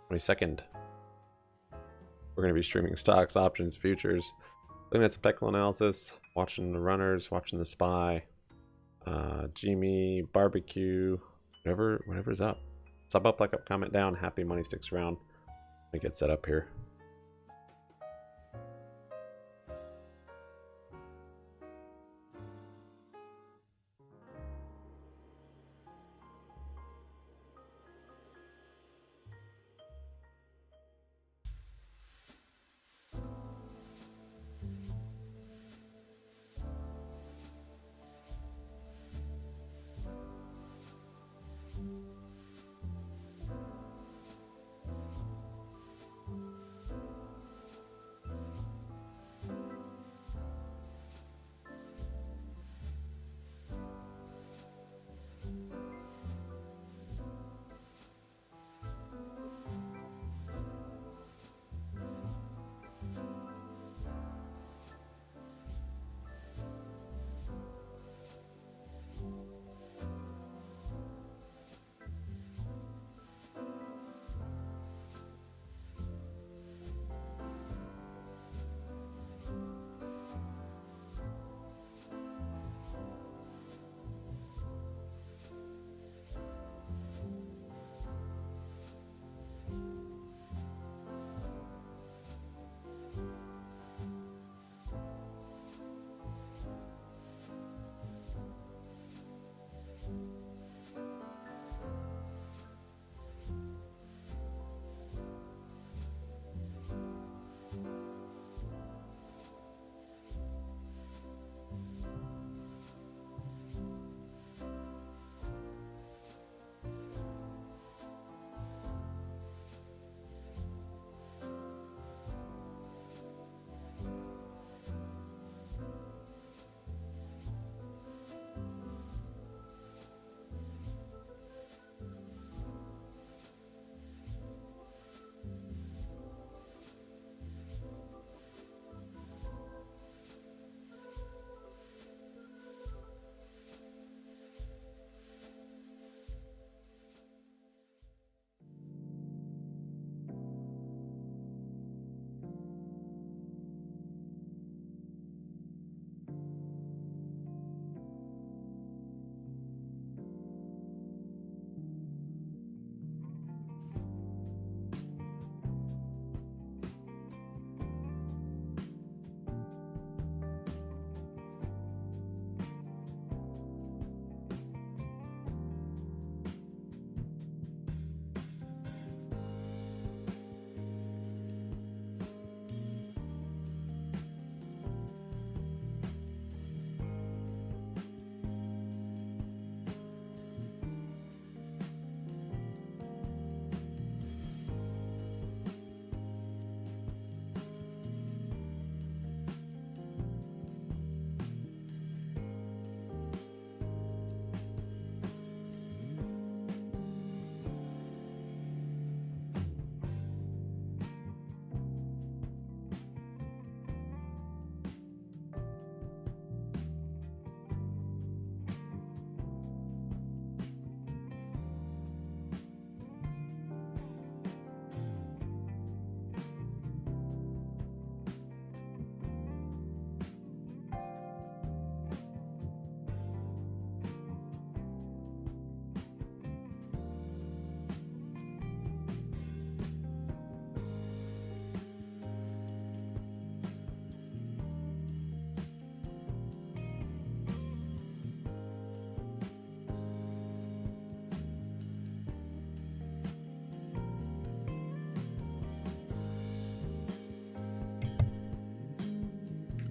22nd. We're going to be streaming stocks, options, futures, looking at some technical analysis, watching the runners, watching the SPY, GME, barbecue, whatever's up. Sub up, like up, comment down. Happy money sticks around. Let me get set up here.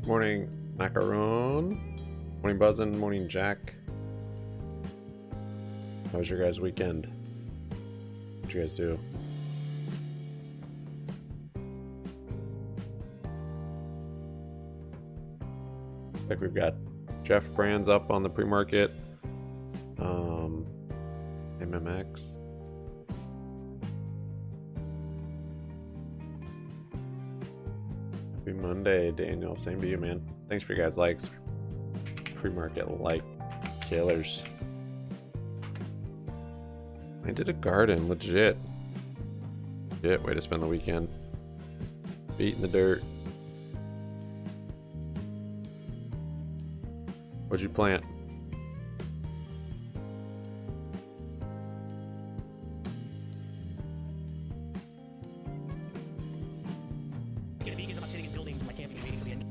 Morning, Macaron. Morning, Buzzin'. Morning, Jack. How was your guys' weekend? What'd you guys do? Looks like we've got Jeff Brands up on the pre-market. MMX. Happy Monday, Daniel. Same to you, man. Thanks for you guys' likes. Pre-market like killers. I did a garden, legit. Shit, way to spend the weekend. Feet in the dirt. What'd you plant? Vegans, I'm not sitting in buildings in my camping waiting for the end.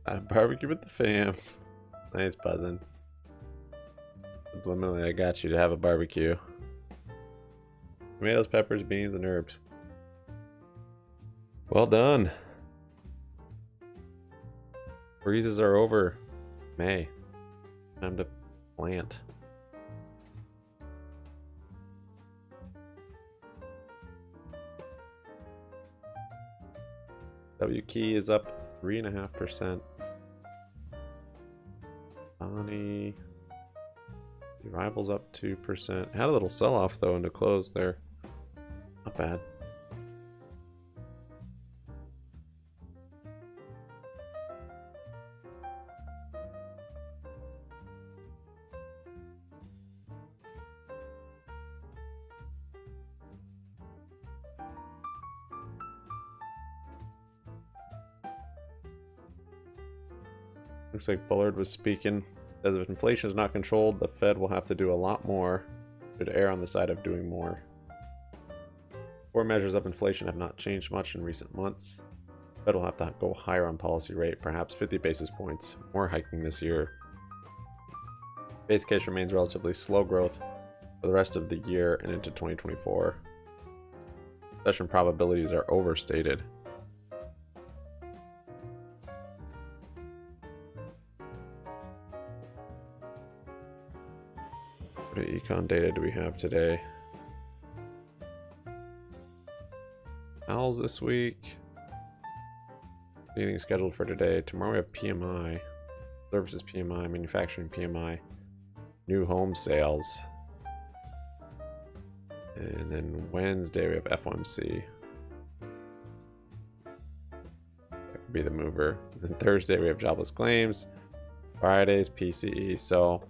A barbecue with the fam. Nice buzzing. Subliminally, I got you to have a barbecue. Tomatoes, peppers, beans, and herbs. Well done. Freezes are over. May. Time to plant. W key is up 3.5%. Bonnie. Rivals up 2%. Had a little sell off though into close there. Not bad. Looks like Bullard was speaking. Says if inflation is not controlled, the Fed will have to do a lot more. Should err on the side of doing more. Core measures of inflation have not changed much in recent months. The Fed will have to go higher on policy rate, perhaps 50 basis points. More hiking this year. Base case remains relatively slow growth for the rest of the year and into 2024. Recession probabilities are overstated. What econ data do we have today? Owls this week. Anything scheduled for today? Tomorrow we have PMI. Services PMI, manufacturing PMI, new home sales. And then Wednesday we have FOMC. That could be the mover. And then Thursday we have jobless claims. Friday's PCE. So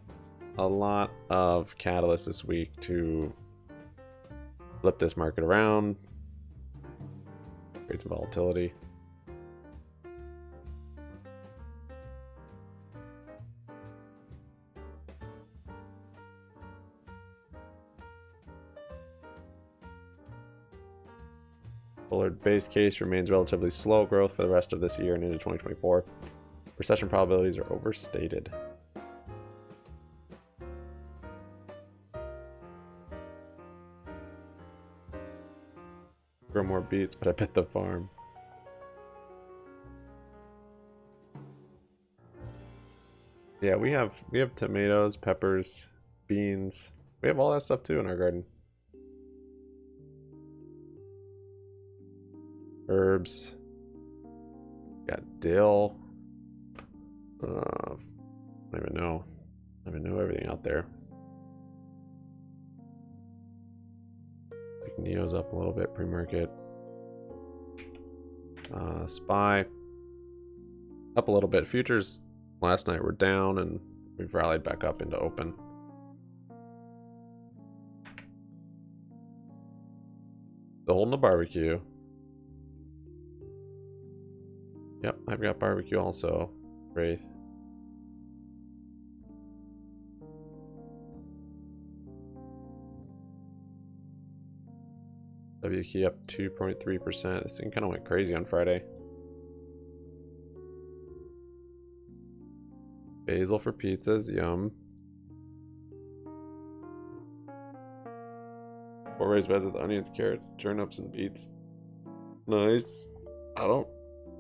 a lot of catalysts this week to flip this market around, create some volatility. Bullard base case remains relatively slow growth for the rest of this year and into 2024. Recession probabilities are overstated. Grow more beets, but I bet the farm. Yeah, we have tomatoes, peppers, beans. We have all that stuff too in our garden. Herbs. Got dill. I don't even know. I don't even know everything out there. Neo's up a little bit pre-market. SPY up a little bit. Futures last night were down and we've rallied back up into open. Still holding a barbecue. Yep, I've got barbecue also. Wraith. W key up 2.3%. This thing kind of went crazy on Friday. Basil for pizzas, yum. 4 raised beds with onions, carrots, turnips, and beets. Nice. I don't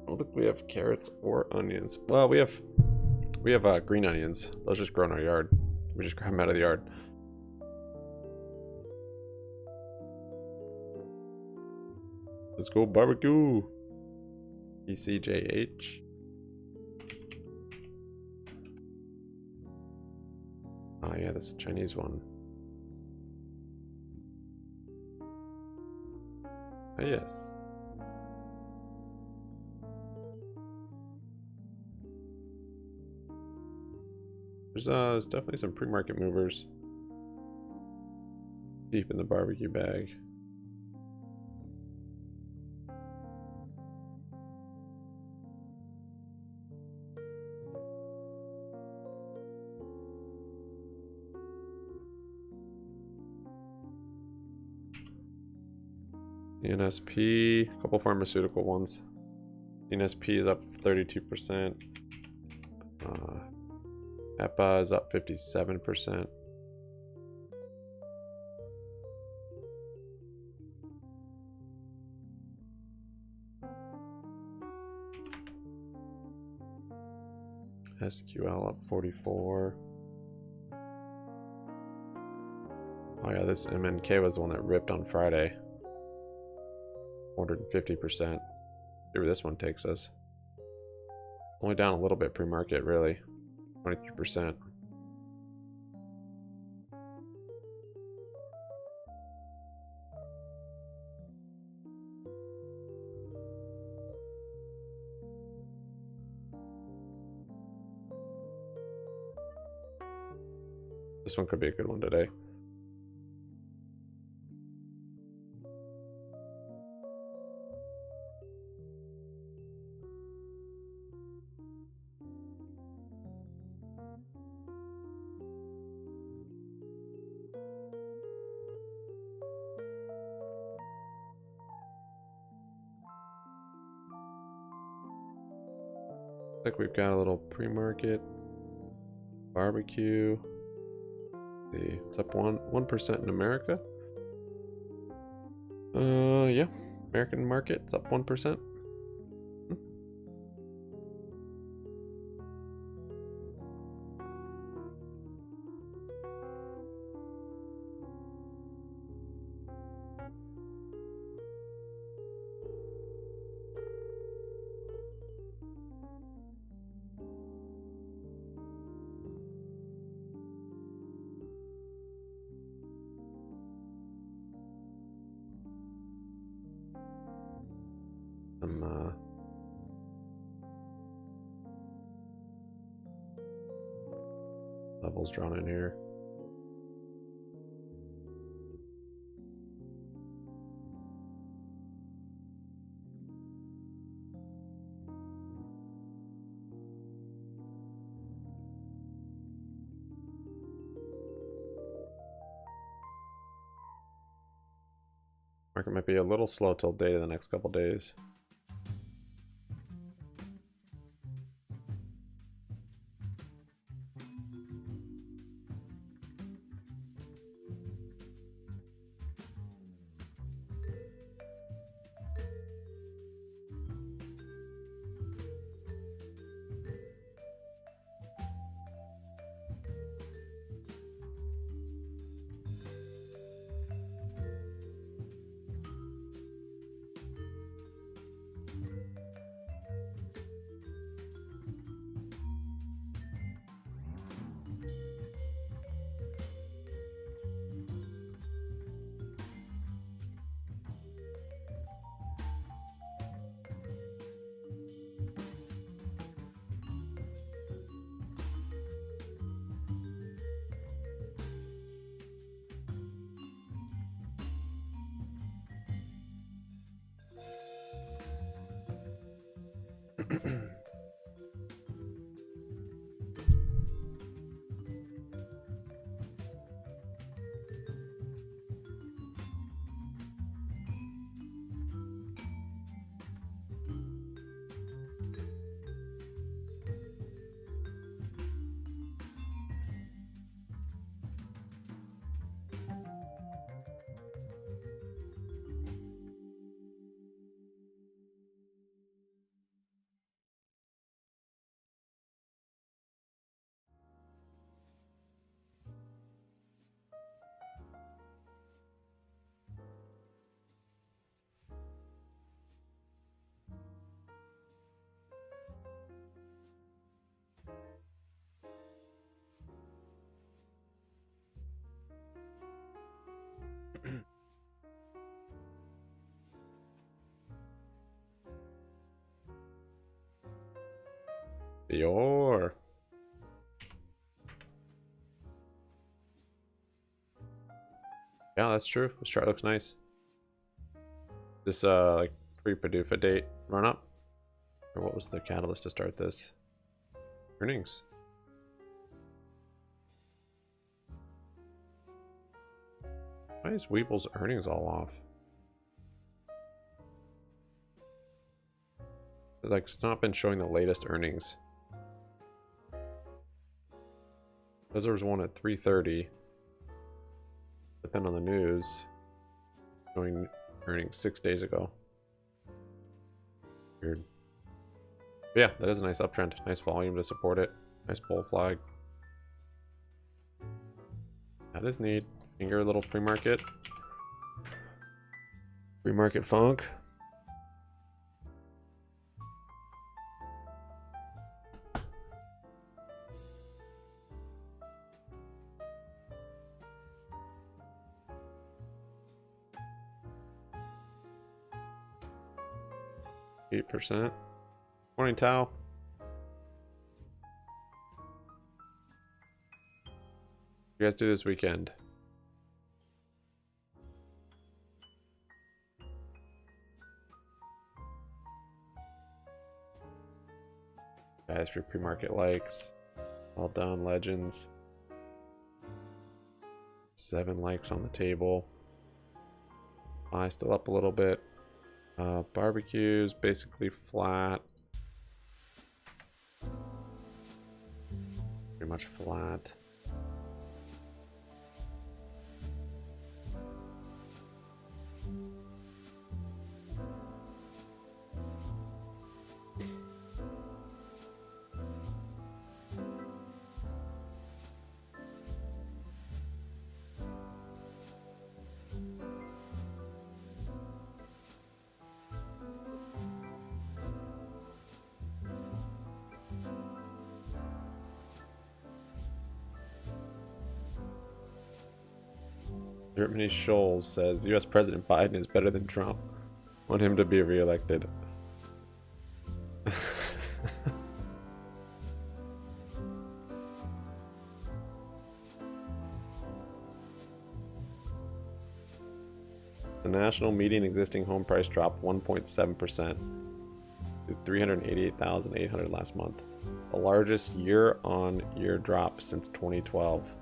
think we have carrots or onions. Well, we have We have green onions. Those just grow in our yard. We just grab them out of the yard. Let's go barbecue. ECJH. Oh yeah, this Chinese one. Oh yes. There's definitely some pre-market movers deep in the barbecue bag. NSP, a couple pharmaceutical ones. NSP is up 32%. EPA is up 57%. SQL up 44. Oh yeah, this MNK was the one that ripped on Friday. 450%. See where this one takes us. Only down a little bit pre-market, really. 23%. This one could be a good one today. Looks like we've got a little pre-market barbecue. Let's see, it's up 1% in America. Yeah, American market, it's up 1%. Some levels drawn in here. Market might be a little slow till day the next couple days. Dior. Yeah, that's true. This chart looks nice. This like pre-Purdue date run up, or what was the catalyst to start this? Earnings. Why is Weeble's earnings all off? Like, it's not been showing the latest earnings. Because there was one at 3:30, but then on the news, showing earnings 6 days ago. Weird. But yeah, that is a nice uptrend. Nice volume to support it. Nice bull flag. That is neat. Finger a little pre-market. Pre-market funk. %. Morning, Tao. You guys do this weekend? Guys, for pre-market likes. All done, legends. 7 likes on the table. I still up a little bit. Barbecues basically flat. Pretty much flat. Germany Scholes says US President Biden is better than Trump. Want him to be reelected. The national median existing home price dropped 1.7% to 388,800 last month, the largest year-on-year drop since 2012.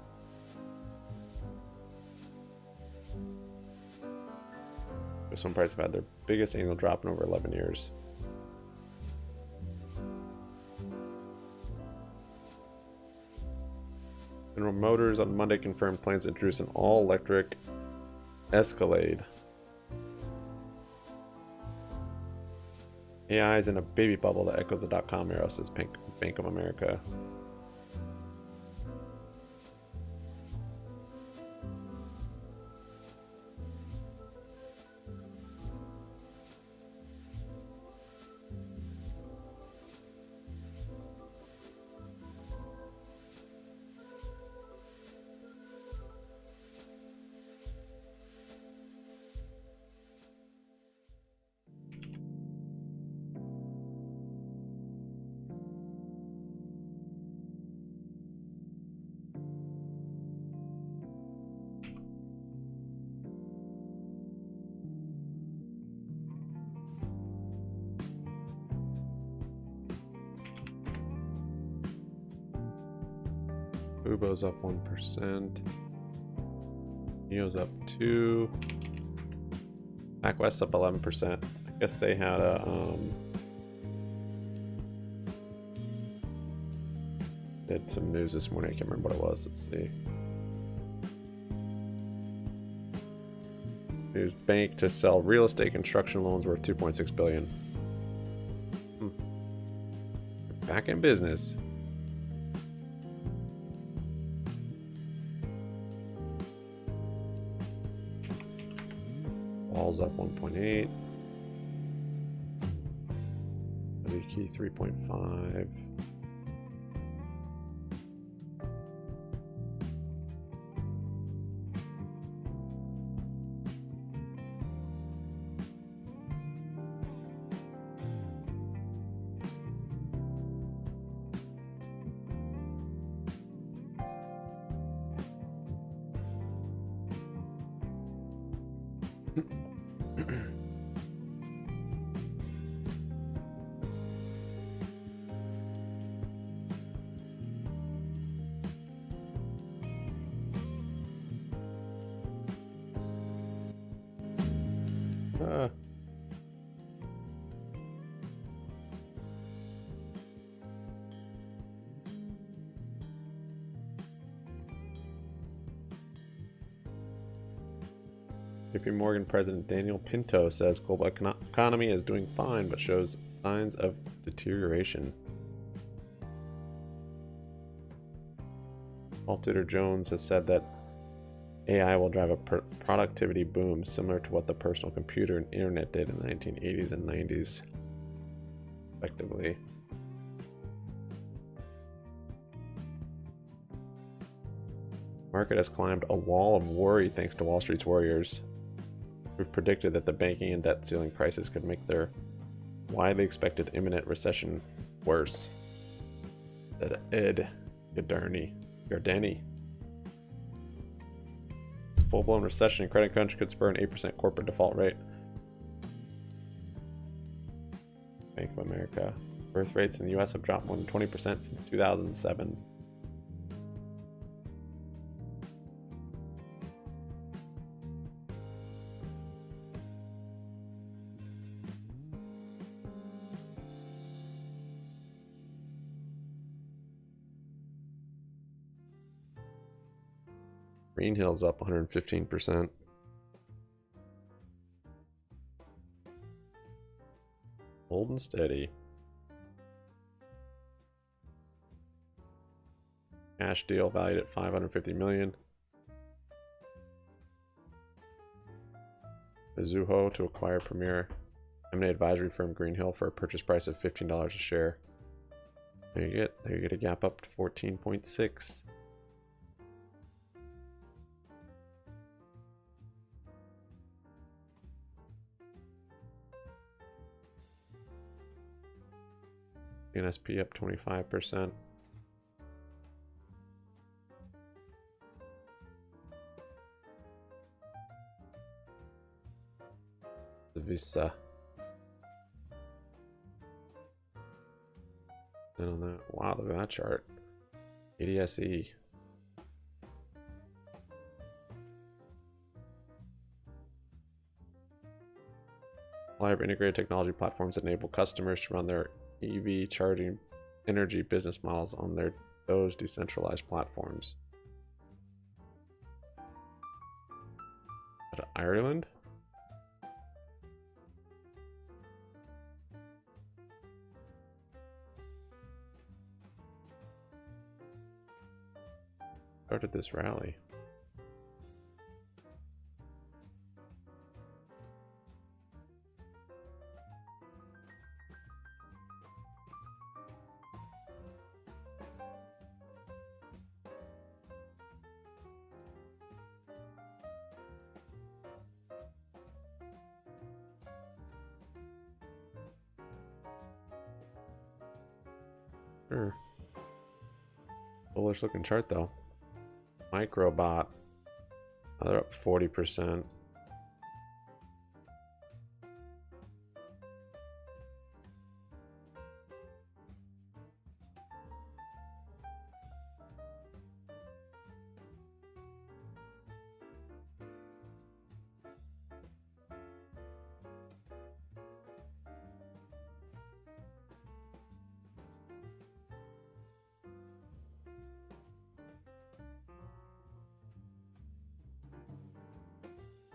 Some prices have had their biggest annual drop in over 11 years. General Motors on Monday confirmed plans to introduce an all-electric Escalade. AI is in a baby bubble that echoes the dot-com era, says Bank of America. Ubo's up 1%. Neo's up 2%. PacWest's up 11%. I guess they had a did some news this morning. I can't remember what it was. Let's see. News bank to sell real estate construction loans worth $2.6 billion. Back in business. Wall's up 1.8. WKey 3.5. JP Morgan President Daniel Pinto says global economy is doing fine but shows signs of deterioration. Paul Tudor Jones has said that AI will drive a productivity boom similar to what the personal computer and internet did in the 1980s and 90s, respectively. Market has climbed a wall of worry thanks to Wall Street's warriors, who've predicted that the banking and debt ceiling crisis could make their widely expected imminent recession worse. Said Ed Gardeni. Full-blown recession in credit crunch could spur an 8% corporate default rate. Bank of America. Birth rates in the US have dropped more than 20% since 2007. Green Hill's up 115%. Hold and steady. Cash deal valued at $550 million. Mizuho to acquire premier M&A advisory firm Green Hill for a purchase price of $15 a share. There you get a gap up to 14.6. NSP up 25%. Visa. And on that, wow, look at that chart. ADSE. Supplier of integrated technology platforms that enable customers to run their EV charging energy business models on those decentralized platforms. Out of Ireland? Started this rally. Sure. Bullish looking chart though. Microbot. Oh, they're up 40%.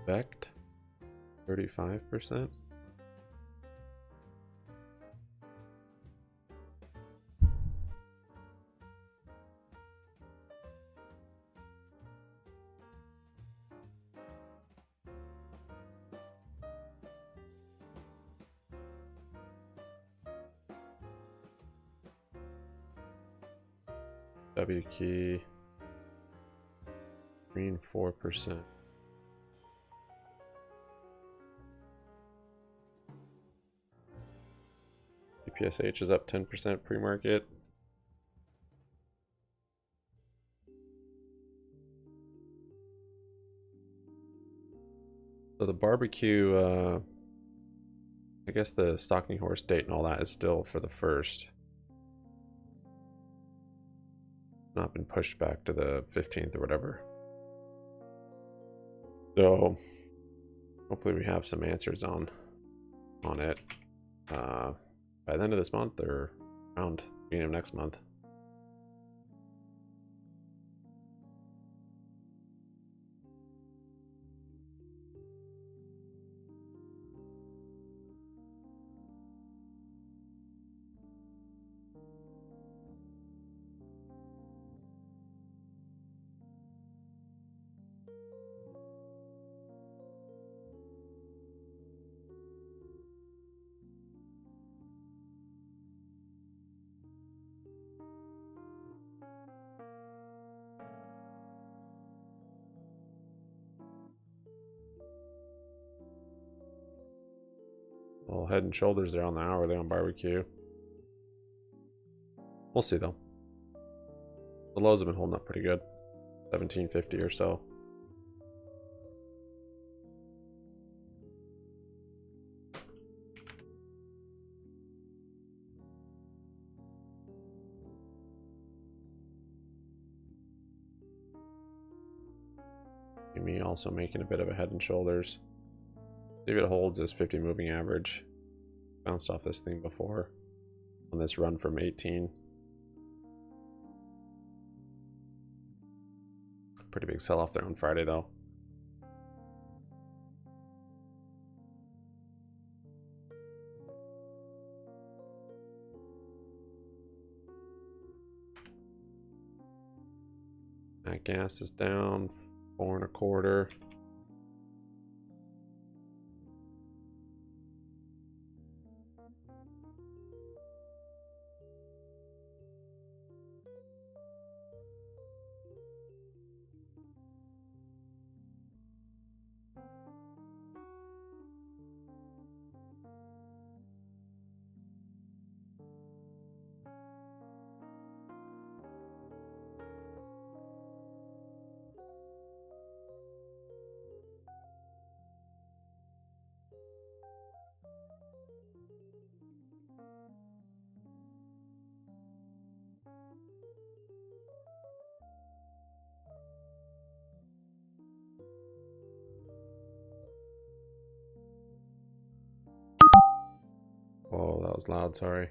Vect, 35%. W key, green 4%. PSH is up 10% pre-market. So the barbecue, I guess the stalking horse date and all that is still for the 1st. Not been pushed back to the 15th or whatever. So hopefully we have some answers on it by the end of this month or around beginning of next month. Well, Head and Shoulders there on the hourly on barbecue. We'll see though. The lows have been holding up pretty good. 1750 or so. GME also making a bit of a Head and Shoulders. See if it holds this 50 moving average. Bounced off this thing before on this run from 18. Pretty big sell off there on Friday though. That gas is down 4 1/4. Oh, that was loud, sorry.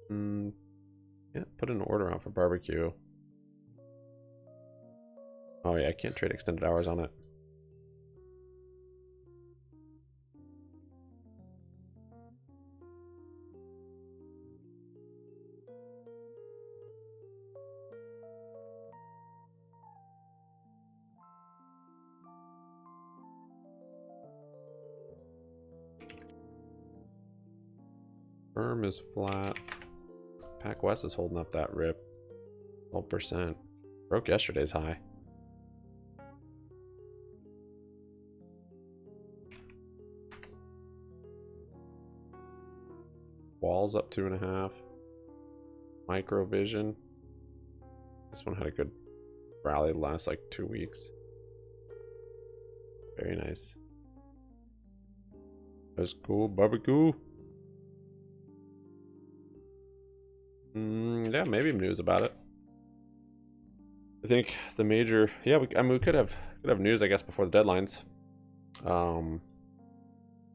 Yeah, put an order on for barbecue. Oh yeah, I can't trade extended hours on it. Firm is flat. Pac West is holding up that rip. 12%. Broke yesterday's high. Walls up 2.5. Microvision. This one had a good rally the last like 2 weeks. Very nice. That's cool. Barbecue. Yeah, maybe news about it. I think the major, yeah, we could have news, I guess, before the deadlines.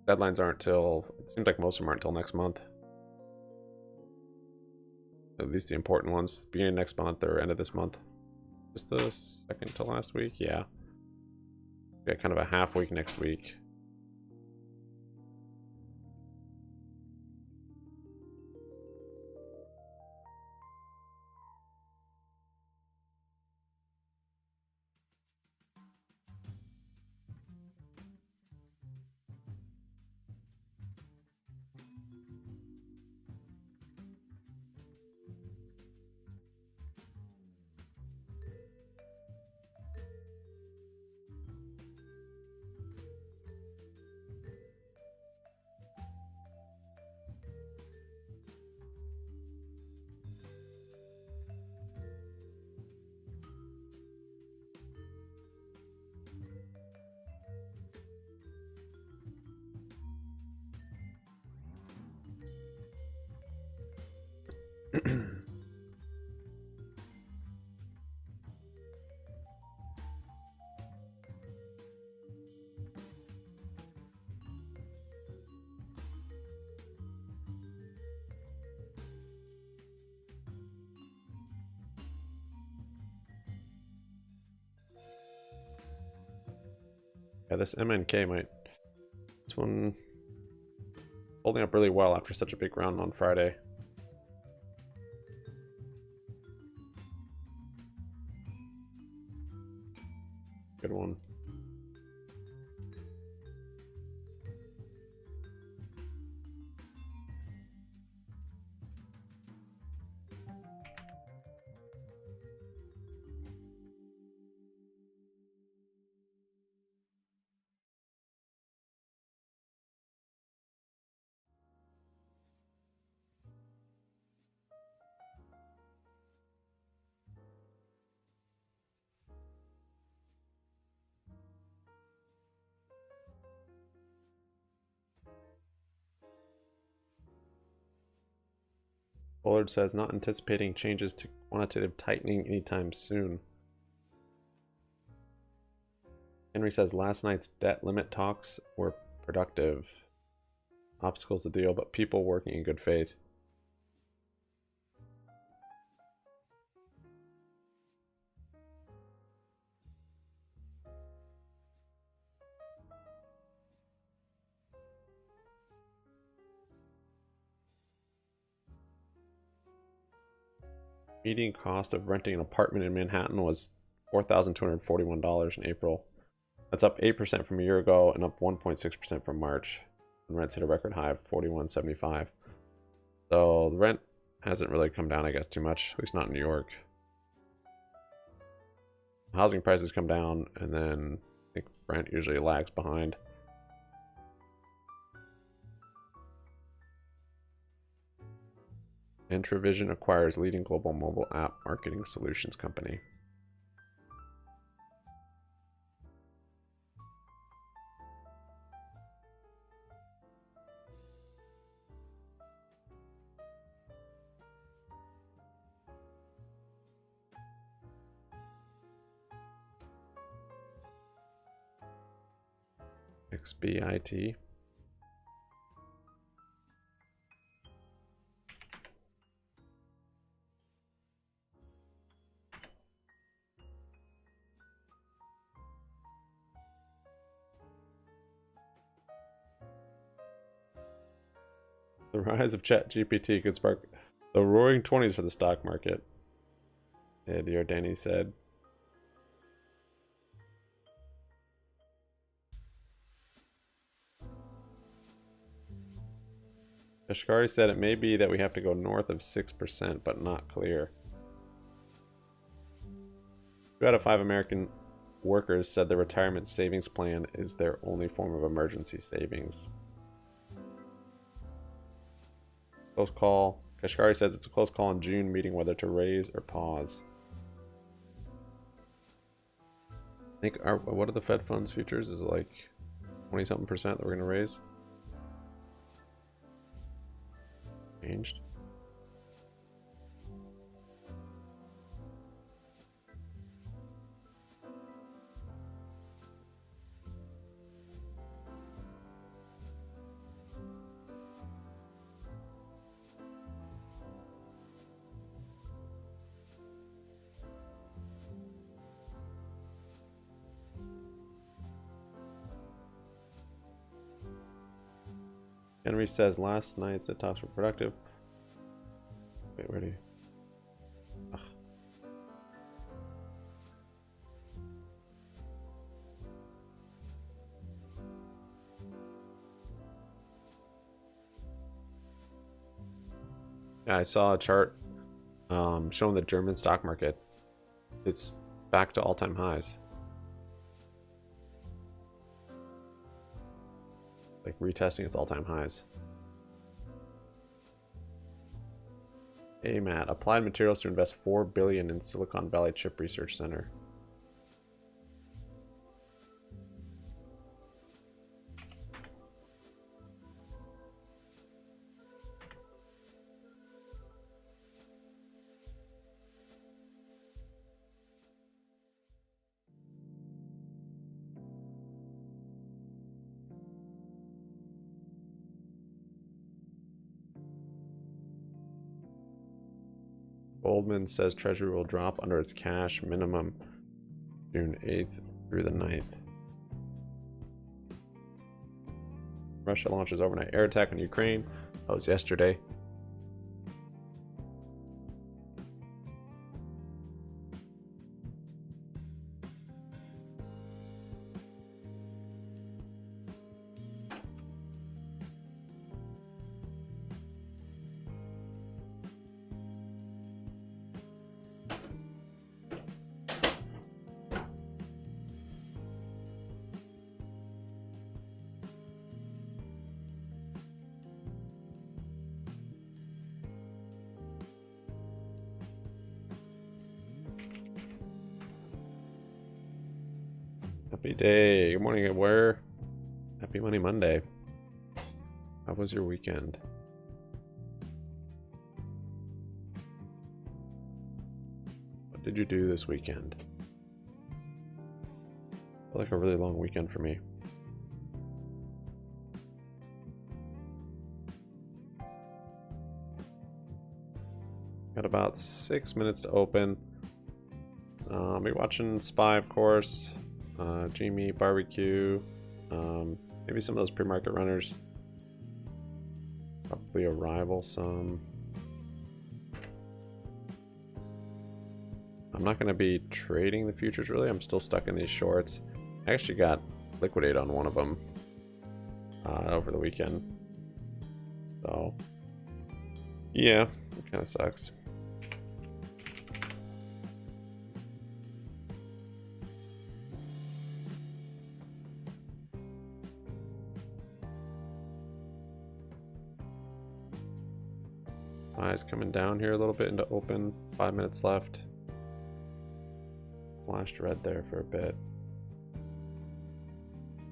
Deadlines aren't till, it seems like most of them aren't until next month. At least the important ones, beginning next month or end of this month. Just the second to last week, yeah. Got kind of a half week next week. Yeah, this MNK might... This one holding up really well after such a big round on Friday. Good one. Bullard says not anticipating changes to quantitative tightening anytime soon. Henry says last night's debt limit talks were productive. Obstacles to deal, but people working in good faith. Median cost of renting an apartment in Manhattan was $4,241 in April. That's up 8% from a year ago and up 1.6% from March. And rents hit a record high of $41.75. So the rent hasn't really come down, I guess, too much, at least not in New York. Housing prices come down, and then I think rent usually lags behind. Intravision acquires leading global mobile app marketing solutions company. XBIT. The rise of ChatGPT could spark the roaring 20s for the stock market, Ed Yardeni said. Kashkari said it may be that we have to go north of 6%, but not clear. 2 out of 5 American workers said the retirement savings plan is their only form of emergency savings. Close call. Kashkari says it's a close call in June meeting whether to raise or pause. I think what are the Fed funds futures? Is it like 20-something% that we're going to raise? Changed. Henry says last night's talks were productive. Wait, where do you? Ugh. Yeah, I saw a chart showing the German stock market. It's back to all-time highs. Like retesting its all-time highs. Hey Matt, Applied Materials to invest $4 billion in Silicon Valley Chip Research Center. Goldman says Treasury will drop under its cash minimum June 8th through the 9th. Russia launches overnight air attack on Ukraine. That was yesterday. Happy day. Good morning, where? Happy Money Monday. How was your weekend? What did you do this weekend? Felt like a really long weekend for me. Got about 6 minutes to open. I'll be watching SPY, of course. GME, BBBYQ. Maybe some of those pre-market runners. Probably Arrival some. I'm not going to be trading the futures really. I'm still stuck in these shorts. I actually got liquidated on one of them over the weekend. So, yeah, it kind of sucks. Eyes coming down here a little bit into open. 5 minutes left. Flashed red there for a bit.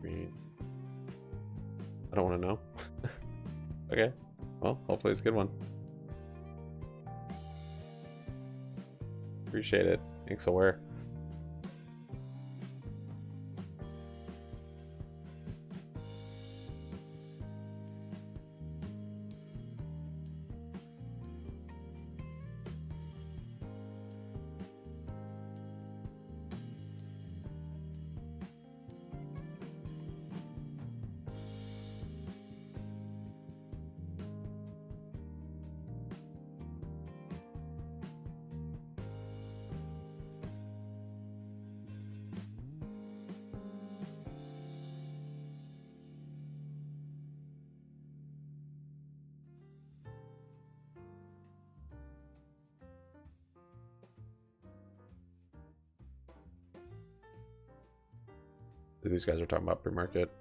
Green. I don't want to know. Okay. Well, hopefully it's a good one. Appreciate it. Thanks, Aware. These guys are talking about pre-market.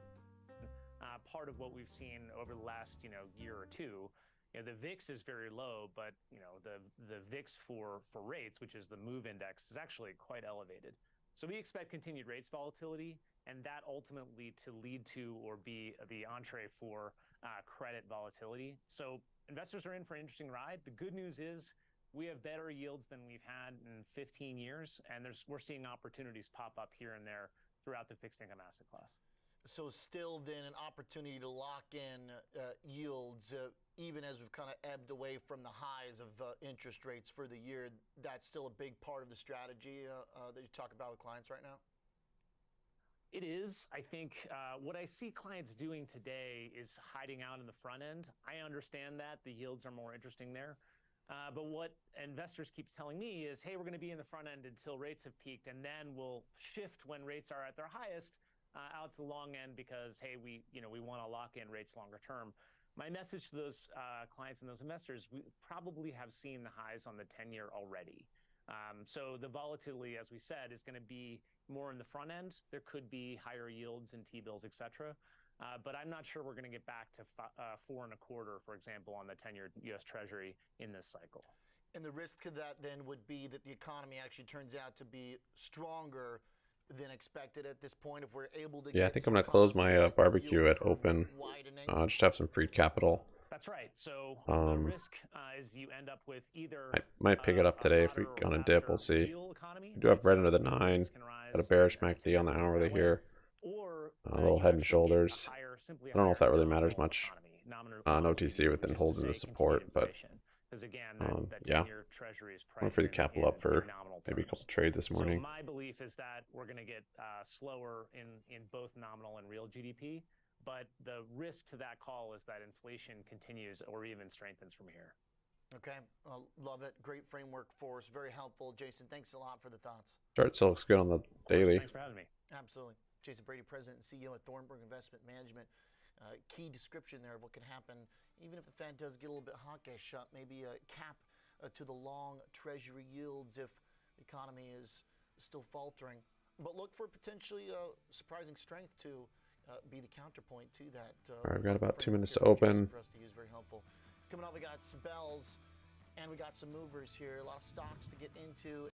Part of what we've seen over the last year or two, the VIX is very low, but the VIX for rates, which is the MOVE index, is actually quite elevated. So we expect continued rates volatility, and that ultimately to lead to or be the entree for credit volatility. So investors are in for an interesting ride. The good news is we have better yields than we've had in 15 years, and we're seeing opportunities pop up here and there throughout the fixed income asset class. So still then an opportunity to lock in yields, even as we've kind of ebbed away from the highs of interest rates for the year. That's still a big part of the strategy that you talk about with clients right now? It is. I think what I see clients doing today is hiding out in the front end. I understand that. The yields are more interesting there. But what investors keep telling me is, hey, we're going to be in the front end until rates have peaked, and then we'll shift when rates are at their highest out to the long end because, hey, we want to lock in rates longer term. My message to those clients and those investors, we probably have seen the highs on the 10-year already. So the volatility, as we said, is going to be more in the front end. There could be higher yields in T-bills, et cetera. But I'm not sure we're going to get back to 4.25%, for example, on the 10-year U.S. Treasury in this cycle. And the risk to that then would be that the economy actually turns out to be stronger than expected at this point if we're able to I think I'm going to close my BBBYQ at open. Just have some free capital. That's right. So the risk is you end up with either... I might pick it up today if we go on a dip. We'll see. We do have red under the 9. Got a bearish MACD on the hourly here. A little head and shoulders. I don't know if that really matters much on OTC within holding the support, but yeah, went for the capital up for maybe a couple trades this morning. So my belief is that we're going to get slower in both nominal and real GDP, but the risk to that call is that inflation continues or even strengthens from here. Okay, love it. Great framework for us. Very helpful. Jason, thanks a lot for the thoughts. Chart still looks good on the daily. Thanks for having me. Absolutely. Jason Brady, President and CEO at Thornburg Investment Management. Key description there of what can happen even if the Fed does get a little bit hawkish. Maybe a cap to the long Treasury yields if the economy is still faltering. But look for potentially surprising strength to be the counterpoint to that. All right, we've got about 2 minutes to Jason open. for us to use. Very helpful. Coming up, we got some bells and we got some movers here. A lot of stocks to get into.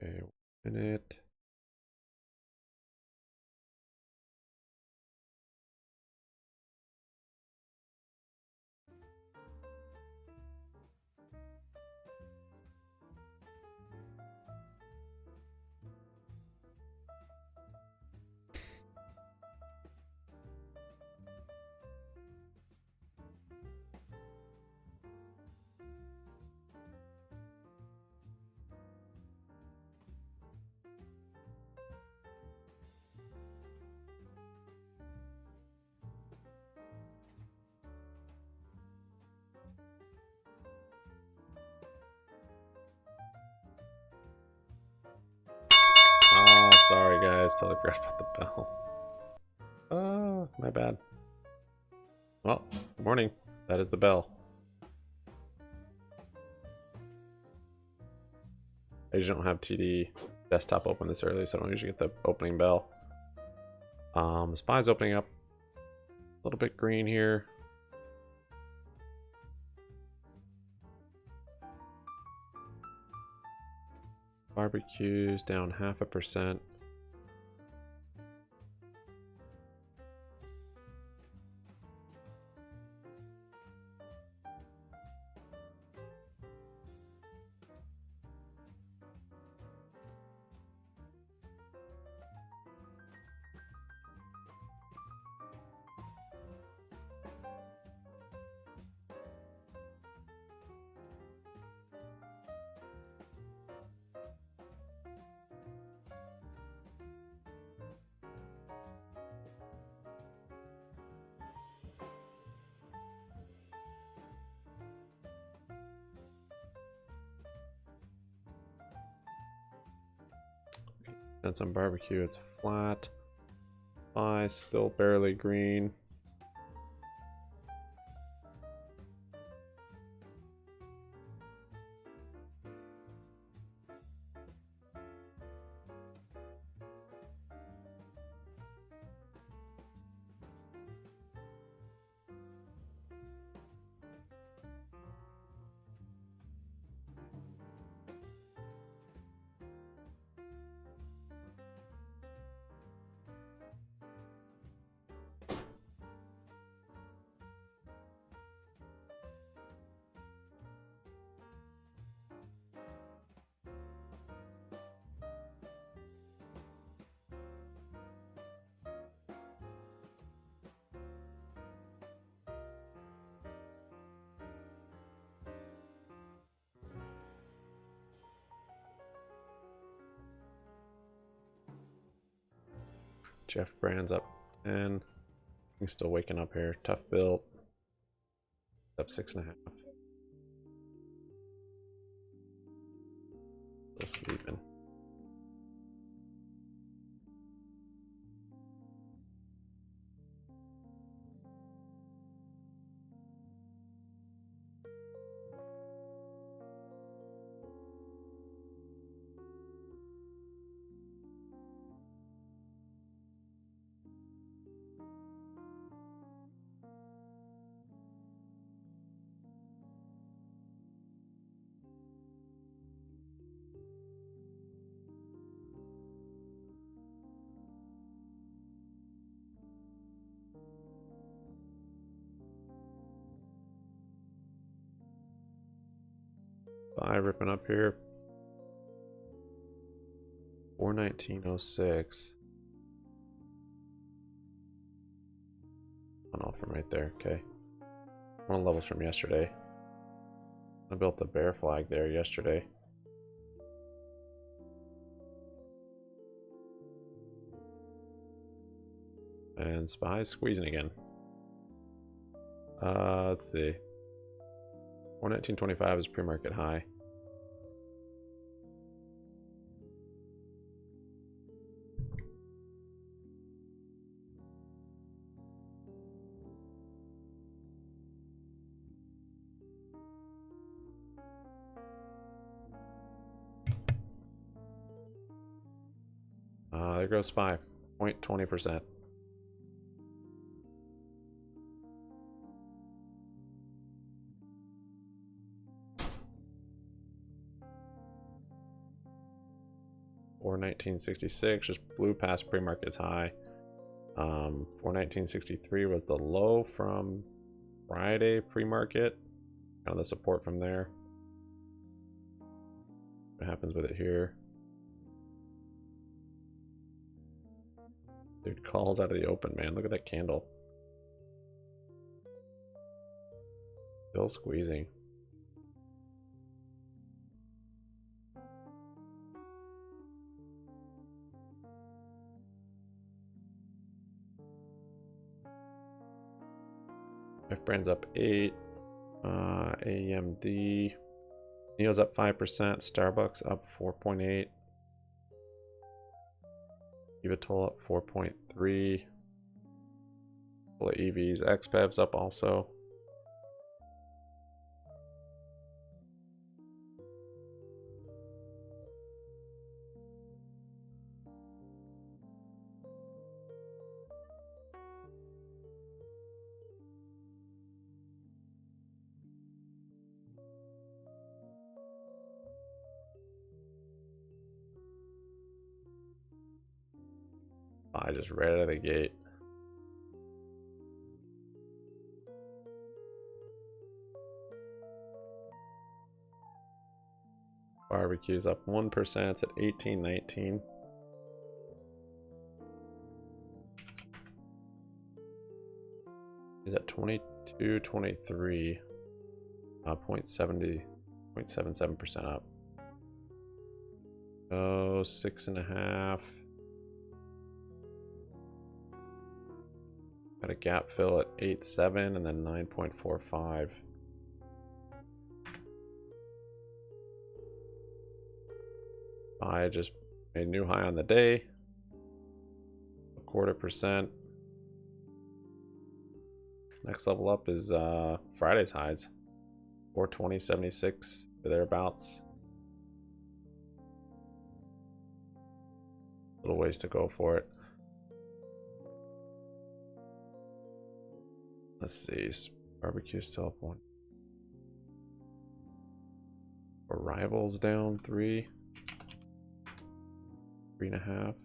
Okay, 1 minute. Oh, sorry guys, totally forgot about the bell. Oh, my bad. Well, good morning. That is the bell. I usually don't have TD desktop open this early, so I don't usually get the opening bell. SPY's opening up a little bit green here. Barbecues down 0.5%. That's on barbecue, it's flat. SPY still barely green. Jeff Brand's up 10. He's still waking up here. Tough build. Up 6.5. Still sleeping. SPY ripping up here. 419.06. On off from right there. Okay. One levels from yesterday. I built the bear flag there yesterday. And SPY's squeezing again. Let's see. 119.25 is pre-market high. There goes SPY. 0.20%. For 1966, just blew past pre-market's high. For 1963 was the low from Friday pre-market. Kind of the support from there. What happens with it here? Dude, calls out of the open, man. Look at that candle. Still squeezing. F brand's up 8. AMD. NEO's up 5%. Starbucks up 4.8. Evitol up 4.3. Full of EVs. XPEV's up also. I just right out of the gate. Barbecue's up 1%. It's at 18.19. Is at 22.23. 0.77% up. Oh, 6.5. Got a gap fill at 8.7 and then 9.45. I just made a new high on the day. 0.25%. Next level up is Friday's highs. 420.76 or thereabouts. Little ways to go for it. Let's see. Barbecue still up 1. Arrivals down 3. 3.5.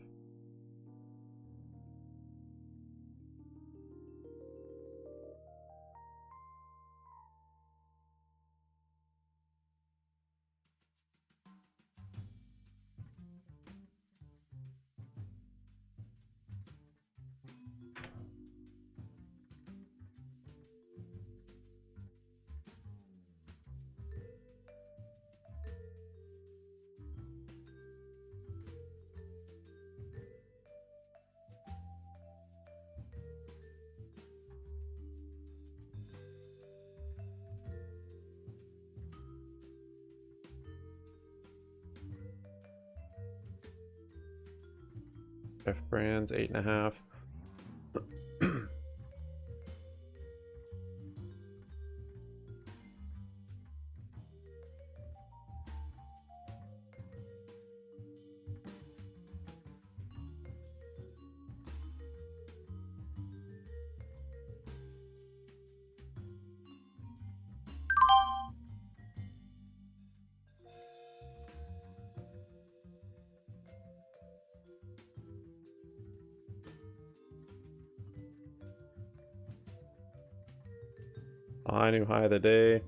F brands 8.5. New high of the day.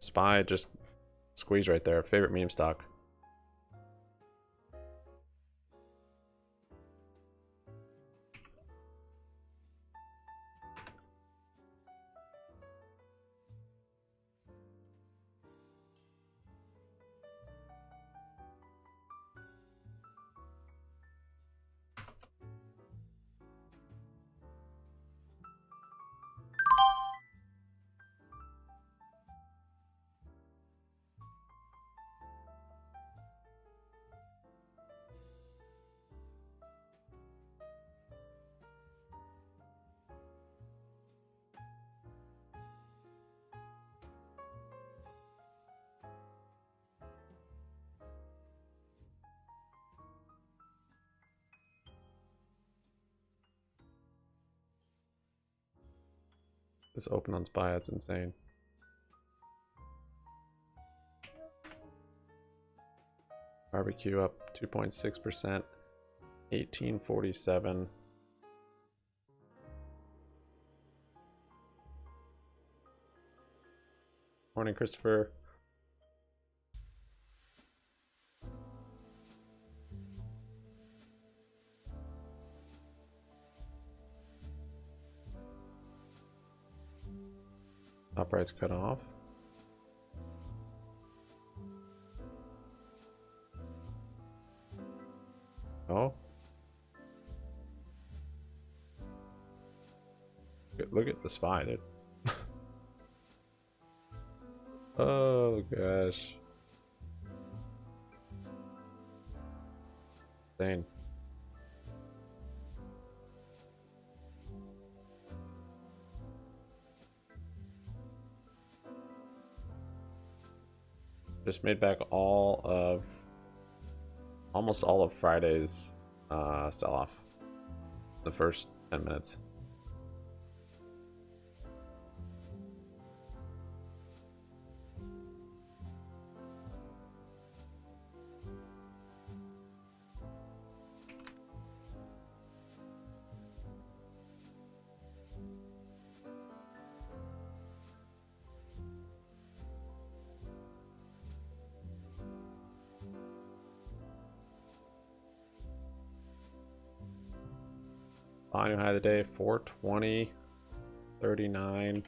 SPY just squeeze right there. Favorite meme stock. This open on SPY, that's insane. Barbecue up 2.6%, 1847. Morning, Christopher. Top right's cut off. Oh. Look at the SPY, dude. Oh gosh. Insane. Just made back almost all of Friday's sell-off. The first 10 minutes. New high of the day, 420.39.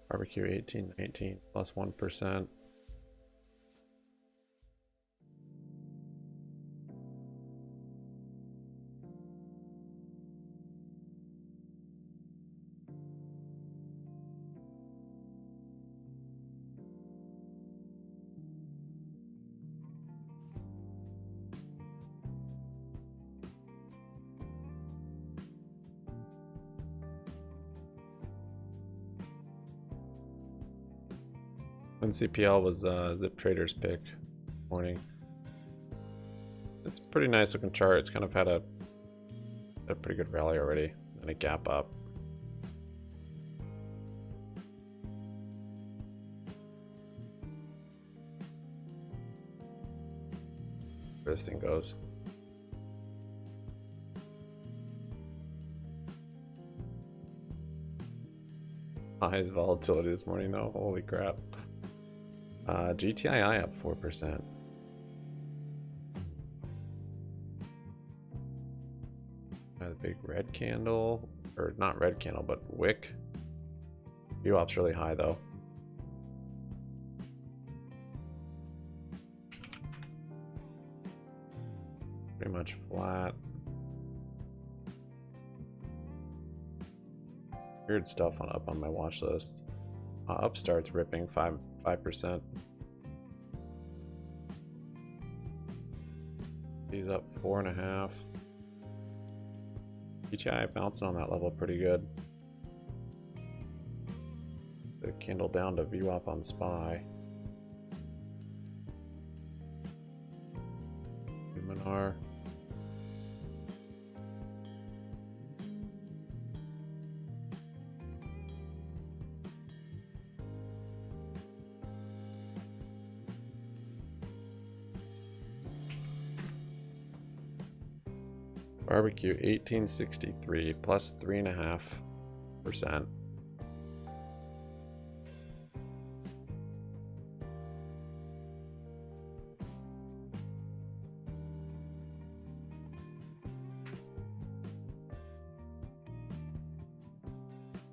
Barbecue 1819 plus 1%. NCPL was Zip Trader's pick morning. It's a pretty nice looking chart. It's kind of had a pretty good rally already and a gap up. Where this thing goes. Highest volatility this morning though. Holy crap. GTII up 4%. The big red candle, or not red candle, but wick. VWAP's really high though. Pretty much flat. Weird stuff up on my watch list. Upstart's ripping 5%. He's up 4.5. GTI bouncing on that level pretty good. The candle down to VWAP on SPY. seminar. Barbecue 1863 plus 3.5%.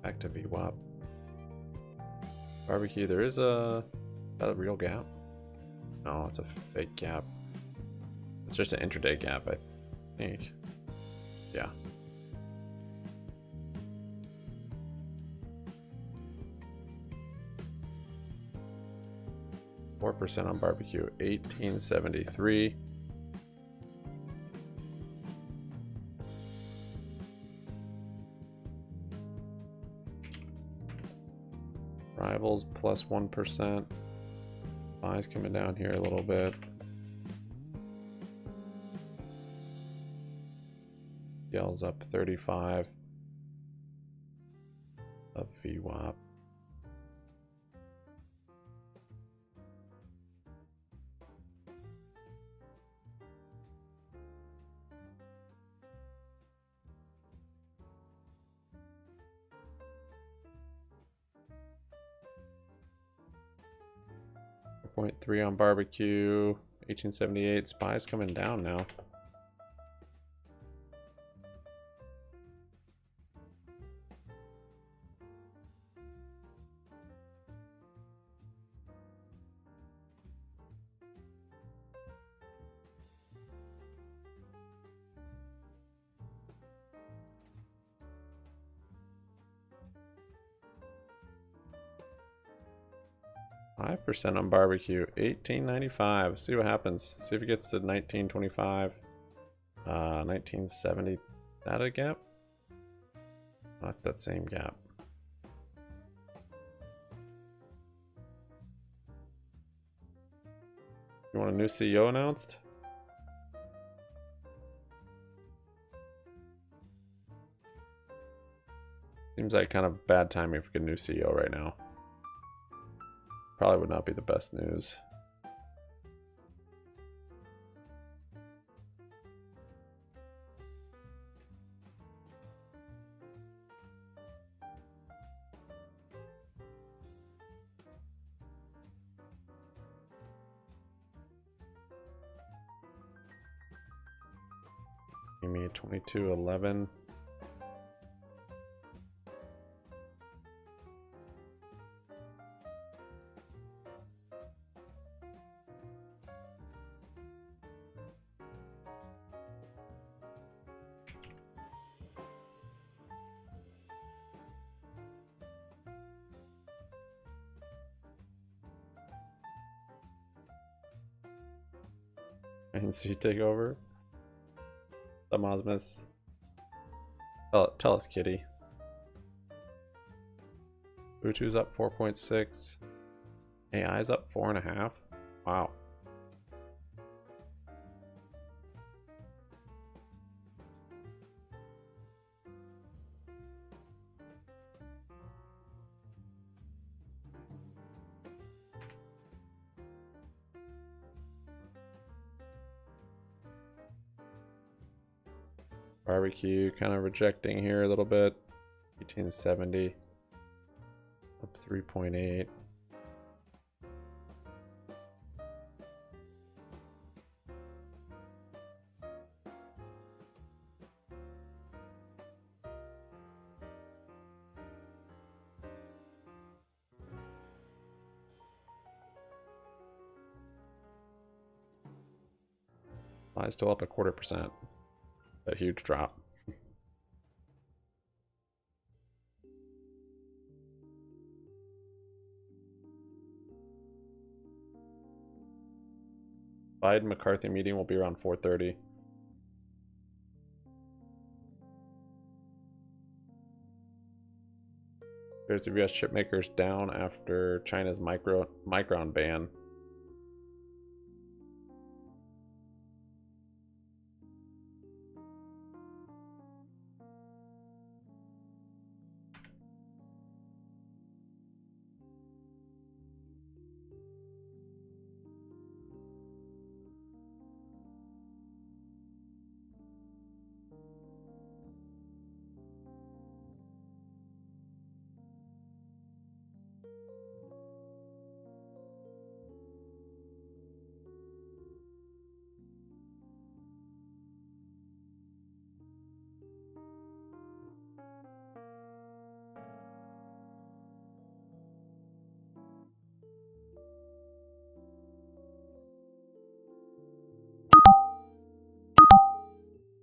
Back to VWAP. Barbecue, there is a real gap? No, it's a fake gap. It's just an intraday gap, I think. Yeah. %4 on barbecue, 1873. Rivals plus 1%. Buys coming down here a little bit. Yells up 35 of VWAP. .3 on barbecue, 1878. Spy's coming down now. %5 on barbecue, 1895. See what happens. See if it gets to 1925, 1970. That a gap? Oh, that's that same gap. You want a new CEO announced? Seems like kind of bad timing for a new CEO right now. Probably would not be the best news. GME 2211. ANC takeover. Some Osmus. Tell us, kitty. Utu's up 4.6. AI's up 4.5. Wow. Barbecue kind of rejecting here a little bit. 1870 up 3.8. Still up 0.25%. A huge drop. Biden McCarthy meeting will be around 4:30. There's the US chip makers down after China's Micron ban.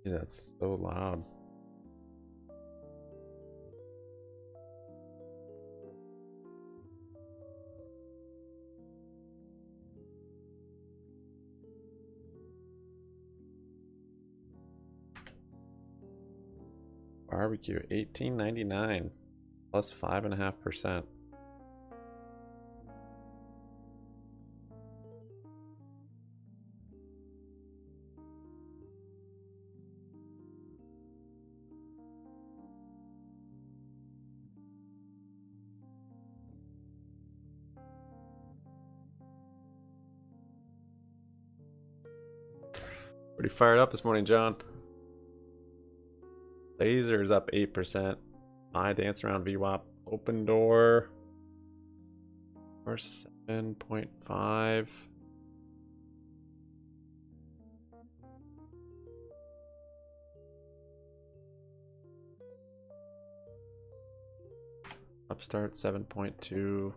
Yeah, that's so loud. Barbecue, $18.99 plus 5.5%. Pretty fired up this morning, John. Lasers up 8%. I dance around VWAP. Open door. Or 7.5. Upstart 7.2.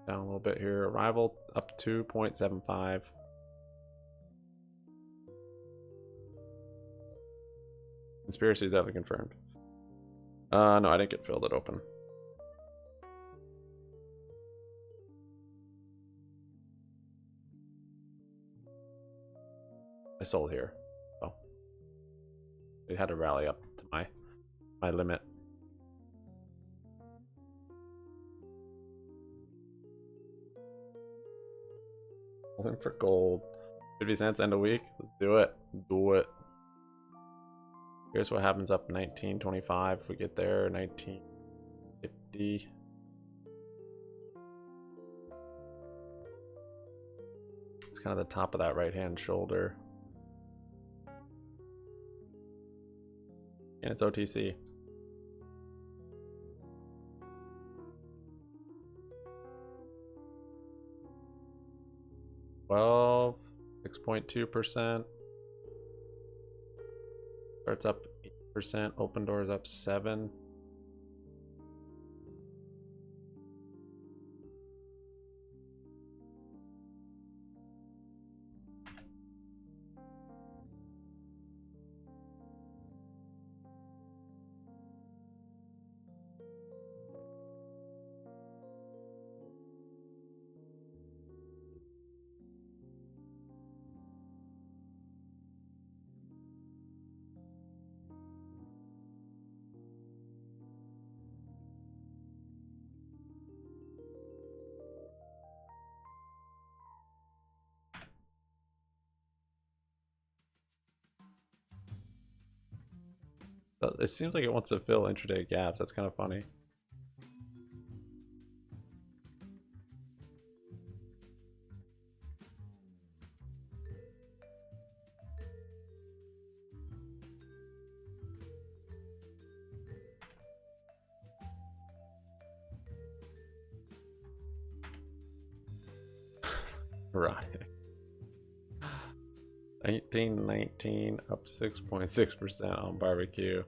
Down a little bit here. Arrival up 2.75. Conspiracy is definitely confirmed. No, I didn't get filled it open. I sold here. Oh. It had to rally up to my limit. Holding for gold. 50 cents end of week. Let's do it. Do it. Here's what happens up 19.25 if we get there. 19.50. It's kind of the top of that right hand shoulder. And it's OTC. Well, 6.2%. Starts up 8%. Open doors up 7%. It seems like it wants to fill intraday gaps. That's kind of funny. Right. 1919 up 6.6% on barbecue.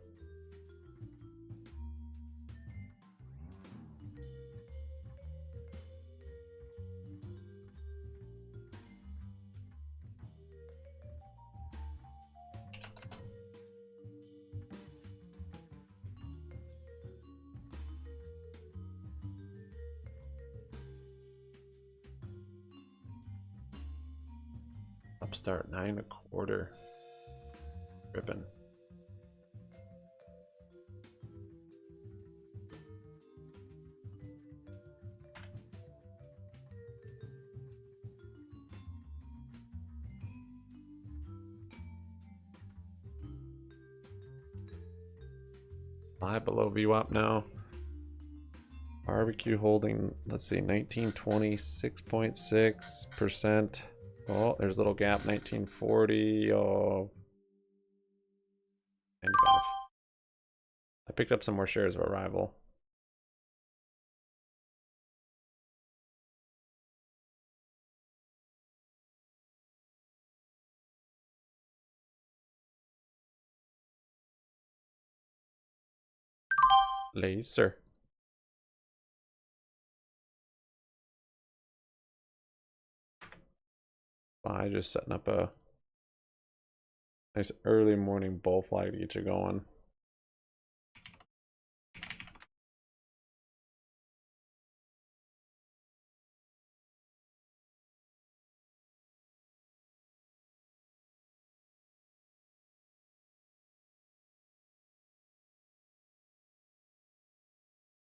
Upstart 9.25. Ripping. Five below VWAP now. Barbecue holding, let's see, 1920, 6.6%. Oh, there's a little gap, 1940. Oh, 95. I picked up some more shares of Arrival. Laser. I just setting up a nice early morning bull flag to get you going.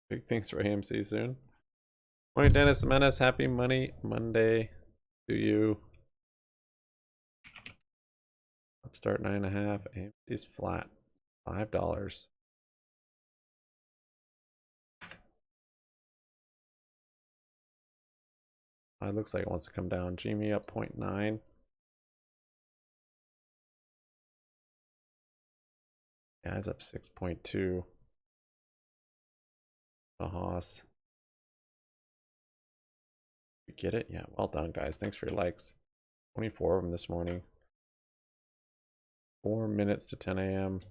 Big thanks for AMC soon. Morning, Dennis Menace. Happy Money Monday to you. Upstart 9.5. AMC's flat. $5. It looks like it wants to come down. GME up 0.9. Yeah, it's up 6.2. The Haas. You get it? Yeah, well done, guys. Thanks for your likes. 24 of them this morning. 4 minutes to 10 a.m.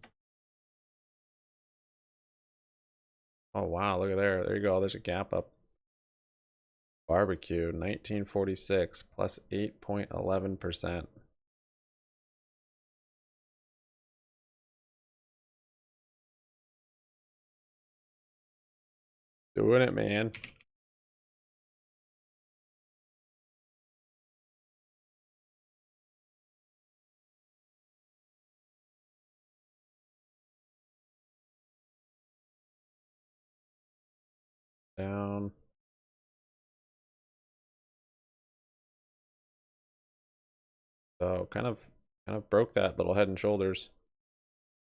Oh, wow. Look at there. There you go. There's a gap up. Barbecue, 1946, plus 8.11%. Doing it, man. Down. So kind of broke that little head and shoulders,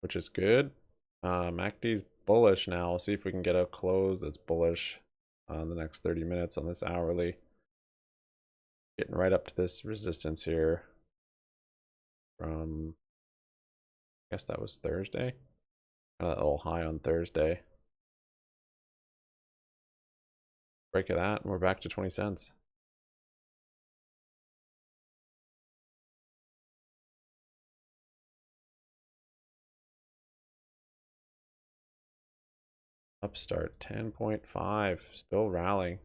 which is good. MACD's bullish now. We'll see if we can get a close that's bullish on the next 30 minutes on this hourly. Getting right up to this resistance here from, I guess that was Thursday. Kind of a little high on Thursday. Break of that, and we're back to 20 cents. Upstart 10.5, still rallying.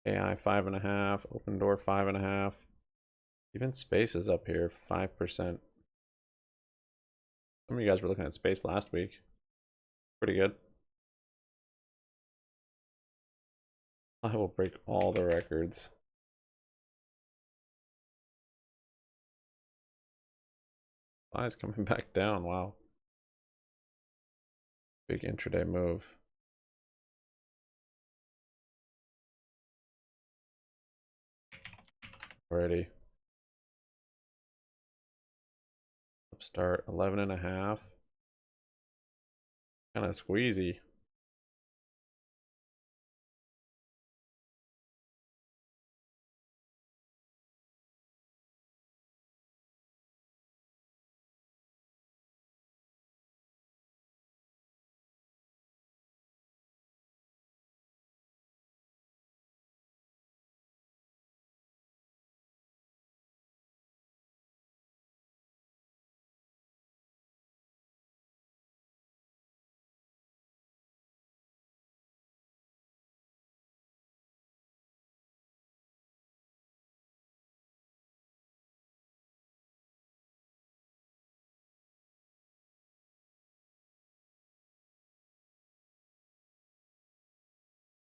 AI 5.5, open door 5.5. Even space is up here 5%. Some of you guys were looking at space last week. Pretty good. I will break all the records. Is coming back down. Wow. Big intraday move. Already. Upstart 11.5. Kind of squeezy.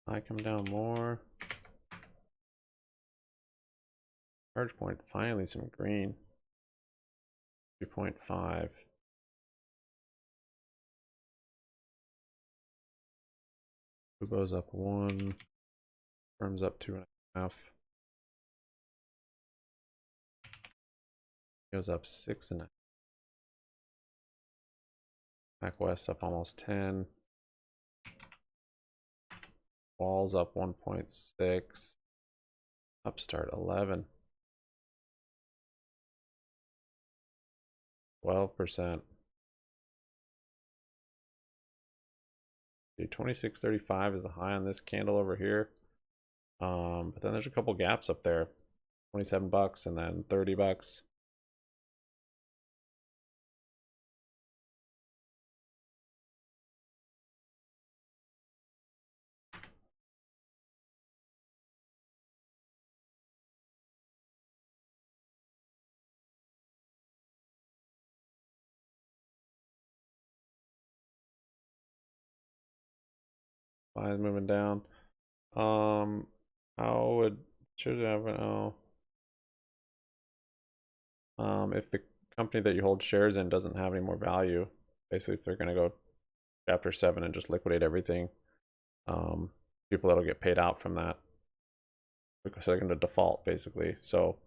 I come down more. Charge point, finally some green. 3.5. Kubo's up 1. Firm's up 2.5. Goes up 6.5. Back west up almost 10. Walls up 1.6. Upstart 11. 12%. See, 26.35 is the high on this candle over here. But then there's a couple gaps up there. 27 bucks and then 30 bucks. Buy is moving down. How would should have if the company that you hold shares in doesn't have any more value, basically if they're gonna go chapter 7 and just liquidate everything, people that'll get paid out from that because they're gonna default basically. So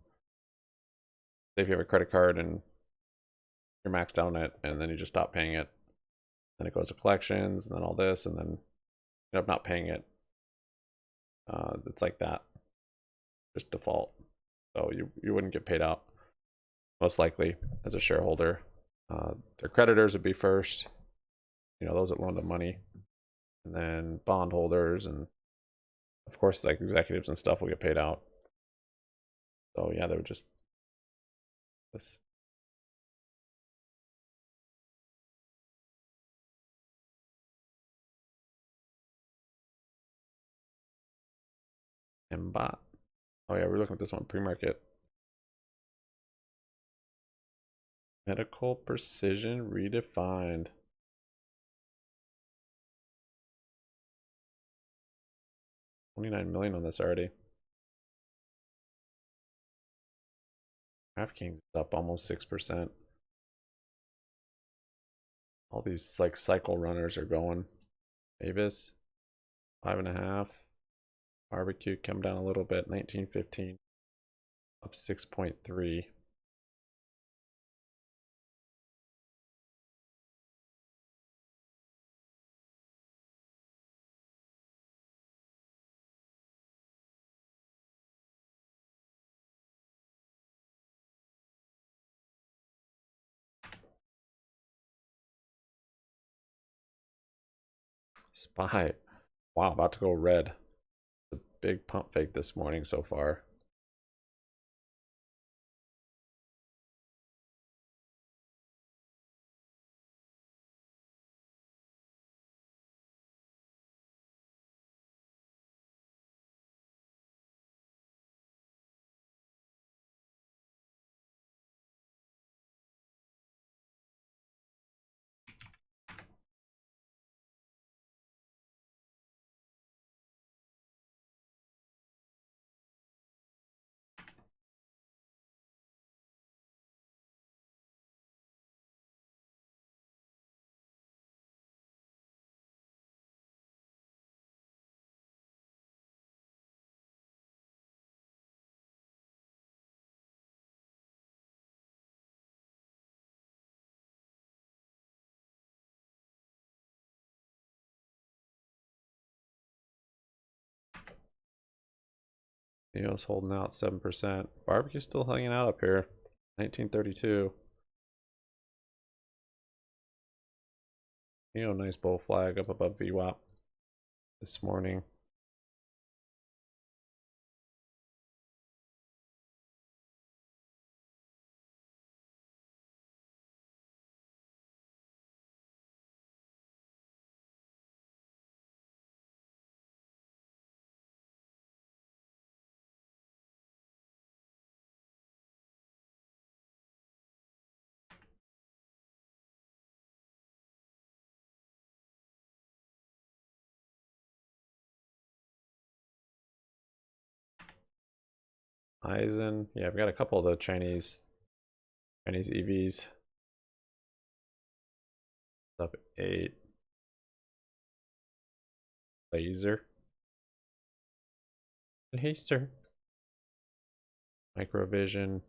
if you have a credit card and you're maxed out on it and then you just stop paying it, then it goes to collections and then all this and then you end up not paying it. It's like that, just default. So you wouldn't get paid out most likely as a shareholder. Their creditors would be first, you know, those that loan them money, and then bondholders, and of course like executives and stuff will get paid out. So yeah, they would just this. And bot. Oh yeah, we're looking at this one pre-market. Medical precision redefined. $29 million on this already. DraftKings is up almost 6%. All these like cycle runners are going. Avis, 5.5. Barbecue come down a little bit, 19.15, up 6.3. Spy, wow, about to go red. A big pump fake this morning so far. Neo's holding out 7%. Barbecue's still hanging out up here. 1932. Neo, nice bull flag up above VWAP this morning. Eisen, yeah, I've got a couple of the Chinese EVs. Up 8. Laser. Laser. Microvision.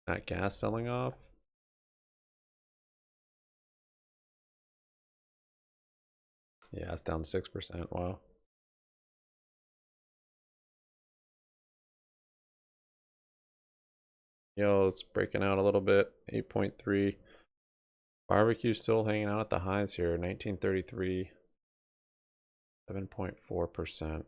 That gas selling off. Yeah, it's down 6%. Wow. Yo, it's breaking out a little bit. 8.3. Barbecue still hanging out at the highs here. 1933. 7.4%.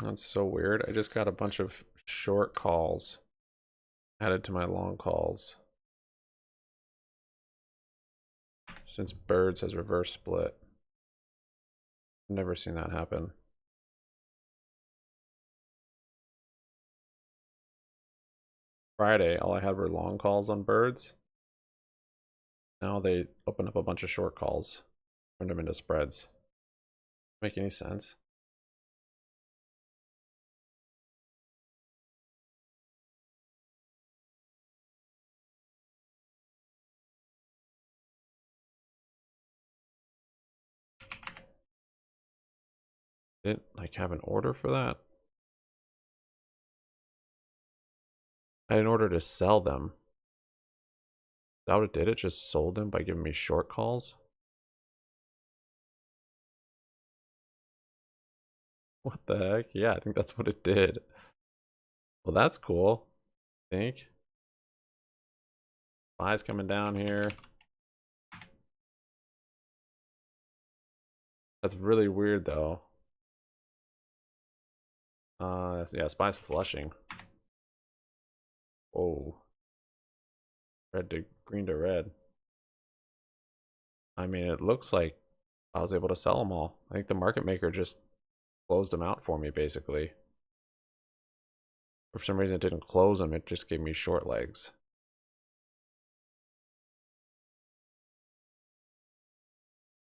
That's so weird. I just got a bunch of short calls added to my long calls since Birds has reverse split. I've never seen that happen. Friday, all I had were long calls on Birds. Now they open up a bunch of short calls, turned them into spreads. Make any sense? Didn't like have an order for that? I had an order to sell them. Is that what it did? It just sold them by giving me short calls? What the heck? Yeah, I think that's what it did. Well, that's cool. I think. Buy's coming down here. That's really weird though. Yeah, Spy's flushing. Oh. Red to green to red. I mean, it looks like I was able to sell them all. I think the market maker just closed them out for me, basically. For some reason, it didn't close them. It just gave me short legs.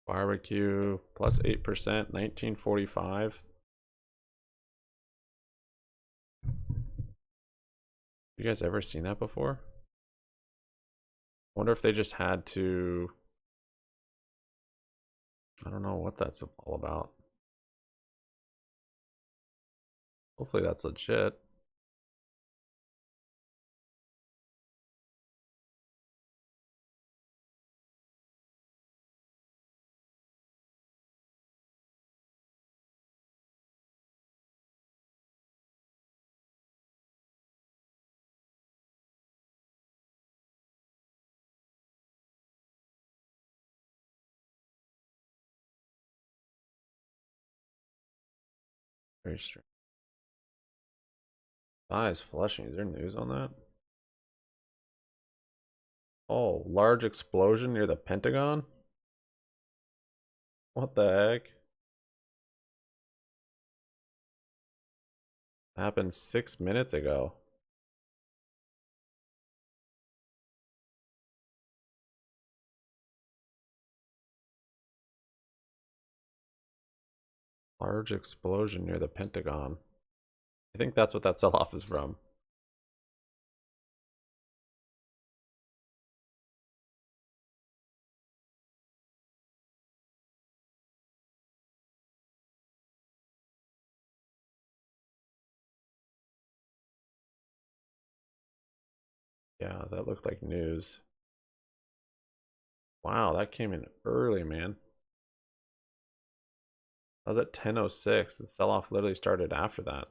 Barbecue plus 8%, 1945. You guys ever seen that before? Wonder if they just had to. I don't know what that's all about. Hopefully that's legit. Very strange. Eyes flushing. Is there news on that? Oh, large explosion near the Pentagon? What the heck? Happened 6 minutes ago. Large explosion near the Pentagon. I think that's what that sell-off is from. Yeah, that looked like news. Wow, that came in early, man. That was at 10:06. The sell-off literally started after that.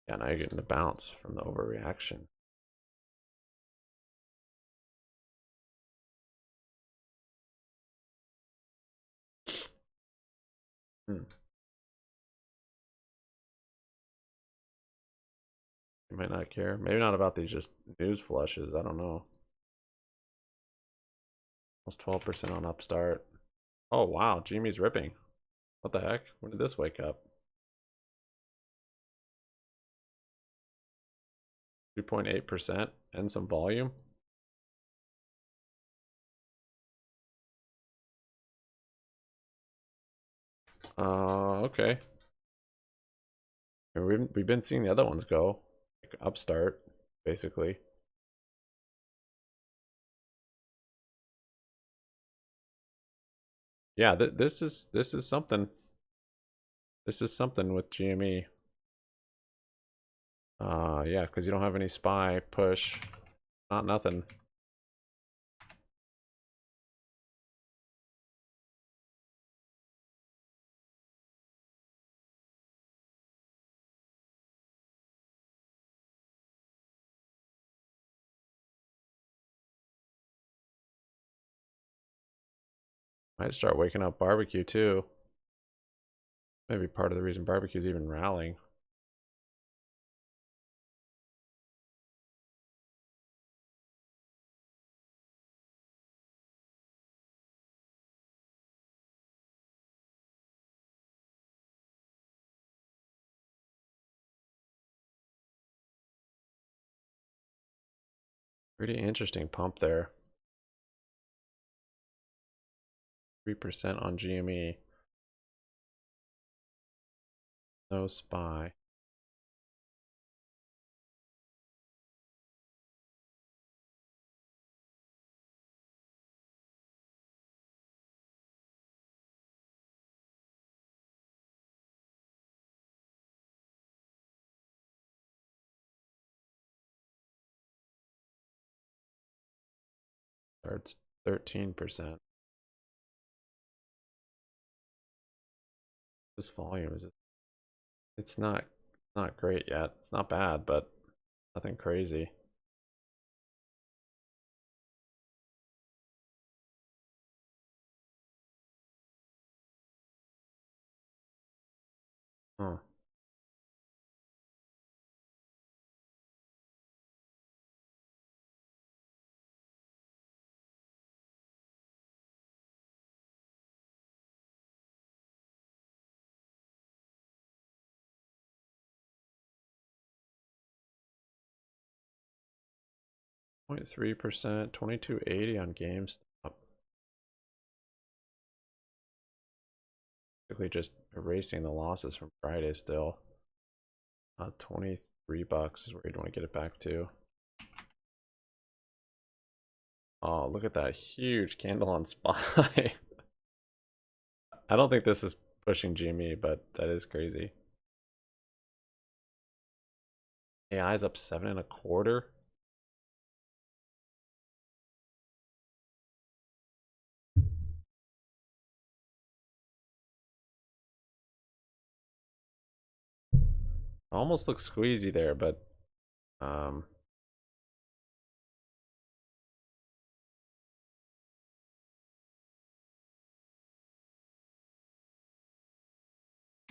Yeah, now you're getting the bounce from the overreaction. Hmm. You might not care. Maybe not about these just news flushes. I don't know. Almost 12% on Upstart. Oh wow, GME's ripping. What the heck? When did this wake up? 2.8% and some volume. Okay. We've been seeing the other ones go, like Upstart, basically. Yeah, this is something. This is something with GME. Yeah, because you don't have any SPY push, not nothing. Might start waking up barbecue too. Maybe part of the reason barbecue's even rallying. Pretty interesting pump there. 3% on GME. No SPY. Starts 13%. This volume is it's not great yet. It's not bad, but nothing crazy. Huh. .3%, 2280 on GameStop. Basically just erasing the losses from Friday still. 23 bucks is where you'd want to get it back to. Oh, look at that huge candle on SPY. I don't think this is pushing GME, but that is crazy. AI is up 7.25. Almost looks squeezy there, but um,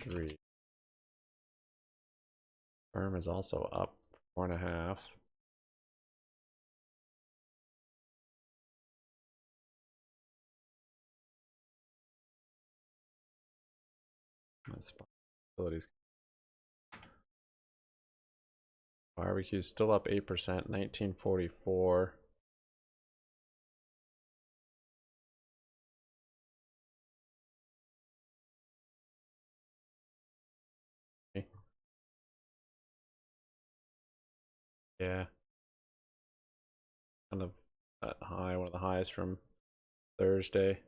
three. Firm is also up 4.5. Facilities. Barbecue's still up 8%, 1944. Yeah, kind of that high, one of the highest from Thursday.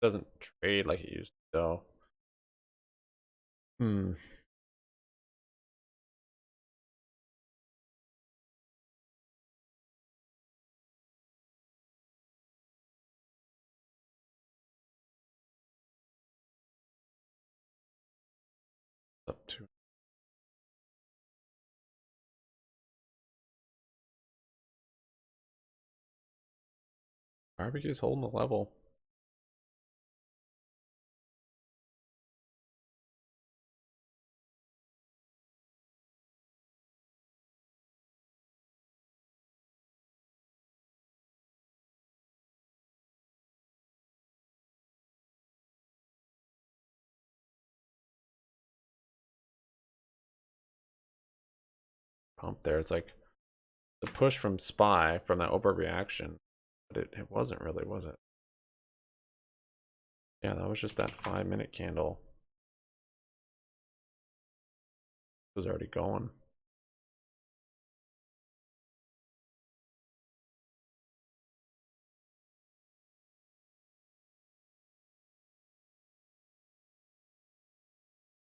Doesn't trade like it used to, though. Hmm. Barbecue's holding the level. Pump there. It's like the push from SPY from that overreaction, but it wasn't really, was it? Yeah, that was just that 5-minute candle. It was already going.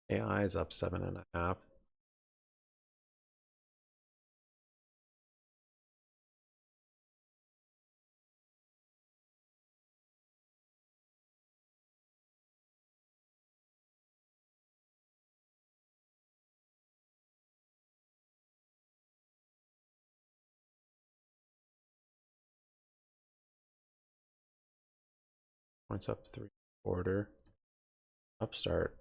AI is up 7.5. Points up 3/4. Upstart.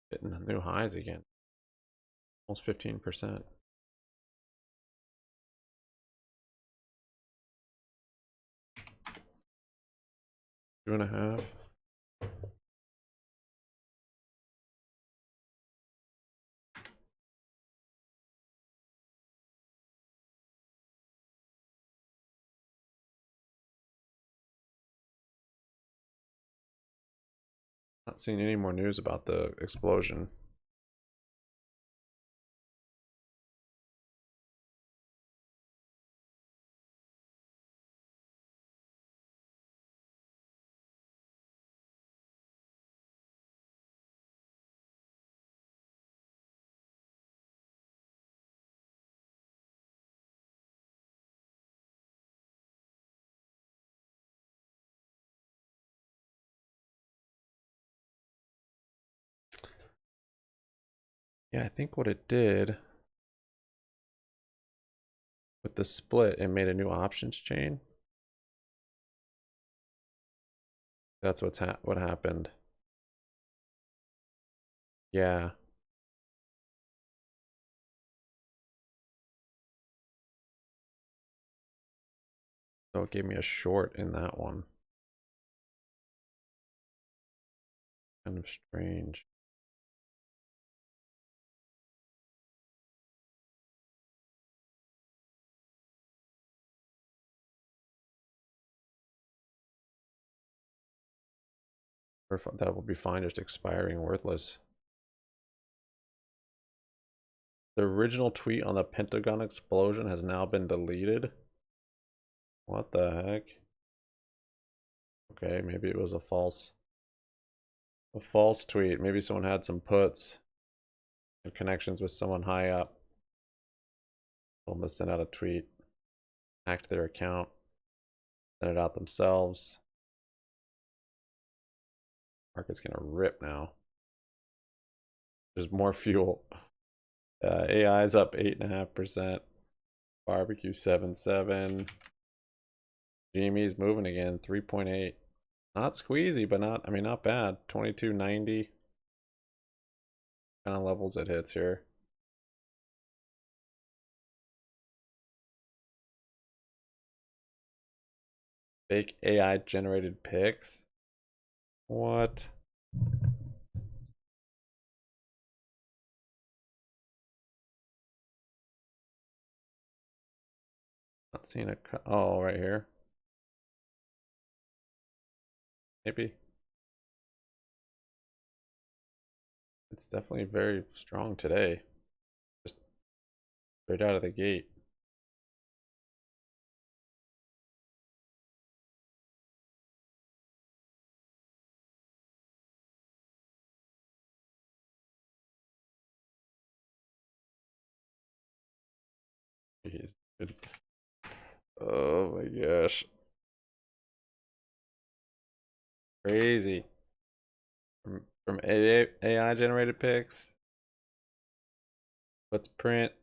Hitting the new highs again. Almost 15%. Two and a half. Not seeing any more news about the explosion. Yeah, I think what it did with the split, it made a new options chain. That's what happened. Yeah. So it gave me a short in that one. Kind of strange. Or that will be fine, just expiring worthless. The original tweet on the Pentagon explosion has now been deleted. What the heck? Okay, maybe it was a false tweet. Maybe someone had some puts and connections with someone high up. Told them to send out a tweet, hacked their account, send it out themselves. Market's gonna rip now. There's more fuel. AI is up 8.5%. Barbecue 7.7. GME is moving again, 3.8. Not squeezy, but not bad. 22.90. Kind of levels it hits here. Fake AI generated pics. What? Not seeing a oh, right here. Maybe. It's definitely very strong today. Just straight out of the gate. Jeez. Oh my gosh. Crazy. From AI generated pics. Let's print.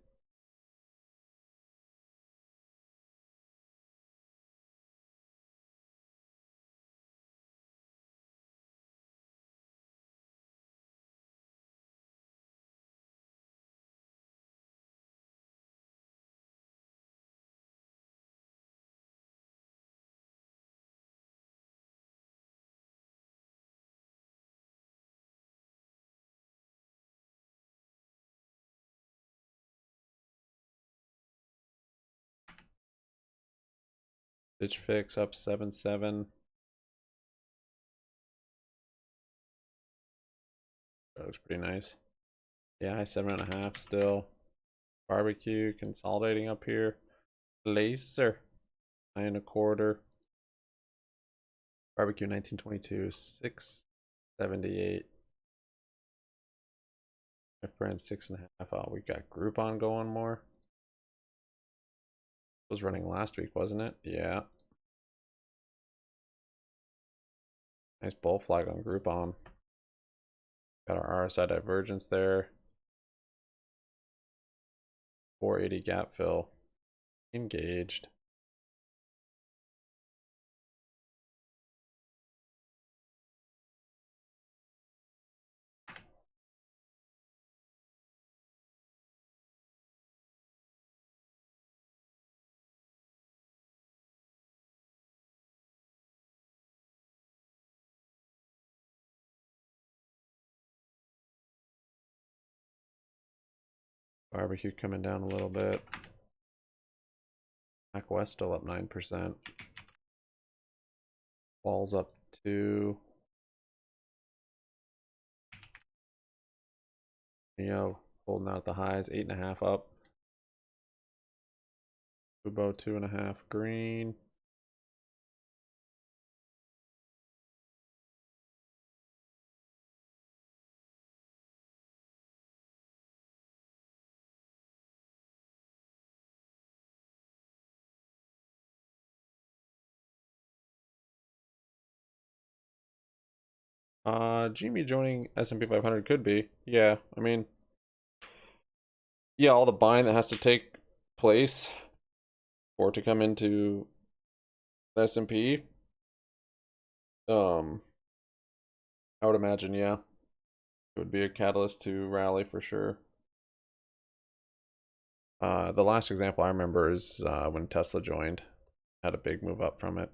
Stitch Fix up 7.7. That looks pretty nice. Yeah, 7.5 still. Barbecue consolidating up here. Laser 9.25. Barbecue 1922 678. My friend 6.5. Oh, we got Groupon going more. It was running last week, wasn't it? Yeah. Nice bull flag on Groupon. Got our RSI divergence there. 480 gap fill. Engaged. Barbecue coming down a little bit. Mac West still up 9%. Walls up 2. Holding out the highs, 8.5 up. Fubo 2.5 green. GME joining S&P 500 could be. Yeah, I mean, yeah, all the buying that has to take place for it to come into the S&P. I would imagine, yeah, it would be a catalyst to rally for sure. The last example I remember is when Tesla joined, had a big move up from it.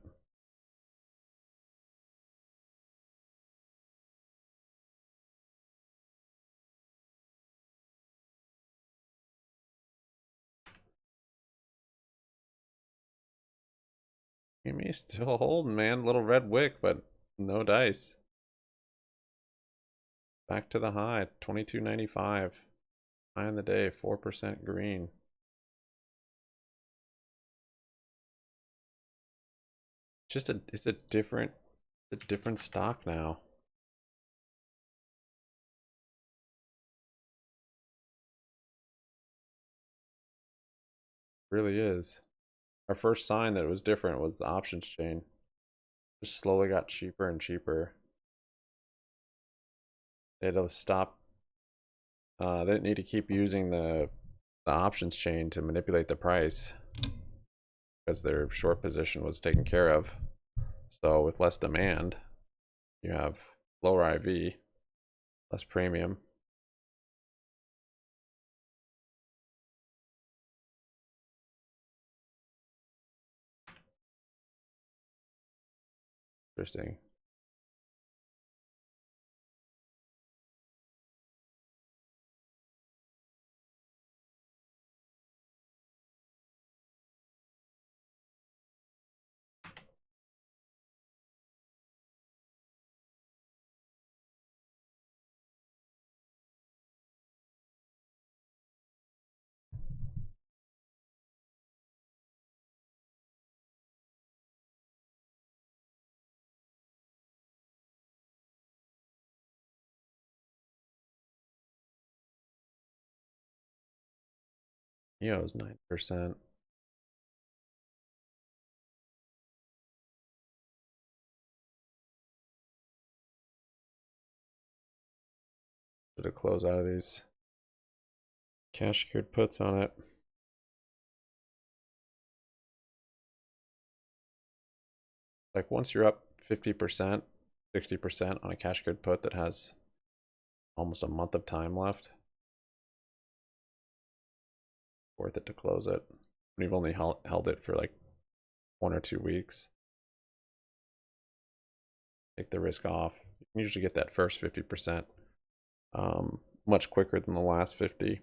GME still holding, man. Little red wick, but no dice. Back to the high, 22.95. High in the day, 4% green. It's a different stock now. It really is. Our first sign that it was different was the options chain. Just slowly got cheaper and cheaper. They had to stop. They didn't need to keep using the options chain to manipulate the price because their short position was taken care of. So with less demand, you have lower IV, less premium. Interesting. EO's 9%. Should have closed out of these cash secured puts on it. Like once you're up 50%, 60% on a cash secured put that has almost a month of time left, worth it to close it. When you've only held it for like 1 or 2 weeks. Take the risk off. You can usually get that first 50% much quicker than the last 50.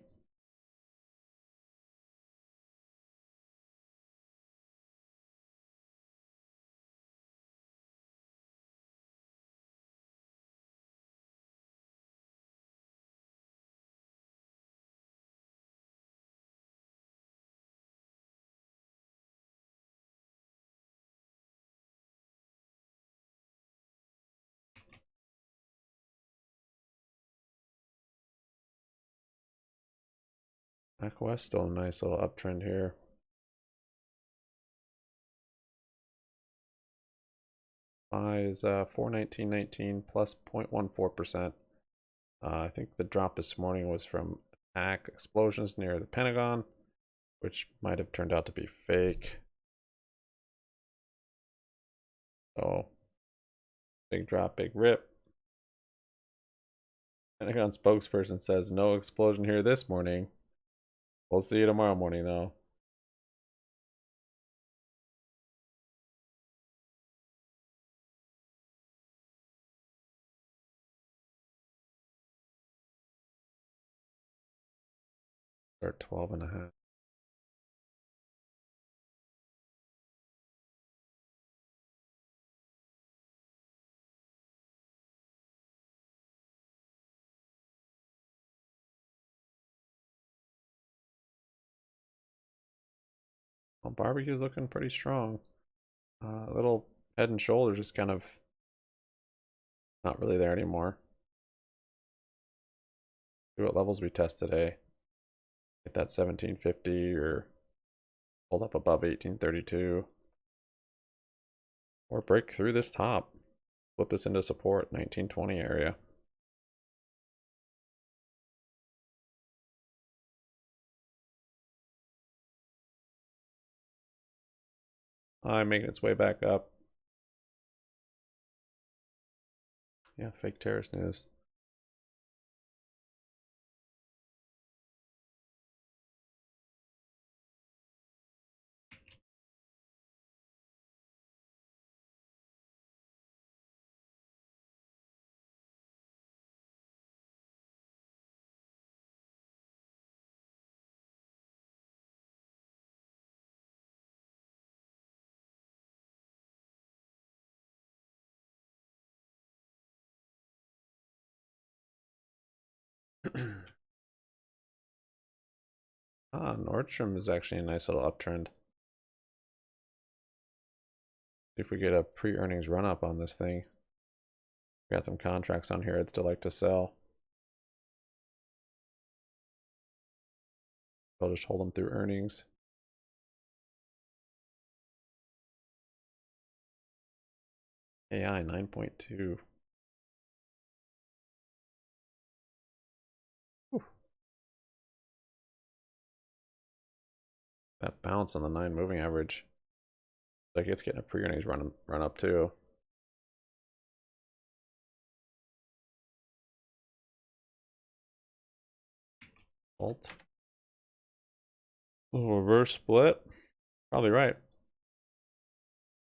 Back west, still a nice little uptrend here. Buy is 419.19 plus 0.14%. I think the drop this morning was from attack explosions near the Pentagon, which might have turned out to be fake. So, big drop, big rip. Pentagon spokesperson says no explosion here this morning. We'll see you tomorrow morning, though. Or 12.5. Well, barbecue's looking pretty strong. Little head and shoulders just kind of not really there anymore. See what levels we test today. Hit that 1750 or hold up above 1832. Or break through this top. Flip this into support, 1920 area. Making its way back up. Yeah, fake terrorist news. Nordstrom is actually a nice little uptrend. If we get a pre-earnings run up on this thing. Got some contracts on here I'd still like to sell. I'll just hold them through earnings. AI 9.2. That bounce on the 9 moving average. Like it's getting a pre-earnings run up too. Alt. Little reverse split. Probably right.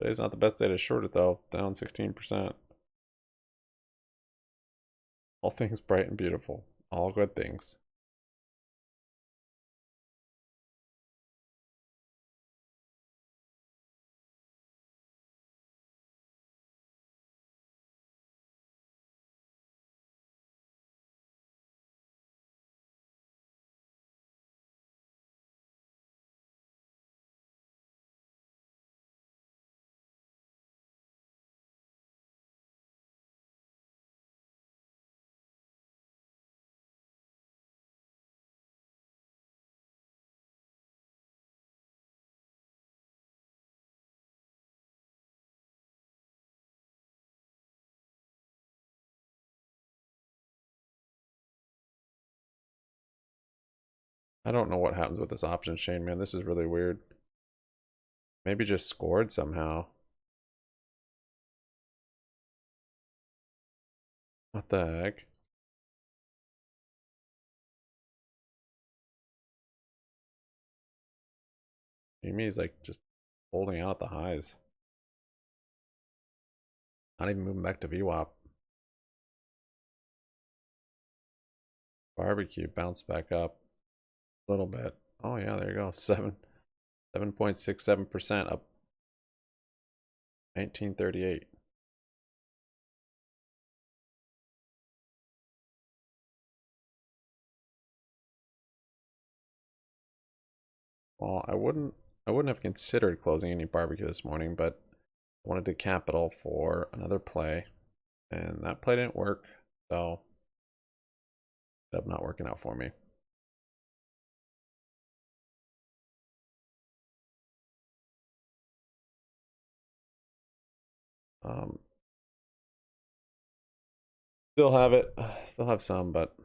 Today's not the best day to short it though. Down 16%. All things bright and beautiful. All good things. I don't know what happens with this option chain, man. This is really weird. Maybe just scored somehow. What the heck? GME is like just holding out the highs. Not even moving back to VWAP. Barbecue bounced back up a little bit. Oh yeah, there you go. 7.67% up 1938. Well, I wouldn't have considered closing any barbecue this morning, but I wanted to capital for another play, and that play didn't work, so ended up not working out for me. Still have it. Still have some, but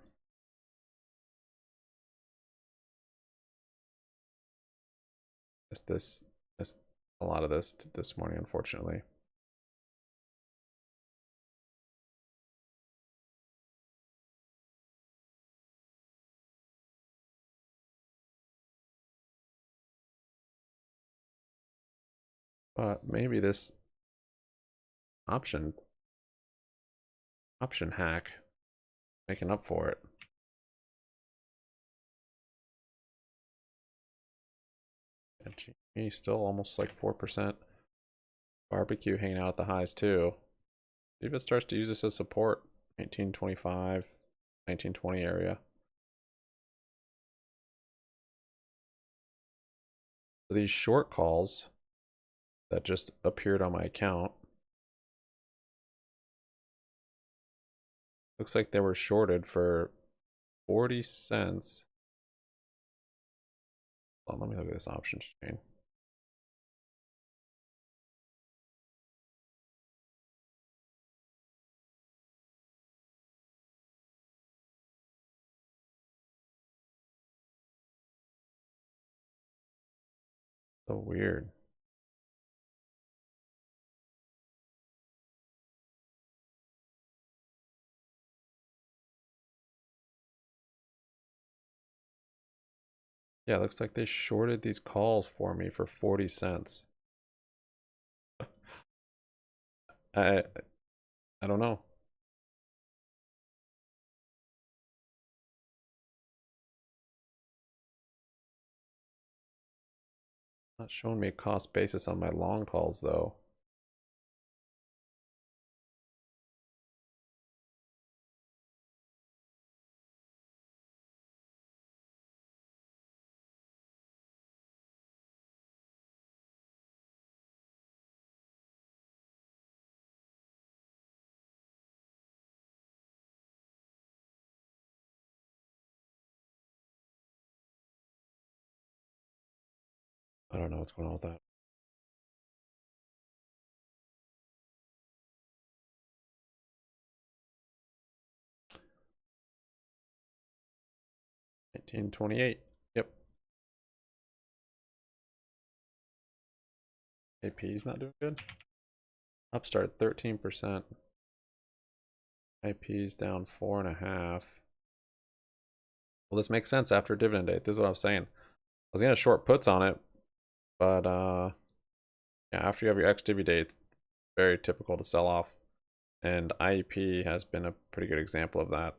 it's a lot of this morning, unfortunately. But maybe this option hack making up for it. And GME still almost like 4%. Barbecue hanging out at the highs too. See if it starts to use this as support. 1925, 1920 area. So these short calls that just appeared on my account, looks like they were shorted for 40 cents. Oh, let me look at this options chain. So weird. Yeah, it looks like they shorted these calls for me for 40 cents. I I don't know. Not showing me a cost basis on my long calls though. I don't know what's going on with that. $19.28. Yep. AP's not doing good. Upstart 13%. IP's down 4.5. Well, this makes sense after dividend date. This is what I was saying. I was gonna short puts on it, but yeah, after you have your ex-divi date, it's very typical to sell off. And IEP has been a pretty good example of that.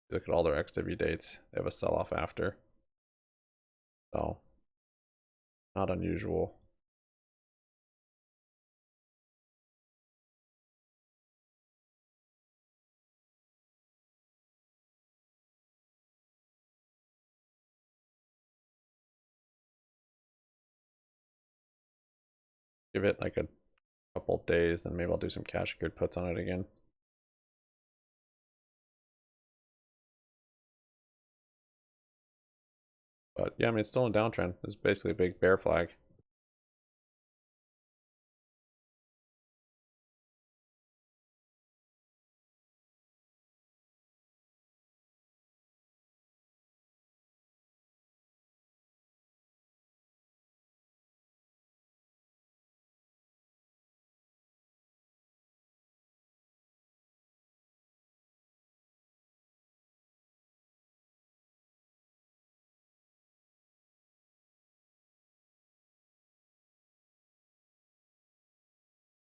You look at all their ex-divi dates, they have a sell-off after. So, not unusual. Give it like a couple days, then maybe I'll do some cash secured puts on it again. But yeah, I mean, it's still in downtrend. It's basically a big bear flag.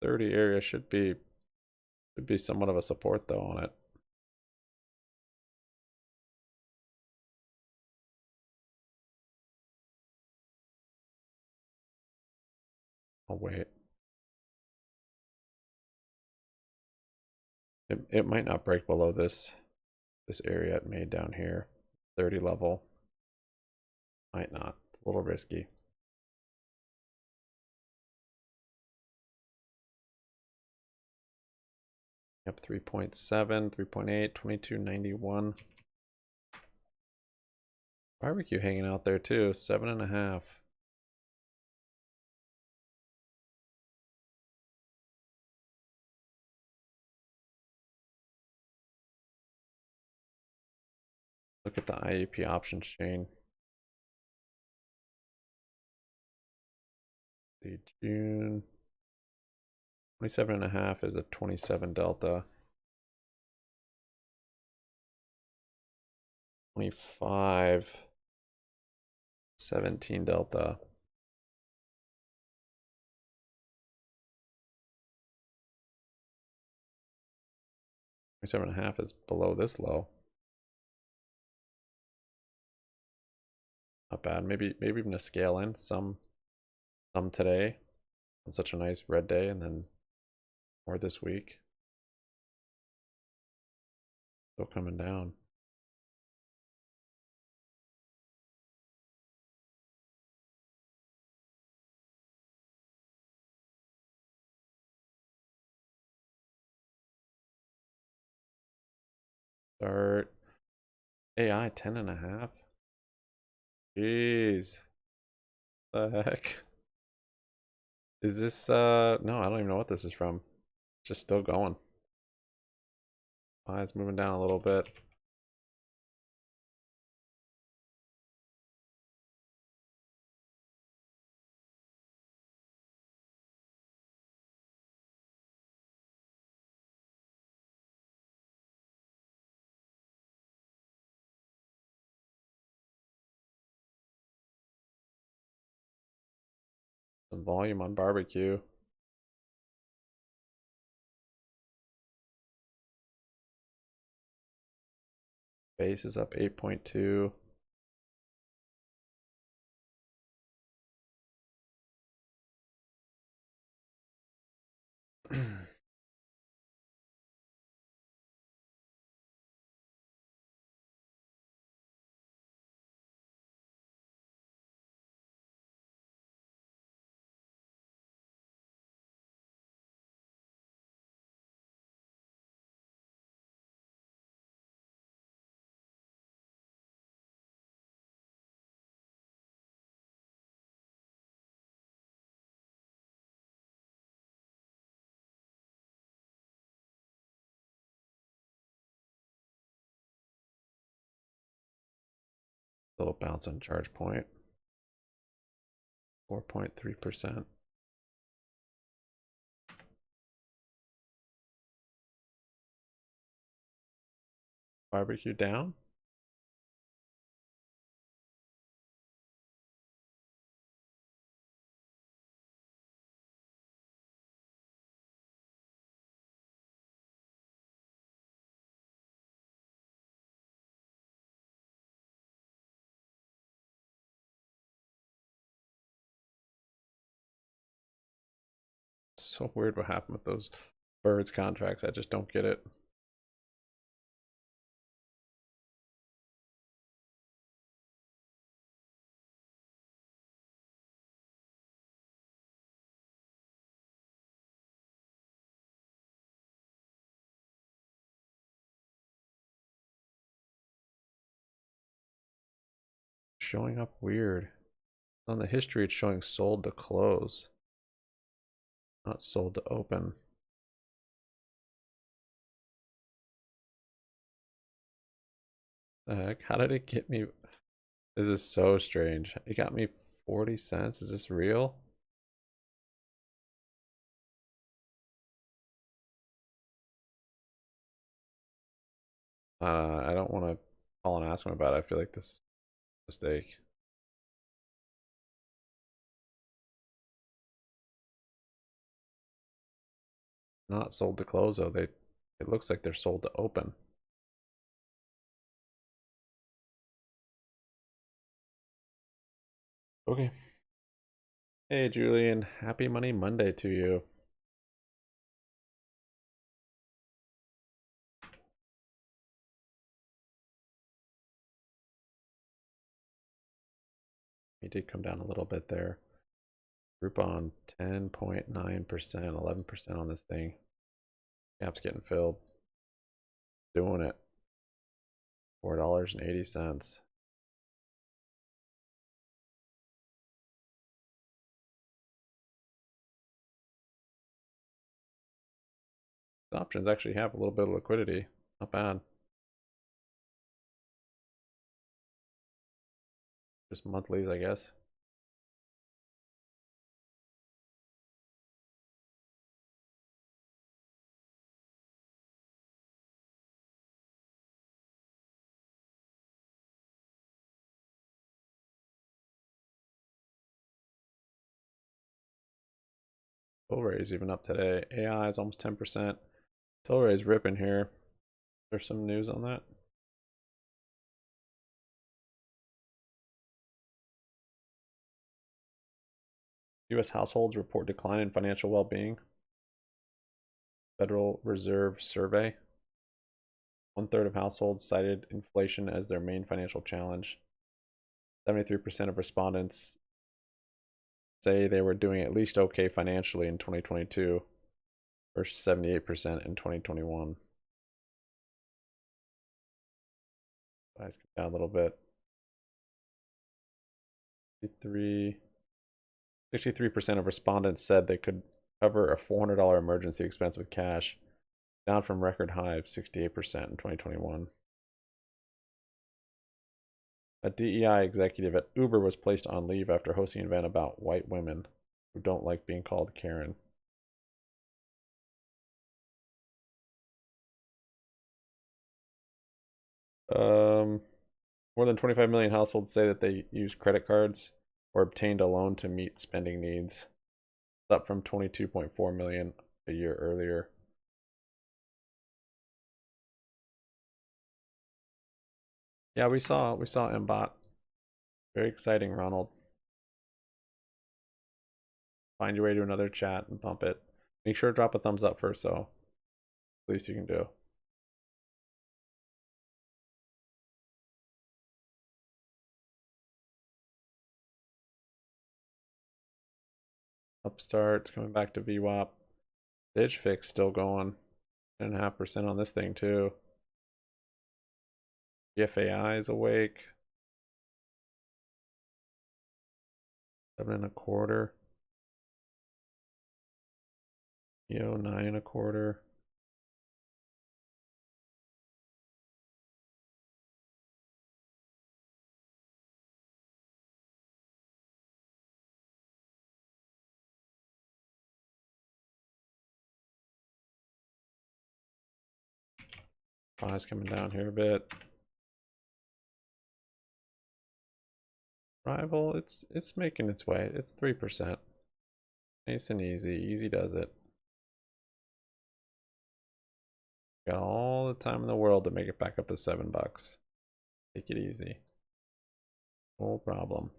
.30 area should be somewhat of a support though on it. I'll wait. It might not break below this area it made down here. 30 level. Might not. It's a little risky. Yep, 3.7, 3.8, 22.91. Barbecue hanging out there too, 7.5. Look at the IEP options chain. The June 27.5 is a 27 delta. 25 17 delta. 27.5 is below this low. Not bad. Maybe even a scale in some today on such a nice red day, and then more this week. Still coming down. Start AI 10.5. Jeez. The heck? Is this no, I don't even know what this is from. Just still going. It's moving down a little bit. Some volume on barbecue. Base is up 8.2. Little bounce on charge point. 4.3%. Barbecue down. So weird what happened with those birds contracts. I just don't get it. Showing up weird. On the history, it's showing sold to close, not sold to open. The heck? How did it get me? This is so strange. It got me 40 cents. Is this real? I don't want to call and ask him about it. I feel like this is a mistake. Not sold to close though. It looks like they're sold to open. Okay. Hey Julian, happy Money Monday to you. He did come down a little bit there. Groupon 10.9%, 11% on this thing. Gap's getting filled. Doing it. $4.80. The options actually have a little bit of liquidity. Not bad. Just monthlies, I guess. Tilray is even up today. AI is almost 10%. Tilray is ripping here. There's some news on that. U.S. households report decline in financial well-being. Federal Reserve survey. 1/3 of households cited inflation as their main financial challenge. 73% of respondents say they were doing at least okay financially in 2022 versus 78% in 2021. Price come down a little bit. 63% of respondents said they could cover a $400 emergency expense with cash, down from record high of 68% in 2021. A DEI executive at Uber was placed on leave after hosting an event about white women who don't like being called Karen. More than 25 million households say that they use credit cards or obtained a loan to meet spending needs. It's up from 22.4 million a year earlier. Yeah, we saw MBOT. Very exciting, Ronald. Find your way to another chat and bump it. Make sure to drop a thumbs up first, though. Least you can do. Upstart's coming back to VWAP. Stitch Fix still going. 10.5% on this thing too. FAI is awake. 7.25. 9.25. Price coming down here a bit. Rival, it's making its way. It's 3%. Nice and easy. Easy does it. Got all the time in the world to make it back up to $7. Take it easy. No problem.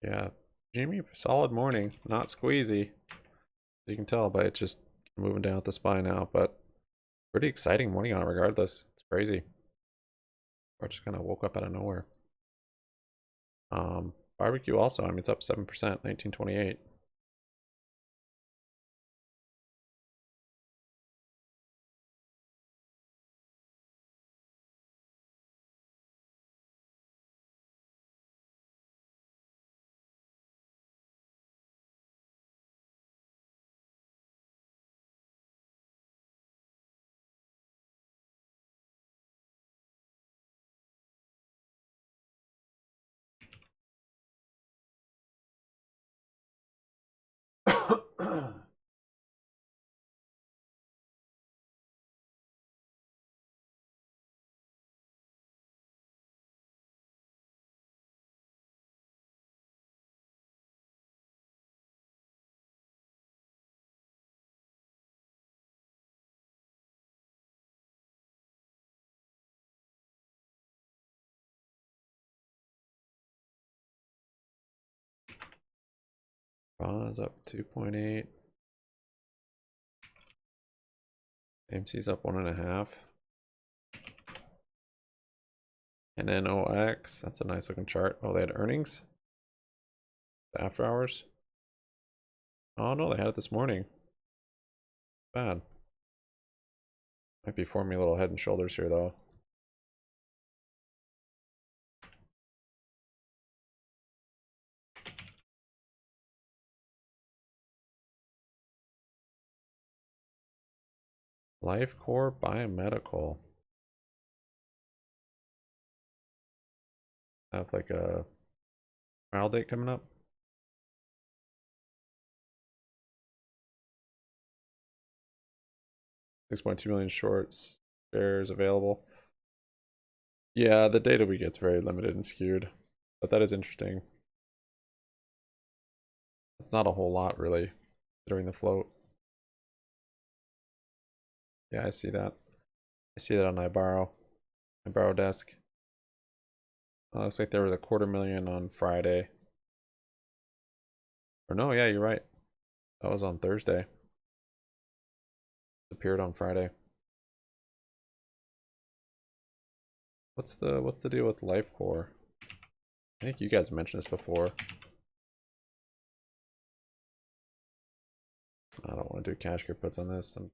Yeah, GME, solid morning, not squeezy, as you can tell by it just moving down at the SPY now, but pretty exciting morning on it regardless. It's crazy. Or just kind of woke up out of nowhere. Barbecue also, I mean, it's up 7%, 1928. Ron is up 2.8. AMC's up 1.5. And then OX, that's a nice looking chart. Oh, they had earnings? After hours? Oh no, they had it this morning. Bad. Might be forming a little head and shoulders here though. Lifecore Biomedical. Have like a trial date coming up. 6.2 million shorts shares available. Yeah, the data we get is very limited and skewed, but that is interesting. It's not a whole lot really during the float. Yeah, I see that. I see that on iBarrow desk. Looks like there was a 250,000 on Friday. Or no, yeah, you're right. That was on Thursday. Appeared on Friday. What's the deal with Lifecore? I think you guys mentioned this before. I don't want to do cash grip puts on this. I'm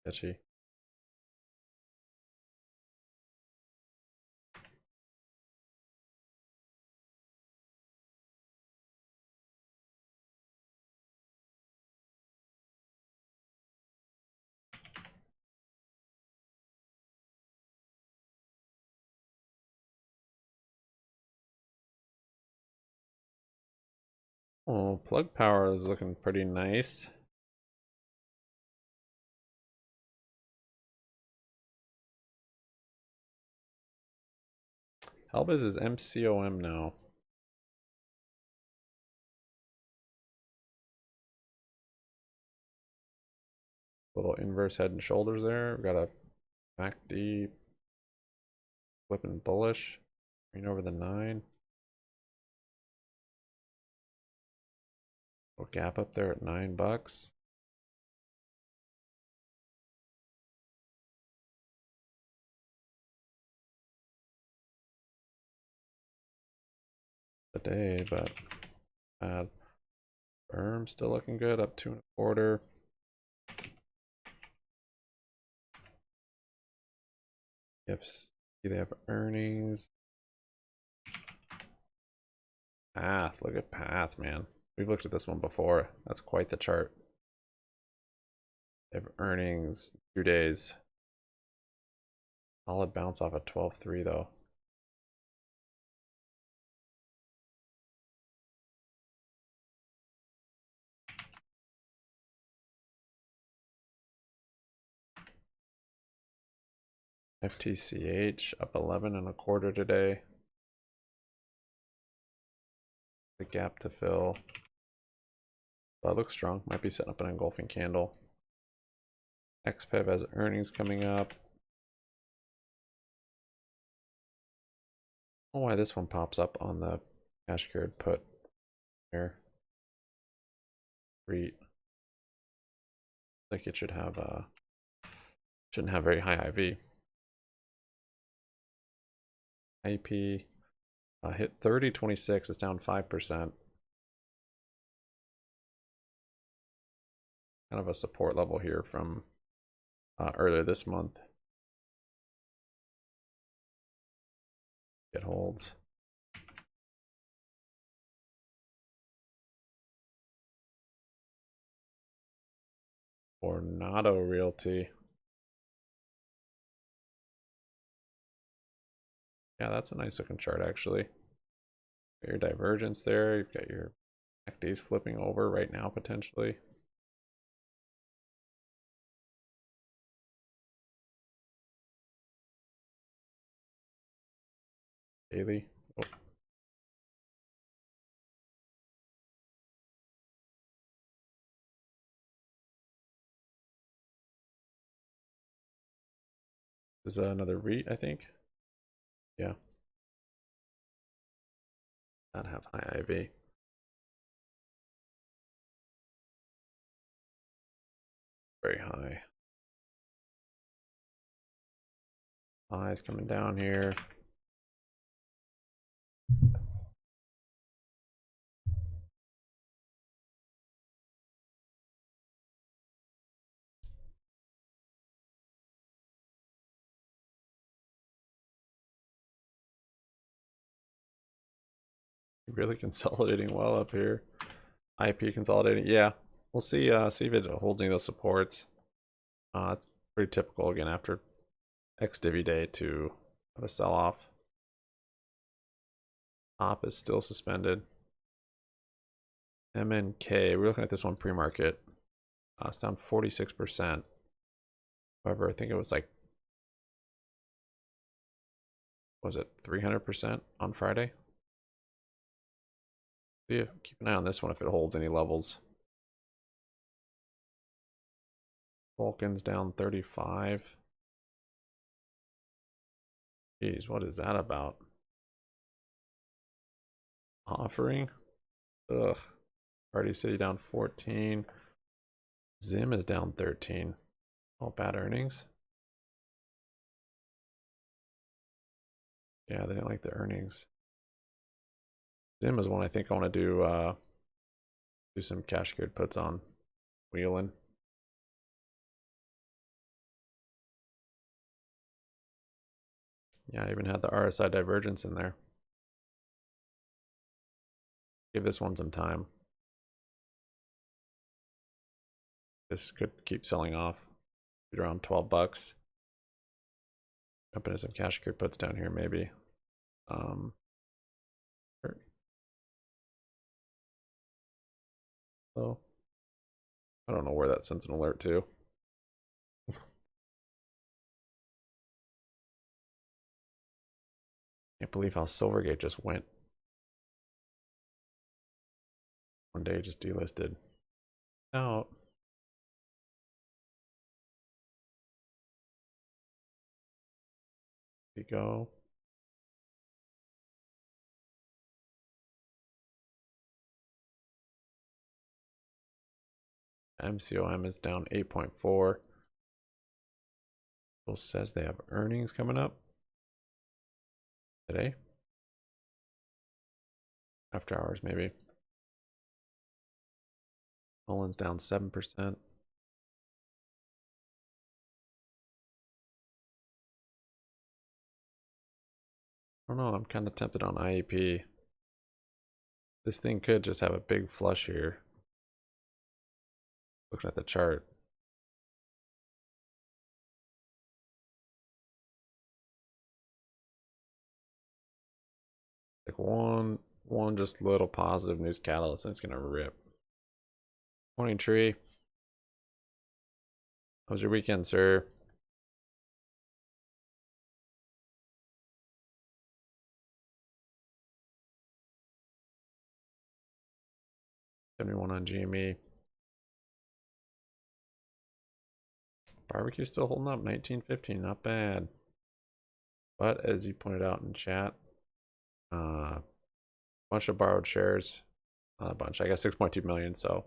sketchy. Oh, plug power is looking pretty nice. Helbiz is MCOM now. Little inverse head and shoulders there. We've got a MACD flipping bullish. Green over the 9. Little gap up there at $9. Today, but bad. Firm still looking good, up 2.25. If they have earnings. Path, look at Path, man. We've looked at this one before. That's quite the chart. They have earnings 2 days. Solid bounce off of 12.3 though. FTCH up 11.25 today. The gap to fill. That looks strong. Might be setting up an engulfing candle. XPEV has earnings coming up. I don't know why this one pops up on the cash carried put here. REIT. Like it should have shouldn't have very high IV. IP hit 30.26. It's down 5%. Kind of a support level here from earlier this month. It holds. Ornado Realty. Yeah, that's a nice looking chart actually. Got your divergence there. You've got your MACDs flipping over right now potentially. Daily. Oh. This is another REIT, I think. Yeah. Not have high IV. Very high. Highs coming down here. Really consolidating well up here. IP consolidating, yeah. We'll see see if it holds any of those supports. It's pretty typical again after ex-divvy day to have a sell-off. Top is still suspended. MNK, we're looking at this one pre-market. It's down 46%. However, I think it was like, was it 300% on Friday? See, keep an eye on this one if it holds any levels. Vulcan's down 35. Jeez, what is that about? Offering? Ugh. Party City down 14. Zim is down 13. All bad earnings. Yeah, they didn't like the earnings. Zim is one I think I want to do some cash secured puts on. Wheeling. Yeah, I even had the RSI divergence in there. Give this one some time. This could keep selling off. Around 12 bucks. Jump into some cash secured puts down here maybe. Oh, I don't know where that sends an alert to. Can't believe how Silvergate just went. One day just delisted. Out. We go. MCOM is down 8.4. Bill says they have earnings coming up today. After hours, maybe. Mullen's down 7%. I don't know, I'm kind of tempted on IEP. This thing could just have a big flush here. Looking at the chart. Like one just little positive news catalyst and it's gonna rip. Morning Tree. How was your weekend, sir? $71 on GME. Barbecue still holding up, 19.15, not bad. But as you pointed out in chat, bunch of borrowed shares, not a bunch. I got 6.2 million, so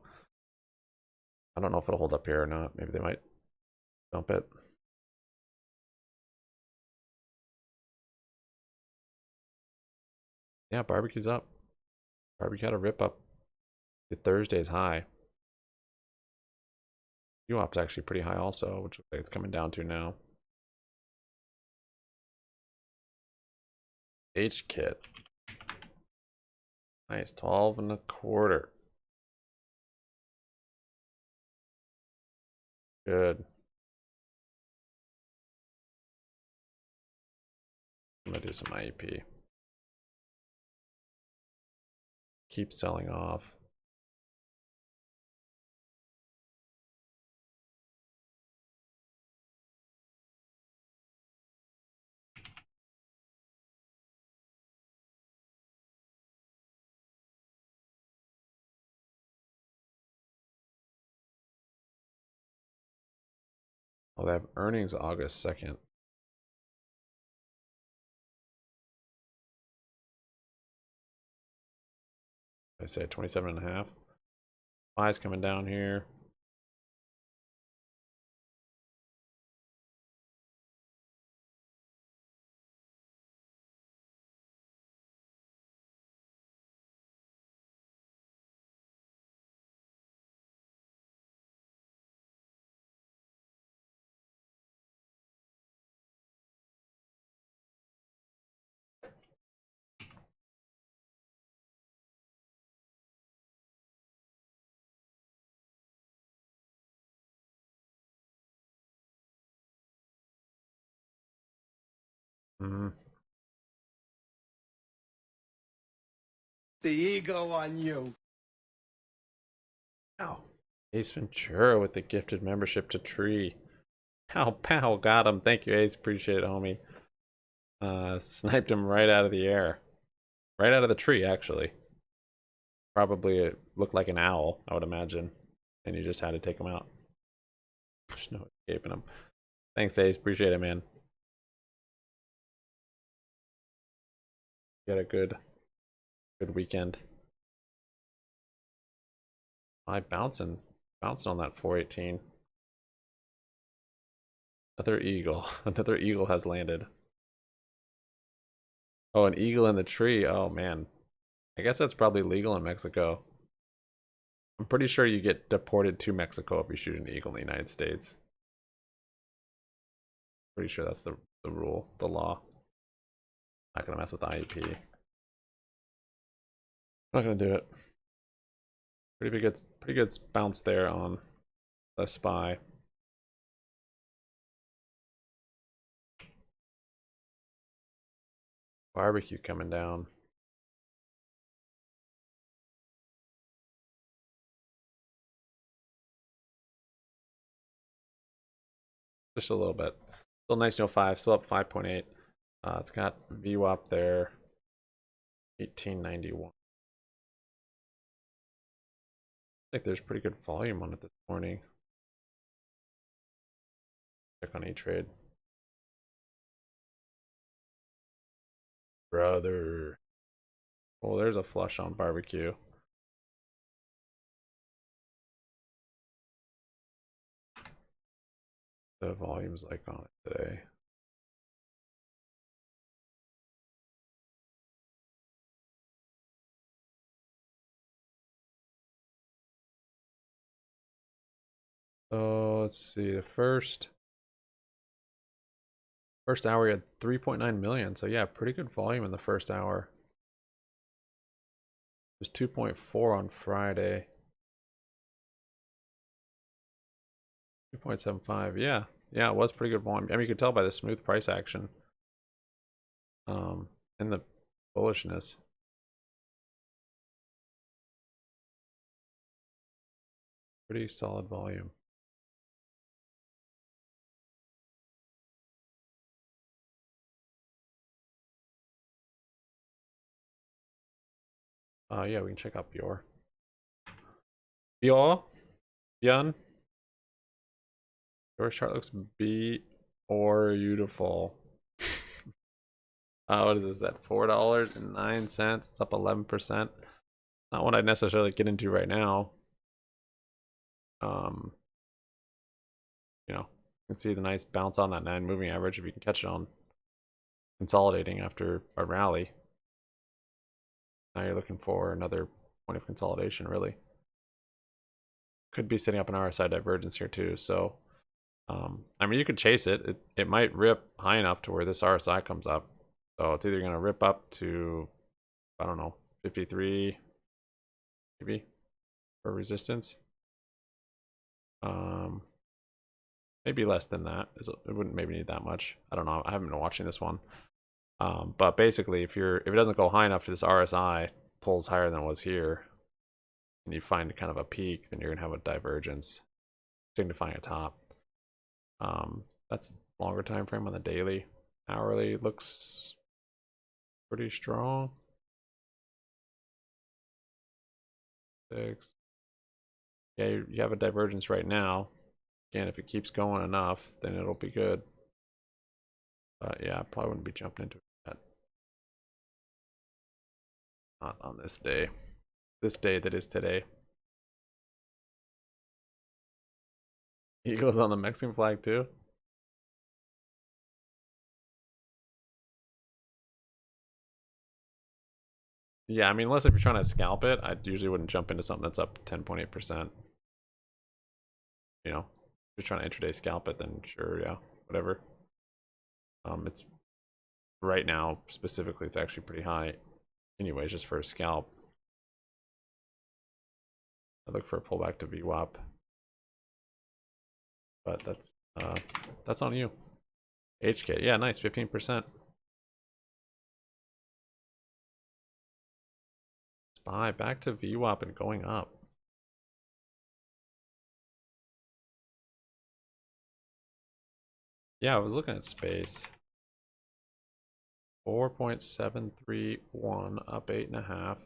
I don't know if it'll hold up here or not. Maybe they might dump it. Yeah, barbecue's up. Barbecue had a rip up to Thursday's high. UOP's actually pretty high also, which looks like it's coming down to now. H kit. Nice, 12 and a quarter. Good. I'm gonna do some IEP. Keep selling off. Oh, they have earnings August 2nd. I say 27 and a half. Buys coming down here. The ego on you. Ow. Ace Ventura with the gifted membership to Tree. Pow, pow, got him. Thank you, Ace. Appreciate it, homie. Sniped him right out of the air. Right out of the tree, actually. Probably it looked like an owl, I would imagine. And you just had to take him out. There's no escaping him. Thanks, Ace. Appreciate it, man. You had a good weekend. I bouncing on that 418. Another eagle. Another eagle has landed. Oh, an eagle in the tree. Oh man. I guess that's probably legal in Mexico. I'm pretty sure you get deported to Mexico if you shoot an eagle in the United States. Pretty sure that's the rule, the law. Not gonna mess with IEP. Not gonna do it. Pretty good bounce there on the spy. Barbecue coming down. Just a little bit. Still 1905, still up 5.8. It's got VWAP there. 1891. I think there's pretty good volume on it this morning. Check on E-Trade. Brother. Oh, there's a flush on barbecue. The volume's like on it today. So let's see, the first hour we had 3.9 million. So yeah, pretty good volume in the first hour. It was 2.4 on Friday. 2.75, yeah. Yeah, it was pretty good volume. I mean, you could tell by the smooth price action. And the bullishness. Pretty solid volume. Yeah, we can check out Bjor. Bjorn? Your chart looks beautiful. What is this at $4.09? It's up 11%. Not what I'd necessarily get into right now. You know, you can see the nice bounce on that 9 moving average if you can catch it on consolidating after a rally. Now you're looking for another point of consolidation, really. Could be setting up an RSI divergence here too. So, I mean, you could chase it. It might rip high enough to where this RSI comes up. So it's either going to rip up to, I don't know, 53 maybe for resistance. Maybe less than that. It wouldn't maybe need that much. I don't know. I haven't been watching this one. But basically, if it doesn't go high enough to this RSI, pulls higher than it was here, and you find kind of a peak, then you're gonna have a divergence, signifying a top. That's longer time frame on the daily. Hourly looks pretty strong. 6. Yeah, you have a divergence right now. Again, if it keeps going enough, then it'll be good. But yeah, I probably wouldn't be jumping into it yet. Not on this day. This day that is today. Eagles on the Mexican flag too. Yeah, I mean, unless if you're trying to scalp it, I usually wouldn't jump into something that's up 10.8%. You know, if you're trying to intraday scalp it, then sure, yeah, whatever. It's right now specifically, it's actually pretty high. Anyways, just for a scalp. I look for a pullback to VWAP, but that's on you. HK, yeah, nice, 15%. SPY back to VWAP and going up. Yeah, I was looking at space. 4.731 up 8.5.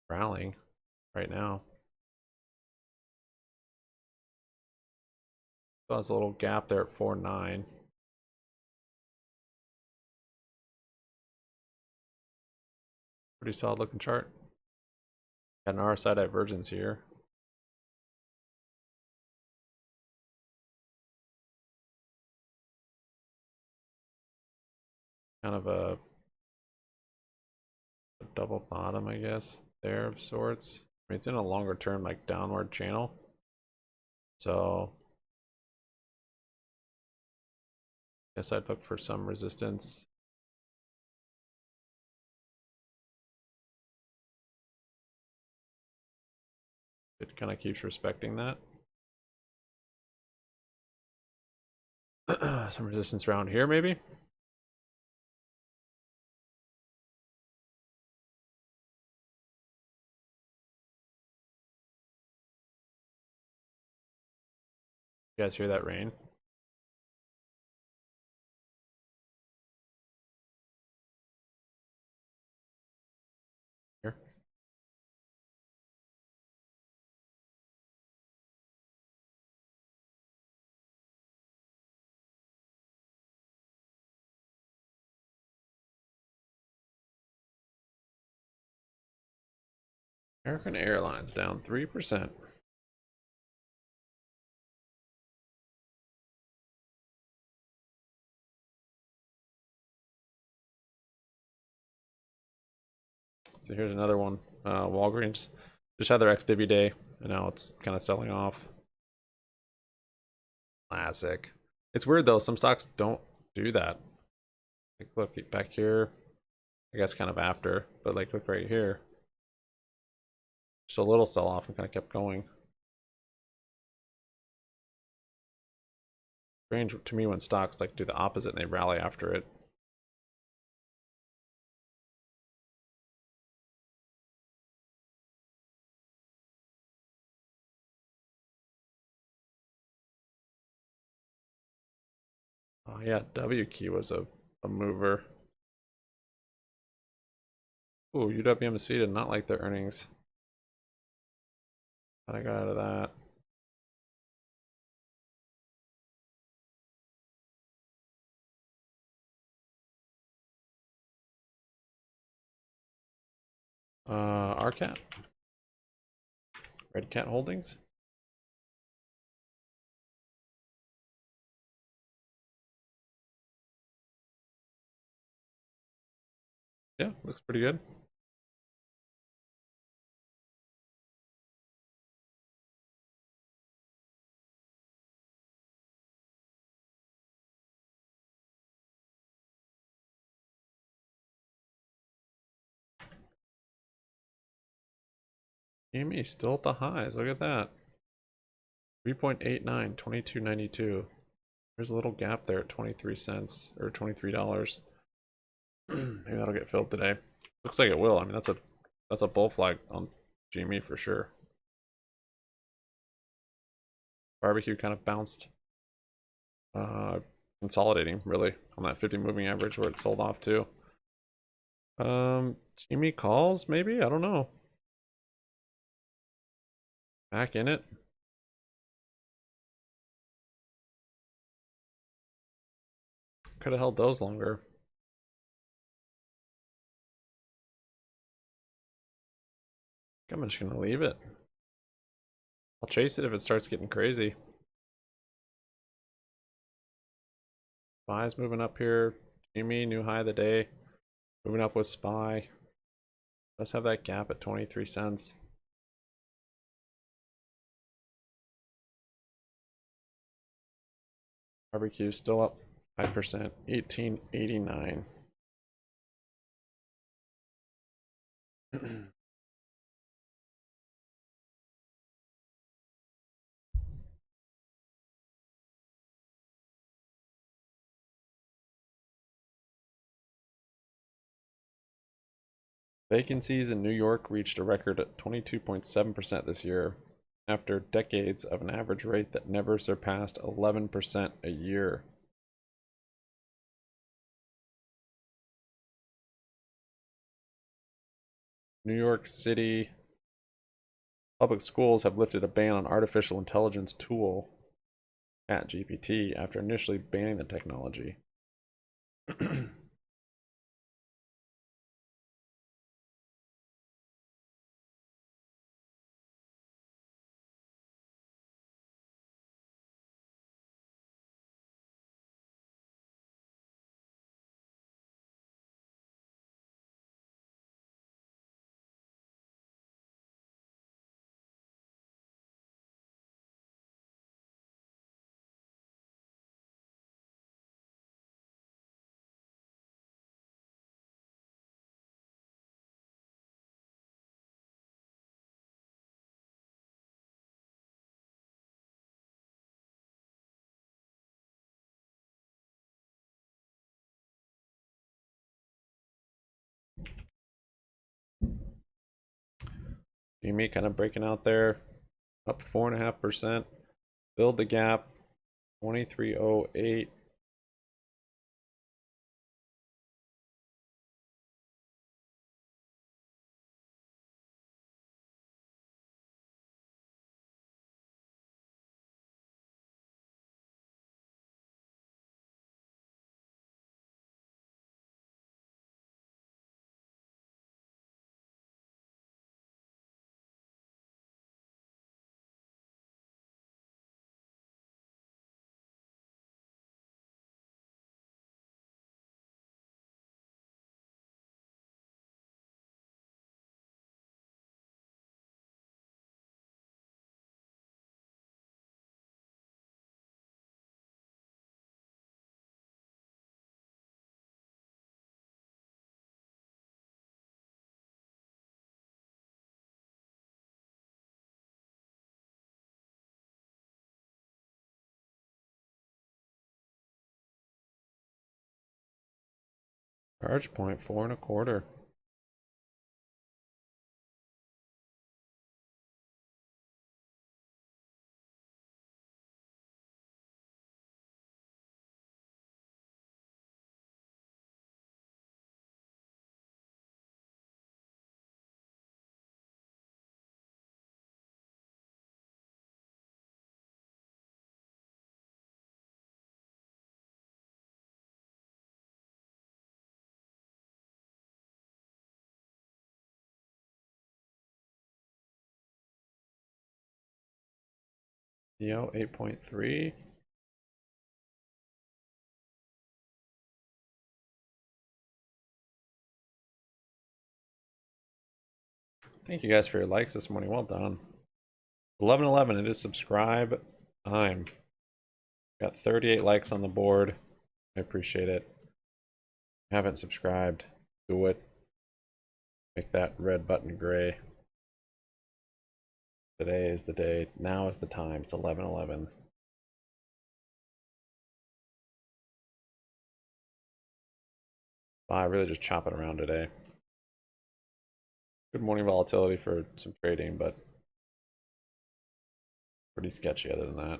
Rallying right now. So there's a little gap there at 4.9. Pretty solid looking chart. Got an RSI divergence here. Kind of a double bottom, I guess, there of sorts. I mean, it's in a longer term, like downward channel. So, guess I'd look for some resistance. It kind of keeps respecting that. Some resistance around here, maybe. You guys hear that rain? Here. American Airlines down 3%. So here's another one. Walgreens just had their ex-divvy day, and now it's kind of selling off. Classic. It's weird though, some stocks don't do that. Like look back here, I guess kind of after, but like look right here. Just a little sell off and kind of kept going. Strange to me when stocks like do the opposite and they rally after it. Oh yeah, WQ was a mover. Ooh, UWMC did not like their earnings. But I got out of that. RCAT. Red Cat Holdings. Yeah, looks pretty good. GME still at the highs. Look at that. 3.89, 22.92. There's a little gap there at 23 cents or $23. Maybe that'll get filled today. Looks like it will. I mean, that's a bull flag on GME for sure. Barbecue kind of bounced, consolidating really on that 50 moving average where it sold off to. GME calls maybe, I don't know. Back in it. Could have held those longer. I'm just gonna leave it. I'll chase it if it starts getting crazy. SPY's moving up here. GME, new high of the day. Moving up with SPY. Let's have that gap at 23 cents. Barbecue still up 5%, 18.89. Vacancies in New York reached a record at 22.7% this year, after decades of an average rate that never surpassed 11% a year. New York City public schools have lifted a ban on artificial intelligence tool ChatGPT after initially banning the technology. GME kind of breaking out there, up 4.5%. Build the gap, 2308. Charge point 4.25. Yo, 8.3. Thank you guys for your likes this morning. Well done. 11:11. It is subscribe time. Got 38 likes on the board. I appreciate it. If you haven't subscribed, do it. Make that red button gray. Today is the day. Now is the time. It's 11:11. I really just chopping around today. Good morning volatility for some trading, but pretty sketchy other than that.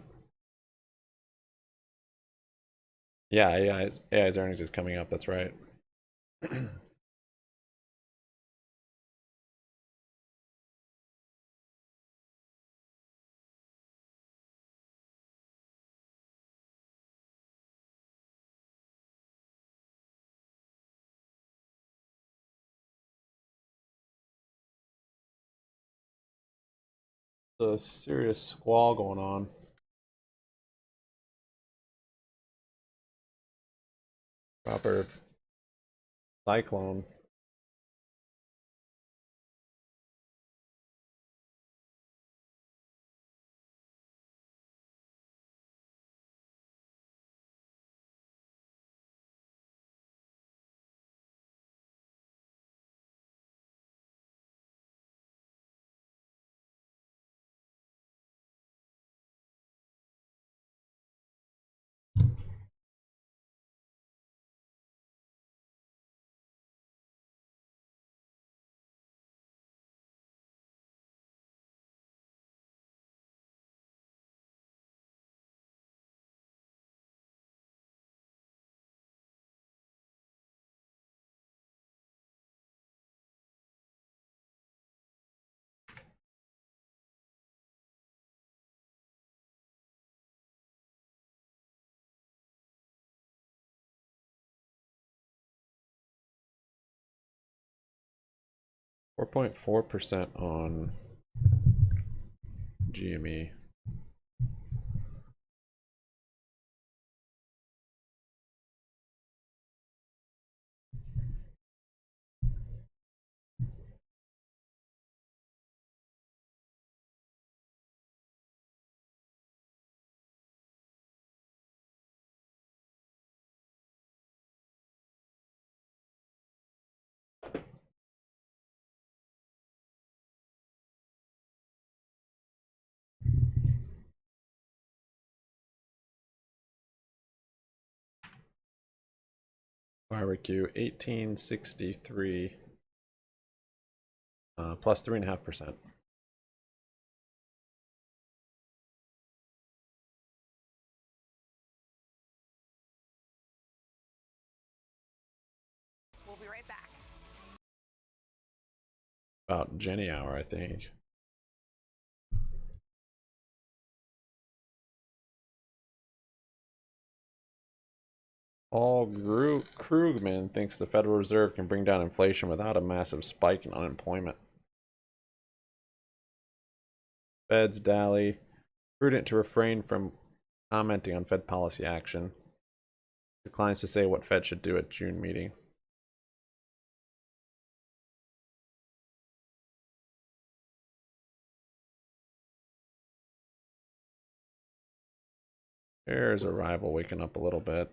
Yeah, AI's earnings is coming up. That's right. A serious squall going on. Proper cyclone. 4.4% on GME. Barbecue 1863 plus 3.5%. We'll be right back. About Jenny hour, I think. Paul Krugman thinks the Federal Reserve can bring down inflation without a massive spike in unemployment. Fed's Daly, prudent to refrain from commenting on Fed policy action. Declines to say what Fed should do at June meeting. There's a rival waking up a little bit.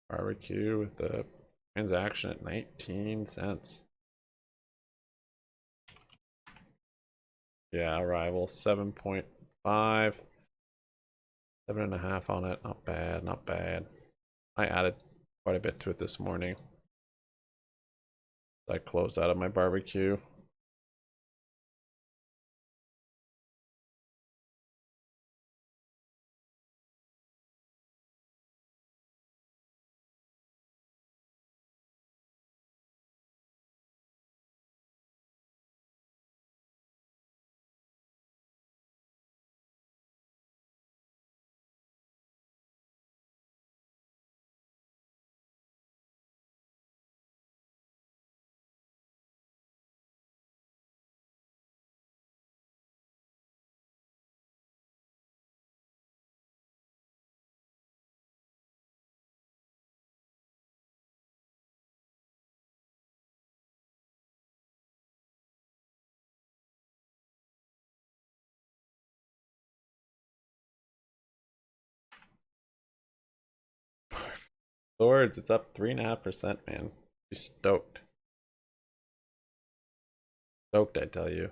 Barbecue with the transaction at 19 cents. Yeah, rival 7.5. 7.5 on it. Not bad, not bad. I added quite a bit to it this morning. I closed out of my barbecue. Swords, it's up 3.5%, man. Be stoked. Stoked, I tell you.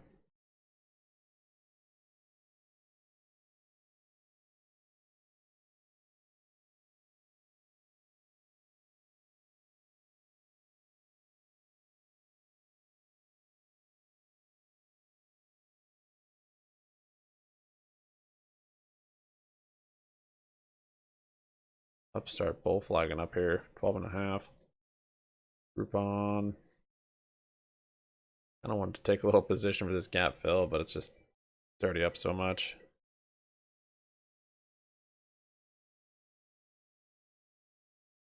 Upstart bull flagging up here, 12.5. Groupon. I don't want to take a little position for this gap fill, but it's already up so much.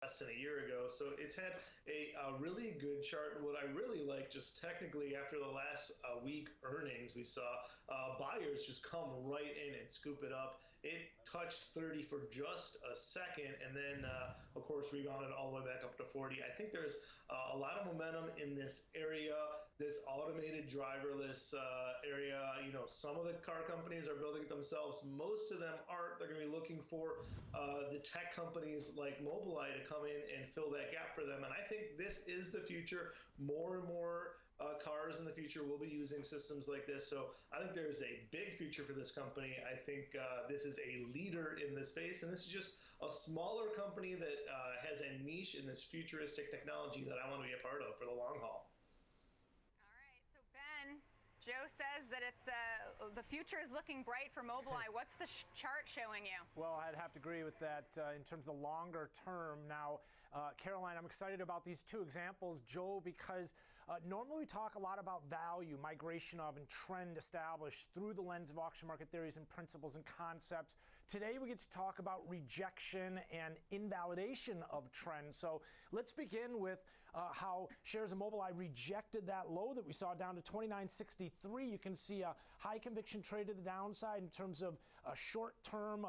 Less than a year ago, so it's had a really good chart. What I really like, just technically, after the last week earnings, we saw buyers just come right in and scoop it up. It touched 30 for just a second, and then, of course, rebounded all the way back up to 40. I think there's a lot of momentum in this area, this automated driverless area. You know, some of the car companies are building it themselves. Most of them aren't. They're going to be looking for the tech companies like Mobileye to come in and fill that gap for them. And I think this is the future. More and more cars in the future will be using systems like this. So I think there's a big future for this company. I think this is a leader in this space, and this is just a smaller company that has a niche in this futuristic technology that I want to be a part of for the long haul. All right, so Ben, Joe says that it's the future is looking bright for Mobileye. What's the chart showing you? Well, I'd have to agree with that in terms of the longer term. Now, Caroline, I'm excited about these two examples, Joe, because Normally we talk a lot about value, migration of, and trend established through the lens of auction market theories and principles and concepts. Today we get to talk about rejection and invalidation of trend. So let's begin with how shares of Mobileye rejected that low that we saw down to 29.63. You can see a high conviction trade to the downside in terms of a short-term,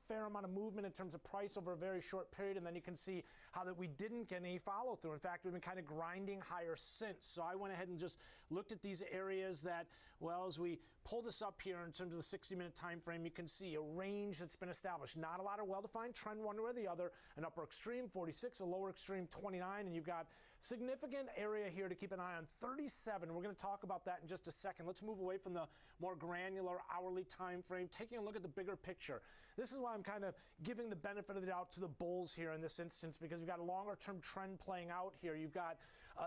fair amount of movement in terms of price over a very short period, and then you can see how that we didn't get any follow-through. In fact, we've been kind of grinding higher since. So I went ahead and just looked at these areas that, well, as we pull this up here in terms of the 60-minute time frame, you can see a range that's been established. Not a lot of well-defined trend one way or the other. An upper extreme 46, a lower extreme 29, and you've got significant area here to keep an eye on, 37. We're going to talk about that in just a second. Let's move away from the more granular hourly time frame, taking a look at the bigger picture. This is why I'm kind of giving the benefit of the doubt to the bulls here in this instance, because you've got a longer-term trend playing out here. You've got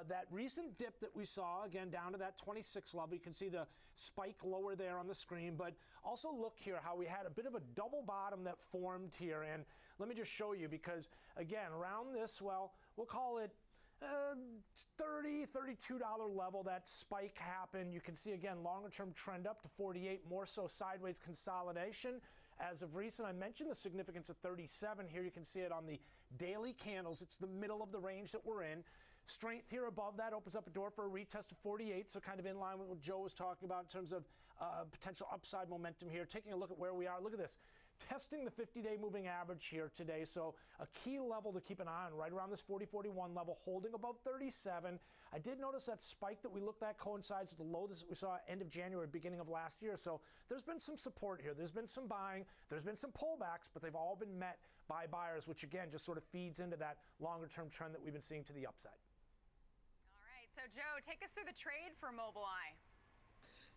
that recent dip that we saw, again, down to that 26 level. You can see the spike lower there on the screen, but also look here how we had a bit of a double bottom that formed here. And let me just show you, because, again, around this, well, we'll call it $30, $32 level, that spike happened. You can see, again, longer-term trend up to 48, more so sideways consolidation. As of recent, I mentioned the significance of 37. Here you can see it on the daily candles. It's the middle of the range that we're in. Strength here above that opens up a door for a retest of 48, so kind of in line with what Joe was talking about in terms of potential upside momentum here. Taking a look at where we are, look at this. Testing the 50-day moving average here today, so a key level to keep an eye on, right around this 40-41 level, holding above 37. I did notice that spike that we looked at coincides with the low that we saw end of January, beginning of last year. So there's been some support here. There's been some buying. There's been some pullbacks, but they've all been met by buyers, which again just sort of feeds into that longer-term trend that we've been seeing to the upside. All right, so Joe, take us through the trade for Mobileye.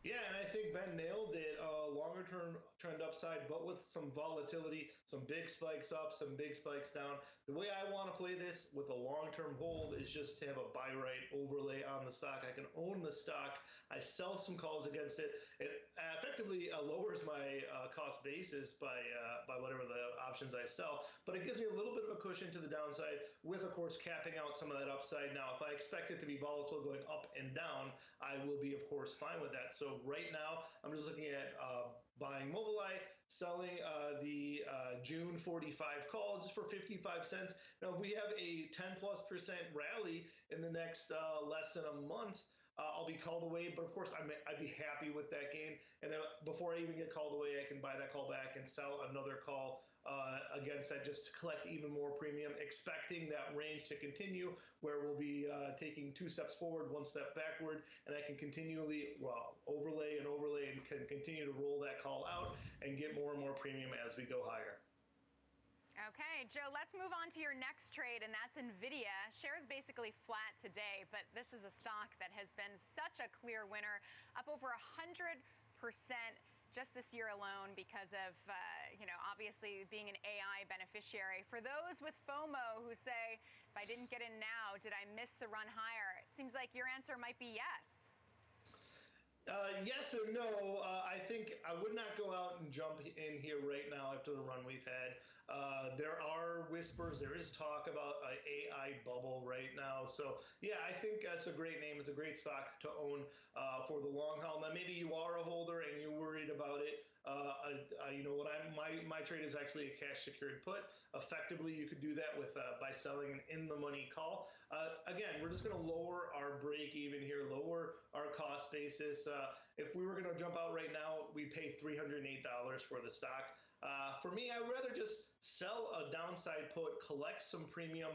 Yeah, and I think Ben nailed it. Longer term trend upside, but with some volatility, some big spikes up, some big spikes down. The way I want to play this with a long term hold is just to have a buy right overlay on the stock. I can own the stock. I sell some calls against it. It effectively lowers my cost basis by whatever the options I sell, but it gives me a little bit of a cushion to the downside with, of course, capping out some of that upside. Now, if I expect it to be volatile going up and down, I will be, of course, fine with that. So right now, I'm just looking at buying Mobileye, selling the June 45 call just for 55 cents. Now, if we have a 10+% rally in the next less than a month, I'll be called away, but of course I'd be happy with that gain. And then before I even get called away, I can buy that call back and sell another call against that just to collect even more premium, expecting that range to continue where we'll be taking 2 steps forward, 1 step backward, and I can continually overlay and can continue to roll that call out and get more and more premium as we go higher. Okay, Joe, let's move on to your next trade, and that's NVIDIA. Shares basically flat today, but this is a stock that has been such a clear winner, up over 100% just this year alone because of, obviously being an AI beneficiary. For those with FOMO who say, if I didn't get in now, did I miss the run higher? It seems like your answer might be yes. Yes and no. I think I would not go out and jump in here right now after the run we've had. There are whispers. There is talk about an AI bubble right now. So, yeah, I think that's a great name. It's a great stock to own for the long haul. Now, maybe you are a holder and you're worried about it. My trade is actually a cash secured put. Effectively, you could do that with by selling an in the money call. Again, we're just going to lower our break even here, lower our cost basis. If we were going to jump out right now, we pay $308 for the stock. For me, I would rather just sell a downside put, collect some premium.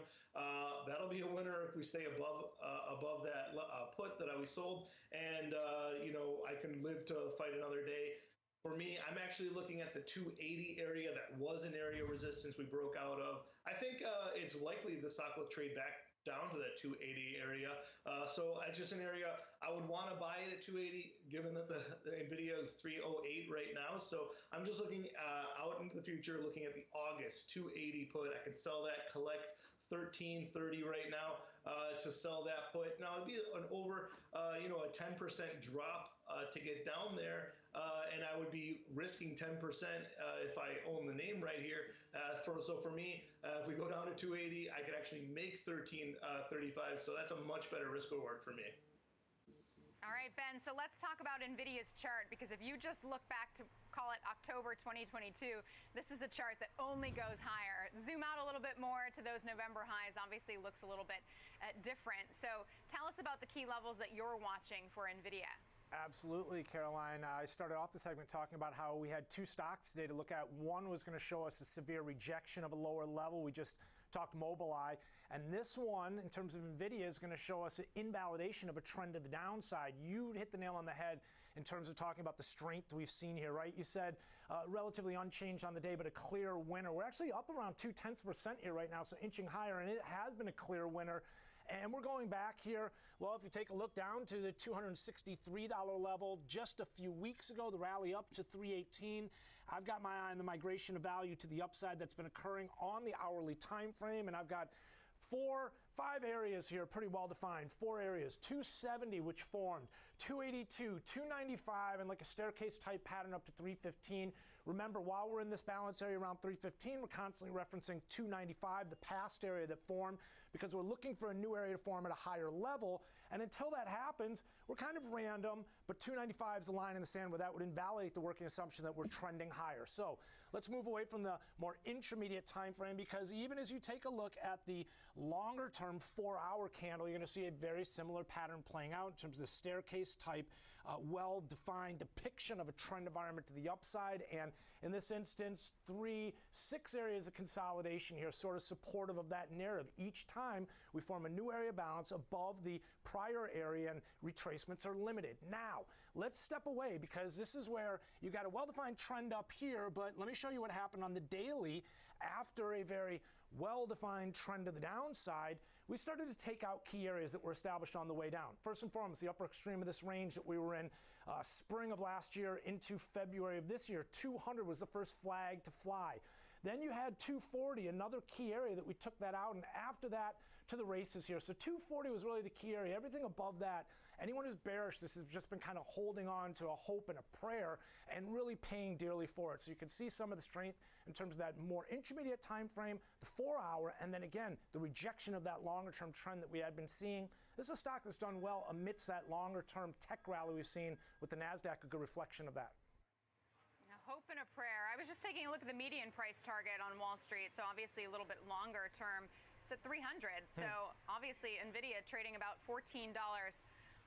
That'll be a winner if we stay above that put that we sold, and I can live to fight another day. For me, I'm actually looking at the 280 area. That was an area of resistance we broke out of. I think it's likely the stock will trade back down to that 280 area. So it's just an area I would want to buy it at 280, given that the NVIDIA is 308 right now. So I'm just looking out into the future, looking at the August 280 put. I can sell that, collect 1330 right now to sell that put. Now it'd be an over, a 10% drop to get down there, and I would be risking 10% if I own the name right here. So for me, if we go down to 280, I could actually make 1335. So that's a much better risk reward for me. All right, Ben, so let's talk about NVIDIA's chart, because if you just look back to, call it October 2022, this is a chart that only goes higher. Zoom out a little bit more to those November highs, obviously looks a little bit different. So tell us about the key levels that you're watching for NVIDIA. Absolutely, Caroline. I started off the segment talking about how we had two stocks today to look at. One was going to show us a severe rejection of a lower level. We just talked Mobileye. And this one, in terms of NVIDIA, is going to show us an invalidation of a trend to the downside. You hit the nail on the head in terms of talking about the strength we've seen here, right? You said relatively unchanged on the day, but a clear winner. We're actually up around 0.2% here right now, so inching higher, and it has been a clear winner. And we're going back here, well, if you take a look down to the $263 level just a few weeks ago, the rally up to 318. I've got my eye on the migration of value to the upside that's been occurring on the hourly time frame, and I've got 5 areas here, pretty well defined. 4 areas, 270, which formed, 282, 295, and like a staircase type pattern up to 315. Remember, while we're in this balance area around 315, we're constantly referencing 295, the past area that formed, because we're looking for a new area to form at a higher level. And until that happens, we're kind of random, but 295 is the line in the sand where that would invalidate the working assumption that we're trending higher. So let's move away from the more intermediate time frame, because even as you take a look at the longer term 4-hour candle, you're going to see a very similar pattern playing out in terms of the staircase type, well-defined depiction of a trend environment to the upside. And in this instance, 6 areas of consolidation here, sort of supportive of that narrative. Each time we form a new area balance above the prior area, and retracements are limited. Now, let's step away, because this is where you got a well-defined trend up here, but let me show you what happened on the daily after a very well-defined trend to the downside. We started to take out key areas that were established on the way down. First and foremost, the upper extreme of this range that we were in spring of last year into February of this year. 200 was the first flag to fly. Then you had 240, another key area that we took that out, and after that, to the races here. So 240 was really the key area. Everything above that, anyone who's bearish, this has just been kind of holding on to a hope and a prayer and really paying dearly for it. So you can see some of the strength in terms of that more intermediate time frame, the 4-hour, and then again, the rejection of that longer term trend that we had been seeing. This is a stock that's done well amidst that longer term tech rally we've seen with the NASDAQ, a good reflection of that. Hope and a prayer. I was just taking a look at the median price target on Wall Street, so obviously a little bit longer term. It's at 300, so obviously NVIDIA trading about $14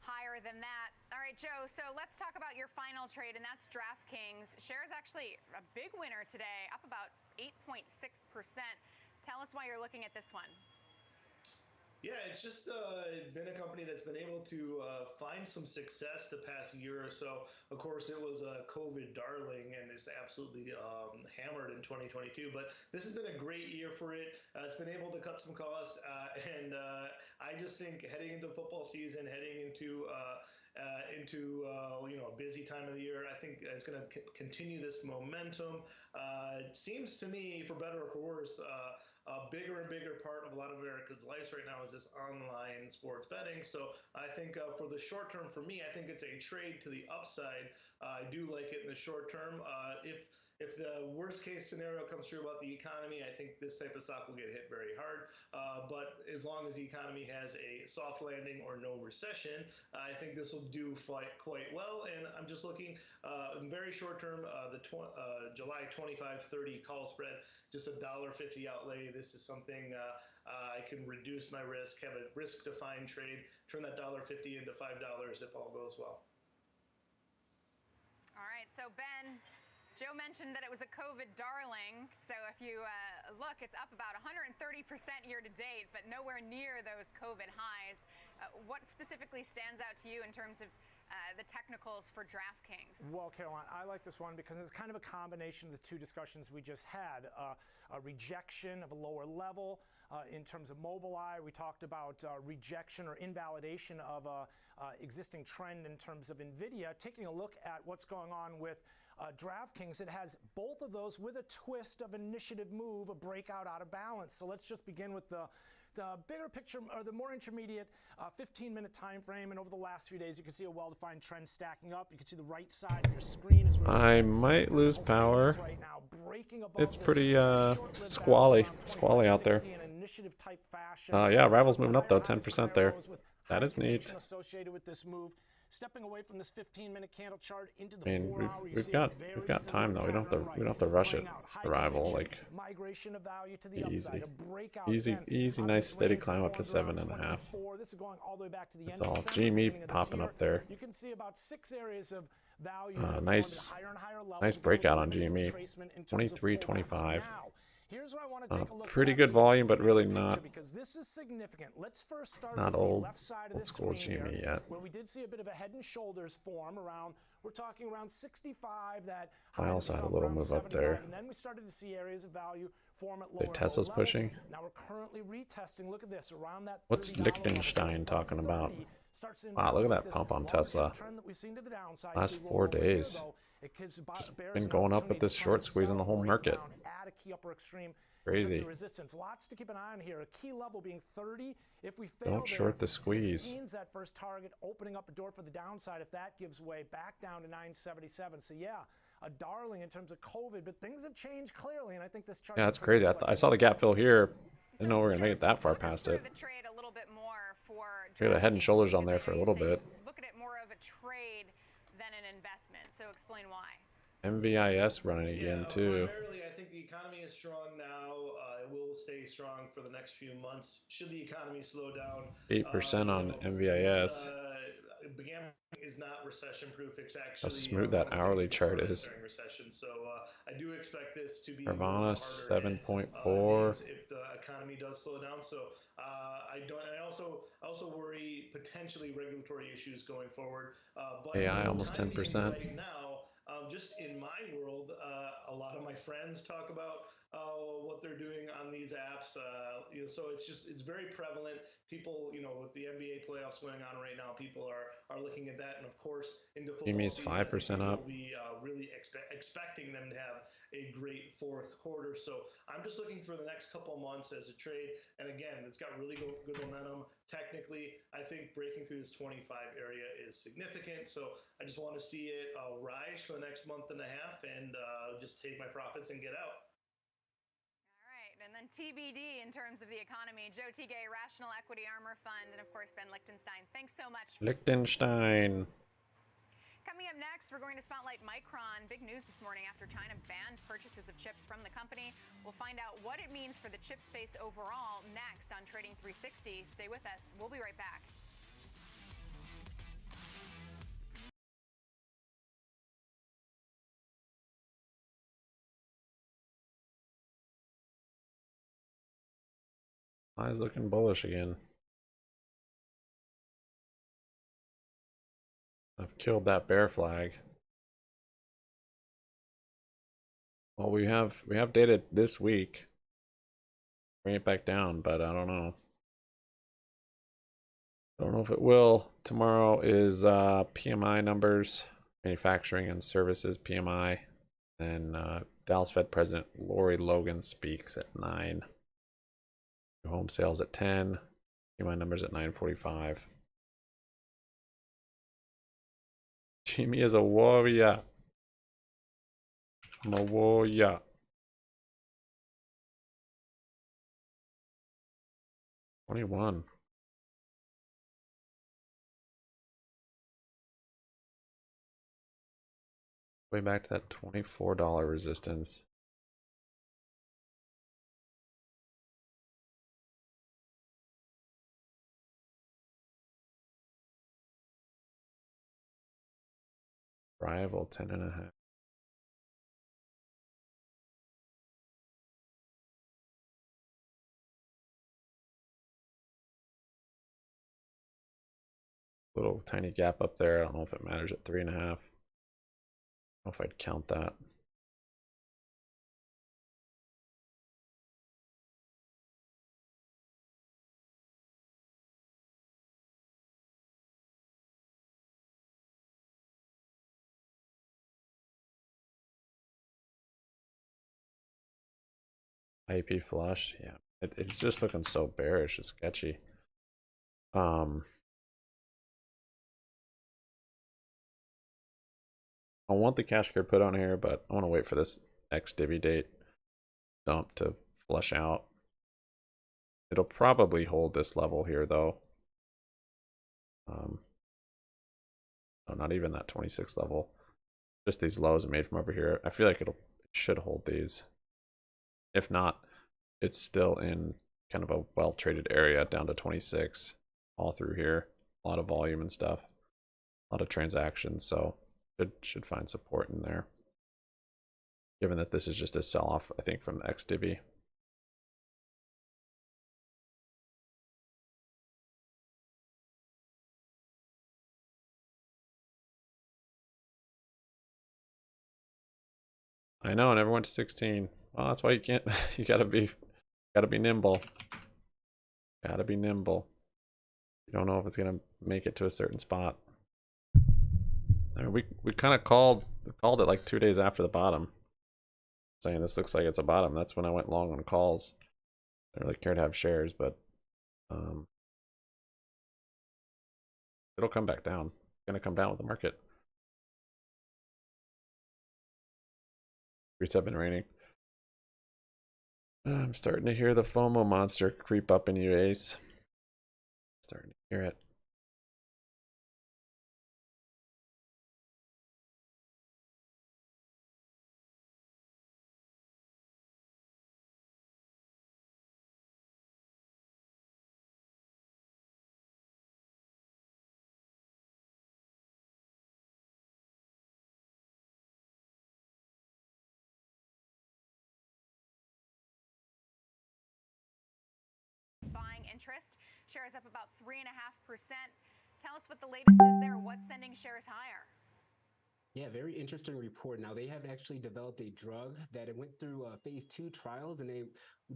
higher than that. All right, Joe, so let's talk about your final trade, and that's DraftKings. Shares actually a big winner today, up about 8.6%. Tell us why you're looking at this one. Yeah, it's just been a company that's been able to find some success the past year or so. Of course, it was a COVID darling, and it's absolutely hammered in 2022. But this has been a great year for it. It's been able to cut some costs, and I just think heading into football season, heading into you know, a busy time of the year, I think it's going to continue this momentum. It seems to me, for better or for worse, a bigger and bigger part of a lot of America's lives right now is this online sports betting. So I think for the short term, for me, I think it's a trade to the upside. I do like it in the short term. If the worst case scenario comes true about the economy, I think this type of stock will get hit very hard. But as long as the economy has a soft landing or no recession, I think this will do quite well. And I'm just looking in very short term, the July 25-30 call spread, just $1.50 outlay. This is something I can reduce my risk, have a risk-defined trade, turn that $1.50 into $5 if all goes well. All right, so Ben, Joe mentioned that it was a COVID darling. So if you look, it's up about 130% year to date, but nowhere near those COVID highs. What specifically stands out to you in terms of the technicals for DraftKings? Well, Caroline, I like this one because it's kind of a combination of the two discussions we just had. A rejection of a lower level in terms of Mobileye. We talked about rejection or invalidation of a existing trend in terms of NVIDIA. Taking a look at what's going on with DraftKings, it has both of those with a twist of initiative move, a breakout out of balance. So let's just begin with the bigger picture, or the more intermediate 15-minute time frame. And over the last few days, you can see a well-defined trend stacking up. You can see the right side of your screen is really I might lose power. right now, breaking above It's this pretty short-lived squally balance out there. in an initiative type fashion. Yeah, Rivals moving up though, Higher highs 10% there. parallels with That high is neat. conviction associated with this move. Stepping away from this 15-minute candle chart into the I mean, 4-hour, we've got time though. We don't have to rush it. Arrival, like migration of value to the easy, upside, a breakout easy, again, easy, nice steady climb up to 7.5. This is going all the way back to the It's end of all December, GME beginning of this popping year. up there. You can see about 6 areas of value that have Nice, formed at higher and higher levels. nice Again, breakout on limited GME. retracement in terms of 23.25. Now, here's what I want to take a look Pretty at good the volume, but bigger really picture, not because this is significant. Let's first start not with the old left side of old this school screen GME here, yet. where we did see a bit of a head and shoulders form around. We're talking around 65. That I also had a little move up there. and then we started to see areas of value form at lower The and Tesla's lower pushing. levels. Now we're currently retesting. Look at this around that. What's $30 Liechtenstein level. talking about? 30 starts to Wow, look at invalidate that this pump on long-term Tesla. trend that we've seen to the downside. Last If we 4 roll over here, days. though, it bears Been an going up opportunity with this to try short and squeeze in the sell, whole break market. down, add a key upper extreme in Crazy. terms of resistance. Lots to keep an eye on here. A key level being 30. If we fail Don't short the squeeze. 16's that first target, opening up a door for the downside. If that gives way, back down to 977. So yeah, a darling in terms of COVID, but things have changed clearly, and I think this chart. Yeah, that's crazy. I saw the gap fill here. Didn't know we were gonna make it that far Walk us past through it. the trade a little bit more for We had a head and DraftKings, shoulders on because there I for a know little you say bit. you look at it more of a trade than an investment. So explain why. MVIS running again too. Primarily, I think the economy is strong now. It will stay strong for the next few months. Should the economy slow down, 8% on this, MVIS. gambling is not recession-proof. It's actually How smooth that one of the hourly things that gets chart hardest is. during recession. So I do expect this to be Nirvana one of the harder hit, 7.4. names if the economy does slow down. So I also worry potentially regulatory issues going forward. But AI for the almost time being 10%. right now, just in my world, a lot of my friends talk about what they're doing on these apps. So it's very prevalent. People, with the NBA playoffs going on right now, people are looking at that, and of course, into football GME's season, 5% people up. will be really expecting them to have a great fourth quarter. So I'm just looking for the next couple of months as a trade. And again, it's got really good momentum. Technically, I think breaking through this 25 area is significant. So I just want to see it rise for the next month and a half and just take my profits and get out. All right, and then TBD in terms of the economy. Joe Tigay, Rational Equity Armor Fund, and of course Ben Lichtenstein. Thanks so much. Liechtenstein. Coming up next, we're going to spotlight Micron. Big news this morning after China banned purchases of chips from the company. We'll find out what it means for the chip space overall next on Trading 360. Stay with us. We'll be right back. Eyes looking bullish again. I've killed that bear flag. Well, we have data this week. Bring it back down, but I don't know. I don't know if it will. Tomorrow is PMI numbers, manufacturing and services PMI. Then Dallas Fed President Lori Logan speaks at 9. New home sales at 10. PMI numbers at 9:45. GME is a warrior. I'm a warrior. $21. Way back to that $24 resistance. Rival 10.5. Little tiny gap up there. I don't know if it matters at 3.5. I don't know if I'd count that. IP flush, yeah. It's just looking so bearish, it's sketchy. I want the cash card put on here, but I want to wait for this X divvy date dump to flush out. It'll probably hold this level here though. No, not even that 26 level. Just these lows it made from over here. I feel like it should hold these. If not, it's still in kind of a well-traded area down to 26 all through here. A lot of volume and stuff. A lot of transactions, so should find support in there. Given that this is just a sell-off, I think, from the XDivvy. I know, I never went to 16. Well, that's why you can't. You gotta be nimble. Gotta be nimble. You don't know if it's gonna make it to a certain spot. I mean, we kind of called it like 2 days after the bottom, saying this looks like it's a bottom. That's when I went long on calls. I don't really care to have shares, but it'll come back down. It's gonna come down with the market. Streets have been raining. I'm starting to hear the FOMO monster creep up in you, Ace. Starting to hear it. Buying interest. Shares up about 3.5%. Tell us what the latest is there. What's sending shares higher? Yeah, very interesting report. Now, they have actually developed a drug that it went through phase 2 trials, and they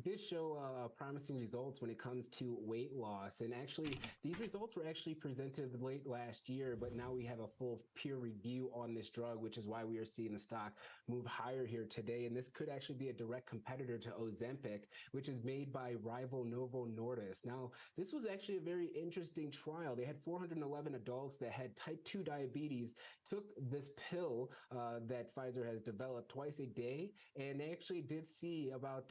did show promising results when it comes to weight loss. And actually, these results were actually presented late last year, but now we have a full peer review on this drug, which is why we are seeing the stock move higher here today. And this could actually be a direct competitor to Ozempic, which is made by rival Novo Nordisk. Now, this was actually a very interesting trial. They had 411 adults that had type 2 diabetes, took this pill that Pfizer has developed twice a day, and they actually did see about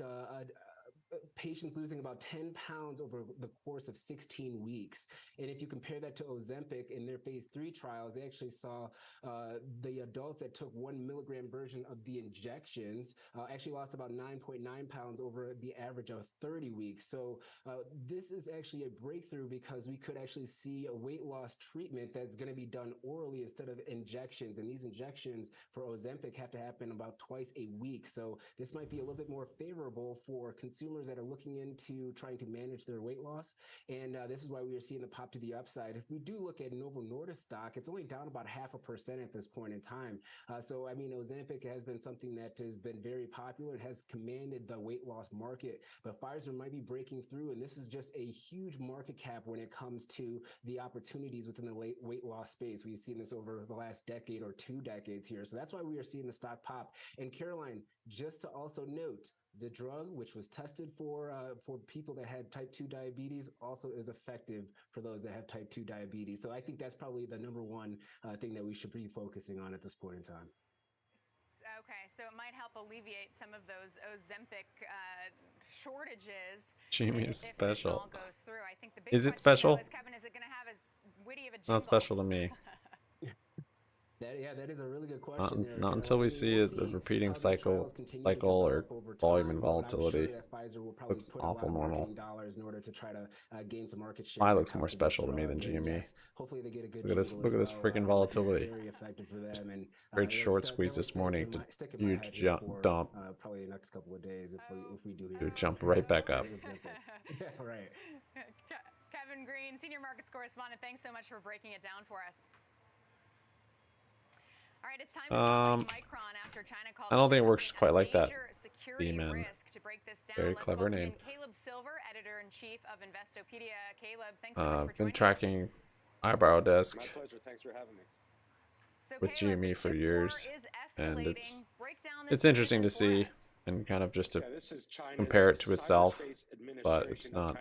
patients losing about 10 pounds over the course of 16 weeks. And if you compare that to Ozempic in their phase 3 trials, they actually saw the adults that took 1 milligram version of the injections actually lost about 9.9 pounds over the average of 30 weeks. So this is actually a breakthrough because we could actually see a weight loss treatment that's going to be done orally instead of injections. And these injections for Ozempic have to happen about twice a week. So this might be a little bit more favorable for consumers that are looking into trying to manage their weight loss. And this is why we are seeing the pop to the upside. If we do look at Novo Nordisk stock, it's only down about 0.5% at this point in time. So, I mean, Ozempic has been something that has been very popular. It has commanded the weight loss market, but Pfizer might be breaking through. And this is just a huge market cap when it comes to the opportunities within the weight loss space. We've seen this over the last decade or 2 decades here. So that's why we are seeing the stock pop. And Caroline, just to also note, the drug, which was tested for people that had type 2 diabetes, also is effective for those that have type 2 diabetes. So I think that's probably the number one thing that we should be focusing on at this point in time. Okay, so it might help alleviate some of those Ozempic shortages. GME is special. If this all goes through. I think the big Is it question special? now is, Kevin, is it going to have as witty of a jingle? Not special to me. That is a really good question there. Not until we see a repeating cycle or volume and volatility. Looks awful normal. In order to try to gain some market share. SPY looks more special to me than GME. Yes, hopefully they get a good Look at this freaking volatility. Very effective for them. And great short squeeze this morning to huge dump. Probably the next couple of days if we do to jump right back up. Yeah, right. Kevin Green, senior markets correspondent. Thanks so much for breaking it down for us. All right, it's time to Micron after China called I don't think it works quite like that. Demon. Very clever name. Caleb Silver, editor-in-chief of Investopedia. Caleb, thanks so much for joining been tracking Eyebrow Desk. My pleasure. Thanks for having me. So with Caleb, GME for years, and it's interesting to see and kind of just to compare it to itself, but it's not.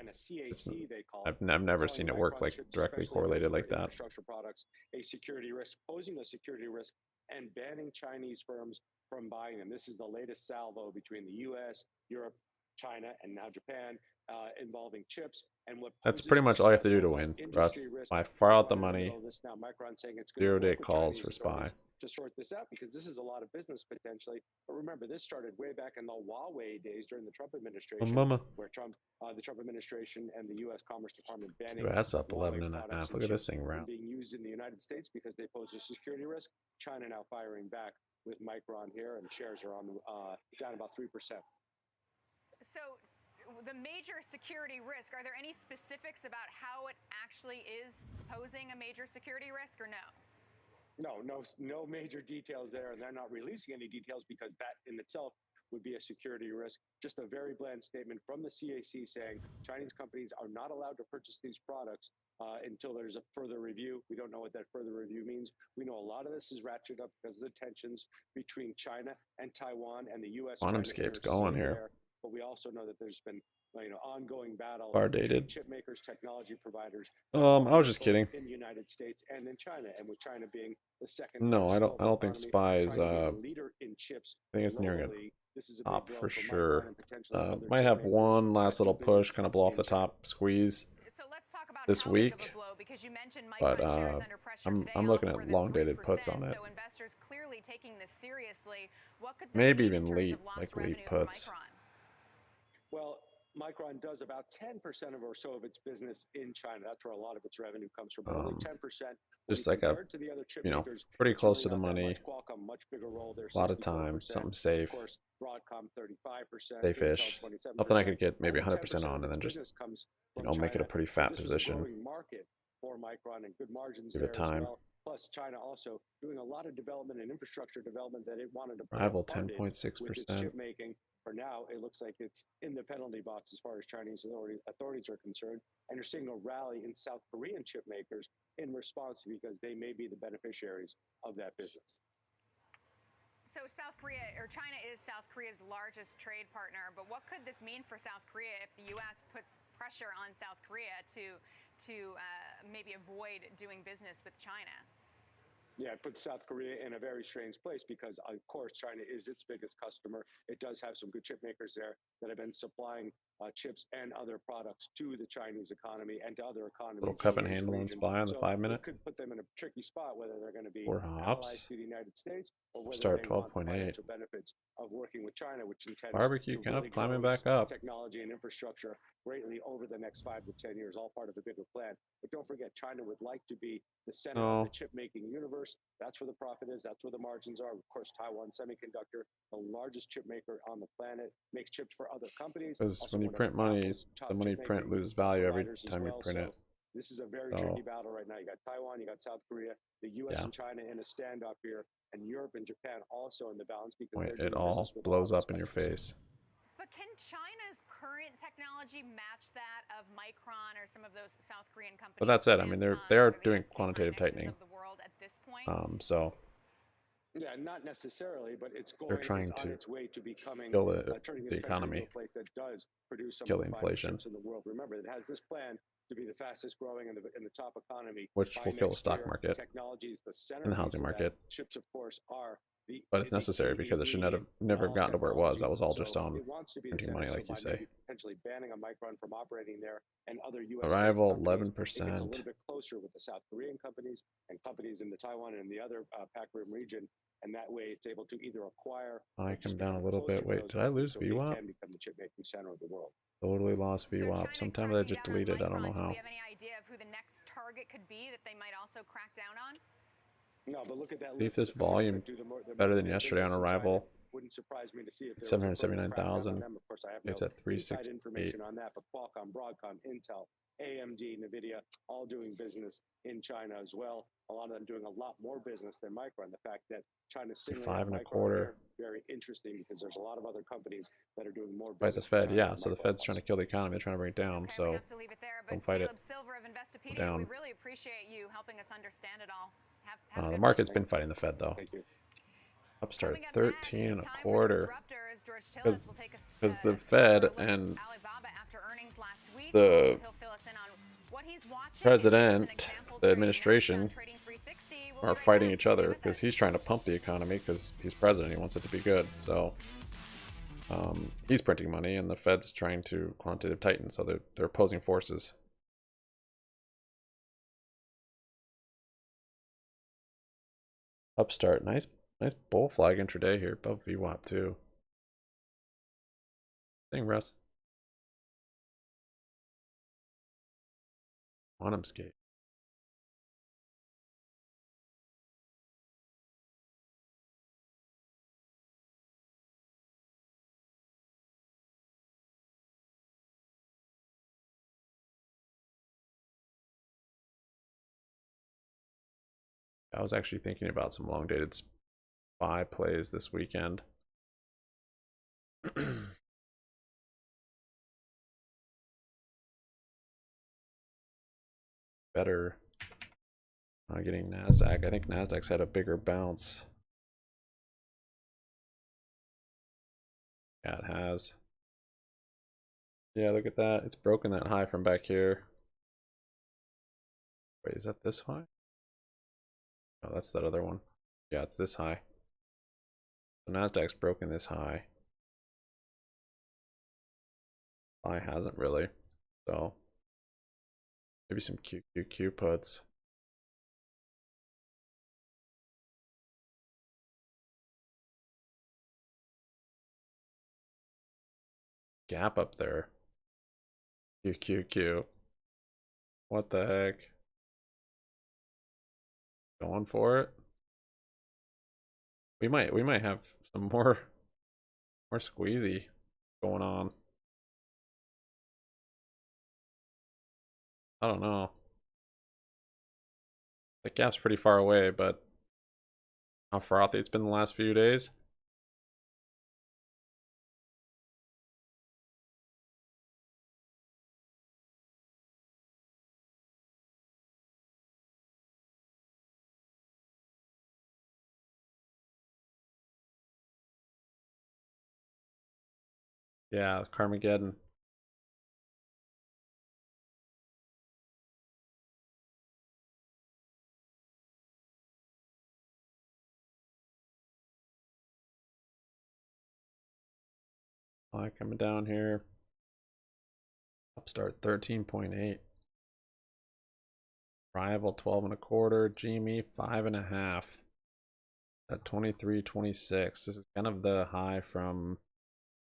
I've never seen it work like directly correlated like that. Products, a security risk, posing a security risk, and banning Chinese firms from buying them. This is the latest salvo between the U.S., Europe, China, and now Japan. involving chips. And what That's poses pretty much all you have to do to some win, industry Russ. risk. By far out the We're in money. middle of this now. Micron saying it's going to 0-day work with calls Chinese for SPY. authorities to sort this out, because this is a lot of business potentially. But remember, this started way back in the Huawei days during the Trump administration, where the Trump administration and the U.S. Commerce Department banning That's up Huawei 11.5. products and Look at this chips thing from round. being used in the United States because they pose a security risk. China now firing back with Micron here, and shares are on down about 3%. So the major security risk, are there any specifics about how it actually is posing a major security risk, or no? No major details there, and they're not releasing any details because that in itself would be a security risk. Just a very bland statement from the CAC saying Chinese companies are not allowed to purchase these products until there's a further review. We don't know what that further review means. We know a lot of this is ratcheted up because of the tensions between China and Taiwan and the U.S. QuantumScape's going here. There. But we also know that there's been ongoing battle Bar dated. chip makers, technology providers. I was just kidding. In the United States and in China, and with China being the second. No, I don't think SPY is leader in chips. I think it's nearing globally. This is a top big for blow sure. Micron and potentially other Might chip have makers one that last do little push, business kind of blow off the in China. top squeeze So let's talk about this how big week. of a blow, because you mentioned But Micron shares under pressure I'm today, looking off at more than long dated 3%, puts on it. So investors clearly taking this seriously. What could this Maybe mean in even terms leap, of lost like revenue leap for puts. Micron? Well, Micron does about 10% or so of its business in China. That's where a lot of its revenue comes from. But only 10%. Just like a, to the other chip you know, makers, pretty close it's to the really not that money. much. Qualcomm, much bigger role there. A lot of time, 64%. something safe. Of course, Broadcom 35%. Safe-ish. Intel 27%. Something I could get maybe Only 100% 10% on, of and then its just, business comes you from know, make it a China. pretty So fat this is a position. growing market for Micron and good margins Give there it time. as well. Plus, China also doing a lot of development and infrastructure development that it wanted to Rival fund it with its 10.6%. chip making. For now, it looks like it's in the penalty box as far as Chinese authorities are concerned. And you're seeing a rally in South Korean chip makers in response because they may be the beneficiaries of that business. So South Korea, or China is South Korea's largest trade partner, but what could this mean for South Korea if the U.S. puts pressure on South Korea to maybe avoid doing business with China? Yeah, it puts South Korea in a very strange place because, of course, China is its biggest customer. It does have some good chip makers there that have been supplying chips and other products to the Chinese economy and to other economies. Little cup and handle on SPY on the 5 minute. It could put them in a tricky spot, whether they're going to be 4 allies hops. to the United States or whether Start they want the 12.8. financial benefits of working with China, which intends Barbecue to kind really of climbing grow its back up. technology and infrastructure greatly over the next 5 to 10 years, all part of a bigger plan. But don't forget, China would like to be the center of the chip-making universe. That's where the profit is. That's where the margins are. Of course, Taiwan Semiconductor, the largest chip maker on the planet, makes chips for other companies. Because when you print money, the money print loses value every time you print it. This is a very tricky battle right now. You got Taiwan, you got South Korea, the U.S. and China in a standoff here, and Europe and Japan also in the balance because they're doing it all business with blows all up in your countries. face. But can China's current technology match that of Micron or some of those South Korean companies? But that's it. I mean, they are doing quantitative tightening. Of the world at this point? So yeah, not necessarily, but it's going. They're trying on to its way to becoming kill turning the its country economy, into a place that does produce some kill of the finest inflation, chips in the world. Remember, it has this plan to be the fastest growing in the top economy, which will kill the stock market Technology is the center and the housing market. Chips, of course, are But it's necessary because it should never have gotten to where it was. That was all just on printing money, like you say. Potentially banning a Micron from operating there and other U.S. Arrival 11%. It gets a little bit closer with the South Korean companies and companies in the Taiwan and the other PAC Rim region, and that way it's able to either acquire. I come down a little bit. Wait, did I lose VWAP? It can become the chip making center of the world. Totally lost VWAP. Sometimes I just deleted. I don't know how. Do we have any idea of who the next target could be that they might also crack down on? No, but look at that. See if this volume better than yesterday on Arrival. Wouldn't surprise me to see if there 779,000. Of course, I have It's no at 368. information on that, but Qualcomm, Broadcom, Intel, AMD, Nvidia, all doing business in China as well. A lot of them doing a lot more business than Micron. The fact that China's singling out Micron, very interesting because there's a lot of other companies that are doing more business. By the Fed, yeah. So the Fed's trying to kill the economy. They're trying to bring it down. So we have to leave it there, don't fight it. Silver of Investopedia, we really appreciate you helping us understand it all. The market's been fighting the Fed though. Thank you. Upstart 13 1/4 because the Fed and the president, the administration, are fighting each other because he's trying to pump the economy because he's president. He wants it to be good. So He's printing money, and the Fed's trying to quantitative tighten, so they're opposing forces. Upstart, nice bull flag intraday here, above VWAP too. Thing, Russ. QuantumScape. I was actually thinking about some long dated SPY plays this weekend. Better getting NASDAQ. I think NASDAQ's had a bigger bounce. Yeah, it has. Yeah, look at that. It's broken that high from back here. Wait, is that this high? Oh, that's that other one. Yeah, it's this high. So NASDAQ's broken this high. SPY hasn't really. So maybe some QQQ puts. Gap up there. QQQ. What the heck? Going for it? We might have some more squeezy going on. I don't know. The gap's pretty far away, but how frothy it's been the last few days. Yeah, Carmageddon. Coming down here. Upstart 13.8. Rival 12 and a quarter. GME 5.5. At 23.26. This is kind of the high from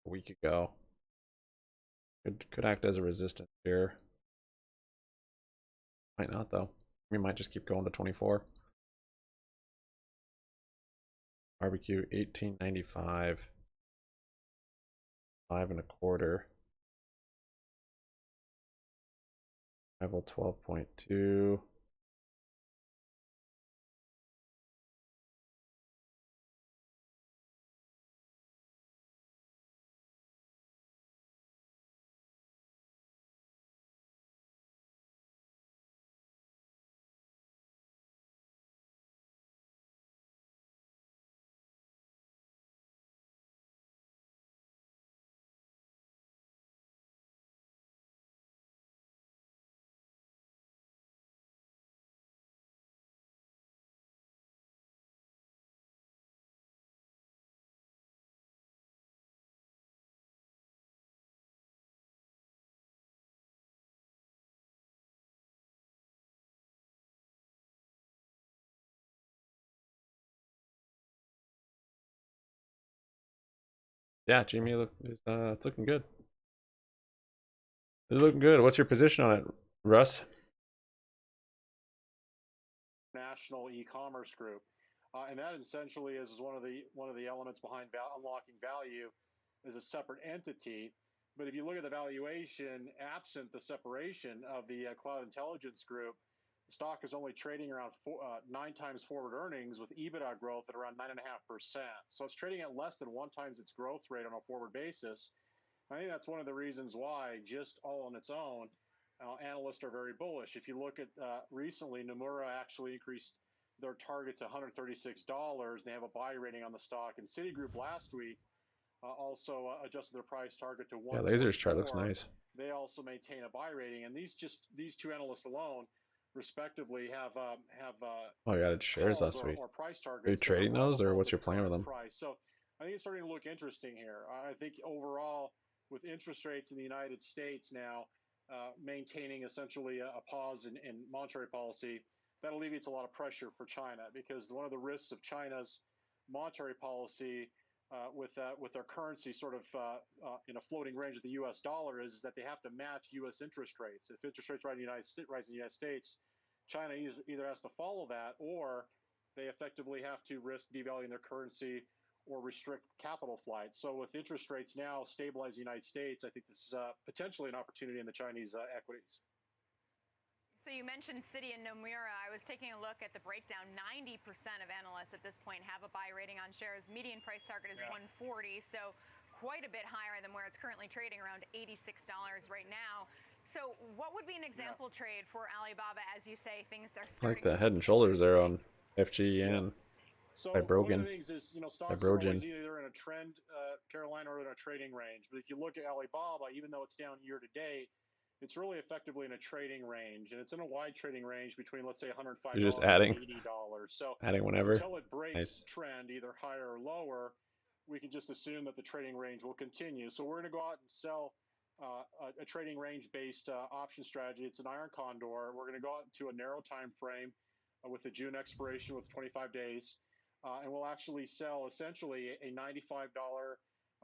a week ago. Could act as a resistance here. Might not though. We might just keep going to 24. Barbecue 18.95. 5 and a quarter. Rival 12.2. Yeah, Jimmy, it's looking good. It's looking good. What's your position on it, Russ? National e-commerce group, and that essentially is one of the elements behind unlocking value is a separate entity. But if you look at the valuation, absent the separation of the cloud intelligence group, the stock is only trading around 9 times forward earnings with EBITDA growth at around 9.5%. So it's trading at less than 1 times its growth rate on a forward basis. I think that's one of the reasons why, just all on its own, analysts are very bullish. If you look at recently, Nomura actually increased their target to $136. They have a buy rating on the stock. And Citigroup last week also adjusted their price target to $144. Yeah, Laser's chart looks nice. They also maintain a buy rating. And these two analysts alone, respectively, have oh, you added shares last week. Or price targets. Are you trading those, or what's your plan with them? Price. So I think it's starting to look interesting here. I think overall, with interest rates in the United States now maintaining essentially a pause in monetary policy, that alleviates a lot of pressure for China, because one of the risks of China's monetary policy with their currency sort of in a floating range of the U.S. dollar is that they have to match U.S. interest rates. If interest rates rise in the United States, China either has to follow that, or they effectively have to risk devaluing their currency or restrict capital flights. So with interest rates now stabilizing the United States, I think this is potentially an opportunity in the Chinese equities. So you mentioned Citi and Nomura. I was taking a look at the breakdown. 90% of analysts at this point have a buy rating on shares. Median price target is 140, so quite a bit higher than where it's currently trading, around $86 right now. So what would be an example trade for Alibaba as you say things are starting like the head and shoulders there on FGEN. So by Brogan. one of the things is, stocks are always either in a trend, Caroline, or in a trading range. But if you look at Alibaba, even though it's down year to date, it's really effectively in a trading range, and it's in a wide trading range between, let's say, $105 You're just adding, and $80. So adding whenever. Until it breaks nice. trend, either higher or lower, we can just assume that the trading range will continue. So we're going to go out and sell a trading range-based option strategy. It's an iron condor. We're going to go out into a narrow time frame with a June expiration with 25 days. And we'll actually sell essentially a $95,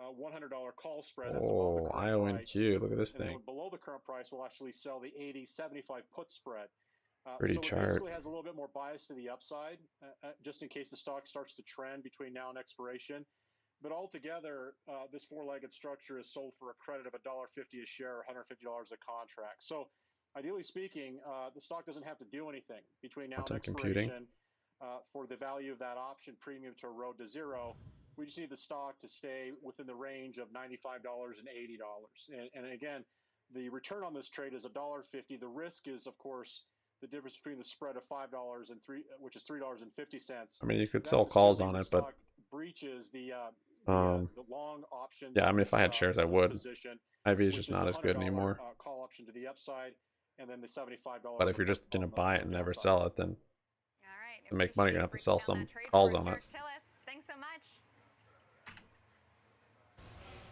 $100 call spread. That's above the current price. IONQ, look at this and thing. Then below the current price, we'll actually sell the 80, 75 put spread. Pretty so chart. it basically has a little bit more bias to the upside, just in case the stock starts to trend between now and expiration. But altogether, this four-legged structure is sold for a credit of $1.50 a share, or $150 a contract. So ideally speaking, the stock doesn't have to do anything between now and expiration. For the value of that option premium to erode to zero. We just need the stock to stay within the range of $95 and $80. And again, the return on this trade is $1.50. The risk is, of course, the difference between the spread of $5 and which is $3.50. I mean, you could sell calls on it, but breaches the long options. Yeah, I mean, if I had shares, I would. IV is just not as good anymore. Call option to the upside, and then the $75. But if you're just gonna buy it and never sell it, then to make money, you're gonna have to sell some calls on it. Thanks so much.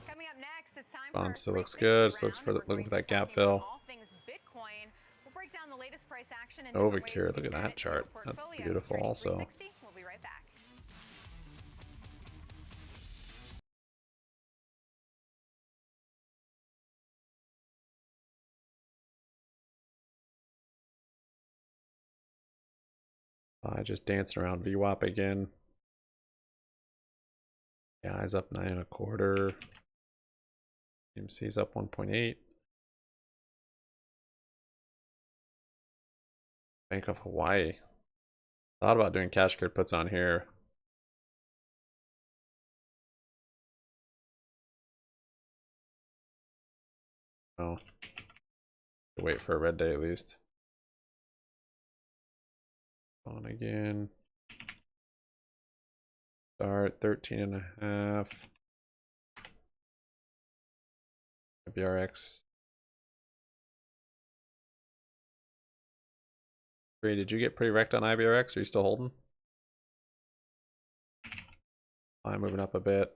Coming up next, it's time Bond for still looks good. So looking for that gap fill. all things Bitcoin. We'll break down the latest price action and Novacure, look at that chart. That's beautiful also. We'll be right back. I just dancing around VWAP again. Yeah, eyes up 9.25. MC's up 1.8. Bank of Hawaii. Thought about doing cash grid puts on here. Oh, wait for a red day at least. On again. Start 13.5. BRX. Ray, did you get pretty wrecked on IBRX? Are you still holding? I'm moving up a bit.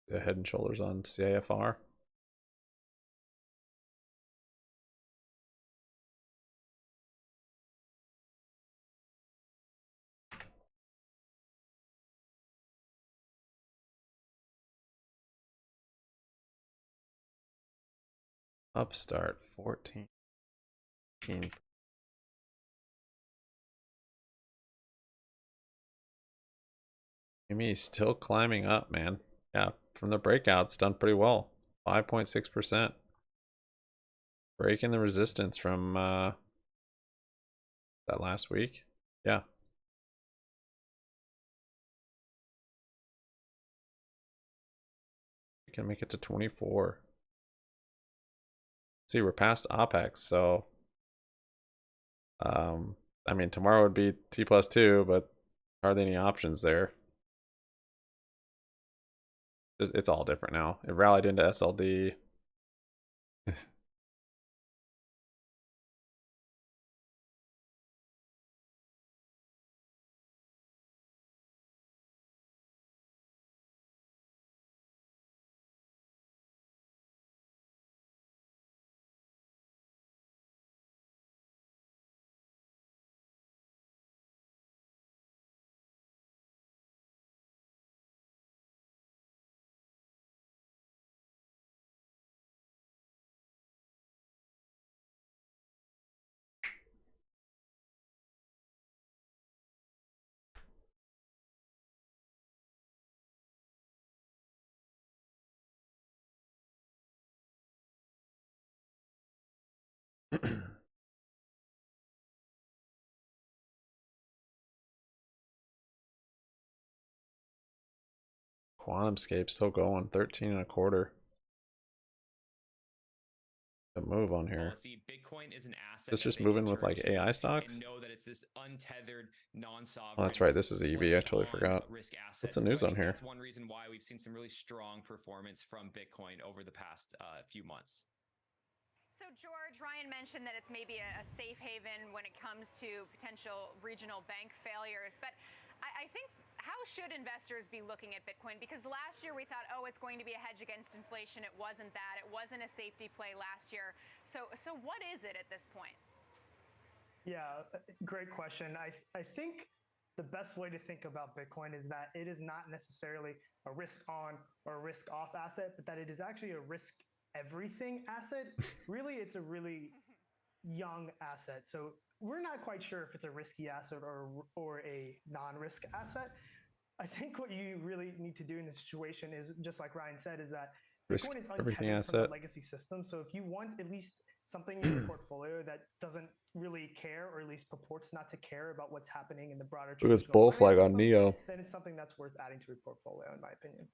The head and shoulders on CIFR. Upstart 14. GME still climbing up, man. Yeah, from the breakouts, done pretty well. 5.6%. Breaking the resistance from that last week. Yeah. We can make it to 24. See, we're past OPEX, so I mean tomorrow would be T+2, but hardly any options there. It's all different now. It rallied into SLD. QuantumScape still going 13.25. The move on here. Bitcoin is an asset. It's just moving with like AI stocks. And know that it's this untethered, non-sovereign. Oh, that's right. This is EV. I totally forgot. What's the news on here? That's one reason why we've seen some really strong performance from Bitcoin over the past few months. So, George, Ryan mentioned that it's maybe a safe haven when it comes to potential regional bank failures. But I think, how should investors be looking at Bitcoin? Because last year we thought, oh, it's going to be a hedge against inflation. It wasn't that. It wasn't a safety play last year. So what is it at this point? Yeah, great question. I think the best way to think about Bitcoin is that it is not necessarily a risk on or a risk off asset, but that it is actually a risk everything asset. Really, it's a really young asset. So we're not quite sure if it's a risky asset or a non-risk asset. I think what you really need to do in this situation is, just like Ryan said, is that Bitcoin is untethered from the legacy system. So if you want at least something in your portfolio that doesn't really care, or at least purports not to care about what's happening in the broader Look at this bull flag on Neo. Then it's something that's worth adding to your portfolio, in my opinion.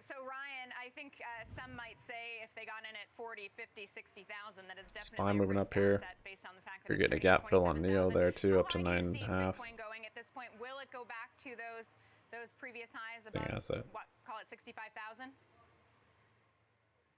So, Ryan, I think some might say if they got in at 40, 50, 60,000, that it's definitely SPY moving up here. Based on the fact that You're getting a gap fill on Neo there too, up to 9.5. Bitcoin going at this point? Will it go back to those previous highs above, what, call it 65,000?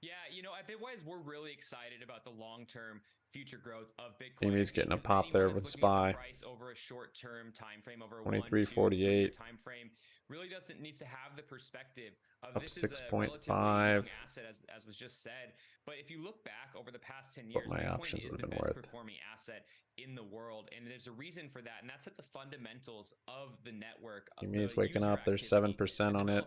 Yeah, you know, at Bitwise, we're really excited about the long-term future growth of Bitcoin. GME's getting a pop there with SPY. Price over a short-term time frame, over 23.48 time frame, really needs to have the perspective of up this is a 6.5 asset, as was just said. But if you look back over the past 10 years, Bitcoin is the best performing asset in the world, and there's a reason for that, and that's that the fundamentals of the network. GME's waking up. There's 7% on it.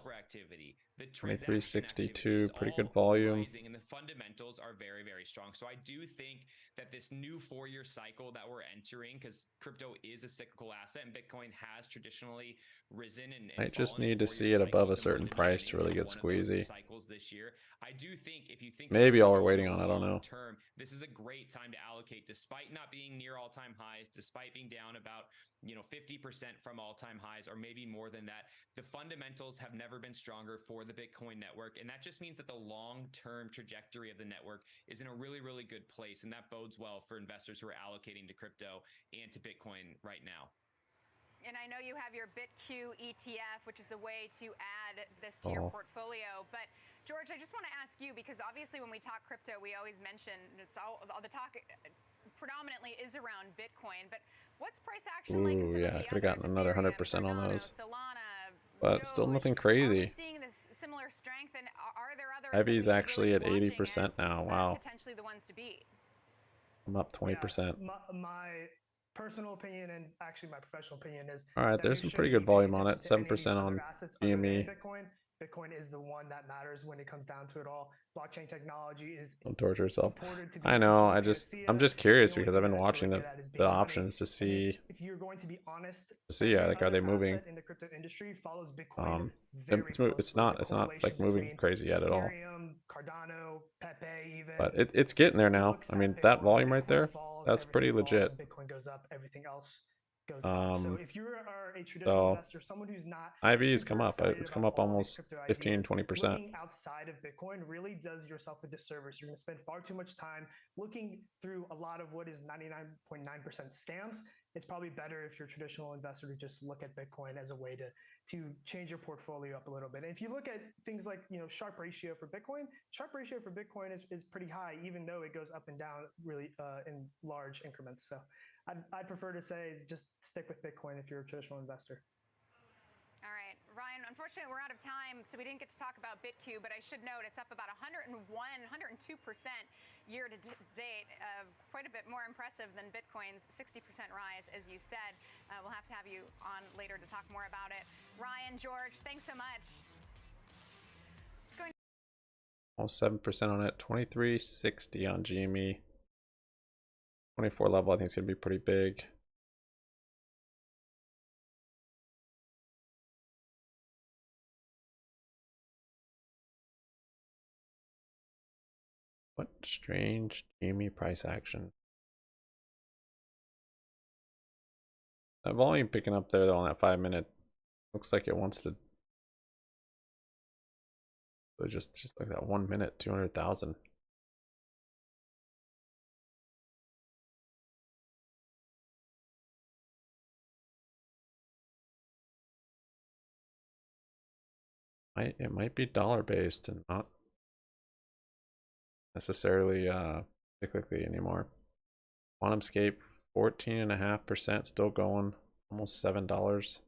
23.62, pretty good volume. And the fundamentals are very, very strong. So I do think that this new 4-year cycle that we're entering, because crypto is a cyclical asset and Bitcoin has traditionally risen and I just need to see it above a certain price to really get squeezy. Cycles this year. I do think if you think maybe all we're waiting on, I don't know. Term, this is a great time to allocate, despite not being near all-time highs, despite being down about 50% from all-time highs, or maybe more than that. The fundamentals have never been stronger for the Bitcoin network, and that just means that the long-term trajectory of the network is in a really, really good place, and that bodes well for investors who are allocating to crypto and to Bitcoin right now. And I know you have your BitQ ETF, which is a way to add this to your portfolio. But George, I just want to ask you, because obviously when we talk crypto, we always mention it's all the talk predominantly is around Bitcoin. But what's price action like? Yeah, I could have gotten another 100% on those. Solana, but still nothing crazy. Are we seeing this similar strength, and are there others? Heavy's actually at 80% now. Wow. Potentially the ones to beat. I'm up 20%. My personal opinion, and actually my professional opinion, is all right. There's some pretty good volume on it. 7% on GME. Bitcoin is the one that matters when it comes down to it all. Blockchain technology is. Don't torture yourself. I know. I'm just curious because I've been watching the options to see. If you're going to be honest, like, are they moving? In the crypto industry follows Bitcoin. It's not like moving crazy yet at all. Ethereum, Cardano, Pepe. bay even. But it's getting there now. Looks I mean, big that on. volume right Bitcoin there, falls, that's pretty everything falls, legit. and Bitcoin goes up, everything else goes up. So if you are a traditional So investor, someone who's not IV's super come up. excited It's about come up all these almost crypto 15, ideas, 20%. looking outside of Bitcoin really does yourself a disservice. You're going to spend far too much time looking through a lot of what is 99.9% scams. It's probably better if you're a traditional investor to just look at Bitcoin as a way to change your portfolio up a little bit. And if you look at things like, Sharpe ratio for Bitcoin, Sharpe ratio for Bitcoin is pretty high, even though it goes up and down really in large increments. So I'd prefer to say just stick with Bitcoin if you're a traditional investor. All right, Ryan, unfortunately, we're out of time, so we didn't get to talk about BitQ, but I should note it's up about 102% year to date. Quite a bit more impressive than Bitcoin's 60% rise, as you said. We'll have to have you on later to talk more about it. Ryan, George, thanks so much. Almost 7% on it. 2360 on GME. 24 level, I think it's going to be pretty big. What strange GME price action. That volume picking up there though on that 5-minute looks like it wants to. So just like that 1 minute, 200,000. It might be dollar based and not necessarily cyclically anymore. QuantumScape 14.5% still going, almost $7.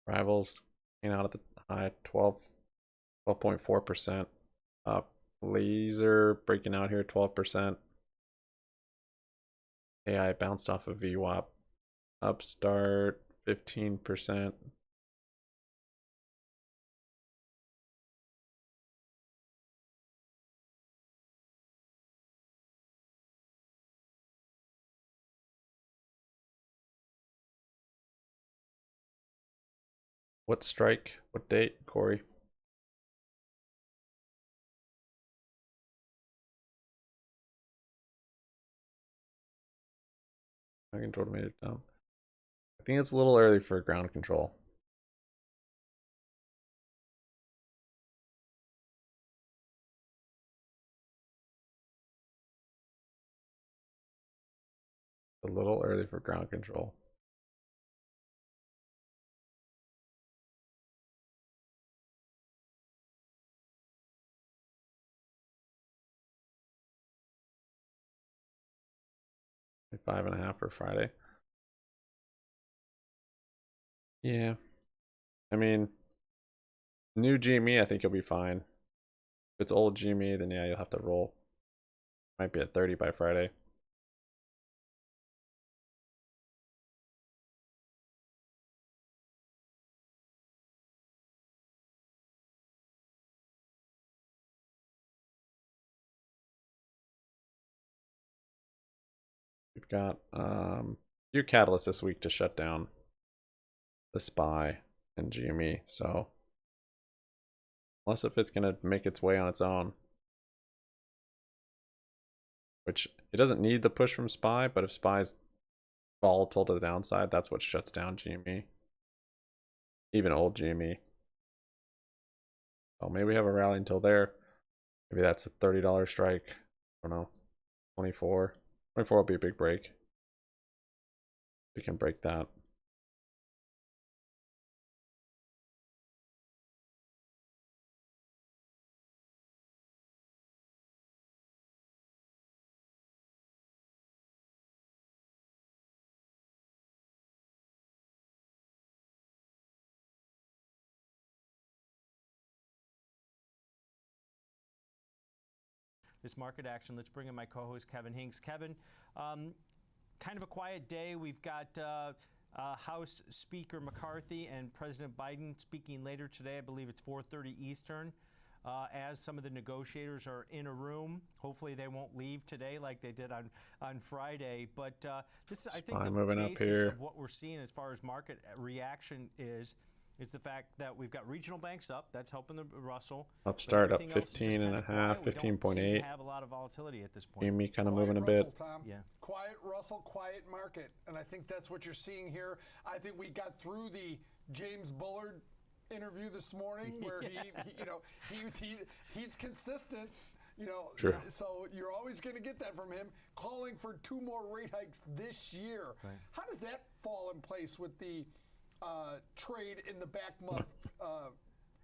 Rivals out at the high 12.4% up. Laser breaking out here 12%. AI bounced off of VWAP. Upstart 15%. What strike? What date, Corey? I control made it down. I think it's a little early for ground control. A little early for ground control. Five and a half for Friday. Yeah. I mean, new GME, I think you'll be fine. If it's old GME, then yeah, you'll have to roll. Might be at 30 by Friday. We've got few catalysts this week to shut down the SPY and GME. So unless if it's gonna make its way on its own, which it doesn't need the push from SPY, but if SPY's volatile to the downside, that's what shuts down GME. Even old GME. Oh, maybe we have a rally until there. Maybe that's a $30 strike. I don't know. 24. 24 will be a big break. We can break that. This market action. Let's bring in my co-host Kevin Hinks. Kevin, kind of a quiet day. We've got House Speaker McCarthy and President Biden speaking later today. I believe it's 4:30 Eastern. As some of the negotiators are in a room, hopefully they won't leave today like they did on Friday. But this is, I think, the basis of what we're seeing as far as market reaction is is the fact that we've got regional banks up. That's helping the Russell. Upstart up Everything else is just 15 and kinda a half, quiet. We don't seem to 15.8. have a lot of volatility at this point. GME kind of Quiet moving a Russell, bit. Tom. Yeah. Quiet Russell, quiet market, and I think that's what you're seeing here. I think we got through the James Bullard interview this morning, where he's consistent. Sure. So you're always going to get that from him, calling for 2 more rate hikes this year. Right. How does that fall in place with the trade in the back month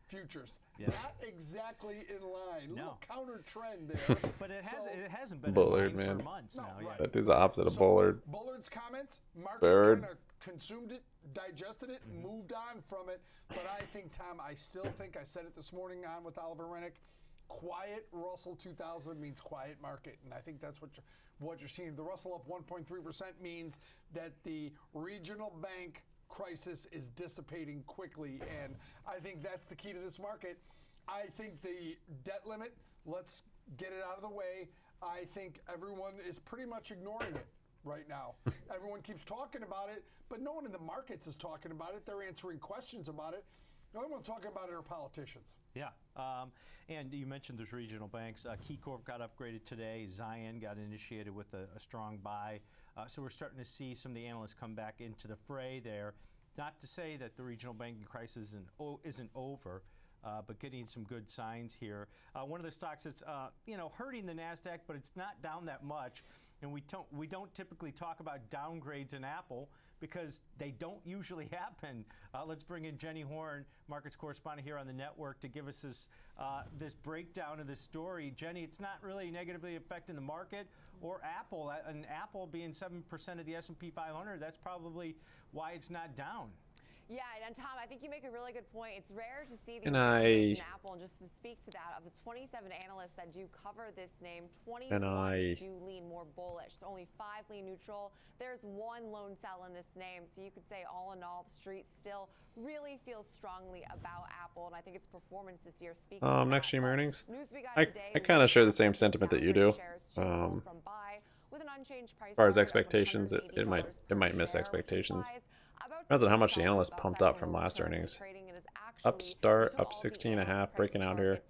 futures? Yeah. Not exactly in line. No. Little counter trend there. But it hasn't been Bullard, in line man. for months now. Yeah. That is the opposite of Bullard. Bullard's comments, market Bird. kind of consumed it, digested it, moved on from it. But I think, Tom, I still think, I said it this morning on with Oliver Rennick, quiet Russell 2000 means quiet market. And I think that's what you're seeing. The Russell up 1.3% means that the regional bank crisis is dissipating quickly. And I think that's the key to this market. I think the debt limit, let's get it out of the way. I think everyone is pretty much ignoring it right now. Everyone keeps talking about it, but no one in the markets is talking about it. They're answering questions about it. The only one talking about it are politicians. Yeah. And you mentioned those regional banks. KeyCorp got upgraded today. Zion got initiated with a strong buy. So we're starting to see some of the analysts come back into the fray there. Not to say that the regional banking crisis isn't over, but getting some good signs here. One of the stocks that's hurting the NASDAQ, but it's not down that much. And we don't typically talk about downgrades in Apple because they don't usually happen. Let's bring in Jenny Horn, markets correspondent here on the network, to give us this breakdown of this story. Jenny, it's not really negatively affecting the market or Apple. And Apple being 7% of the S&P 500, that's probably why it's not down. Yeah, and Tom, I think you make a really good point. It's rare to see these And downgrades in Apple, and just to speak to that, of the 27 analysts that do cover this name, 21 do lean more bullish. So only 5 lean neutral. There's 1 lone sell in this name, so you could say all in all, the street still really feels strongly about Apple, and I think its performance this year speaks to Next that. GME earnings. News we got I today, kind of share the same sentiment that you do. With an unchanged price As far as target of expectations, it might miss expectations. Depends on how much the analysts pumped up from last earnings. Upstart up 16.5, breaking out here.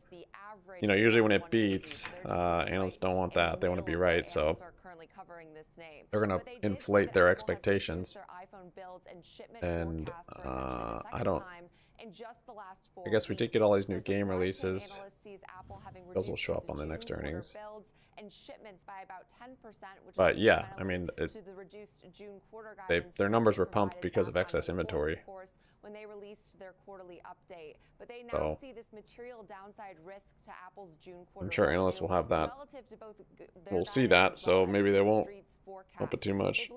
Usually when it beats, analysts don't want that. They want to be right, so they're going to inflate their expectations. And I guess we did get all these new game releases. Those will show up on the next earnings. But yeah, I mean, their numbers were pumped because of excess inventory. When they released their quarterly update, but they now see this material downside risk to Apple's June quarter. I'm sure analysts will have that. We'll see that, so maybe they won't pump it too much.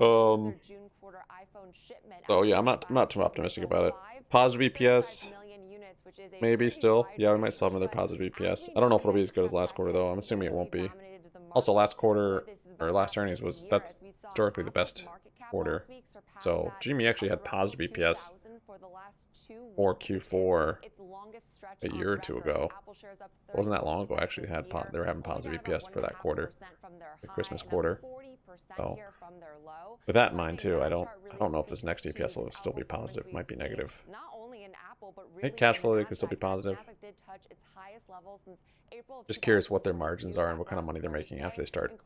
Oh yeah, I'm not too optimistic about it. Positive EPS, maybe still. Yeah, we might still have another positive EPS. I don't know if it'll be as good as last quarter though. I'm assuming it won't be. Also, last quarter or last earnings that's historically the best quarter. So GME actually had positive EPS for Q4 a year or two ago. It wasn't that long ago actually. They were having positive EPS for that quarter, the Christmas quarter. So with that in mind too, I don't know if this next EPS will still be positive. It might be negative. I think cash flow could still be positive. Just curious what their margins are and what kind of money they're making after they start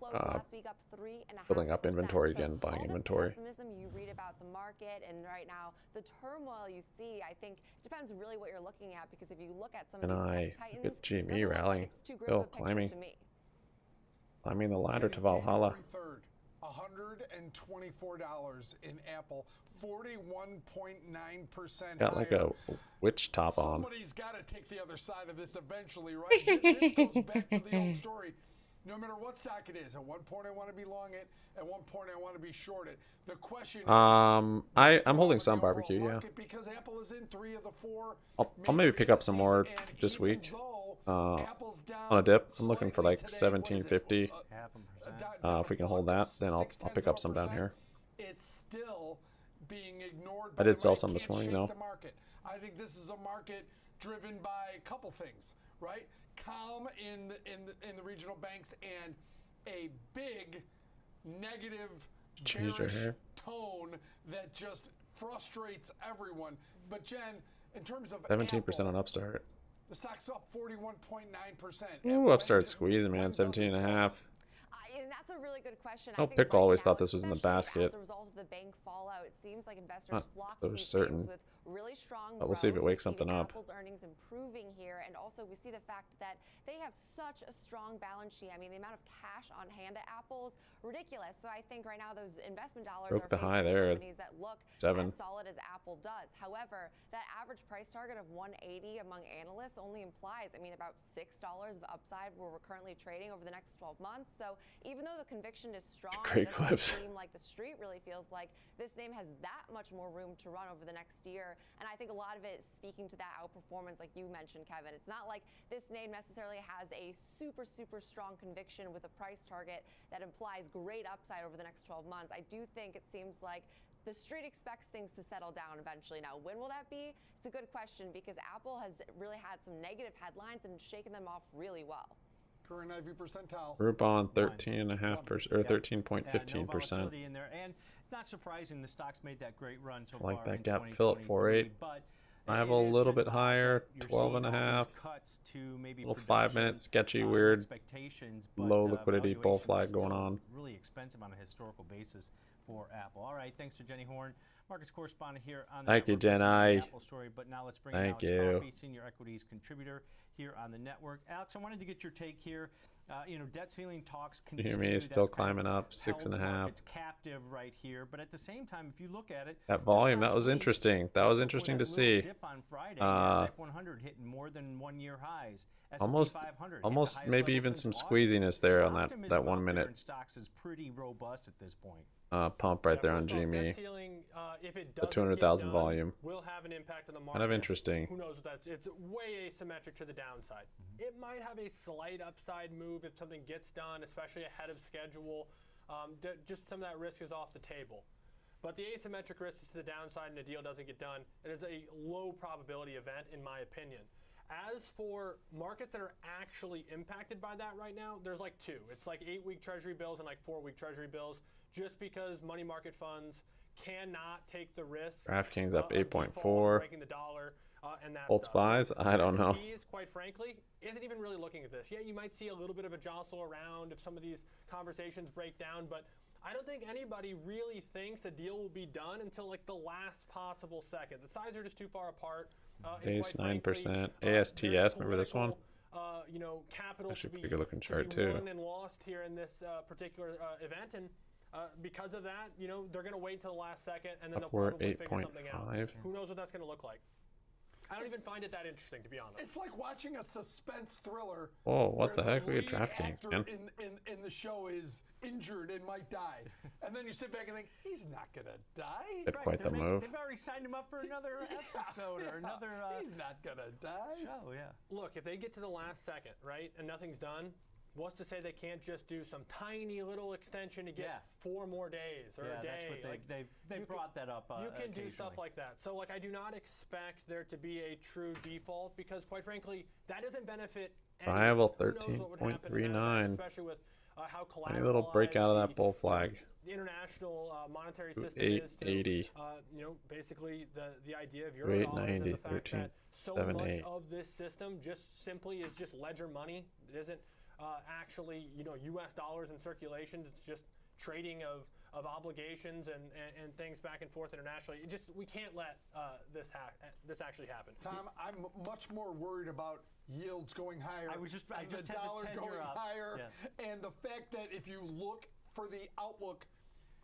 building up inventory again, buying inventory. You read about the market, and right now the turmoil you see, I think depends really what you're looking at, because if you look at some of these tech titans, get GME rallying, still climbing the ladder to Valhalla. $124 in Apple, 41.9%. Got like a witch top on. Somebody's got to take the other side of this eventually, right? This goes back to the old story. No matter what stock it is, at one point I want to be long it, at one point I want to be short it. The question is, I'm holding some barbecue, yeah. Because Apple is in 3 of the 4. I'll maybe pick up some more this week. On a dip, I'm looking for like 1750. If we can hold that, then I'll pick up some down here. It's still being ignored. I did sell some this morning though. I think this is a market driven by a couple things, right? Calm in the regional banks and a big negative bearish tone that just frustrates everyone. But Jen, in terms of 17% on Upstart. the stock's up 41.9%. Ooh, Upstart squeezing, man. 17.5. And that's a really good question. Oh, I think Pickle right always now, thought this was in the especially basket. As a result of the bank fallout, it seems like investors Not flock so to these certain. names with really strong But we'll see if it growth. wakes We've seen something up. Apple's earnings improving here, and also we see the fact that they have such a strong balance sheet. I mean, the amount of cash on hand at Apple's ridiculous. So I think right now those investment dollars Broke are the high favoring there at companies that look 7. as solid as Apple does. However, that average price target of 180 among analysts only implies, I mean, about $6 of upside where we're currently trading over the next 12 months. So even though the conviction is strong, Great it doesn't clips. seem like the street really feels like this name has that much more room to run over the next year. And I think a lot of it is speaking to that outperformance, like you mentioned, Kevin. It's not like this name necessarily has a super strong conviction with a price target that implies great upside over the next 12 months. I do think it seems like the street expects things to settle down eventually. Now, when will that be? It's a good question because Apple has really had some negative headlines and shaken them off really well. Current IV percentile. Groupon 13.5% or 13.15%. No volatility in there, and not surprising the stock's made that great run so Like far that in gap 2023, fill at 4.8. but I have it a is little kind bit of odd higher, that you're 12 seeing and a all these half. cuts to maybe Little 5 minute production, sketchy, weird, expectations, but, low liquidity bull valuation flag is going still on. really expensive on a historical basis for Apple. All right, thanks to Jenny Horn, markets correspondent here on the Thank you, network, breaking down Jenny. the Apple story. But now let's bring in Thank Alex you. Coffey, senior equities contributor here on the network. Alex, I wanted to get your take here. Debt ceiling talks continue. GME is still climbing up, 6.5. Markets captive right here, but at the same time, if you look at it, That volume, that was interesting. That was interesting to see. dip on Friday, NASDAQ 100 hitting more than 1-year highs. S&P Almost 500 almost maybe even some squeeziness there on that 1 minute in stocks is pretty robust at this point. pump right there on GME. If it The doesn't 200,000 get done, volume. will have an impact on the market. Kind of interesting. Who knows what that's? It's way asymmetric to the downside. It might have a slight upside move if something gets done, especially ahead of schedule. Just some of that risk is off the table. But the asymmetric risk is to the downside and the deal doesn't get done. It is a low probability event, in my opinion. As for markets that are actually impacted by that right now, there's like two. It's like 8-week treasury bills and like 4-week treasury bills, just because money market funds cannot take the risk. DraftKings up of 8.4. breaking the dollar and that Old stuff. Spies? I don't know. S&Ps, quite frankly, isn't even really looking at this. Yeah, you might see a little bit of a jostle around if some of these conversations break down, but I don't think anybody really thinks a deal will be done until like the last possible second. The sides are just too far apart. Base 9%. ASTS, remember this one? Capital Actually, to be, pretty good looking to chart be too. won and lost here in this particular event, and because of that, they're going to wait until the last second, and then Upward they'll probably figure something out. 8.5. Who knows what that's going to look like? I don't even find it that interesting, to be honest. It's like watching a suspense thriller. Whoa, what the where heck? We got lead DraftKings, actor man. in the show is injured and might die. And then you sit back and think, he's not going to die. Did quite the move. They've already signed him up for another episode or another he's not going to die. show, yeah. Look, if they get to the last second, right, and nothing's done, what's to say they can't just do some tiny little extension to get 4 more days or a day? That's what they've brought that up. You can do stuff like that. So, I do not expect there to be a true default because, quite frankly, that doesn't benefit anyone. Viable Who knows what would happen in that event, 13.39. especially with how collateralized Any little break out of that bull flag. the international monetary system 880. is to, basically the idea of Eurodollars and the fact that so much of this system just simply is just ledger money. It isn't actually, U.S. dollars in circulation. It's just trading of obligations and things back and forth internationally. We can't let this actually happen. Tom, I'm much more worried about yields going higher. I just had the dollar the 10-year going up. higher, Yeah. and the fact that if you look for the outlook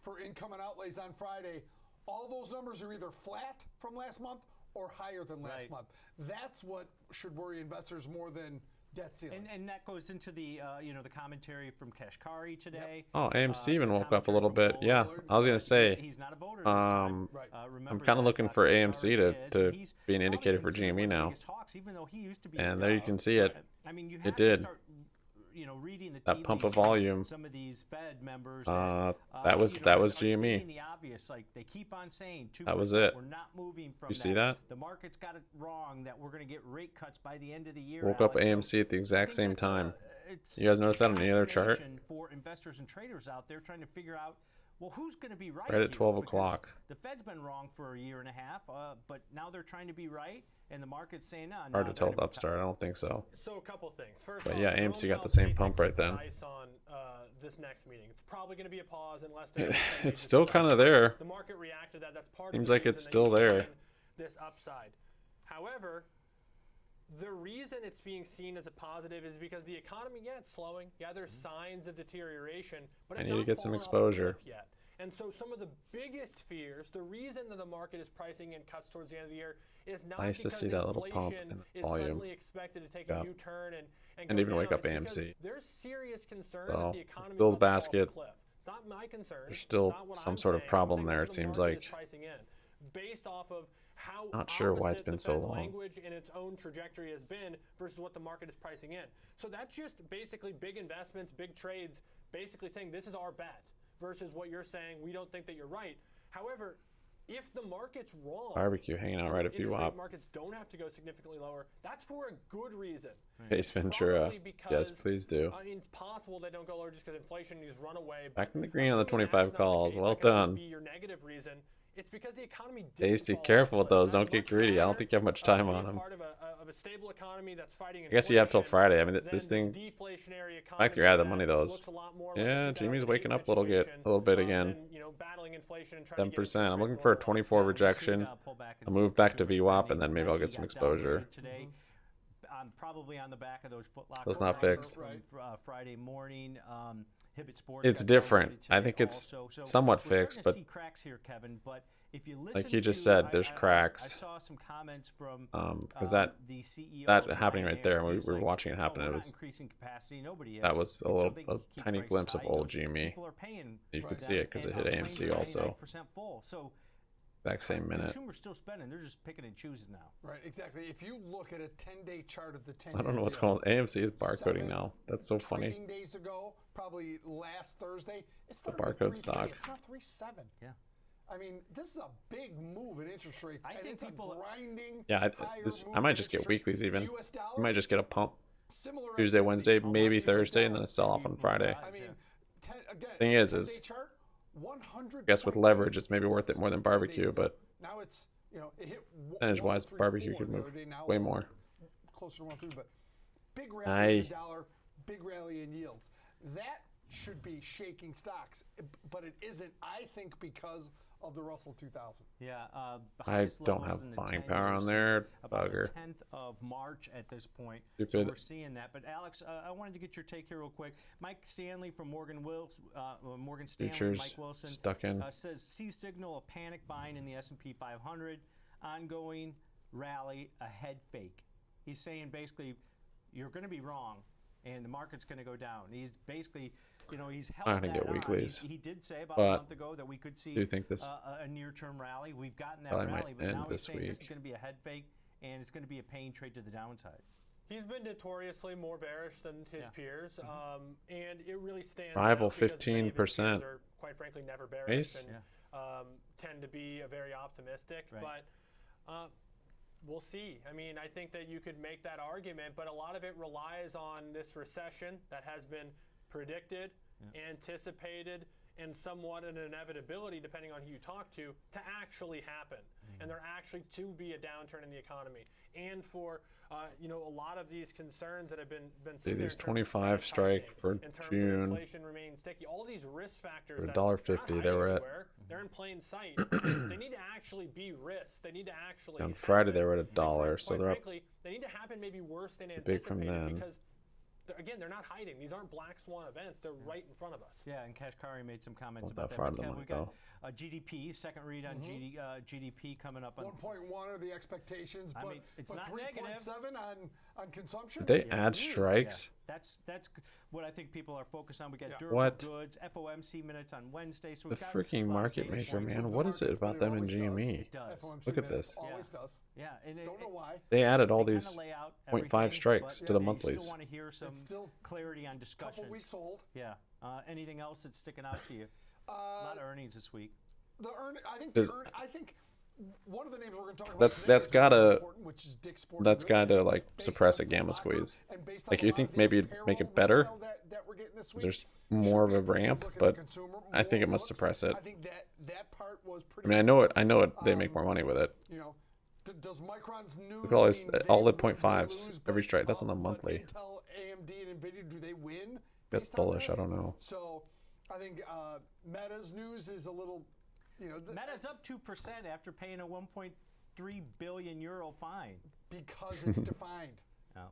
for income and outlays on Friday, all those numbers are either flat from last month or higher than last month. That's what should worry investors more than debt ceiling. And that goes into the the commentary from Kashkari today. Oh, AMC even woke up a little bit. Yeah, I was gonna say. He's not a voter this time. I'm kind of looking for AMC to be an indicator for GME now. Even though he used to be and there you can see it. I mean, you have it did. To start, reading the that pump of volume. Some of these Fed members. That was GME. The obvious, like they keep on saying 2%. That was it. We're not moving from you see that? The market's got it wrong that we're going to get rate cuts by the end of the year. Woke up AMC at the exact same time. You guys notice that on any other chart? For investors and traders out there trying to figure out well, who's going to be right? Right at here? 12 Because o'clock. The Fed's been wrong for a year and a half, but now they're trying to be right, and the market's saying no. Hard to tell with Upstart. I don't think so. So a couple things. First But off, yeah, AMC Jerome got the same Powell's pump right then. basically on this next meeting. It's probably going to be a pause unless they're It's still kind of there. The market reacted to that. That's part Seems of the like it's reason that still you've there. seen this upside. However, the reason it's being seen as a positive is because the economy, yeah, it's slowing. Yeah, there's signs of deterioration, but I it's need to not get some fallen off a exposure. cliff yet. And so some of the biggest fears, the reason that the market is pricing in cuts towards the end of the year is not Nice to because see that little pump inflation in is volume. suddenly expected to take Yeah. a U-turn and And go even wake down. up It's because AMC. there's serious concern So, that the economy Bill's is about to fall off basket. a cliff. It's not my concern. There's It's still not what some I'm sort of saying. I'm problem saying there, that's it what the seems market like. is pricing in, based off of how Not sure why it's opposite been the so Fed's long. language and its own trajectory has been versus what the market is pricing in. So that's just basically big investments, big trades, basically saying this is our bet versus what you're saying, we don't think that you're right. However, if the market's wrong, Barbecue hanging out and right the at interest rate VWAP. markets don't have to go significantly lower, that's for a good reason. Ace Ventura. Probably because, Yes, please do. I mean, it's possible they don't go lower just because inflation is run away. Back but in the green on the assuming 25 that's not the calls. case, Well that could always done. be your negative reason. It's because the economy didn't Tasty, fall off careful a with cliff. those. And Don't I'd get much greedy. I don't rather, think you have much time be on a them. part of a stable economy that's fighting I guess you have till inflation Friday. I mean, than this thing. deflationary I like to add the economy money that those. looks a lot more like a Yeah, Jimmy's 2008 waking up a little situation, bit again. than, you know, battling inflation and trying to get 7%. I'm interest looking rates for a lower. 24 rejection. I'll move back to VWAP and then maybe I'll get some exposure. Today, probably on the back of those Foot Locker. Those not orders fixed. from, Friday morning. Hibbett Sports. It's got different. downloaded I today think it's also. So somewhat we're fixed, starting but to see cracks here, Kevin. But if you listen, like you just to, said, there's I cracks. saw some comments from Because that the CEO that of happening right there, and we Ryanair. He's were like, watching it happen. "Oh, we're It not was increasing capacity. Nobody is." that was a It's little something a to keep tiny prices glimpse of high. old He goes, GME. People are paying. You could that, see it because it and hit planes AMC are also. 99% full. So Exact same minute. consumers still spending. They're just picking and choosing now. Right, exactly. If you look at a 10-day chart of the 10-year I don't know what's going on. AMC is barcoding now. That's so funny. trading days ago, probably last Thursday, it's The starting at barcode 3.3. stock. It's not 3.7. Yeah. I mean, this is a big move in interest rates. I and think it's people- a grinding. Yeah, higher I move might in just get interest rates. weeklies even. The US dollar, I might just get a pump similar Tuesday, activity. Wednesday, maybe Almost the US Thursday, and then dollar. a sell off on Friday. I mean, again, Thing is 10-day chart, I guess with leverage, it's maybe worth it more than barbecue, but now it's, you know, it hit percentage-wise, barbecue could move way more. Closer to 1.3, but big rally in the dollar, big rally in yields. That should be shaking stocks, but it isn't. I think because of the Russell 2000. Yeah, I don't have buying power on there. About Bugger. the 10th of March at this point. Stupid. So we're seeing that. But Alex, I wanted to get your take here real quick. Mike Stanley from Morgan Stanley, Futures Mike Wilson stuck in. says sees signal of panic buying in the S&P 500, ongoing rally, a head fake. He's saying basically you're going to be wrong and the market's going to go down. He's basically, you know, he's held I'm gonna that get on. weeklies, He did say about but a month ago that we could see do think this a near-term rally. We've gotten that probably rally, might but end now he's this saying this is week. going to be a head fake and it's going to be a pain trade to the downside. He's been notoriously more bearish than his peers, and it really stands Rival out because many of his 15%. peers are, quite frankly, never bearish Nice. and tend to be very optimistic. Right. But we'll see. I mean, I think that you could make that argument, but a lot of it relies on this recession that has been predicted, anticipated, and somewhat an inevitability, depending on who you talk to actually happen. And there actually to be a downturn in the economy. And for you know, a lot of these concerns that have been See sitting there these in terms of 25 credit strike tightening, for in terms of June. inflation remains sticky. All these risk factors For that $1.50 they're not they were hiding at. anywhere. They're in plain sight. They need to actually be risks. They need to actually On Friday they happen. were at And $1, so quite they're up frankly, they need to happen maybe worse than big from anticipated then. because again, they're not hiding. These aren't black swan events. They're right in front of us. Yeah, and Kashkari made some comments Not about that that. far But to the Kev, money, we got though. GDP, second read on GDP coming up on 1.1 are the expectations, but, I mean, it's but not 3.7 negative. on consumption. Did they add strikes? Yeah. That's what I think people are focused on. We got Yeah. durable What? goods, FOMC minutes on Wednesday. So The we've got freaking a lot of market data maker, points. man. The What is it markets, about but them it and always GME? It does. FOMC Look at minutes this. always does. Yeah, and Don't know why. They added all they these kinda lay out 0.5 everything, strikes but to the you monthlies. still want to hear some It's still clarity on a discussions. couple weeks old. Yeah. Anything else that's sticking out to you? A lot of earnings this week. I think one of the names we're going to talk about That's today is gotta really important, which is Dick's Sporting that's Goods. gotta like Based suppress on a gamma Foot Locker squeeze. and based on Like a you lot think of the maybe it'd make apparel it better? retail that we're getting this week, There's more of a ramp, but I think it must suppress it. I think that part was pretty. I mean, I know it. They make more money with it. You know, does Micron's news Look at all this, mean all the they 0.5s lose, every strike. That's on the monthly. Intel, AMD, and Nvidia, do they win? That's based on bullish. I this? don't know. So I think Meta's news is a little, you know. Meta's up 2% after paying a 1.3 billion euro fine. Because it's defined.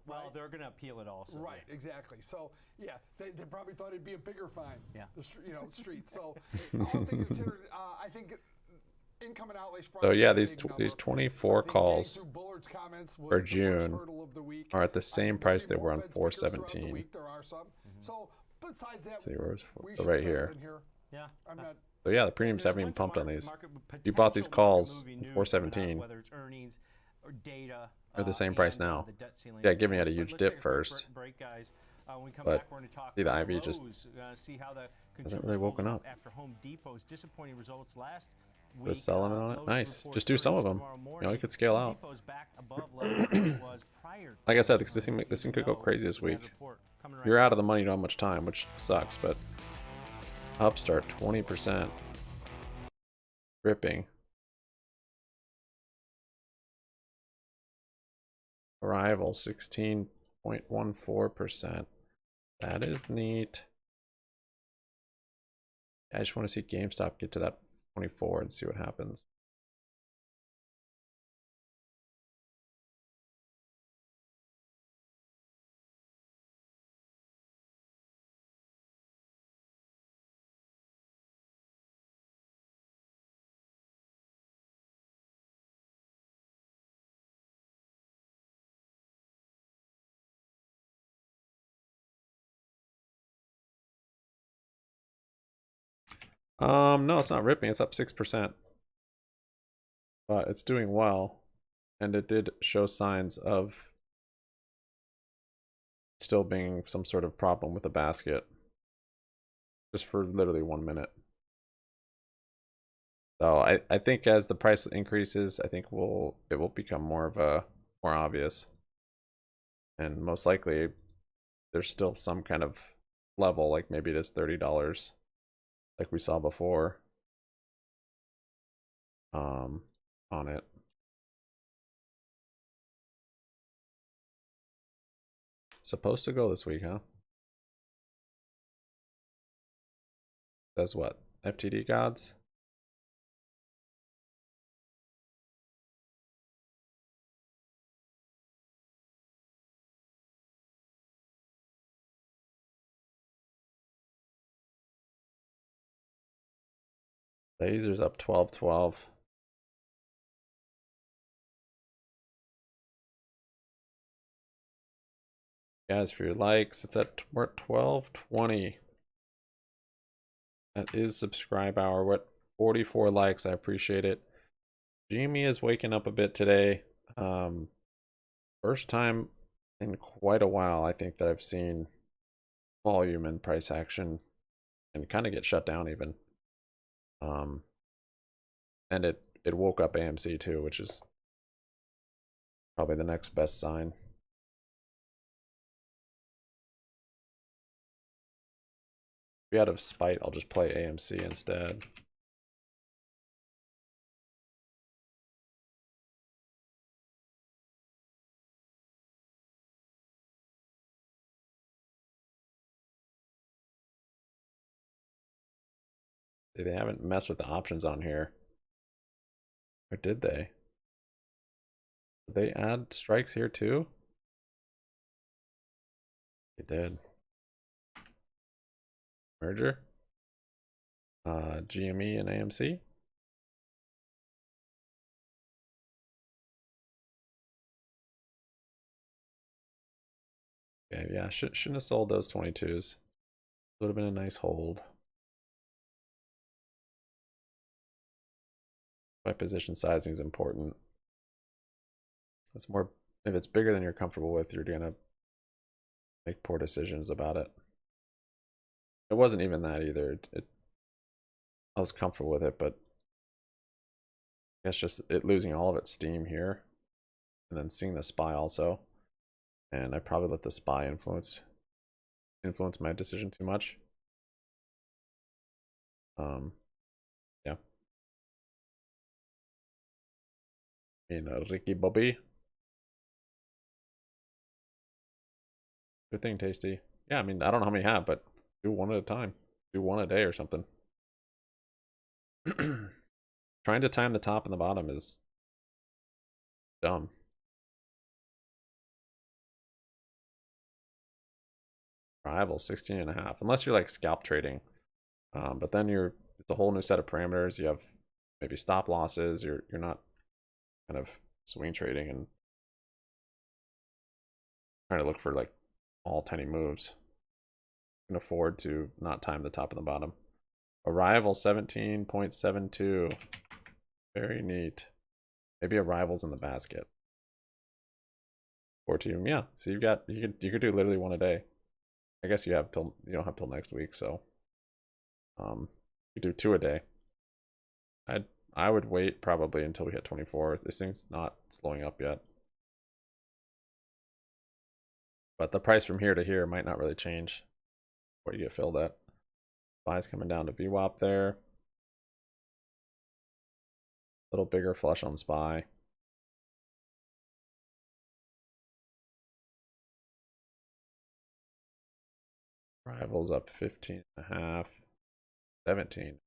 Well, they're going to appeal it also. Right, exactly. So, yeah, they probably thought it'd be a bigger fine. Yeah. Street. So, all things considered, I think income and outlays. So yeah, these 24 calls for June are at the same price they were on 417. There are some. So, besides that, see where's right here. Yeah. I'm not. So yeah, the premiums haven't even pumped on these. You bought these calls in 417. Whether it's earnings or data. They're the same price now. Yeah, giving it a huge dip first. Break, guys. When we come But back, we're going to talk see the IV just see how the hasn't really woken up. after Home Depot's disappointing results last week. Just selling it on it. Nice. Just do some of them. You know, you could scale out. Like I said, this thing could go crazy this week. You're out of the money, you don't have much time, which sucks. But Upstart 20%, ripping. Arrival 16.14%. That is neat. I just want to see GameStop get to that 24 and see what happens. No, it's not ripping. It's up 6%. But it's doing well. And it did show signs of still being some sort of problem with the basket. Just for literally 1 minute. So I think as the price increases, I think it will become more obvious. And most likely there's still some kind of level, like maybe it is $30. Like we saw before on it. Supposed to go this week, huh? Says what? FTD gods? Lasers up 12.12. Guys, for your likes, we're at 12:20. That is subscribe hour. What 44 likes? I appreciate it. GME is waking up a bit today. First time in quite a while, I think, that I've seen volume and price action and kind of get shut down even. And it woke up AMC too, which is probably the next best sign. If out of spite, I'll just play AMC instead. See, they haven't messed with the options on here. Or did they? Did they add strikes here too? They did. Merger. GME and AMC. Okay, yeah, shouldn't have sold those 22s. Would have been a nice hold. My position sizing is important. It's more, if it's bigger than you're comfortable with, you're gonna make poor decisions about it. It wasn't even that either. I was comfortable with it, but I guess just it losing all of its steam here, and then seeing the SPY also, and I probably let the SPY influence my decision too much. Yeah. Ricky Bobby. Good thing, Tasty. Yeah, I mean, I don't know how many you have, but do one at a time. Do one a day or something. Trying to time the top and the bottom is dumb. Rival 16.5, unless you're like scalp trading. But then it's a whole new set of parameters. You have maybe stop losses. You're not kind of swing trading and trying to look for like all tiny moves. You can afford to not time the top and the bottom. Arrival 17.72. Very neat. Maybe Arrival's in the basket. 14. Yeah. So you could do literally one a day. I guess you don't have till next week, so you do 2 a day. I would wait probably until we hit 24. This thing's not slowing up yet. But the price from here to here might not really change where you get filled at. Buy's coming down to VWAP there. A little bigger flush on SPY. Rivals up 15.5. 17.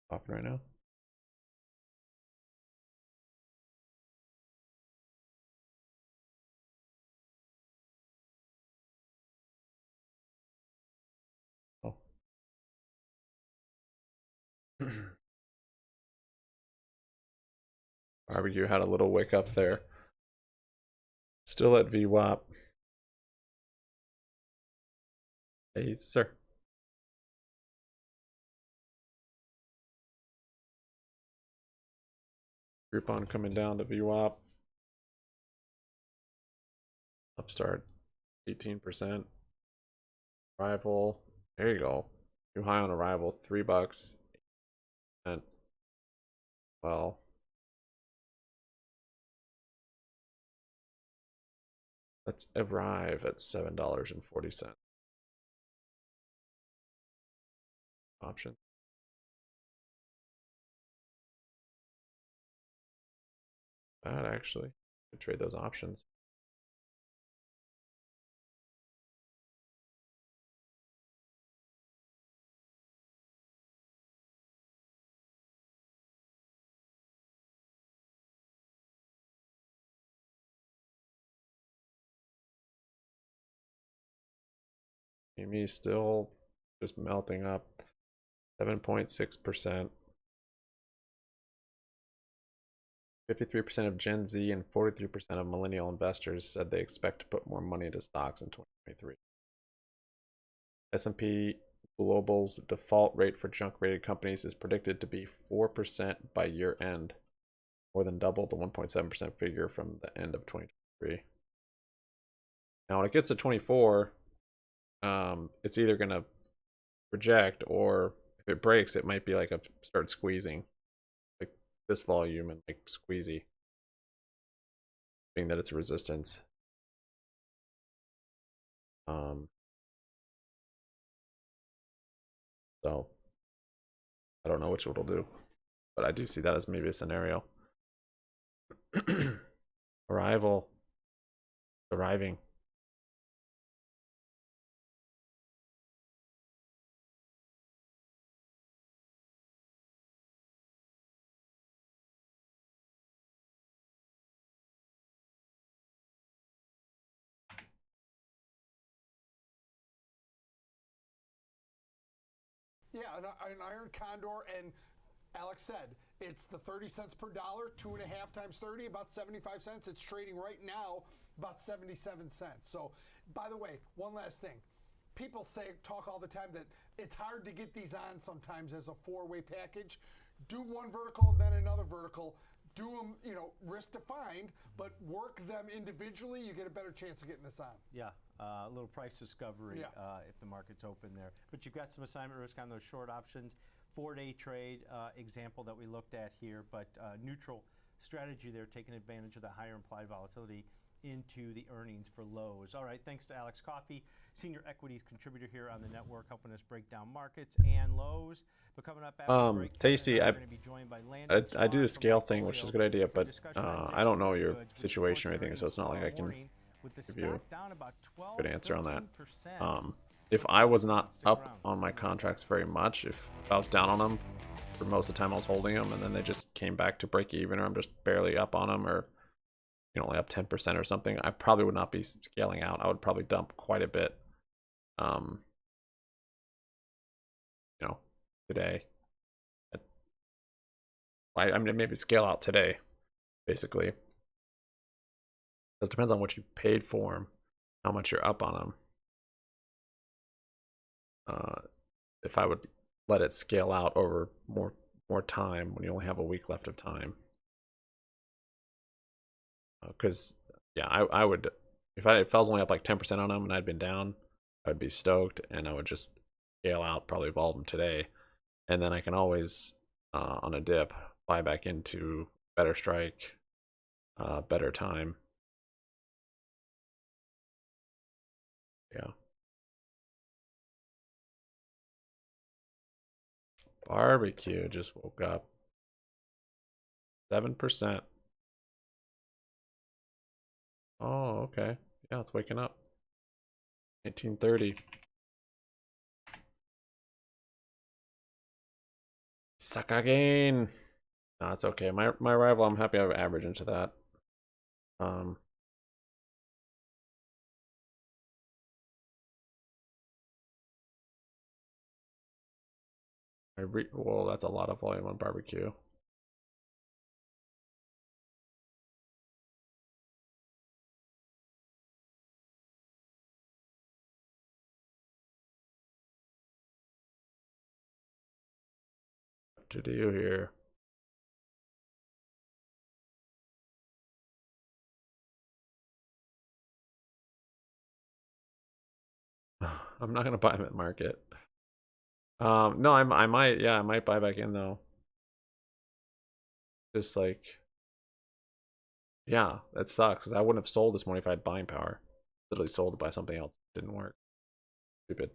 Popping right now. Oh. Barbecue had a little wake up there. Still at VWAP. Hey, sir. Groupon coming down to VWAP. Upstart 18%. Arrival. There you go. New high on Arrival, $3. And well, let's arrive at $7.40. Option. Bad actually. Could trade those options. GME still just melting up. 7.6%. 53% of Gen Z and 43% of millennial investors said they expect to put more money into stocks in 2023. S&P Global's default rate for junk-rated companies is predicted to be 4% by year end, more than double the 1.7% figure from the end of 2023. Now, when it gets to 24, it's either going to reject, or if it breaks, it might be like start squeezing, like this volume and like squeezy, being that it's a resistance. So I don't know which it'll do, but I do see that as maybe a scenario. Arrival. Arriving. Yeah, an iron condor, and Alex said it's the 30 cents per dollar, 2.5 times 30, about 75 cents. It's trading right now about 77 cents. So, by the way, one last thing. People talk all the time that it's hard to get these on sometimes as a four-way package. Do one vertical and then another vertical. Do them, risk defined, but work them individually. You get a better chance of getting this on. Yeah, a little price discovery if the market's open there. But you've got some assignment risk on those short options. 4-day trade example that we looked at here, but neutral strategy there, taking advantage of the higher implied volatility into the earnings for Lowe's. All right, thanks to Alex Coffey, senior equities contributor here on the network, helping us break down markets and Lowe's. But coming up after the break, Tasty, we're going to be joined by Landon I do the Strong scale from thing, which is a Portfolio good idea, for but discussion on I don't know consumer your goods, which situation or reports anything, so it's not like I earnings can tomorrow morning, with the give you stock down about 12, a good answer on that. 13%. If I was not up on my contracts very much, if I was down on them for most of the time I was holding them, and then they just came back to break even, or I'm just barely up on them, or only up 10% or something, I probably would not be scaling out. I would probably dump quite a bit, today. I mean, maybe scale out today, basically. It depends on what you paid for them, how much you're up on them. If I would let it scale out over more time when you only have a week left of time. Because yeah, I would, if I was only up like 10% on them and I'd been down, I'd be stoked, and I would just scale out, probably evolve them today, and then I can always on a dip buy back into better strike, better time. Yeah. Barbecue just woke up. 7%. Oh, okay. Yeah, it's waking up. 1930. Suck again. No, it's okay. My rival, I'm happy I've averaged into that. Whoa, that's a lot of volume on barbecue. What to do here? I'm not gonna buy them at market. No, I might, yeah, I might buy back in though. Just like, yeah, that sucks because I wouldn't have sold this morning if I had buying power. Literally sold to buy something else. Didn't work. Stupid.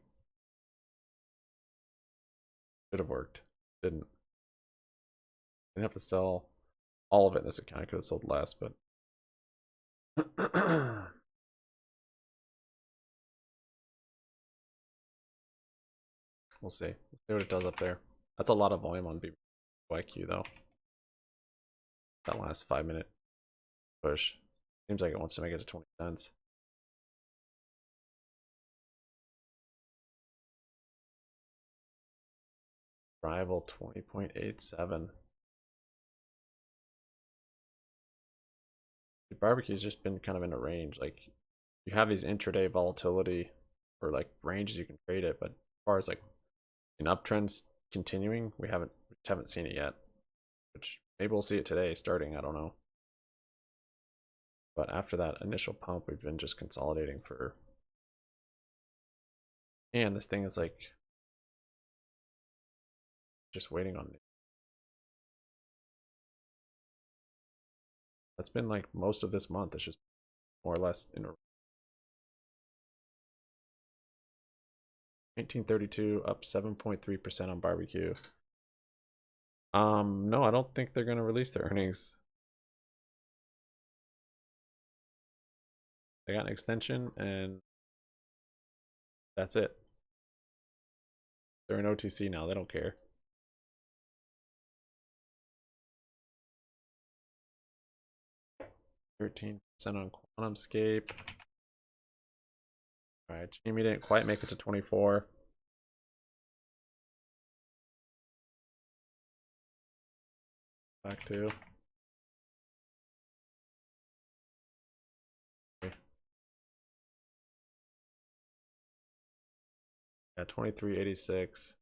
Should have worked. Didn't. Didn't have to sell all of it in this account. I could have sold less, but we'll see. We'll see what it does up there. That's a lot of volume on BBBYQ though. That last 5-minute push. Seems like it wants to make it to 20 cents. Rival 20.87. The barbecue's just been kind of in a range. Like, you have these intraday volatility or like ranges you can trade it, but as far as like an uptrends continuing, we just haven't seen it yet. Which maybe we'll see it today starting, I don't know. But after that initial pump, we've been just consolidating for, and this thing is like just waiting on me. That's been like most of this month. It's just more or less in a 1932 up 7.3% on barbecue. No, I don't think they're gonna release their earnings. They got an extension and that's it. They're in OTC now, they don't care. %13 on QuantumScape. Alright, GME didn't quite make it to 24. Back to. Okay. Yeah, 23.86.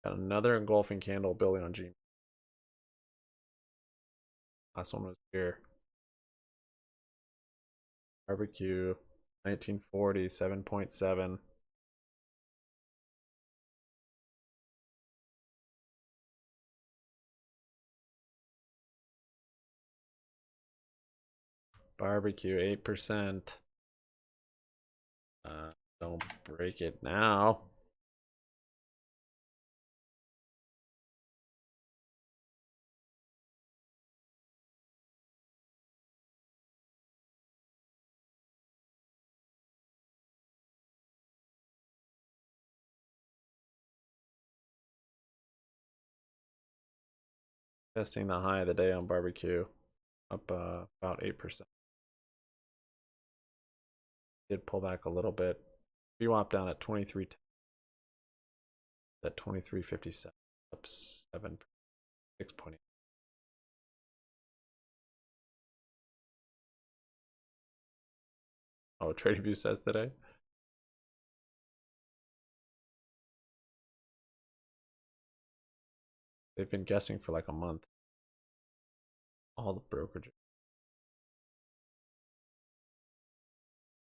Got another engulfing candle building on GME. Last one was here. Barbecue. 1940, 7.7. Barbecue 8%. Don't break it now. Testing the high of the day on barbecue, up about 8%. Did pull back a little bit. VWAP down at 23. At 23.57, up 7, 6.8. Oh, TradingView says today. They've been guessing for like a month. All the brokerages.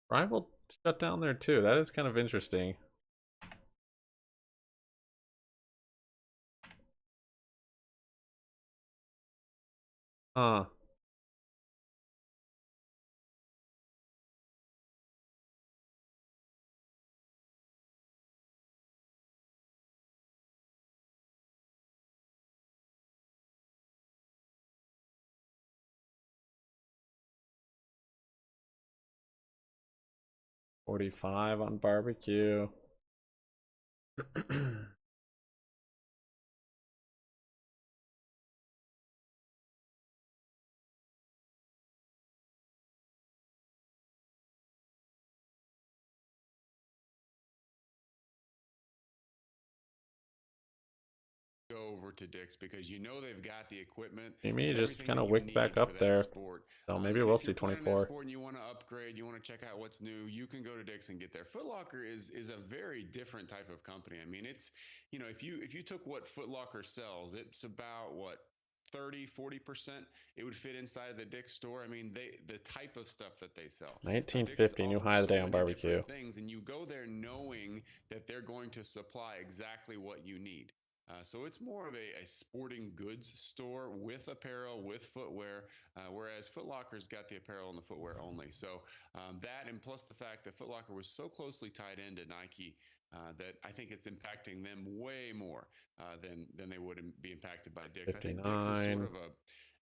Rival shut down there too. That is kind of interesting. Huh. $45 on barbecue. Go over to Dick's because you know they've got the equipment. GME just kind of wicked back up there. So maybe we'll see 24. Sport and you want to upgrade, you want to check out what's new, you can go to Dick's and get there. Foot Locker is a very different type of company. I mean, it's, you know, if you took what Foot Locker sells, it's about what 30-40% it would fit inside the Dick's store. I mean, the type of stuff that they sell. 1950 new high of the day on barbecue. Things, and you go there knowing that they're going to supply exactly what you need. So it's more of a sporting goods store with apparel, with footwear, whereas Foot Locker's got the apparel and the footwear only. So that, and plus the fact that Foot Locker was so closely tied into Nike that I think it's impacting them way more than they would be impacted by Dick's. 59. I think Dick's is sort of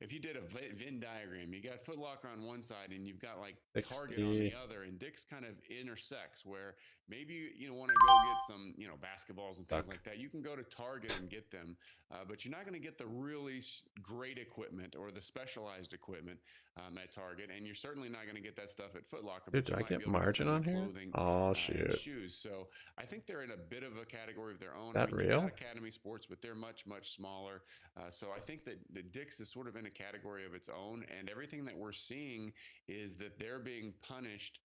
if you did a Venn diagram, you got Foot Locker on one side and you've got like 60. Target on the other, and Dick's kind of intersects where maybe you want to go get some, basketballs and things like that. You can go to Target and get them, but you're not going to get the really great equipment or the specialized equipment at Target, and you're certainly not going to get that stuff at Foot Locker. Dude, did I get margin on here? Oh, shoot. Shoes. So I think they're in a bit of a category of their own. Is that real? You've got Academy Sports, but they're much, much smaller. So I think that the Dick's is sort of in a category of its own, and everything that we're seeing is that they're being punished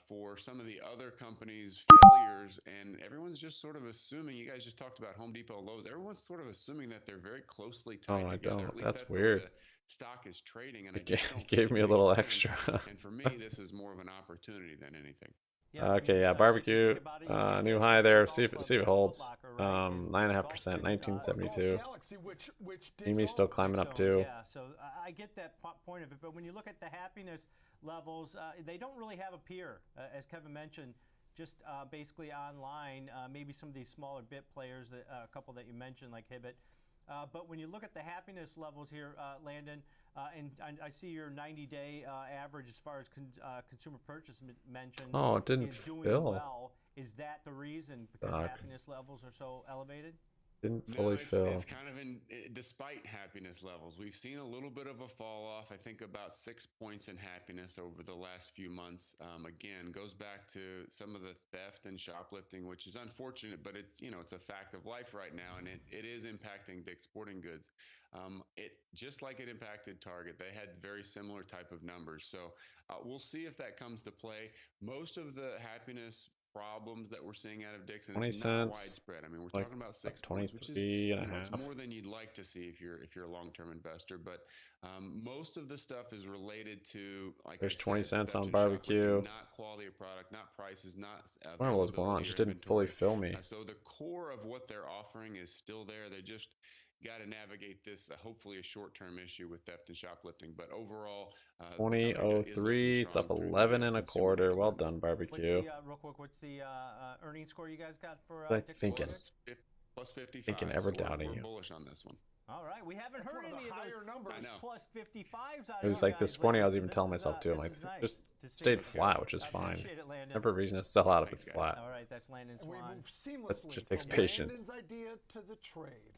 for some of the other companies' failures, and everyone's just sort of assuming. You guys just talked about Home Depot, Lowe's. Everyone's sort of assuming that they're very closely tied together. Don't. At least That's weird. The stock is trading, and It gave me a little extra. And for me, this is more of an opportunity than anything. Yeah, okay, yeah, barbecue, new high there. See if it holds. 9.5%, 1972. GME's still climbing up too. Yeah, so I get that point of it, but when you look at the happiness levels, they don't really have a peer, as Kevin mentioned. Just basically online, maybe some of these smaller bit players, a couple that you mentioned like Hibbett. But when you look at the happiness levels here, Landon, and I see your 90-day average as far as consumer purchase mentions. Oh, it didn't is doing fill. well. Is that the reason because happiness levels are so elevated? Didn't fully fill. It's kind of despite happiness levels. We've seen a little bit of a fall off. I think about 6 points in happiness over the last few months. Again, goes back to some of the theft and shoplifting, which is unfortunate, but it's a fact of life right now, and it is impacting Dick's Sporting Goods. It just like it impacted Target. They had very similar type of numbers. So we'll see if that comes to play. Most of the happiness problems that we're seeing out of Dixon. 20 It's not cents, widespread. I mean, we're like talking about 6 points, which is 23 and a it's half. more than you'd like to see if you're a long-term investor. But most of the stuff is related to, like There's I 20 said, cents on theft and barbecue. shoplifting, not quality of product, not prices, not I don't know what was going on. availability It just or didn't fully inventory. fill me. So the core of what they're offering is still there. They just got to navigate this, hopefully a short-term issue with theft and shoplifting. But overall, 20.03. It's up 11 and a quarter. Well done, barbecue. Real quick, what's the earnings score you guys got for Thinking. Plus 55. Thinking, ever so doubting we're you. bullish on this one. All right, we haven't heard any of those numbers. plus 55s out It was of like this morning. I was even telling myself too. I'm like, just stayed flat, which is fine. Never reason to sell out if it's flat. All right, that's Landon Swan. We move seamlessly That just takes from patience. Landon's idea to the trade.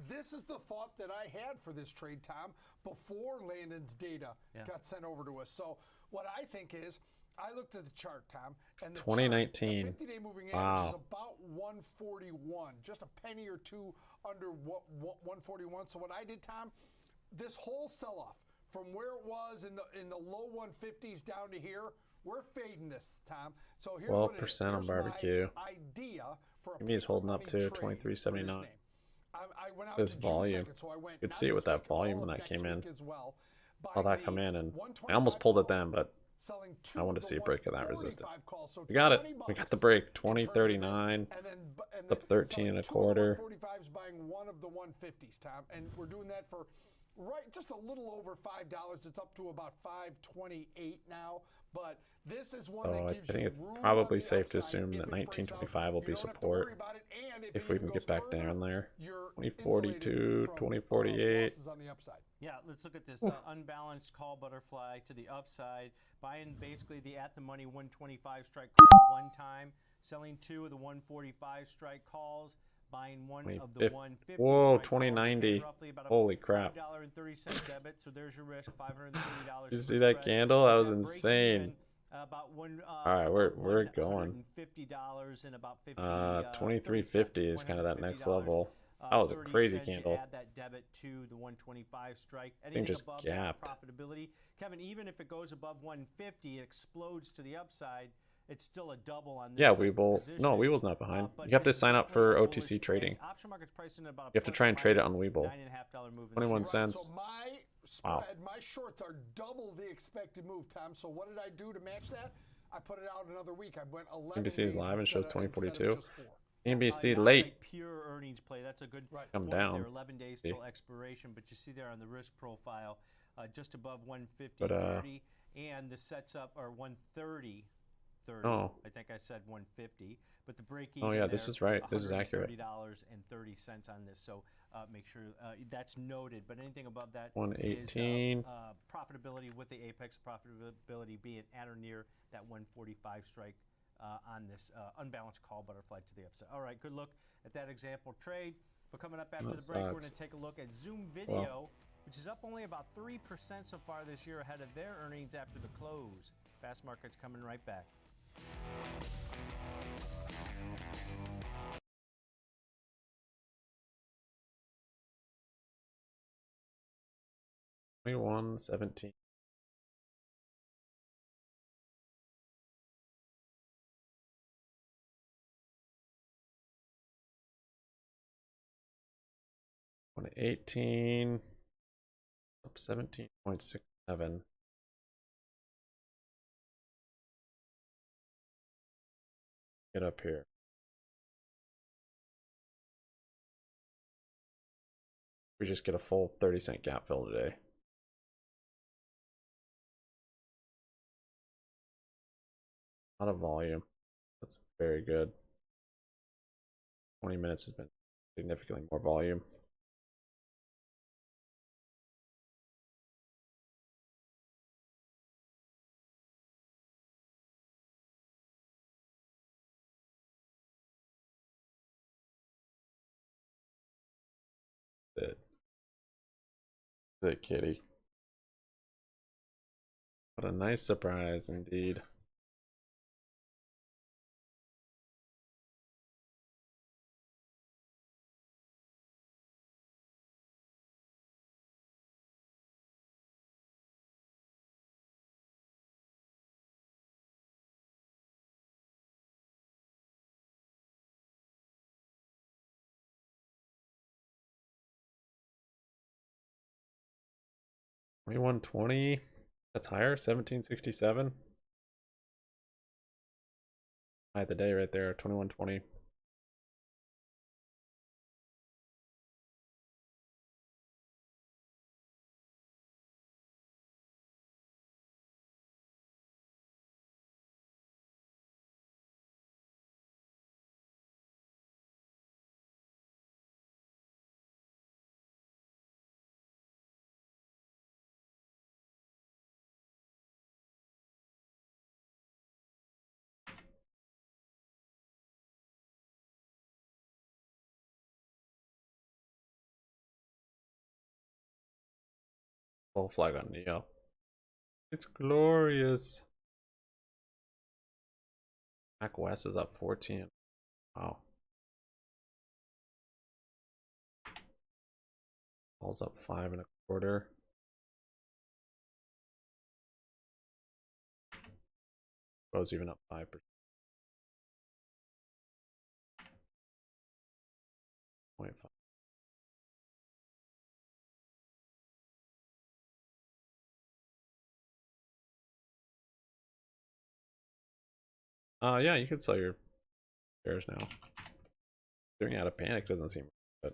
This is the thought that I had for this trade, Tom, before Landon's data got sent over to us. So what I think is, I looked at the chart, Tom, and the 2019. chart, the 50-day moving Wow. average is about 141, just a penny or two under 141. So what I did, Tom, this whole sell-off from where it was in the low 150s down to here, we're fading this, Tom. So here's what it is. 12% on barbecue. My idea for a GME is holding up too, 23.79. This volume. You could see it with that volume when that came in. Saw that come in, and I almost pulled it then, but I wanted to see a break of that resistance. We got it. We got the break. 20.39. Up 13 and a quarter. 45s buying one of the 150s, Tom, and we're doing that for just a little over $5. It's up to about $5.28 now. But this is one that gives I think you it's room probably on the safe to upside assume if that it breaks out. 1925 will You be don't have to worry support. about it, and If we it can goes get back further, there and there. you're 2042, insulated from, 2048. losses on the upside. Yeah, let's look at this unbalanced call butterfly to the upside, buying basically the at the money 125 strike call one time, selling two of the 145 strike calls, buying one of the 150 Whoa, strike 2090. calls, roughly about a Holy crap. $5.30 debit. So there's your risk, $530. Did you see that candle? That was insane. About one. All right, we're going. $150 and about 50. 2350 is kind of that next level. That was a 30 crazy cents, you candle. add that debit to the 125 strike. Thing Anything just above gapped. that profitability, Kevin, even if it goes above 150, it explodes to the upside. It's still a double on this. Yeah, type of Webull. position. No, Webull's not behind. But You have to this is sign up definitely for a bullish OTC trade. trading. Option market's pricing at about You have to try and trade it on Webull. $9.5 move in 21 the cents. So my spread, my shorts are double the expected move, Tom. So what did I do to match that? I put it out another week. I went 11 NBC is days live and shows instead of 2042. just 4. NBC not late. a pure earnings play. That's a good Come point down. there. 11 days See. till expiration, but you see there on the risk profile, just above 150.30, But, and the sets up are 130.30. Oh. I think I said 150, but the break Oh, even. yeah, this is right. This is accurate. $30.30 on this. So make sure that's noted. But anything above that 118. is profitability with the apex profitability being at or near that 145 strike. On this unbalanced call butterfly to the upside. All right, good look at that example trade. But coming up after That the break, we're sucks. going to take a look at Zoom Video, which is up only about 3% so far this year ahead of their earnings after the close. Fast Markets coming right back. $21.17. $118. Up 17.67. Get up here. We just get a full 30-cent gap fill today. A lot of volume. That's very good. 20 minutes has been significantly more volume. That's it, kitty. What a nice surprise indeed. 2120. That's higher. 1767. High of the day right there. 2120. Full flag on Neo. It's glorious. Mac West is up 14. Wow. All's up 5 1/4. Goes even up 5%. 0.5. Yeah, you could sell your shares now. Doing it out of panic doesn't seem good.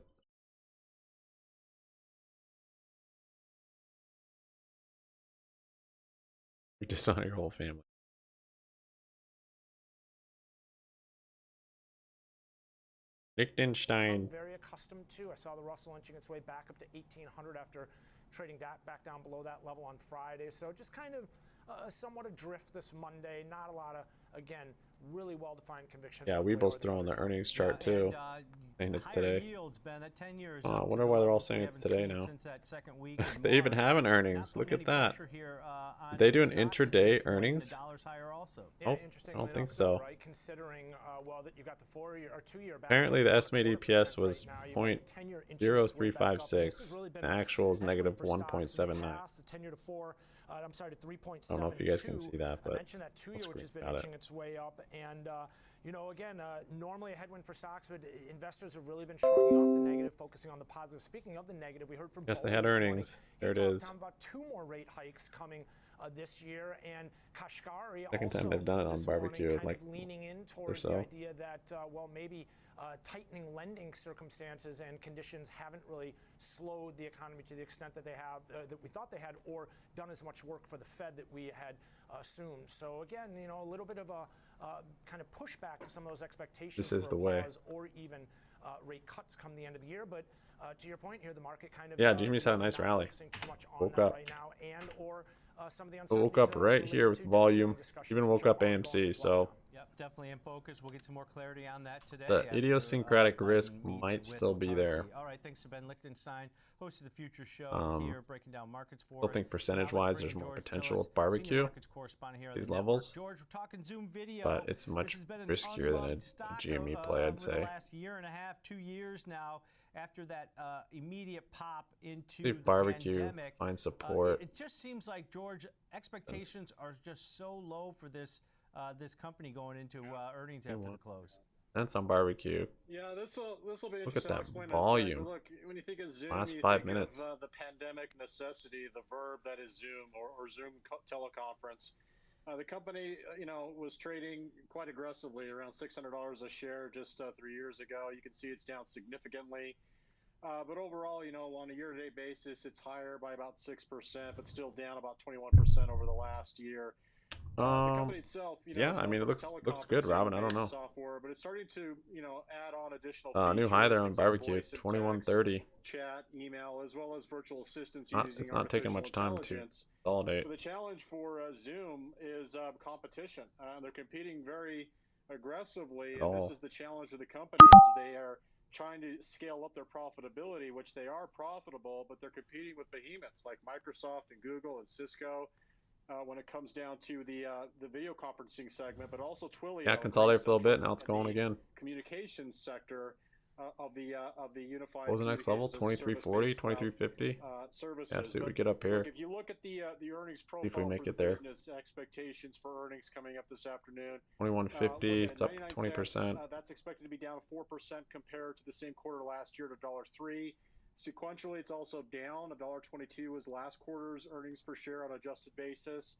You dishonor your whole family. Liechtenstein. Very accustomed to. I saw the Russell inching its way back up to 1800 after trading back down below that level on Friday. So just kind of somewhat adrift this Monday. Not a lot of, again, really well-defined conviction. Yeah, Weeble's throwing the earnings chart too. Saying it's today. Yields, Ben, that 10 years I wonder why they're all saying it's today now. They even have an earnings. Look at that. Did they do an intraday earnings? Oh, I don't think so. Apparently the estimated EPS was 0.0356. The actual is negative 1.79. I'm sorry, to 3.72. I don't know if you guys can see that, but I mentioned that 2-year, which has been inching its way up. And, you know, again, normally a headwind for stocks, but investors have really been shrugging off the negative, focusing on the positive. Speaking of the negative, we heard from yes, they had earnings. There it is. About 2 more rate hikes coming this year, and Kashkari second time they've done it on barbecue, like leaning in towards the idea that well, maybe tightening lending circumstances and conditions haven't really slowed the economy to the extent that they have that we thought they had, or done as much work for the Fed that we had assumed. So again, you know, a little bit of a kind of pushback to some of those expectations. This is for the way. pause or even rate cuts come the end of the year, but. To your point here, the market kind of GME's had a nice rally. Woke up. Right now, and or some of the woke up right here with volume. Even woke up AMC. So yep, definitely in focus. We'll get some more clarity on that today. The idiosyncratic risk might still be there. All right, thanks to Ben Lichtenstein, host of the Future Show here, breaking down markets for. I still think percentage-wise, there's more potential with barbecue. These levels, George, we're talking Zoom video. but it's much riskier than a GME play, I'd say. The last year and a half, 2 years now. After that immediate pop into the barbecue, pandemic, find support. It just seems like, George, expectations are just so low for this this company going into earnings after the close. That's on barbecue. Yeah, this will be interesting. Look at that explain volume. Look, when you think of Zoom, last you 5 think minutes. of the pandemic necessity, the verb that is Zoom or Zoom teleconference. The company, you know, was trading quite aggressively around $600 a share just 3 years ago. You can see it's down significantly. But overall, you know, on a year-to-date basis, it's higher by about 6%, but still down about 21% over the last year. The company itself, you know, yeah, I mean, it looks good, Robin. I don't know. Software, but it's starting to, you know, add on additional new high there on barbecue, 2130. Chat, email, as well as virtual assistants. It's not taking much time to consolidate. But the challenge for Zoom is competition. They're competing very aggressively, and this is the challenge of the company: is they are trying to scale up their profitability, which they are profitable, but they're competing with behemoths like Microsoft and Google and Cisco. When it comes down to the video conferencing segment, but also Twilio. Yeah, consolidate for a little bit, now it's going again. Communications sector of the unified. What was the next level? 2340, 2350. Yeah, see what we get up here. Look, if you look at the earnings profile, see if we make it there. Expectations for earnings coming up this afternoon. 2150. It's up 20%. That's expected to be down 4% compared to the same quarter last year to $1.03. Sequentially, it's also down. $1.22 was last quarter's earnings per share on an adjusted basis.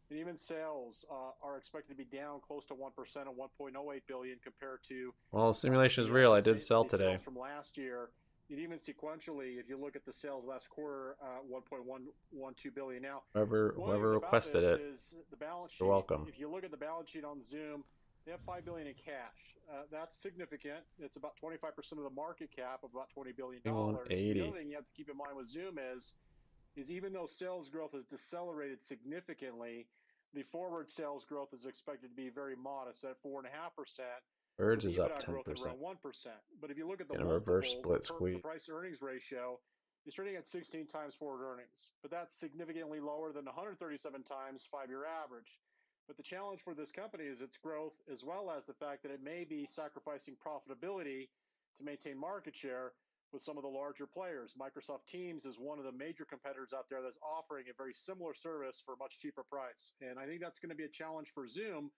And even sales are expected to be down close to 1% at $1.08 billion compared to. Well, simulation is real. I did sell today. Sales from last year. And even sequentially, if you look at the sales last quarter, $1.112 billion. Now, whoever requested it, is the balance sheet. You're welcome. If you look at the balance sheet on Zoom, they have $5 billion in cash. That's significant. It's about 25% of the market cap of about $20 billion. The other thing you have to keep in mind with Zoom is even though sales growth has decelerated significantly, the forward sales growth is expected to be very modest at 4.5%. Birds is up 10%. Growth at around 1%. But if you look at the reverse split squeeze, the price earnings ratio is trading at 16 times forward earnings, but that's significantly lower than 137 times 5-year average. But the challenge for this company is its growth, as well as the fact that it may be sacrificing profitability to maintain market share with some of the larger players. Microsoft Teams is one of the major competitors out there that's offering a very similar service for a much cheaper price. And I think that's going to be a challenge for Zoom,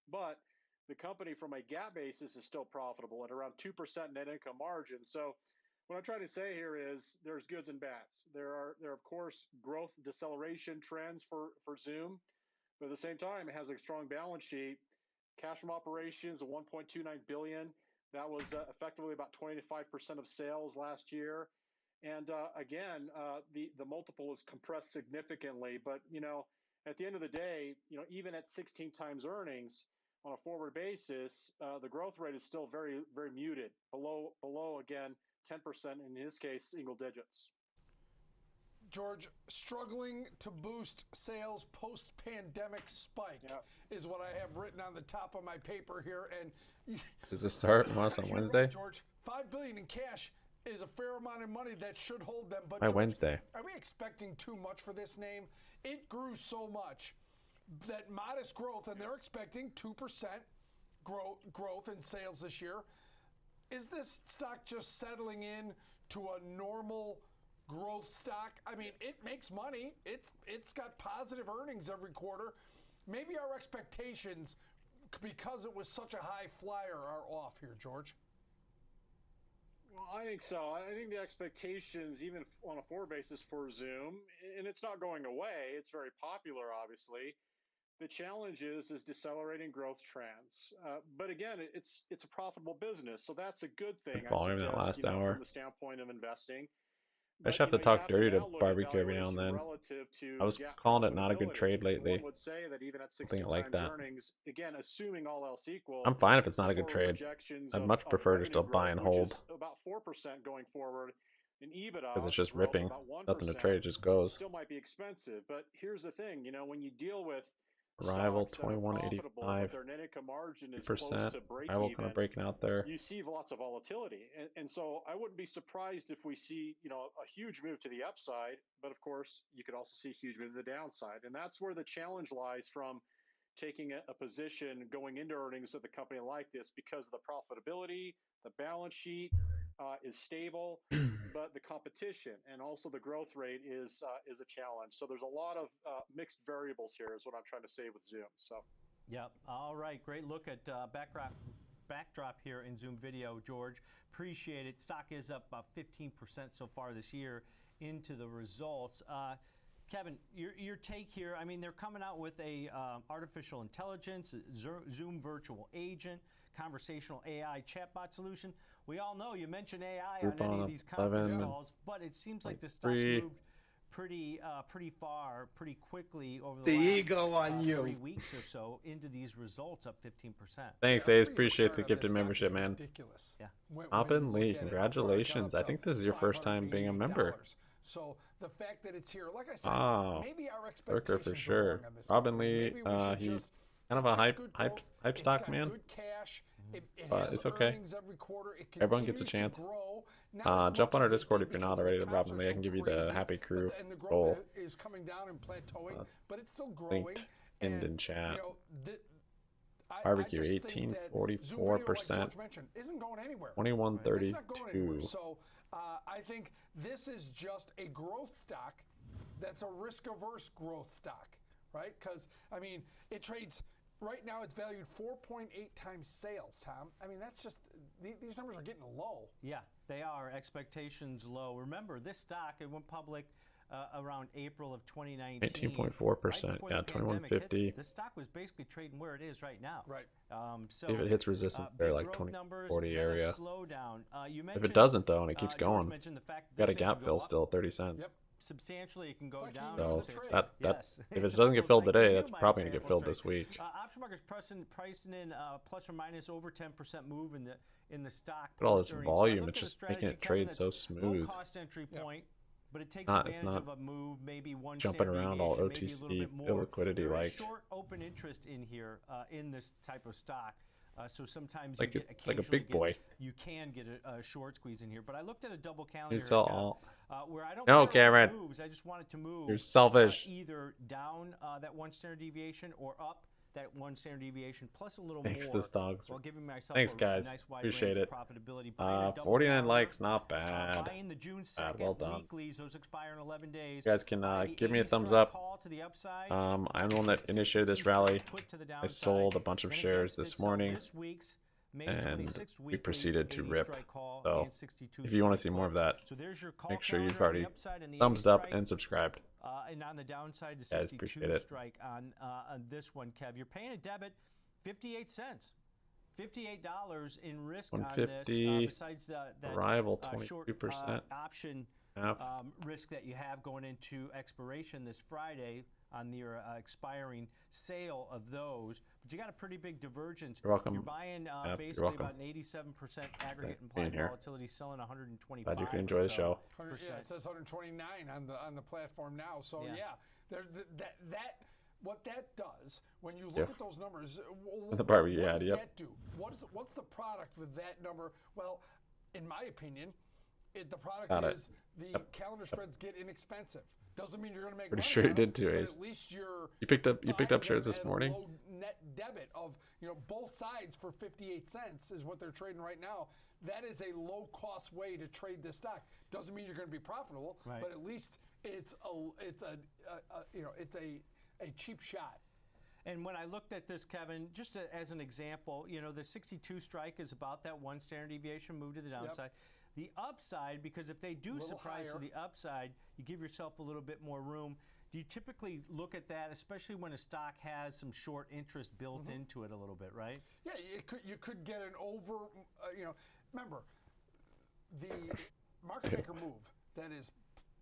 but the company from a GAAP basis is still profitable at around 2% net income margin. So what I'm trying to say here is there's goods and bads. There are of course growth deceleration trends for Zoom, but at the same time it has a strong balance sheet. Cash from operations of $1.29 billion. That was effectively about 25% of sales last year. And again, the multiple is compressed significantly. But at the end of the day, even at 16 times earnings on a forward basis, the growth rate is still very, very muted. Below again, 10% in his case, single digits. George, struggling to boost sales post-pandemic spike is what I have written on the top of my paper here. And does this start on Wednesday? George, $5 billion in cash is a fair amount of money that should hold them. But by George, Wednesday, are we expecting too much for this name? It grew so much that modest growth, and they're expecting 2% growth in sales this year. Is this stock just settling in to a normal growth stock? I mean, it makes money. It's got positive earnings every quarter. Maybe our expectations, because it was such a high flyer, are off here, George. Well, I think so. I think the expectations, even on a forward basis for Zoom, and it's not going away. It's very popular, obviously. The challenge is decelerating growth trends. But again, it's a profitable business, so that's a good thing. Following that last hour, from the standpoint of investing. I just have to talk dirty to barbecue every now and then. I was calling it not a good trade lately. Would say that even at 16 like that. Earnings, again, assuming all else equal, I'm fine if it's not a good trade. I'd much prefer to still buy and hold. About 4% going forward. In EBITDA, because it's just ripping. Nothing to trade, it just goes. Still might be expensive, but here's the thing, when you deal with Arrival 21.85%. Arrival kind of breaking out there. You see lots of volatility, and so I wouldn't be surprised if we see a huge move to the upside. But of course, you could also see a huge move to the downside, and that's where the challenge lies from taking a position going into earnings of the company like this, because the profitability, the balance sheet is stable, but the competition and also the growth rate is a challenge. So there's a lot of mixed variables here, is what I'm trying to say with Zoom. So, yep. All right, great look at backdrop here in Zoom video, George. Appreciate it. Stock is up about 15% so far this year into the results. Kevin, your take here. I mean, they're coming out with a artificial intelligence, Zoom virtual agent, conversational AI chatbot solution. We all know you mention AI on any of these conference calls, but it seems like the stock's moved pretty far, pretty quickly over the last 3 weeks or so into these results, up 15%. Thanks, Ace. Appreciate the gifted membership, man. Ridiculous. Yeah. Hopin Lee, congratulations. I think this is your first time being a member. So the fact that it's here, like I said, maybe our expectations for sure. Robin Lee, he's kind of a hype stock man. Good cash. But it's okay. Everyone gets a chance. Jump on our Discord if you're not already. Robin Lee, I can give you the Happy Crew goal. Is coming down and plateauing, but it's still growing. Linked in chat. Barbecue 18.44%. Isn't going anywhere. 21.32. So I think this is just a growth stock that's a risk-averse growth stock, right? Because, I mean, it trades, right now it's valued 4.8 times sales, Tom. I mean, that's just, these numbers are getting low. Yeah. They are. Expectations low. Remember, this stock, it went public around April of 2019. 18.4%. Yeah, 2150. The stock was basically trading where it is right now. Right. So if it hits resistance there, like 2040 area. If it doesn't, though, and it keeps going, got a gap fill still at 30 cents. Yep. Substantially, it can go down. So if it doesn't get filled today, that's probably gonna get filled this week. Option market's pricing in plus or minus over 10% move in the stock. But all this volume, it's just making it trade so smooth. Low cost entry point, but it takes advantage of a move, maybe one jumping around all OTC illiquidity like. Short open interest in here in this type of stock. So sometimes like you get it's like a big boy. You can get a short squeeze in here, but I looked at a double calendar You sell all. where I don't No, care Cameron. what moves. I just want it to move. You're selfish. Either down that 1 standard deviation or up that 1 standard deviation plus a little Thanks, more. this dogs. While giving myself Thanks, a guys. nice wide Appreciate range it. of profitability. 49 likes, not bad. Buying the June 2nd well done. weeklies, those expire in 11 days. You guys can give me a thumbs up. I'm the one that initiated this rally. I sold a bunch of shares this morning, and we proceeded to rip. So if you want to see more of that, make sure you've already thumbs up and subscribed. And on the downside, the Guys, 62 appreciate it. strike on this one, Kev. You're paying a debit 58 cents. $58 in risk on this. 150, besides that arrival short 22%. option risk that you have going into expiration this Friday on your expiring sale of those. But you got a pretty big divergence. You're welcome. You're buying you're basically welcome. about an 87% aggregate being implied here. volatility, selling 125. Glad you can enjoy the show. Yeah, it says 129 on the platform now. So what that does when you look at those numbers, what The barbecue does ad, yep. that do? What's the product with that number? Well, in my opinion, the product Got it. is the calendar spreads get inexpensive. Doesn't mean you're going to make Pretty money sure you on did them, too, but Ace. at least you're You picked up buying shares them this at a morning. low net debit of both sides for 58 cents is what they're trading right now. That is a low cost way to trade this stock. Doesn't mean you're going to be profitable, but at least it's a cheap shot. And when I looked at this, Kevin, just as an example, the 62 strike is about that 1 standard deviation move to the downside. The upside, because if they do surprise to the upside, you give yourself a little bit more room. Do you typically look at that, especially when a stock has some short interest built into it a little bit, right? Yeah, you could get an over, remember, the market maker move that is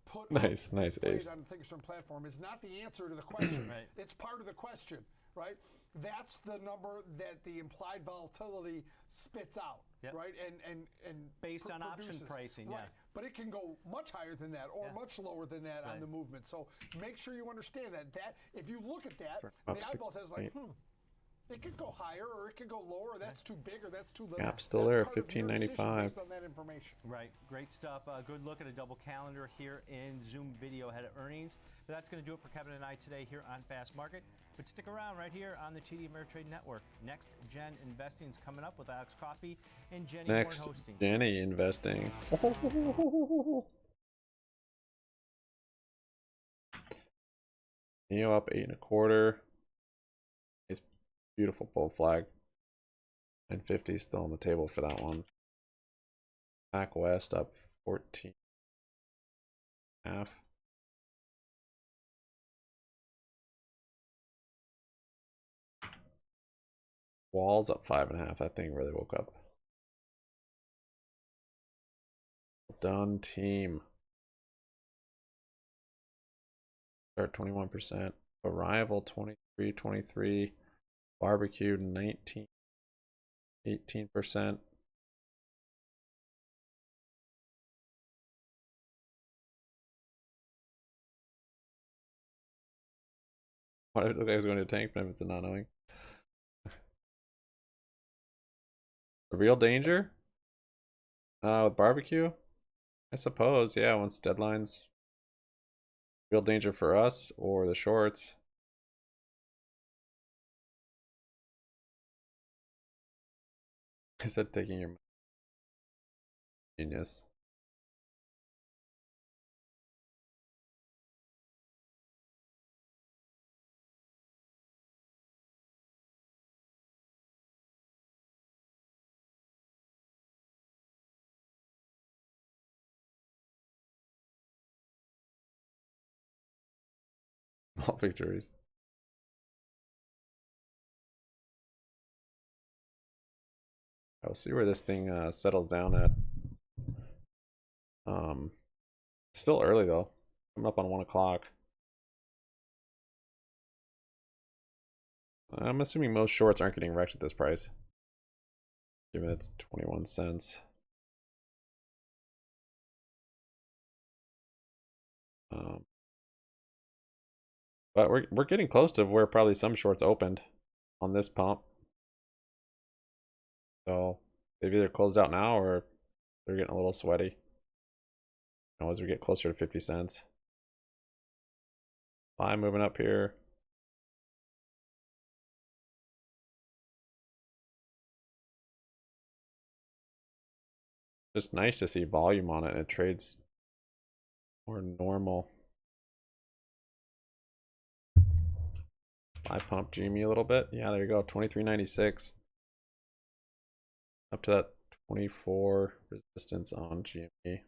put nice displayed Ace. on the Thinkorswim platform is not the answer to the question. It's part of the question, right? That's the number that the implied volatility spits out, right? And based on option produces. pricing, right. But it can go much higher than that or much lower than that on the movement. So make sure you understand that. If you look at that, the eyeball says like, it could go higher or it could go lower. That's too big or that's too little. Gap's still there at 15.95. Based on that information. Right. Great stuff. Good look at a double calendar here in Zoom video ahead of earnings. But that's going to do it for Kevin and I today here on Fast Market. But stick around right here on the TD Ameritrade Network. Next Gen Investing is coming up with Alex Coffey and Jenny Horn Next, hosting. Jenny investing. NEO up 8.25. It's beautiful bull flag. 950 still on the table for that one. Pac West up 14.5. Walls up 5.5. That thing really woke up. Done, team. Start 21%. Arrival 23. Barbecue 19. 18%. Why did it look like I was going to tank benefits and not knowing? A real danger? With barbecue? I suppose, yeah, once deadlines. Real danger for us or the shorts. I said taking your genius. Small victories. I'll see where this thing settles down at. Still early though. I'm up on 1 o'clock. I'm assuming most shorts aren't getting wrecked at this price, given it's 21 cents. But we're getting close to where probably some shorts opened on this pump. So they've either closed out now or they're getting a little sweaty. You know, as we get closer to 50 cents. I'm moving up here. Just nice to see volume on it, and it trades more normal. I pump GME a little bit. Yeah, there you go. 23.96. Up to that 24 resistance on GME.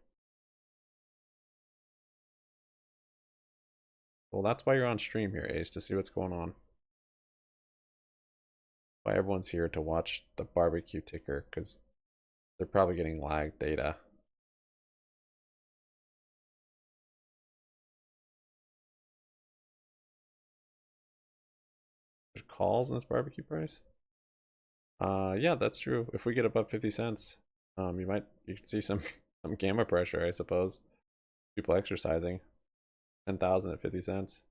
Well, that's why you're on stream here, Ace, to see what's going on. Why everyone's here to watch the barbecue ticker, because they're probably getting lagged data. There's calls in this barbecue price. Yeah, that's true. If we get above 50 cents, you can see some gamma pressure, I suppose. People exercising. 10,000 at 50 cents.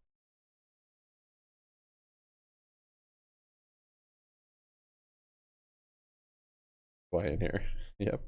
Quiet in here. Yep.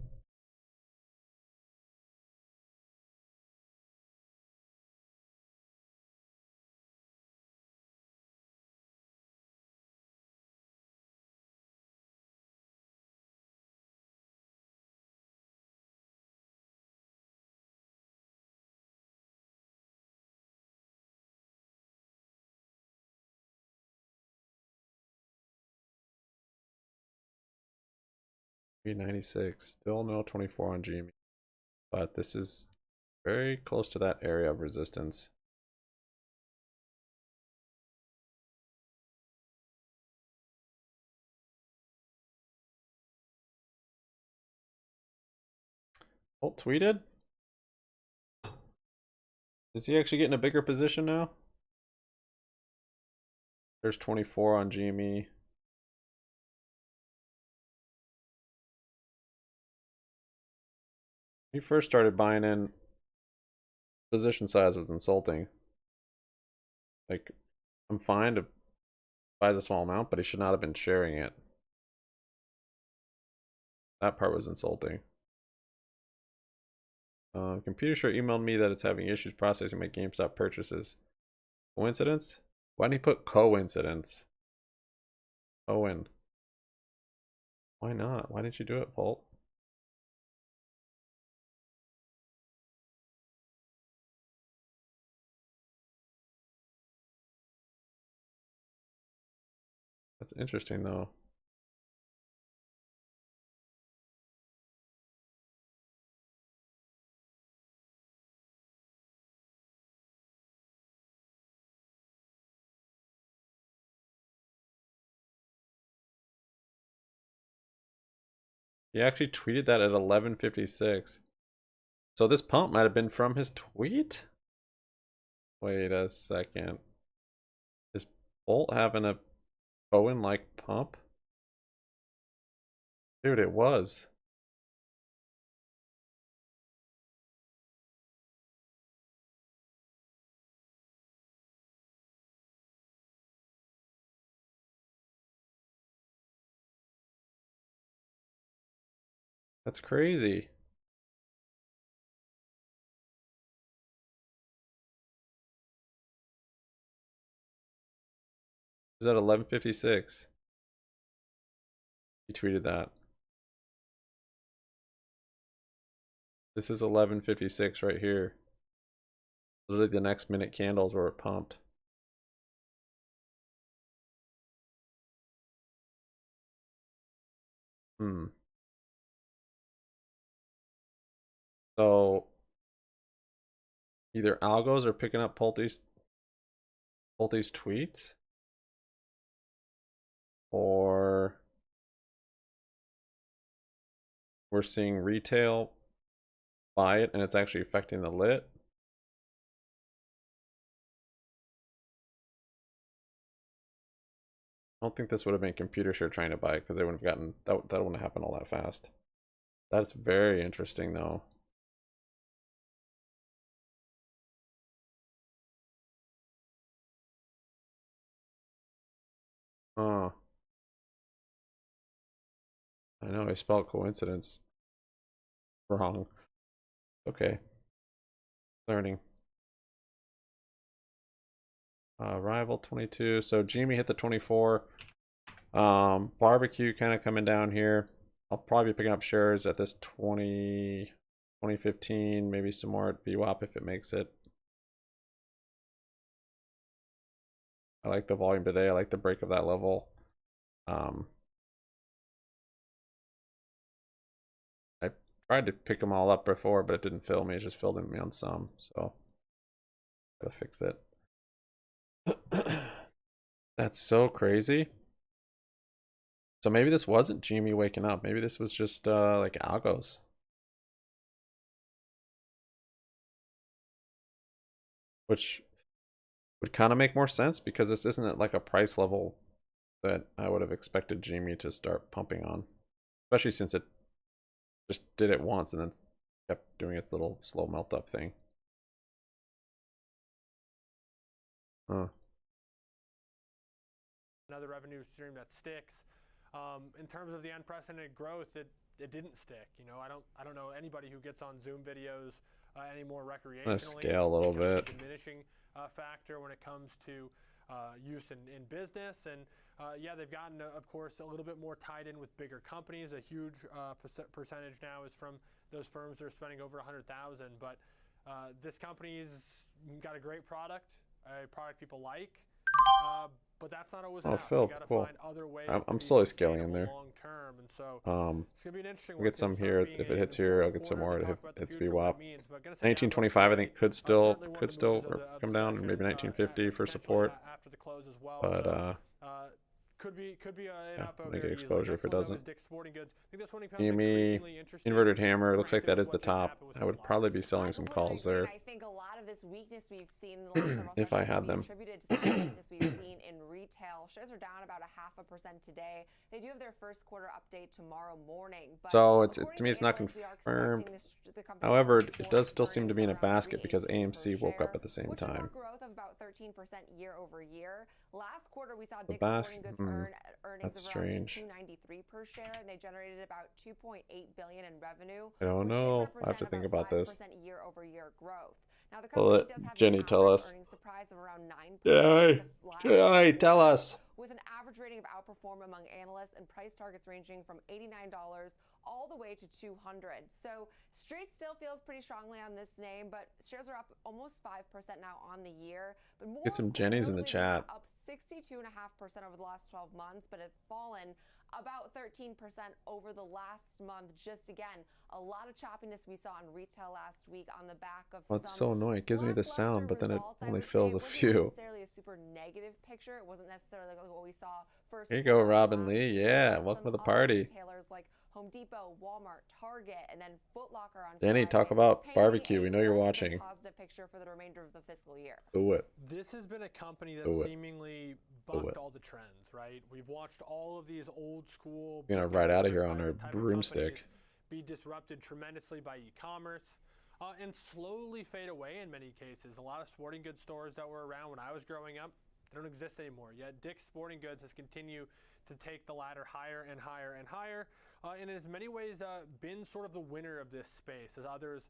$3.96. Still no 24 on GME. But this is very close to that area of resistance. Holt tweeted? Is he actually getting a bigger position now? There's 24 on GME. He first started buying in, position size was insulting. Like, I'm fine to buy the small amount, but he should not have been sharing it. That part was insulting. Computer emailed me that it's having issues processing my GameStop purchases. Coincidence? Why didn't he put coincidence? Owen. Why not? Why didn't you do it, Bolt? That's interesting though. He actually tweeted that at 11:56. So this pump might have been from his tweet? Wait a second. Is Bolt having a Owen-like pump? Dude, it was. That's crazy. It was at 11:56. He tweeted that. This is 11:56 right here. Literally the next minute candles were pumped. So either algos are picking up Pulte's Pull these tweets? Or we're seeing retail buy it and it's actually affecting the lit? I don't think this would have been Computershare trying to buy it because they wouldn't have gotten that wouldn't have happened all that fast. That's very interesting though. Oh. I know I spelled coincidence wrong. Okay. Learning. Rival 22. So GME hit the 24. Barbecue kind of coming down here. I'll probably be picking up shares at this 2015, maybe some more at VWAP if it makes it. I like the volume today. I like the break of that level. I tried to pick them all up before, but it didn't fill me. It just filled me on some. So gotta fix it. That's so crazy. So maybe this wasn't GME waking up. Maybe this was just like algos. Which would kind of make more sense because this isn't like a price level that I would have expected GME to start pumping on. Especially since it just did it once and then kept doing its little slow melt up thing. Huh. Another revenue stream that sticks. In terms of the unprecedented growth, it didn't stick. You know, I don't know anybody who gets on Zoom videos anymore recreationally. I'm gonna scale a little bit. Diminishing factor when it comes to use in business, and yeah, they've gotten, of course, a little bit more tied in with bigger companies. A huge percentage now is from those firms that are spending over $100,000. But this company's got a great product, a product people like. But that's not always enough. Phil, You got to cool. find other ways I'm to slowly be scaling in there. long term, and so it's gonna be an interesting I'll one. get some here if it hits here. I'll get some more if it's VWAP. 1925 I think could still come down, and maybe 1950 for support. But could be yeah, make it exposure if it doesn't. GME inverted hammer. Looks like that is the top. I would probably be selling some calls there. I think a lot of this weakness we've seen in the last several if I had them. attributed to some weakness we've seen in retail. Shares are down about 0.5% today. They do have their first quarter update tomorrow morning. But so to me it's not confirmed. However, it does still seem to be in a basket because AMC woke up at the same time. Growth of about 13% year over year. Last quarter we saw Dick's Sporting Goods earnings that's of around strange. $2.93 per share, and they generated about $2.8 billion in revenue. I don't know. I have to think about this. Year over year growth. Now the Well, company does have Jenny, tell us. earnings surprise of around 9%. Jenny, tell us. With an average rating of outperform among analysts and price targets ranging from $89 all the way to $200. So Street still feels pretty strongly on this name, but shares are up almost 5% now on the year. But more Get some Jennies in the chat. Up 62.5% over the last 12 months, but have fallen about 13% over the last month. Just again, a lot of choppiness we saw in retail last week on the back of Well, it's so annoying. It gives me the sound, but then it only fills a few. It wasn't necessarily a super negative picture. It wasn't necessarily like what we saw first. Here you go, Robin Lee. Yeah, welcome to the party. Retailers like Home Depot, Walmart, Target, and then Foot Locker on Jenny, talk about barbecue. We know you're watching. Positive picture for the remainder of the fiscal year. Do it. This has been a company that seemingly bucked all the trends, right? We've watched all of these old school. You're gonna ride out of here on our broomstick. Be disrupted tremendously by e-commerce and slowly fade away in many cases. A lot of sporting goods stores that were around when I was growing up, they don't exist anymore. Yet Dick's Sporting Goods has continued to take the ladder higher and higher and higher, and in as many ways been sort of the winner of this space as others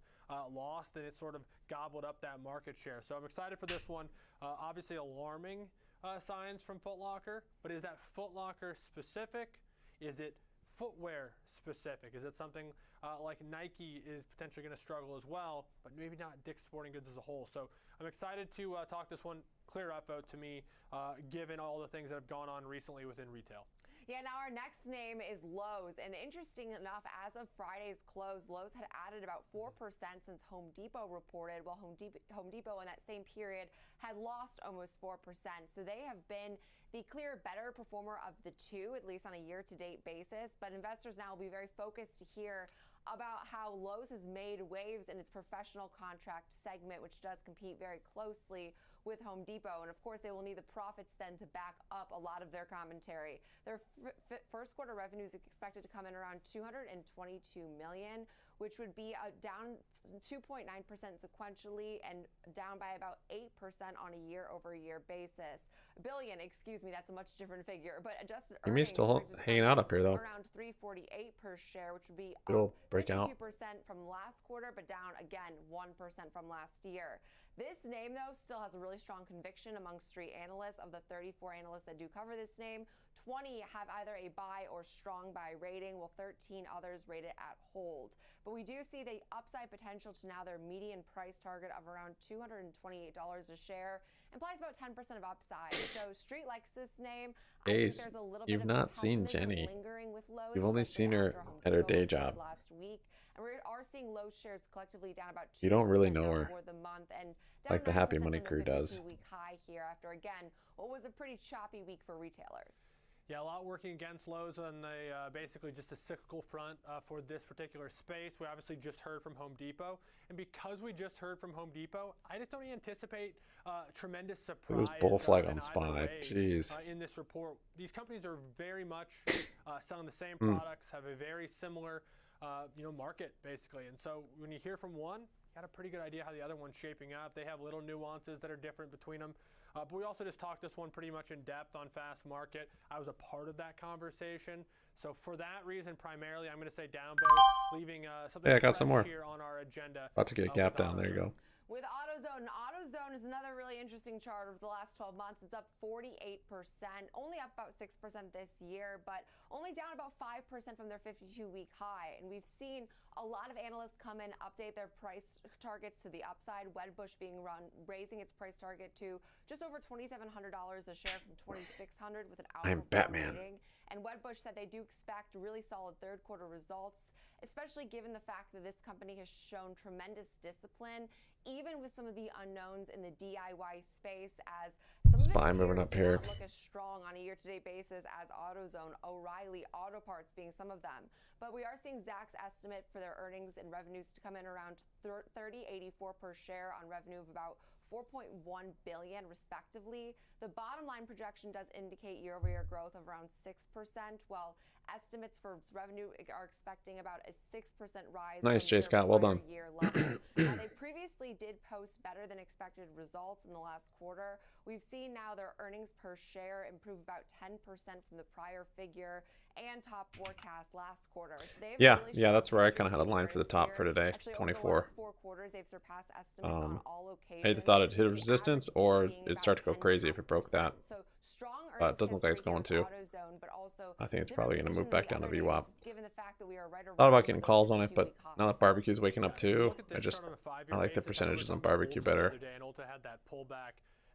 lost, and it sort of gobbled up that market share. So I'm excited for this one. Obviously alarming signs from Foot Locker, but is that Foot Locker specific? Is it footwear specific? Is it something like Nike is potentially going to struggle as well, but maybe not Dick's Sporting Goods as a whole? So I'm excited to talk this one clear up to me, given all the things that have gone on recently within retail. Yeah, now our next name is Lowe's. And interesting enough, as of Friday's close, Lowe's had added about 4% since Home Depot reported, while Home Depot in that same period had lost almost 4%. So they have been the clear better performer of the two, at least on a year-to-date basis. But investors now will be very focused to hear about how Lowe's has made waves in its professional contract segment, which does compete very closely with Home Depot. And of course, they will need the profits then to back up a lot of their commentary. Their first quarter revenue is expected to come in around $222 million, which would be down 2.9% sequentially and down by about 8% on a year-over-year basis. Billion, excuse me, that's a much different figure. But adjusted earnings still hanging out up here though. Around $3.48 per share, which would be It'll up break out 52% from last quarter, but down again 1% from last year. This name, though, still has a really strong conviction among street analysts. Of the 34 analysts that do cover this name, 20 have either a buy or strong buy rating, while 13 others rate it at hold. But we do see the upside potential to now their median price target of around $228 a share implies about 10% of upside. So Street likes this name. Ace, you've not seen Jenny. You've only seen her at her day job. Last week. And we are seeing Lowe's shares collectively down about 2% You don't really know her for the month, and like the Happy Money crew does. Week high here after again what was a pretty choppy week for retailers. Yeah, a lot working against Lowe's on the basically just a cyclical front for this particular space. We obviously just heard from Home Depot, and because we just heard from Home Depot, I just don't anticipate tremendous surprise. It was bull flag on SPY. Jeez. In this report, these companies are very much selling the same products, have a very similar market basically, and so when you hear from one, you got a pretty good idea how the other one's shaping up. They have little nuances that are different between them. But we also just talked this one pretty much in depth on Fast Market. I was a part of that conversation. So for that reason, primarily, I'm going to say down vote, leaving something I got some more here on our agenda. About to get a gap down. There you go. With AutoZone, AutoZone is another really interesting chart over the last 12 months. It's up 48%, only up about 6% this year, but only down about 5% from their 52-week high. And we've seen a lot of analysts come in, update their price targets to the upside. Wedbush raising its price target to just over $2,700 a share from $2,600 with an outperform rating. And Wedbush said they do expect really solid third quarter results, especially given the fact that this company has shown tremendous discipline, even with some of the unknowns in the DIY space, as some SPY of moving its up peers here. do not look as strong on a year-to-date basis as AutoZone, O'Reilly Auto Parts being some of them. But we are seeing Zacks estimate for their earnings and revenues to come in around $30.84 per share on revenue of about $4.1 billion respectively. The bottom line projection does indicate year-over-year growth of around 6%, while estimates for revenue are expecting about a 6% rise. Nice, Jay Scott. Well done. Year level. They previously did post better than expected results in the last quarter. We've seen now their earnings per share improve about 10% from the prior figure and top forecast last quarter. So yeah, that's where I kind of had a line for the top for today. Actually, 24. Over the last 4 quarters, they've surpassed estimates on all locations. I either thought it hit resistance or it'd start to go crazy if it broke that. So strong But it doesn't look like it's going to. AutoZone, but also I think it's probably going to move back down to VWAP. Given the fact that we are right Thought about getting calls on it, but now that barbecue's waking up too, I like the percentages on barbecue better.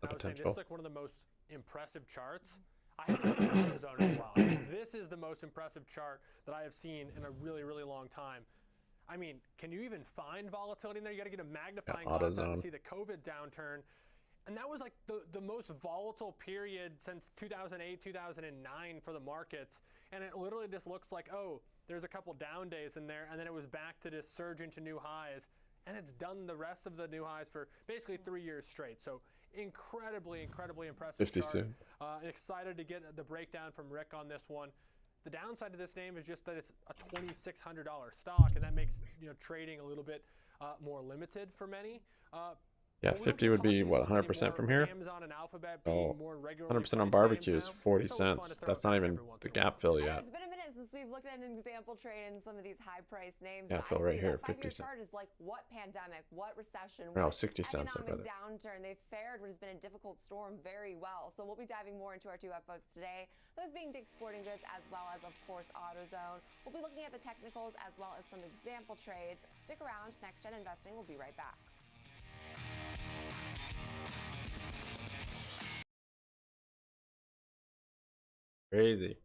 The potential. This is like one of the most impressive charts. I haven't looked at AutoZone in a while. This is the most impressive chart that I have seen in a really, really long time. I mean, can you even find volatility in there? You got to get a magnifying glass out to see the COVID downturn. And that was like the most volatile period since 2008, 2009 for the markets. And it literally just looks like, oh, there's a couple down days in there, and then it was back to this surge into new highs. And it's done the rest of the new highs for basically 3 years straight. So incredibly, incredibly impressive 50 chart. soon. Excited to get the breakdown from Rick on this one. The downside of this name is just that it's a $2,600 stock, and that makes trading a little bit more limited for many. Yeah, 50 would be, what, 100% from here? Oh, 100% on barbecue is 40 cents. That's not even the gap fill yet. It's been a minute since we've looked at an example trade in some of these high-priced names. Yeah, fill right here, 50 cents. Chart is like, what pandemic, what recession, what 60 cents economic downturn. They've fared what has been a difficult storm very well. So we'll be diving more into our 2 upvotes today. Those being Dick's Sporting Goods, as well as, of course, AutoZone. We'll be looking at the technicals as well as some example trades. Stick around. Next Gen Investing will be right back. Crazy.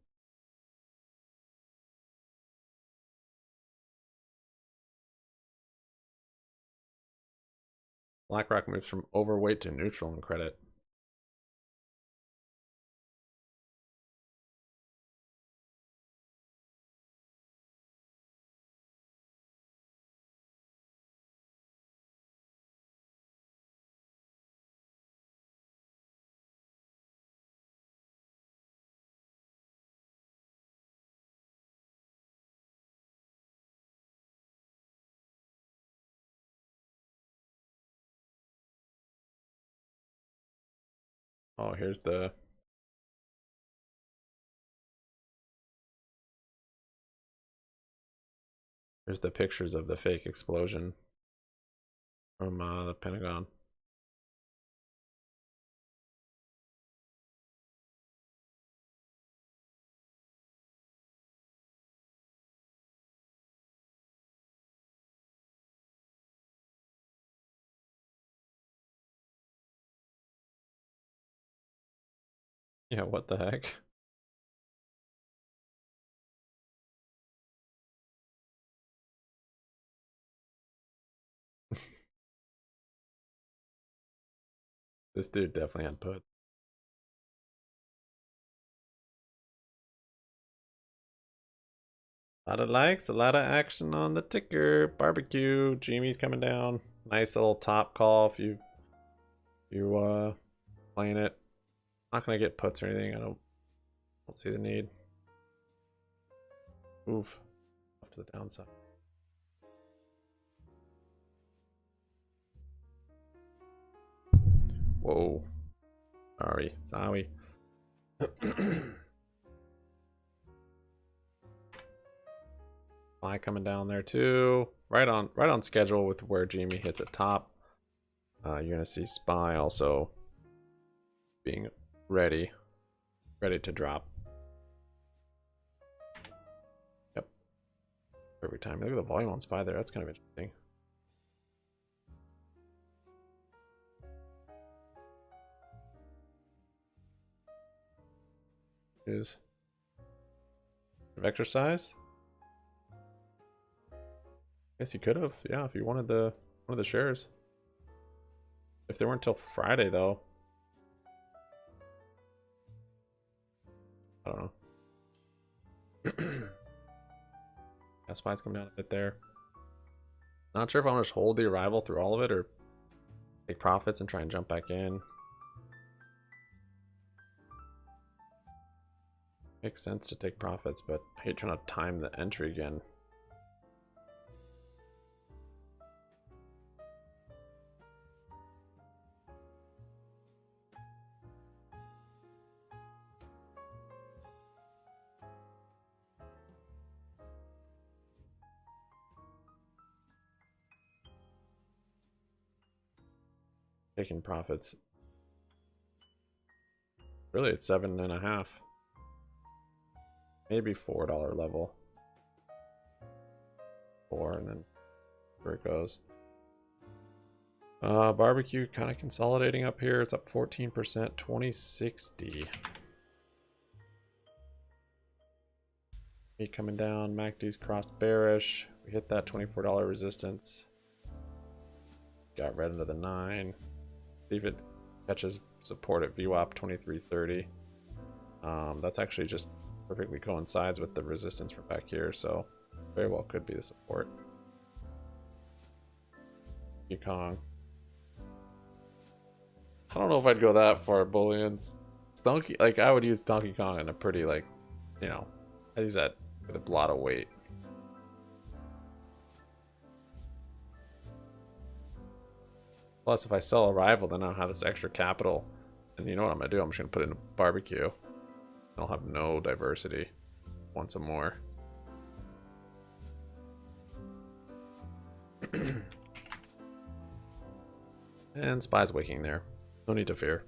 BlackRock moves from overweight to neutral in credit. Oh, here's the pictures of the fake explosion from the Pentagon. Yeah, what the heck? This dude definitely had put. A lot of likes, a lot of action on the ticker. Barbecue, GME's coming down. Nice little top call if you playing it. Not gonna get puts or anything. I don't see the need. Move off to the downside. Whoa. Sorry. Fly coming down there too. Right on schedule with where GME hits at top. You're gonna see SPY also being ready to drop. Yep. Every time. Look at the volume on SPY there. That's kind of interesting. Is vector size? Guess you could have, yeah, if you wanted one of the shares. If they weren't till Friday though. I don't know. SPY's coming down a bit there. Not sure if I want to just hold the arrival through all of it or take profits and try and jump back in. Makes sense to take profits, but I hate trying to time the entry again. Taking profits. Really, it's 7.5. Maybe $4 level. 4 and then where it goes. Barbecue kind of consolidating up here. It's up 14%, 2060. Coming down. MACD's crossed bearish. We hit that $24 resistance. Got red into the 9. See if it catches support at VWAP 2330. That's actually just perfectly coincides with the resistance from back here, so very well could be the support. Kong. I don't know if I'd go that far bullions. Donkey, like I would use Donkey Kong in a pretty I use that with a lot of weight. Plus, if I sell a rival, then I'll have this extra capital. And you know what I'm going to do? I'm just going to put it in a barbecue. I'll have no diversity. Want some more. And SPY's waking there. No need to fear.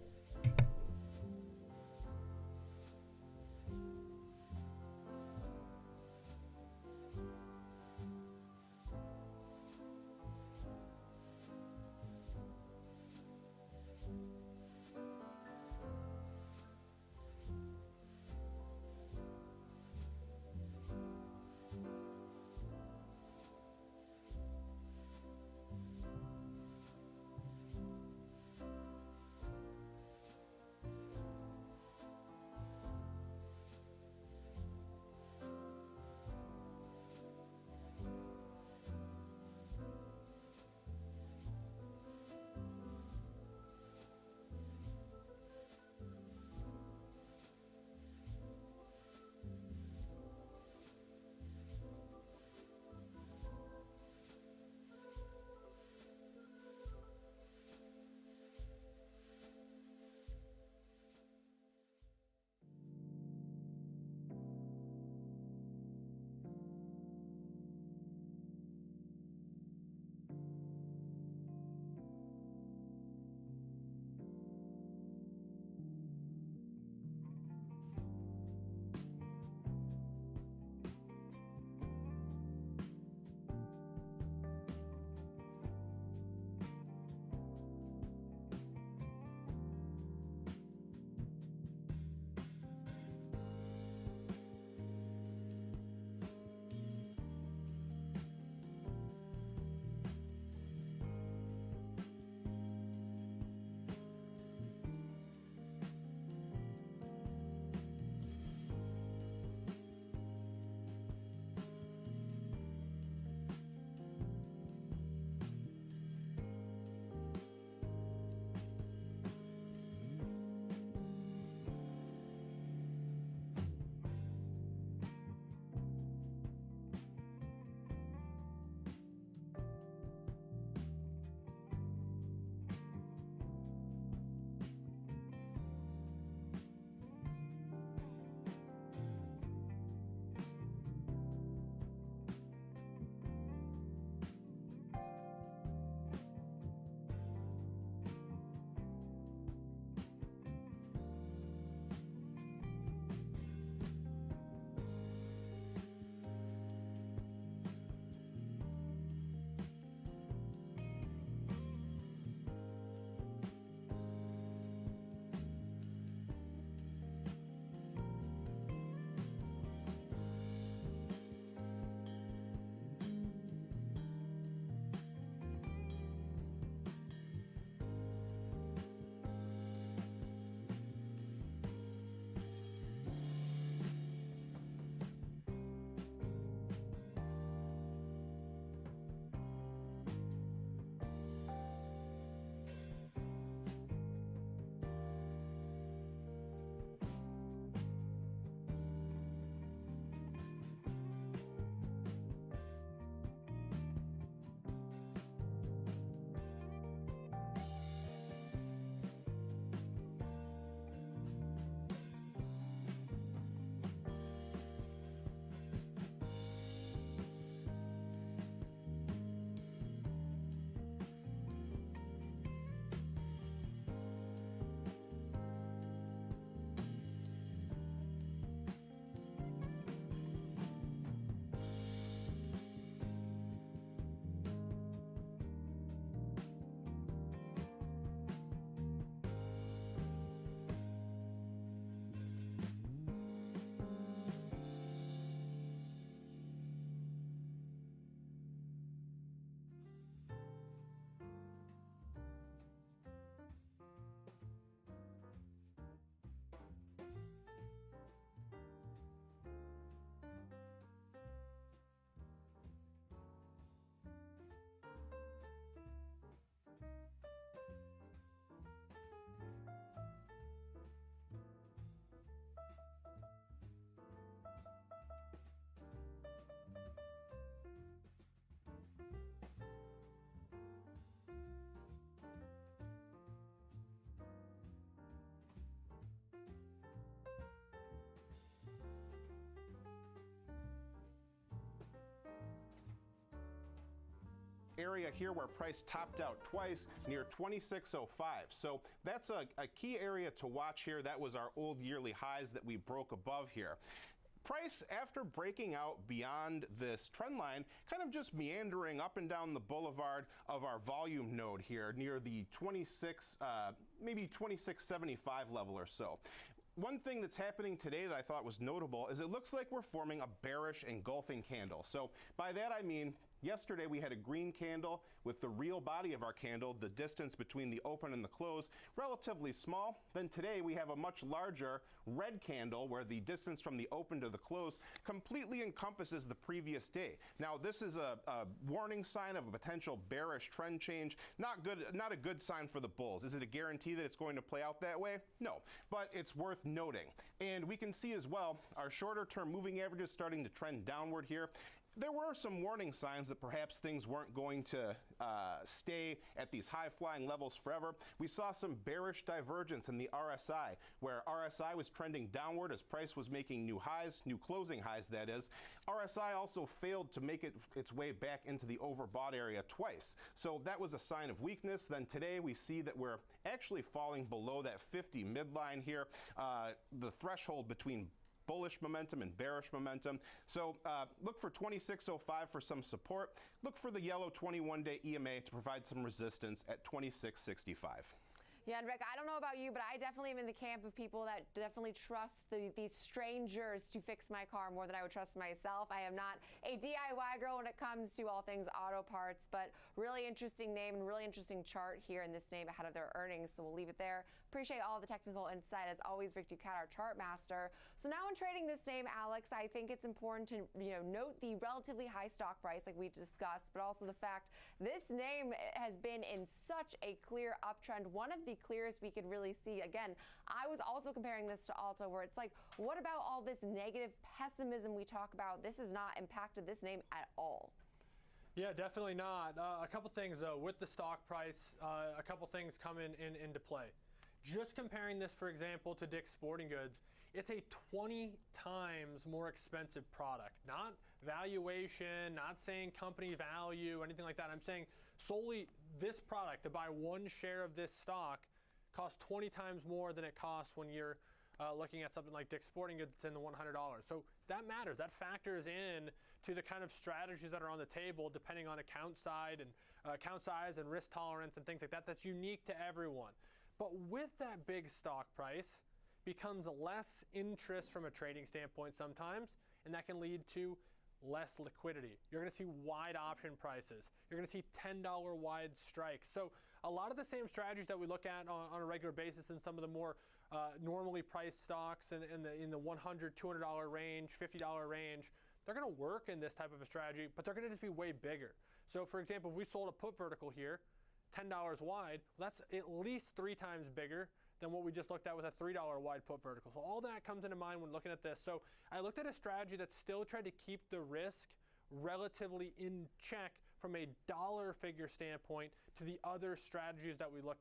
area here where price topped out twice near 26.05. So that's a key area to watch here. That was our old yearly highs that we broke above here. Price, after breaking out beyond this trend line, kind of just meandering up and down the boulevard of our volume node here near the 2675 level or so. One thing that's happening today that I thought was notable is it looks like we're forming a bearish engulfing candle. So by that I mean, yesterday we had a green candle with the real body of our candle, the distance between the open and the close, relatively small. Then today we have a much larger red candle where the distance from the open to the close completely encompasses the previous day. Now this is a warning sign of a potential bearish trend change. Not a good sign for the bulls. Is it a guarantee that it's going to play out that way? No, but it's worth noting. And we can see as well our shorter term moving averages starting to trend downward here. There were some warning signs that perhaps things weren't going to stay at these high-flying levels forever. We saw some bearish divergence in the RSI, where RSI was trending downward as price was making new highs, new closing highs that is. RSI also failed to make its way back into the overbought area twice. So that was a sign of weakness. Then today we see that we're actually falling below that 50 midline here, the threshold between bullish momentum and bearish momentum. So look for 26.05 for some support. Look for the yellow 21-day EMA to provide some resistance at 26.65. Yeah, and Rick, I don't know about you, but I definitely am in the camp of people that definitely trust these strangers to fix my car more than I would trust myself. I am not a DIY girl when it comes to all things auto parts, but really interesting name and really interesting chart here in this name ahead of their earnings, so we'll leave it there. Appreciate all the technical insight, as always, Rick Ducat, our chart master. So now in trading this name, Alex, I think it's important to note the relatively high stock price like we discussed, but also the fact this name has been in such a clear uptrend, one of the clearest we could really see. Again, I was also comparing this to Alta, where it's like, what about all this negative pessimism we talk about? This has not impacted this name at all. Yeah, definitely not. A couple things though with the stock price, a couple things come into play. Just comparing this, for example, to Dick's Sporting Goods, it's a 20 times more expensive product. Not valuation, not saying company value, anything like that. I'm saying solely this product, to buy one share of this stock, costs 20 times more than it costs when you're looking at something like Dick's Sporting Goods that's in the $100. So that matters. That factors in to the kind of strategies that are on the table, depending on account size and risk tolerance and things like that. That's unique to everyone. But with that big stock price becomes less interest from a trading standpoint sometimes, and that can lead to less liquidity. You're going to see wide option prices. You're going to see $10 wide strikes. So a lot of the same strategies that we look at on a regular basis in some of the more normally priced stocks in the $100, $200 range, $50 range, they're going to work in this type of a strategy, but they're going to just be way bigger. So for example, if we sold a put vertical here, $10 wide, that's at least 3 times bigger than what we just looked at with a $3 wide put vertical. So all that comes into mind when looking at this. So I looked at a strategy that still tried to keep the risk relatively in check from a dollar figure standpoint to the other strategies that we look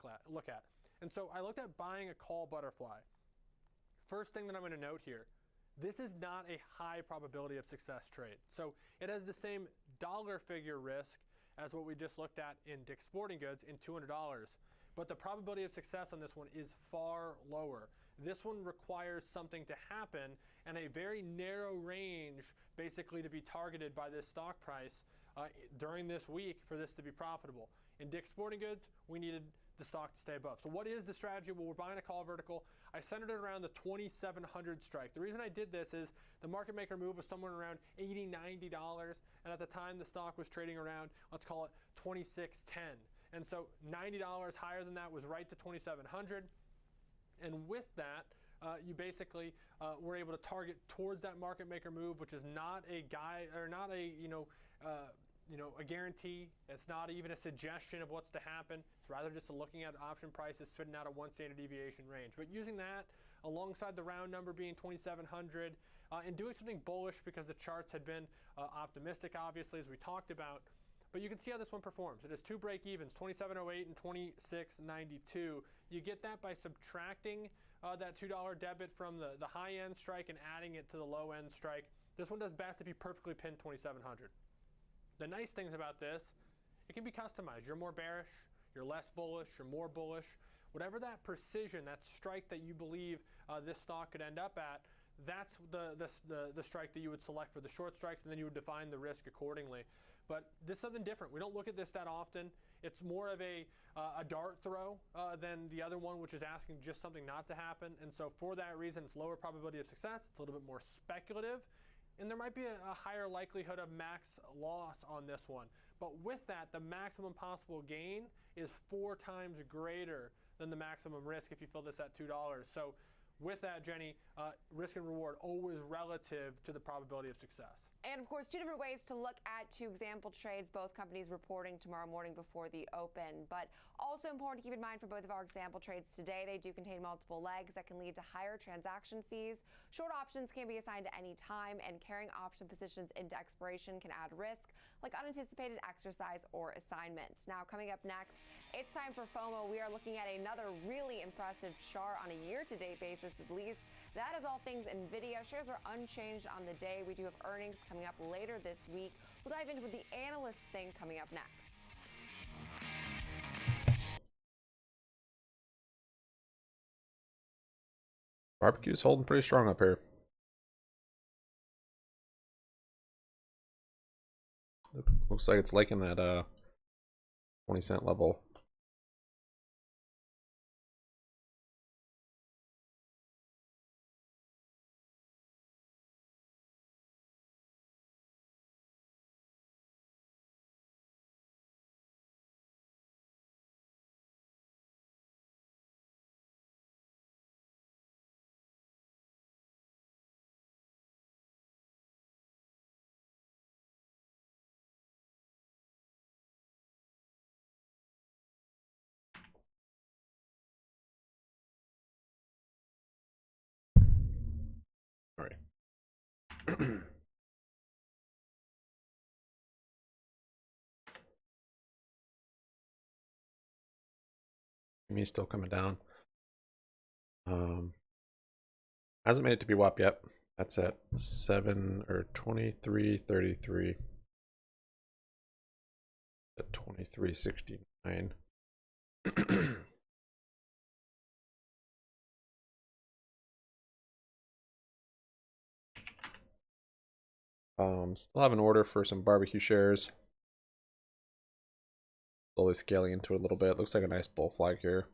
at. And so I looked at buying a call butterfly. First thing that I'm going to note here, this is not a high probability of success trade. So it has the same dollar figure risk as what we just looked at in Dick's Sporting Goods in $200. But the probability of success on this one is far lower. This one requires something to happen and a very narrow range basically to be targeted by this stock price during this week for this to be profitable. In Dick's Sporting Goods, we needed the stock to stay above. So what is the strategy? Well, we're buying a call vertical. I centered it around the 2,700 strike. The reason I did this is the market maker move was somewhere around $80, $90, and at the time the stock was trading around, let's call it 26.10. And so $90 higher than that was right to 2,700. And with that, you basically were able to target towards that market maker move, which is not a guide or not a a guarantee. It's not even a suggestion of what's to happen. It's rather just looking at option prices spitting out a 1 standard deviation range. But using that alongside the round number being 2,700 and doing something bullish because the charts had been optimistic, obviously, as we talked about. But you can see how this one performs. It has 2 break evens, 27.08 and 26.92. You get that by subtracting that $2 debit from the high end strike and adding it to the low end strike. This one does best if you perfectly pin 2,700. The nice things about this it can be customized. You're more bearish, you're less bullish, you're more bullish. Whatever that precision, that strike that you believe this stock could end up at, that's the strike that you would select for the short strikes, and then you would define the risk accordingly. But this is something different. We don't look at this that often. It's more of a dart throw than the other one, which is asking just something not to happen. And so for that reason, it's lower probability of success. It's a little bit more speculative. And there might be a higher likelihood of max loss on this one. But with that, the maximum possible gain is 4 times greater than the maximum risk if you fill this at $2. So with that, Jenny, risk and reward always relative to the probability of success. And of course, 2 different ways to look at 2 example trades, both companies reporting tomorrow morning before the open. But also important to keep in mind for both of our example trades today, they do contain multiple legs that can lead to higher transaction fees. Short options can be assigned at any time, and carrying option positions into expiration can add risk, like unanticipated exercise or assignment. Now, coming up next, it's time for FOMO. We are looking at another really impressive chart on a year-to-date basis, at least. That is all things NVIDIA. Shares are unchanged on the day. We do have earnings coming up later this week. We'll dive into what the analysts think coming up next. Barbecue's holding pretty strong up here. Looks like it's liking that 20-cent level. All right. GME still coming down. Hasn't made it to BBBYQ yet. That's at 23.33. At 23.69. Still have an order for some barbecue shares. Slowly scaling into it a little bit. Looks like a nice bull flag here.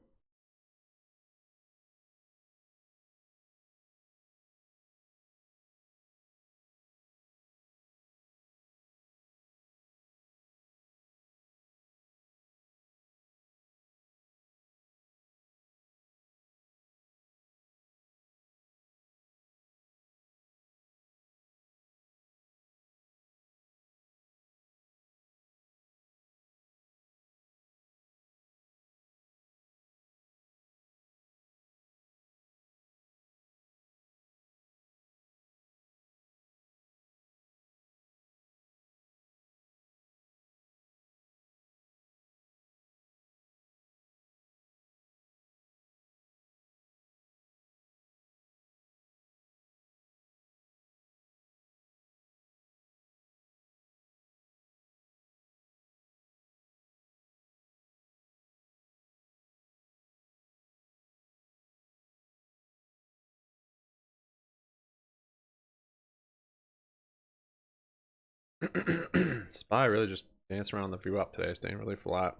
SPY really just dancing around the VWAP today, staying really flat.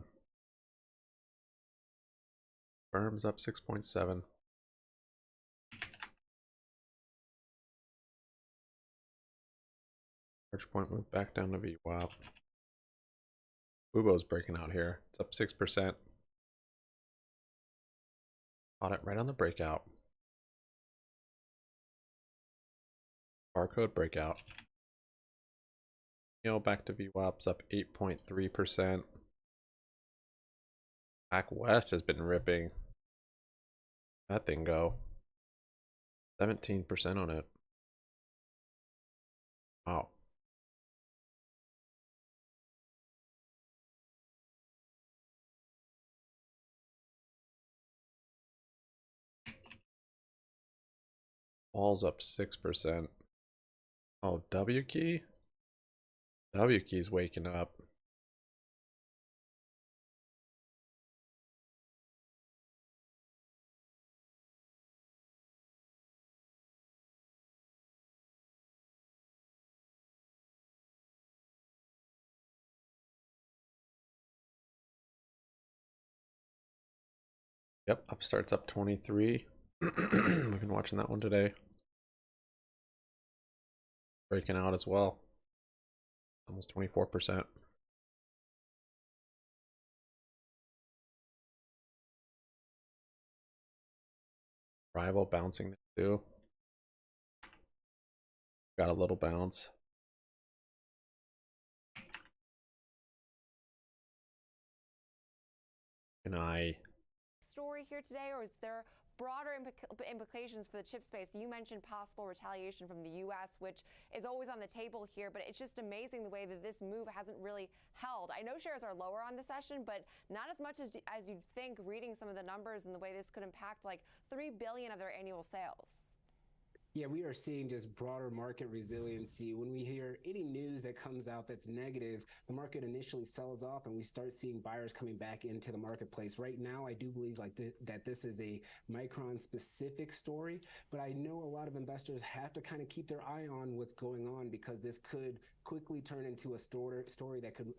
Firm's up 6.7. Large point moved back down to VWAP. Ubo's breaking out here. It's up 6%. Caught it right on the breakout. Barcode breakout. Back to VWAP's up 8.3%. Back West has been ripping. That thing go. 17% on it. Wow. All's up 6%. Oh, W key? W key's waking up. Yep, Upstart's up 23. We've been watching that one today. Breaking out as well. Almost 24%. Rival bouncing too. Got a little bounce. And I story here today, or is there broader implications for the chip space? You mentioned possible retaliation from the U.S., which is always on the table here, but it's just amazing the way that this move hasn't really held. I know shares are lower on the session, but not as much as you'd think reading some of the numbers and the way this could impact like $3 billion of their annual sales. Yeah, we are seeing just broader market resiliency. When we hear any news that comes out that's negative, the market initially sells off and we start seeing buyers coming back into the marketplace. Right now, I do believe that this is a Micron specific story, but I know a lot of investors have to kind of keep their eye on what's going on because this could quickly turn into a story that could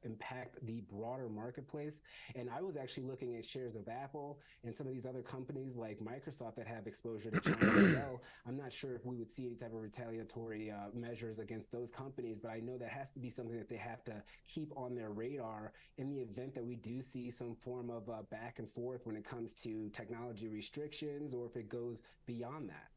impact the broader marketplace. And I was actually looking at shares of Apple and some of these other companies like Microsoft that have exposure to China as well. I'm not sure if we would see any type of retaliatory measures against those companies, but I know that has to be something that they have to keep on their radar in the event that we do see some form of back and forth when it comes to technology restrictions or if it goes beyond that.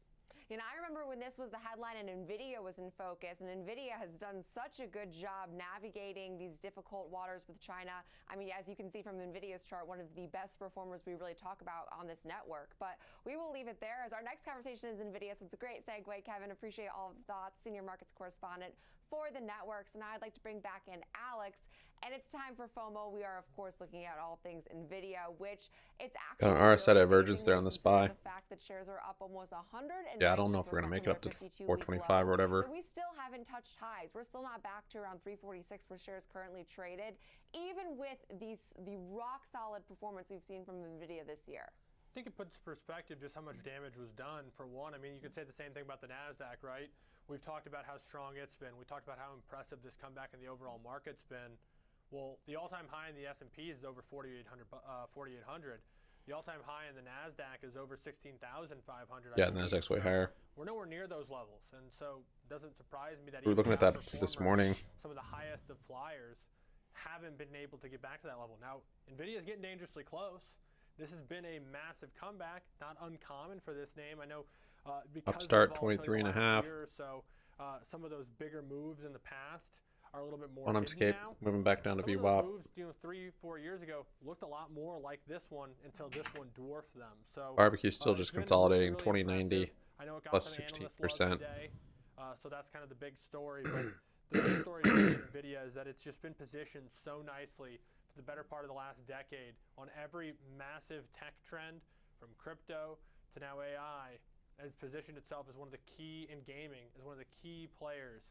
You know, I remember when this was the headline and NVIDIA was in focus, and NVIDIA has done such a good job navigating these difficult waters with China. I mean, as you can see from NVIDIA's chart, one of the best performers we really talk about on this network. But we will leave it there as our next conversation is NVIDIA, so it's a great segue, Kevin. Appreciate all of the thoughts, Senior Markets Correspondent for the networks. And now I'd like to bring back in Alex. And it's time for FOMO. We are, of course, looking at all things NVIDIA, which it's actually got an RSI divergence there on the SPY. The fact that shares are up almost 100. Yeah, I don't know if we're going to make it up to 425 or whatever. We still haven't touched highs. We're still not back to around 346 where shares currently traded, even with the rock solid performance we've seen from NVIDIA this year. I think it puts in perspective just how much damage was done. For one, I mean, you could say the same thing about the NASDAQ, right? We've talked about how strong it's been. We talked about how impressive this comeback in the overall market's been. Well, the all-time high in the S&P is over 4,800. The all-time high in the NASDAQ is over 16,500. Yeah, the NASDAQ's way higher. We're nowhere near those levels, and so it doesn't surprise me that we were looking at that this morning. Some of the highest of flyers haven't been able to get back to that level. Now, NVIDIA is getting dangerously close. This has been a massive comeback, not uncommon for this name. I know because Upstart of 23.5. year or so, some of those bigger moves in the past are a little bit more on Escape, moving back down to VWAP. Some of those moves, 3-4 years ago looked a lot more like this one until this one dwarfed them. So barbecue still just consolidating really 2090 plus 16%. So that's kind of the big story. But the big story with NVIDIA is that it's just been positioned so nicely for the better part of the last decade on every massive tech trend, from crypto to now AI, has positioned itself as one of the key in gaming, as one of the key players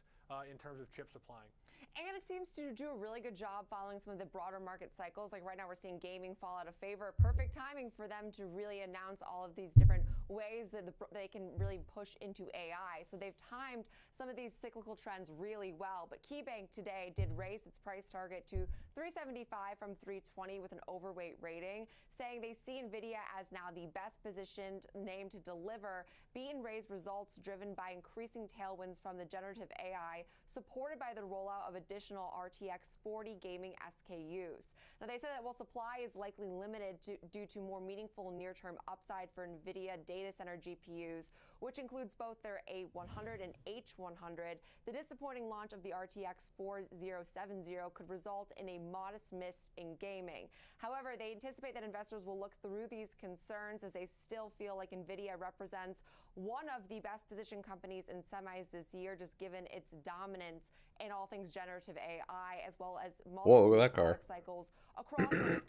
in terms of chip supplying. And it seems to do a really good job following some of the broader market cycles. Like right now we're seeing gaming fall out of favor. Perfect timing for them to really announce all of these different ways that they can really push into AI. So they've timed some of these cyclical trends really well. But KeyBank today did raise its price target to $375 from $320 with an overweight rating, saying they see NVIDIA as now the best positioned name to deliver beat and raise results driven by increasing tailwinds from the generative AI, supported by the rollout of additional RTX 40 gaming SKUs. Now, they said that while supply is likely limited due to more meaningful near-term upside for NVIDIA data center GPUs, which includes both their A100 and H100, the disappointing launch of the RTX 4070 could result in a modest miss in gaming. However, they anticipate that investors will look through these concerns as they still feel like NVIDIA represents one of the best positioned companies in semis this year, just given its dominance in all things generative AI, as well as multiple product cycles across both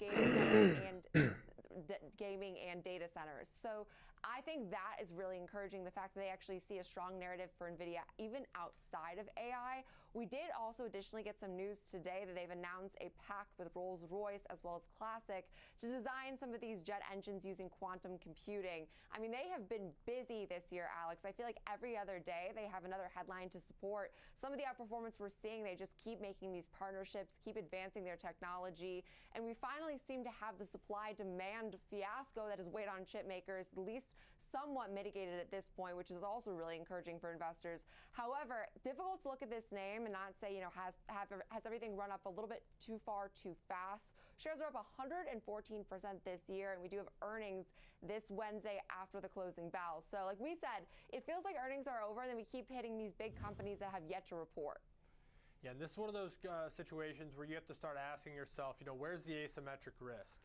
gaming and data centers. So I think that is really encouraging, the fact that they actually see a strong narrative for NVIDIA even outside of AI. We did also additionally get some news today that they've announced a pact with Rolls-Royce as well as Classic to design some of these jet engines using quantum computing. I mean, they have been busy this year, Alex. I feel like every other day they have another headline to support some of the outperformance we're seeing. They just keep making these partnerships, keep advancing their technology, and we finally seem to have the supply-demand fiasco that has weighed on chip makers at least somewhat mitigated at this point, which is also really encouraging for investors. However, difficult to look at this name and not say, has everything run up a little bit too far too fast. Shares are up 114% this year, and we do have earnings this Wednesday after the closing bell. So like we said, it feels like earnings are over, and then we keep hitting these big companies that have yet to report. Yeah, and this is one of those situations where you have to start asking yourself, where's the asymmetric risk?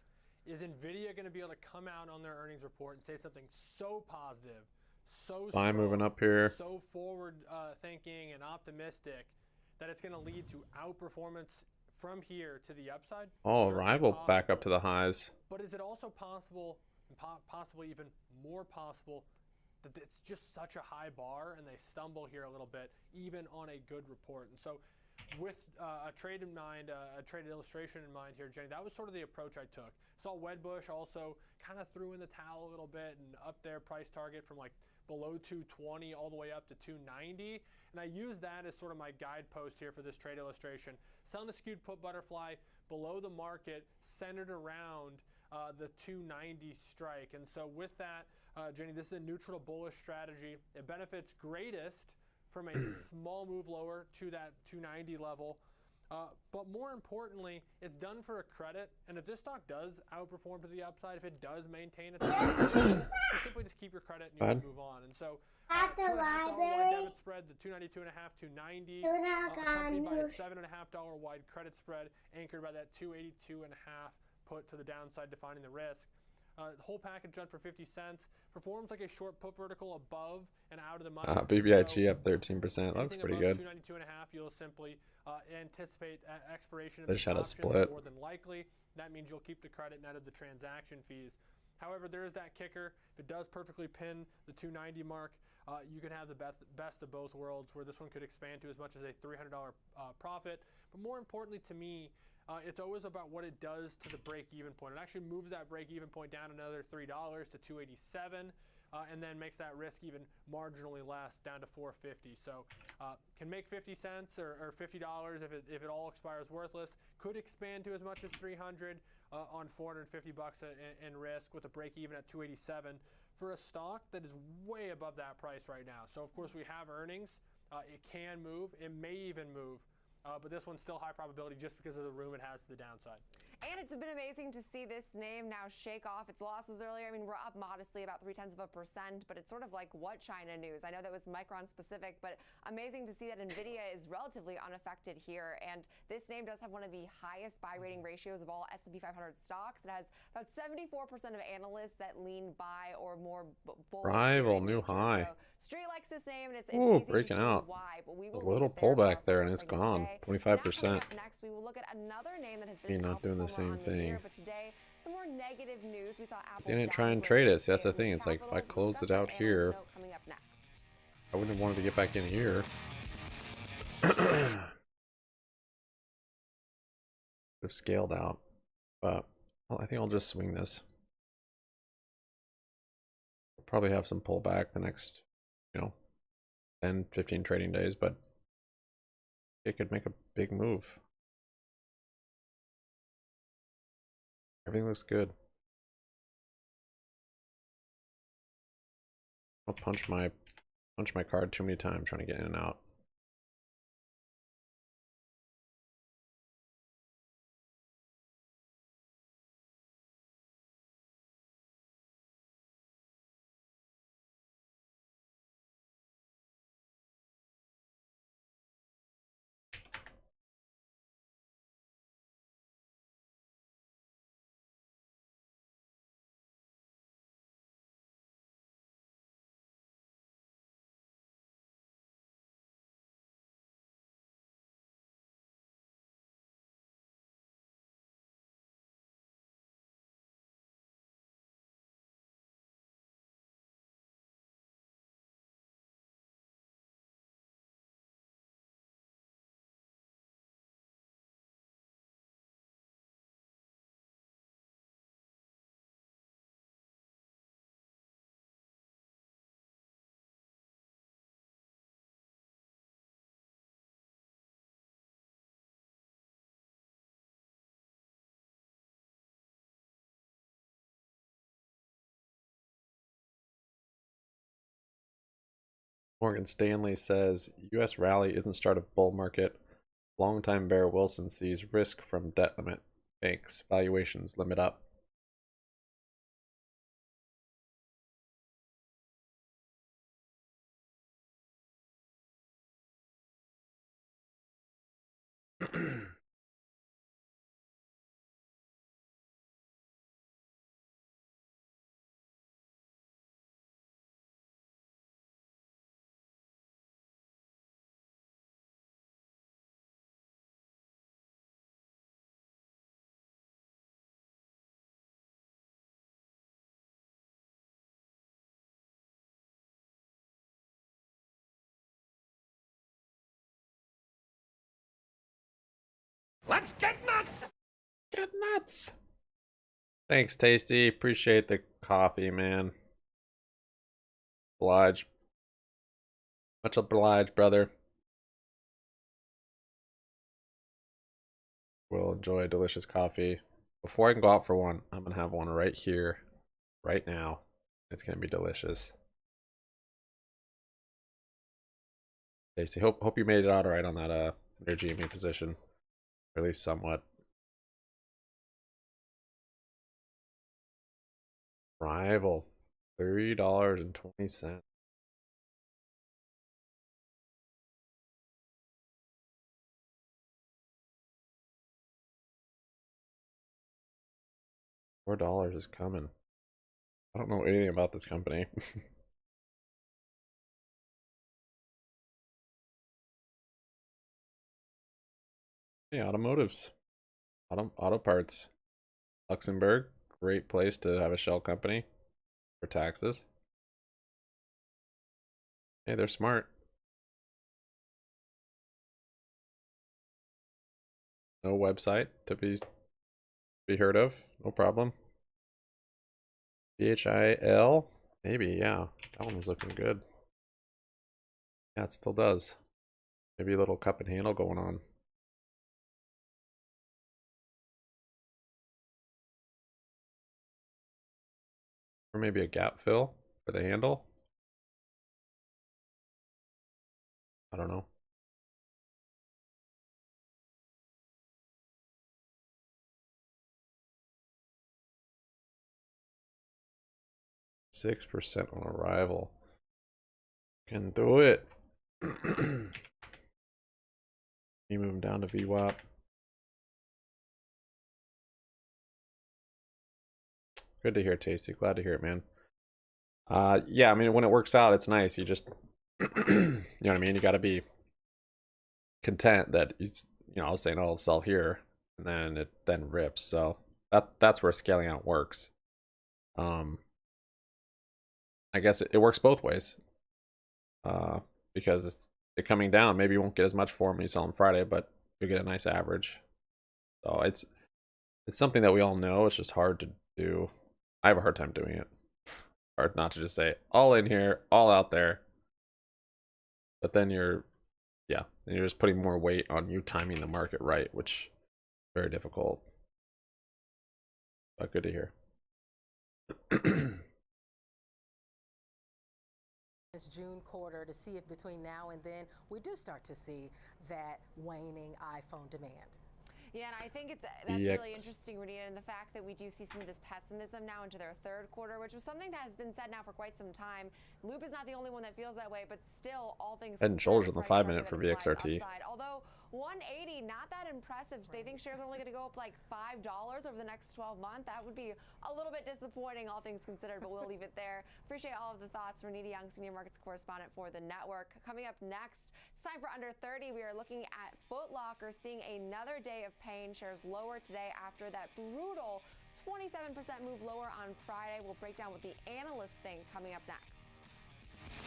Is NVIDIA going to be able to come out on their earnings report and say something so positive, so Buy strong, moving up here. so forward thinking and optimistic that it's going to lead to outperformance from here to the upside? Oh, Certainly rival possible. back up to the highs. But is it also possible, and possibly even more possible, that it's just such a high bar and they stumble here a little bit, even on a good report? And so with a trade in mind, a trade illustration in mind here, Jenny, that was sort of the approach I took. Saw Wedbush also kind of threw in the towel a little bit and up their price target from like below 220 all the way up to 290. And I used that as sort of my guidepost here for this trade illustration. Selling a skewed put butterfly below the market, centered around the 290 strike. And so with that, Jenny, this is a neutral to bullish strategy. It benefits greatest from a small move lower to that 290 level. But more importantly, it's done for a credit. And if this stock does outperform to the upside, if it does maintain its you simply just keep your credit and you can move on. And so $2.5 wide debit spread, the 292.5, 290, accompanied by a $7.5 wide credit spread, anchored by that 282.5 put to the downside, defining the risk. The whole package done for 50 cents. Performs like a short put vertical above and out of the money. BBYQ up 13%. Looks pretty good. 292.5, you'll simply anticipate expiration of They the just had a options split. more than likely. That means you'll keep the credit net of the transaction fees. However, there is that kicker. If it does perfectly pin the 290 mark, you can have the best of both worlds, where this one could expand to as much as a $300 profit. But more importantly to me, it's always about what it does to the break-even point. It actually moves that break-even point down another $3 to 287, and then makes that risk even marginally less, down to 450. So can make 50 cents or $50 if it all expires worthless. Could expand to as much as 300 on 450 bucks in risk, with a break-even at 287 for a stock that is way above that price right now. So of course we have earnings. It can move. It may even move. But this one's still high probability just because of the room it has to the downside. And it's been amazing to see this name now shake off its losses earlier. I mean, we're up modestly, about 0.3%, but it's sort of like what China news. I know that was Micron specific, but amazing to see that NVIDIA is relatively unaffected here. And this name does have one of the highest buy rating ratios of all S&P 500 stocks. It has about 74% of analysts that lean buy or more bullish. Rival new high. So Street likes this name, and it's Ooh, easy breaking to see out. why. But we A will little pullback there, and it's gone. 25%. Next, we will look at another name that has been You're not doing the same thing. year, but today, some more negative news. We saw Apple. They didn't try and trade it. See, that's the thing. It's like, if I close it out here, coming up next. I wouldn't have wanted to get back in here. Have scaled out, but well, I think I'll just swing this. Probably have some pullback the next, 10, 15 trading days, but it could make a big move. Everything looks good. I'll punch my card too many times trying to get in and out. Morgan Stanley says U.S. rally isn't start of bull market. Longtime bear Wilson sees risk from debt limit. Banks valuations limit up. Let's get nuts! Get nuts! Thanks, Tasty. Appreciate the coffee, man. Oblige. Much obliged, brother. We'll enjoy delicious coffee. Before I can go out for one, I'm gonna have one right here, right now. It's gonna be delicious. Tasty. Hope you made it out alright on that your GME position. Or at least somewhat. Rival, $30.20. $4 is coming. I don't know anything about this company. Hey, automotives. Auto parts. Luxembourg, great place to have a shell company for taxes. Hey, they're smart. No website to be heard of. No problem. BHIL, maybe, yeah. That one was looking good. Yeah, it still does. Maybe a little cup and handle going on. Or maybe a gap fill for the handle. I don't know. %6 on arrival. Can do it. You move them down to VWAP. Good to hear, Tasty. Glad to hear it, man. Yeah, I mean, when it works out, it's nice. You just, you know what I mean? You got to be content that it's, you know, I was saying, oh, I'll sell here, and then it then rips. So that's where scaling out works. I guess it works both ways. Because it coming down, maybe you won't get as much for them when you sell on Friday, but you get a nice average. So it's something that we all know. It's just hard to do. I have a hard time doing it. Hard not to just say all in here, all out there. But then you're just putting more weight on you timing the market right, which is very difficult. But good to hear. This June quarter to see if between now and then we do start to see that waning iPhone demand. Yeah, and I think that's really interesting, Renita, and the fact that we do see some of this pessimism now into their third quarter, which was something that has been said now for quite some time. Loop is not the only one that feels that way, but still, all things Head and shoulders on the 5-minute for VXRT. Upside. Although 180, not that impressive. They think shares are only going to go up like $5 over the next 12 months. That would be a little bit disappointing, all things considered, but we'll leave it there. Appreciate all of the thoughts. Renita Young, Senior Markets Correspondent for the network. Coming up next, it's time for Under 30. We are looking at Foot Locker seeing another day of pain. Shares lower today after that brutal 27% move lower on Friday. We'll break down what the analysts think coming up next.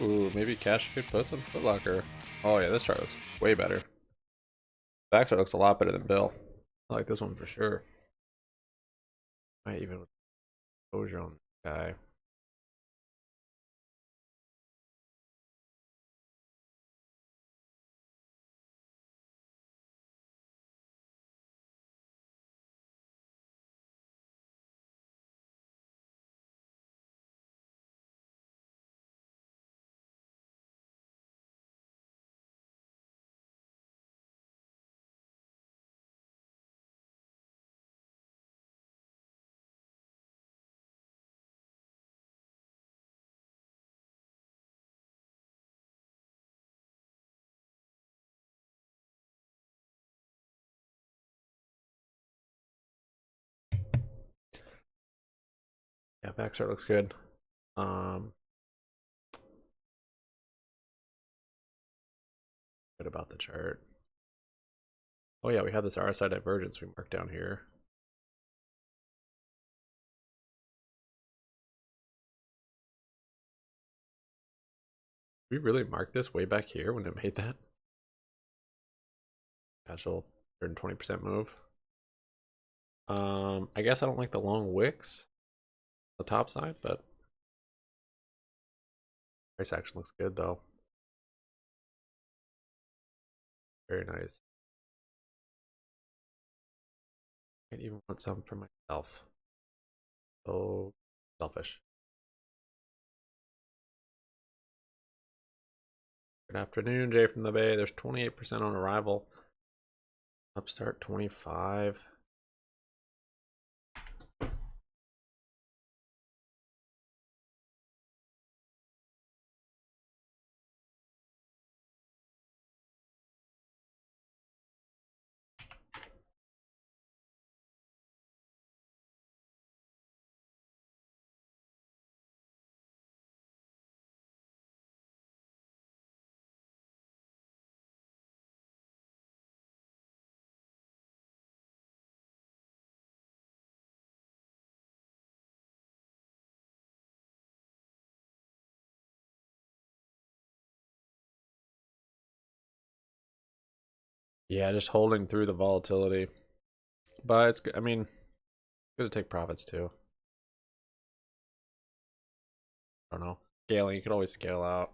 Ooh, maybe cash could put some Foot Locker. Oh yeah, this chart looks way better. Back chart looks a lot better than Bill. I like this one for sure. Might even exposure on the guy. Vaxart looks good. Good about the chart. Oh yeah, we have this RSI divergence we marked down here. We really marked this way back here when it made that casual 120% move. I guess I don't like the long wicks on the top side, but price action looks good though. Very nice. I even want some for myself. So selfish. Good afternoon, Jay from the Bay. There's 28% on arrival. Upstart 25. Yeah, just holding through the volatility. But it's good. I mean, good to take profits too. I don't know. Scaling, you could always scale out.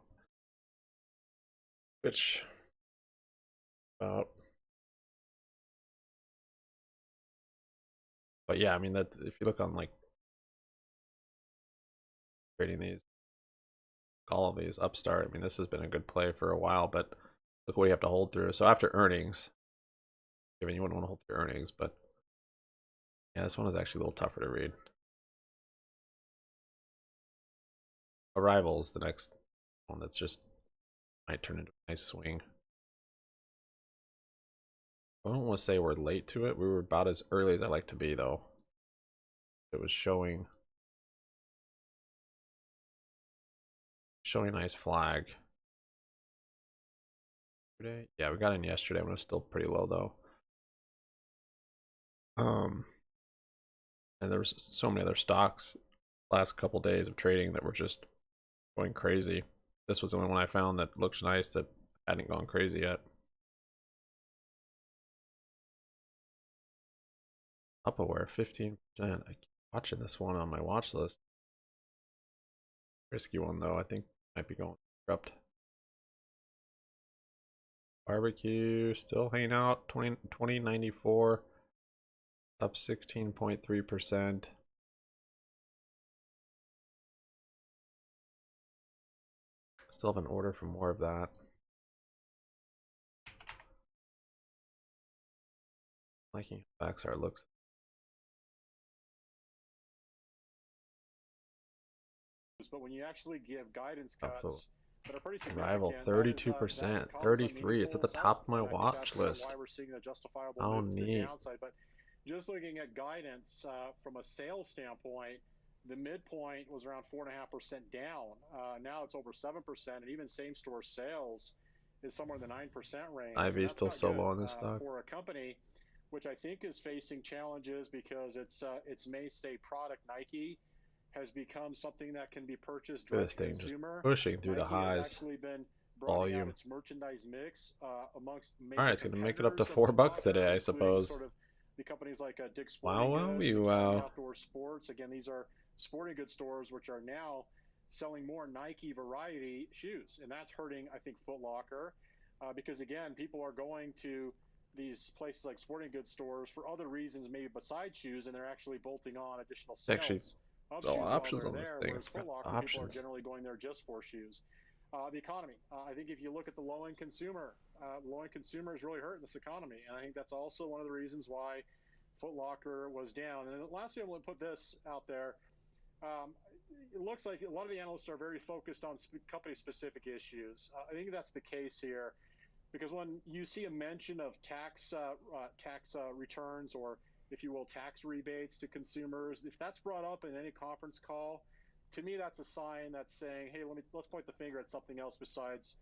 Which about. But yeah, I mean that if you look on like trading these, all of these Upstart, I mean this has been a good play for a while, but look what you have to hold through. So after earnings, given you wouldn't want to hold through earnings, but yeah, this one is actually a little tougher to read. Arrivals, the next one that's just might turn into a nice swing. I don't want to say we're late to it. We were about as early as I like to be, though. It was showing a nice flag. Yeah, we got in yesterday when it was still pretty low, though. And there was so many other stocks last couple days of trading that were just going crazy. This was the only one I found that looked nice that hadn't gone crazy yet. Upaware 15%. I keep watching this one on my watch list. Risky one though. I think might be going bankrupt. Barbecue still hanging out. 2094 up 16.3%. Still have an order for more of that. Liking Vaxart looks. But when you actually give guidance cuts that are pretty significant, Rival 32%, 33. It's at the top of my watch list. Why we're seeing a justifiable How move to the neat. downside. But just looking at guidance from a sales standpoint, the midpoint was around 4.5% down. Now it's over 7%, and even same-store sales is somewhere in the 9% range. IV is still so low on this stock. For a company which I think is facing challenges because its mainstay product, Nike, has become something that can be purchased direct to consumer. Pushing through Nike the highs. has actually been broadening out Volume. its merchandise mix amongst major Alright, it's gonna make it up to competitors $4 today, I suppose. Sort of the companies like Dick's Sporting Wow, Goods, wow. Outdoor Sports. Again, these are sporting goods stores which are now selling more Nike variety shoes, and that's hurting, I think, Foot Locker, because again, people are going to these places like sporting goods stores for other reasons, maybe besides shoes, and they're actually bolting on additional sales. Actually, of there's all shoes options while on they're this there, thing. whereas Foot Locker, people are generally going there just for shoes. The economy. I think if you look at the low-end consumer, is really hurting this economy, and I think that's also one of the reasons why Foot Locker was down. And lastly, I'm going to put this out there. It looks like a lot of the analysts are very focused on company-specific issues. I think that's the case here, because when you see a mention of tax returns or if you will, tax rebates to consumers. If that's brought up in any conference call, to me, that's a sign that's saying, hey, let's point the finger at something else besides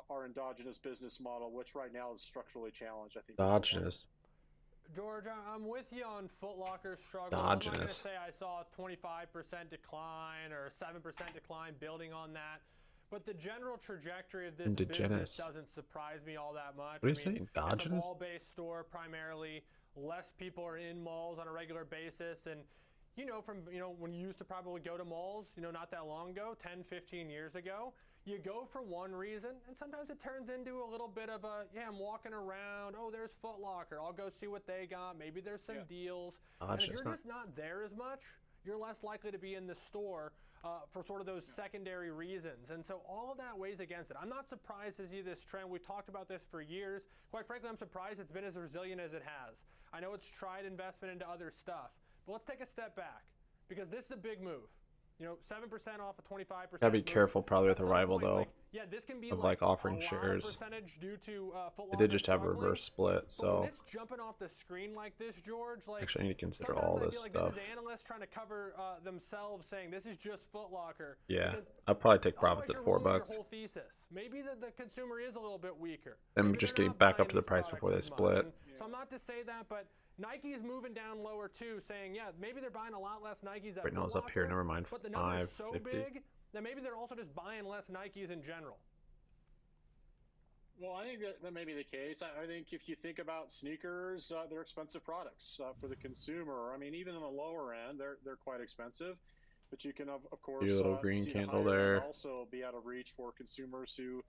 our endogenous business model, which right now is structurally challenged, I think. Endogenous. George, I'm with you on Foot Locker's struggles. I'm not going to say I saw a 25% decline or a 7% decline building on that. But the general trajectory of this business doesn't surprise me all that much. What are you saying? Endogenous? It's a mall-based store primarily. Less people are in malls on a regular basis. And, when you used to probably go to malls, not that long ago, 10, 15 years ago, you go for one reason, and sometimes it turns into a little bit of I'm walking around, oh, there's Foot Locker, I'll go see what they got, maybe there's some deals. And if you're just not there as much, you're less likely to be in the store for sort of those secondary reasons. And so all of that weighs against it. I'm not surprised to see this trend. We've talked about this for years. Quite frankly, I'm surprised it's been as resilient as it has. I know it's tried investment into other stuff, but let's take a step back because this is a big move. 7% off a 25%. Gotta be careful probably with Arrival though. This can be of offering shares. Due to, they did just have a reverse split, so when it's jumping off the screen like this, George, actually I need to consider all this stuff. This is analysts trying to cover themselves, saying this is just Foot Locker. Yeah, I'll probably take profits at $4. Your whole thesis. Maybe the consumer is a little bit weaker. And just getting back up to the price before they split. So I'm not to say that, but Nike is moving down lower too, saying maybe they're buying a lot less Nikes. Right now it's up here. Never mind. But the number's so big that maybe they're also just buying less Nikes in general. Well, I think that may be the case. I think if you think about sneakers, they're expensive products for the consumer. I mean, even on the lower end, they're quite expensive. But you can, of course, your little green see candle the there. Also be out of reach for consumers who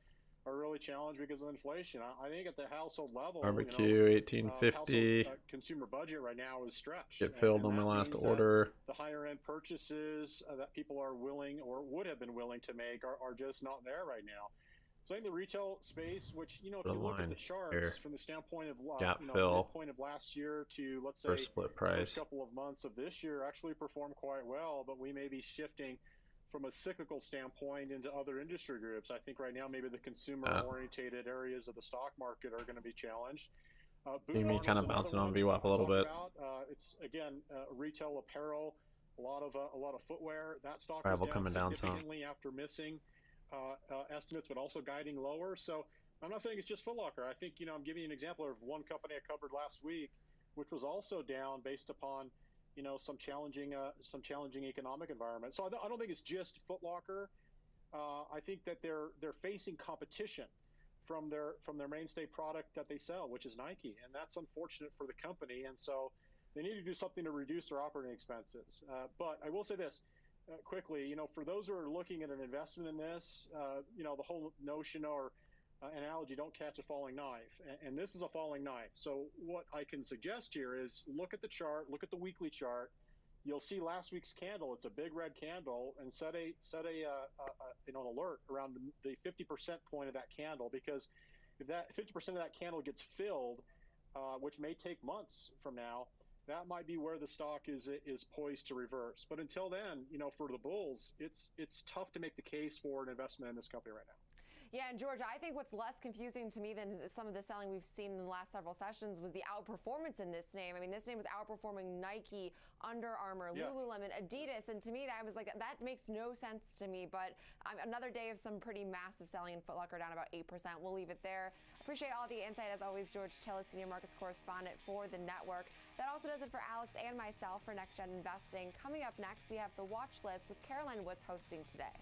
are really challenged because of inflation. I think at the household level, Barbecue, 1850. Consumer budget right now is stretched. Get filled on my last order. The higher end purchases that people are willing or would have been willing to make are just not there right now. So I think the retail space, which, if you look at the charts from the standpoint of midpoint of last year to, let's say, split price. First couple of months of this year actually performed quite well, but we may be shifting from a cyclical standpoint into other industry groups. I think right now maybe the consumer-orientated areas of the stock market are going to be challenged. GME kind of bouncing on VWAP a little bit. It's again retail apparel, a lot of footwear. That stock Arrival is coming down significantly after missing estimates, but also guiding lower. So I'm not saying it's just Foot Locker. I think I'm giving you an example of one company I covered last week, which was also down based upon some challenging economic environment. So I don't think it's just Foot Locker. I think that they're facing competition from their mainstay product that they sell, which is Nike, and that's unfortunate for the company. And so they need to do something to reduce their operating expenses. But I will say this quickly, for those who are looking at an investment in this, the whole notion or analogy, don't catch a falling knife. And this is a falling knife. So what I can suggest here is look at the chart, look at the weekly chart. You'll see last week's candle. It's a big red candle, and set an alert around the 50% point of that candle, because if that 50% of that candle gets filled, which may take months from now, that might be where the stock is poised to reverse. But until then, for the bulls, it's tough to make the case for an investment in this company right now. Yeah, and George, I think what's less confusing to me than some of the selling we've seen in the last several sessions was the outperformance in this name. I mean, this name was outperforming Nike, Under Armour, Lululemon, Adidas, and to me that was like, that makes no sense to me. But another day of some pretty massive selling in Foot Locker, down about 8%. We'll leave it there. Appreciate all the insight as always, George Tillis, senior markets correspondent for the network. That also does it for Alex and myself for Next Gen Investing. Coming up next, we have the watch list with Caroline Woods hosting today.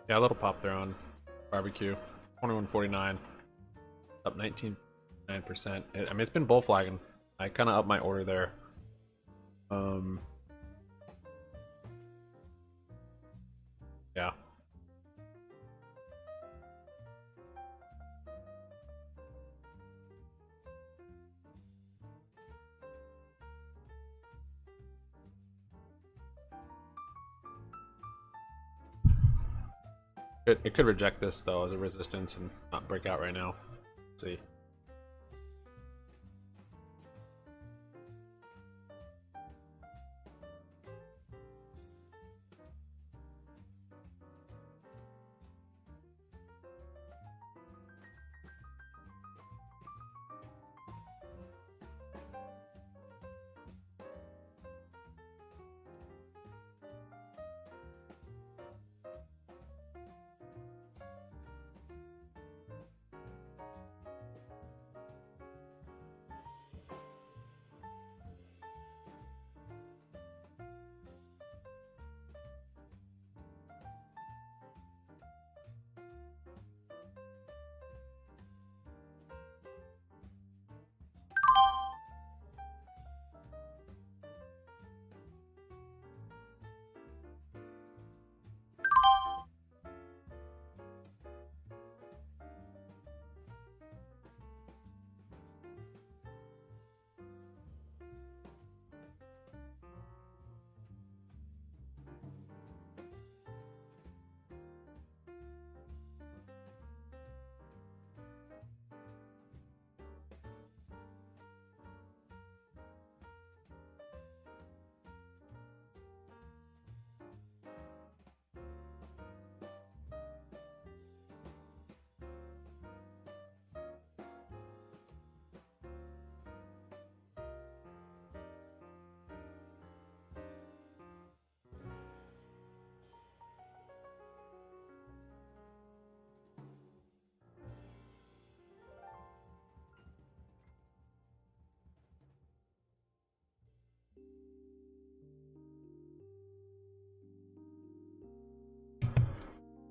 Yeah, a little pop there on barbecue. 21.49, up 19 9%. I mean, it's been bull flagging. I kind of upped my order there. Yeah. It could reject this though as a resistance and not break out right now. Let's see.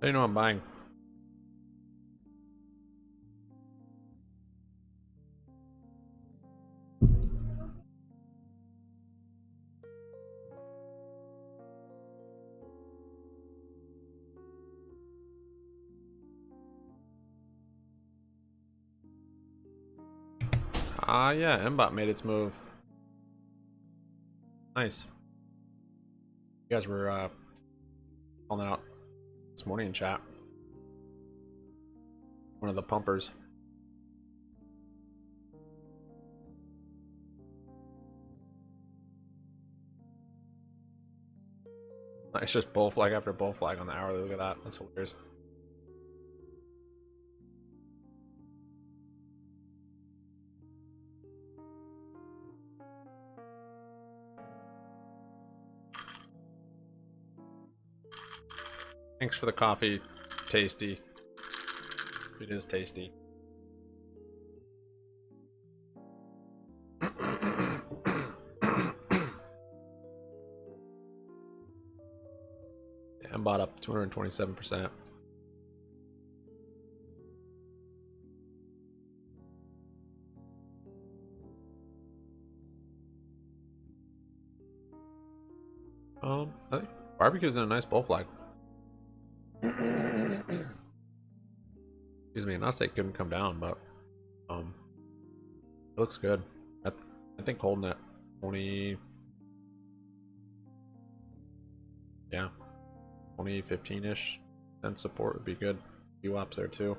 How do you know I'm buying? Yeah, MBot made its move. Nice. You guys were calling out this morning in chat. One of the pumpers. It's just bull flag after bull flag on the hourly. Look at that. That's hilarious. Thanks for the coffee. Tasty. It is tasty. I'm bought up 227%. I think barbecue's in a nice bull flag. Excuse me, not say it couldn't come down, but it looks good. I think holding that 20, yeah, 2015-ish cent support would be good. Few ups there too.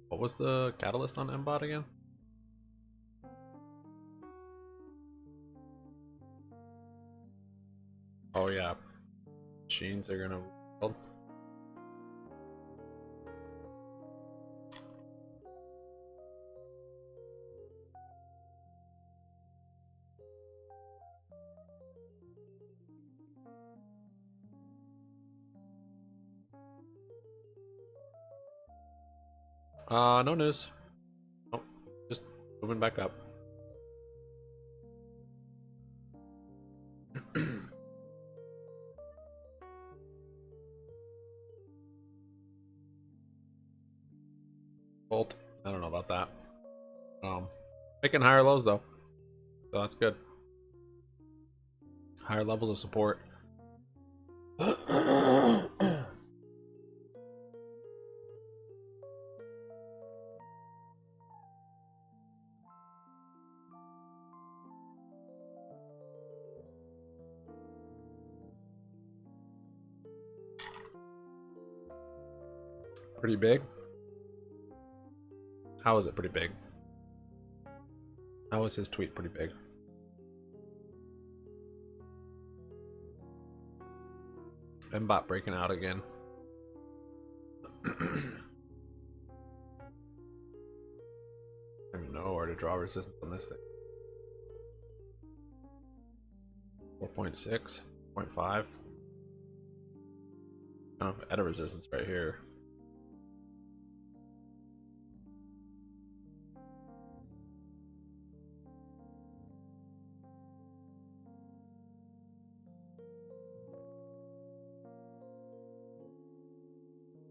What was the catalyst on MBot again? Oh yeah, machines are gonna build. No news. Nope. Just moving back up. Bolt. I don't know about that. Making higher lows though, so that's good. Higher levels of support. Pretty big. How is it pretty big? How was his tweet pretty big? Mbot breaking out again. I don't even know where to draw resistance on this thing. 4.6, 0.5. Kind of at a resistance right here.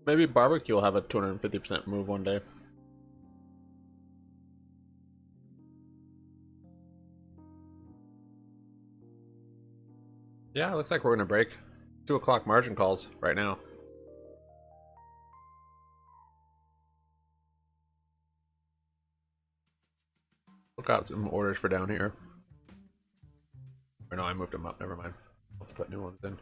Maybe barbecue will have a 250% move one day. Yeah, it looks like we're gonna break 2 o'clock margin calls right now. Look out, some orders for down here. Or no, I moved them up. Never mind. I'll have to put new ones in.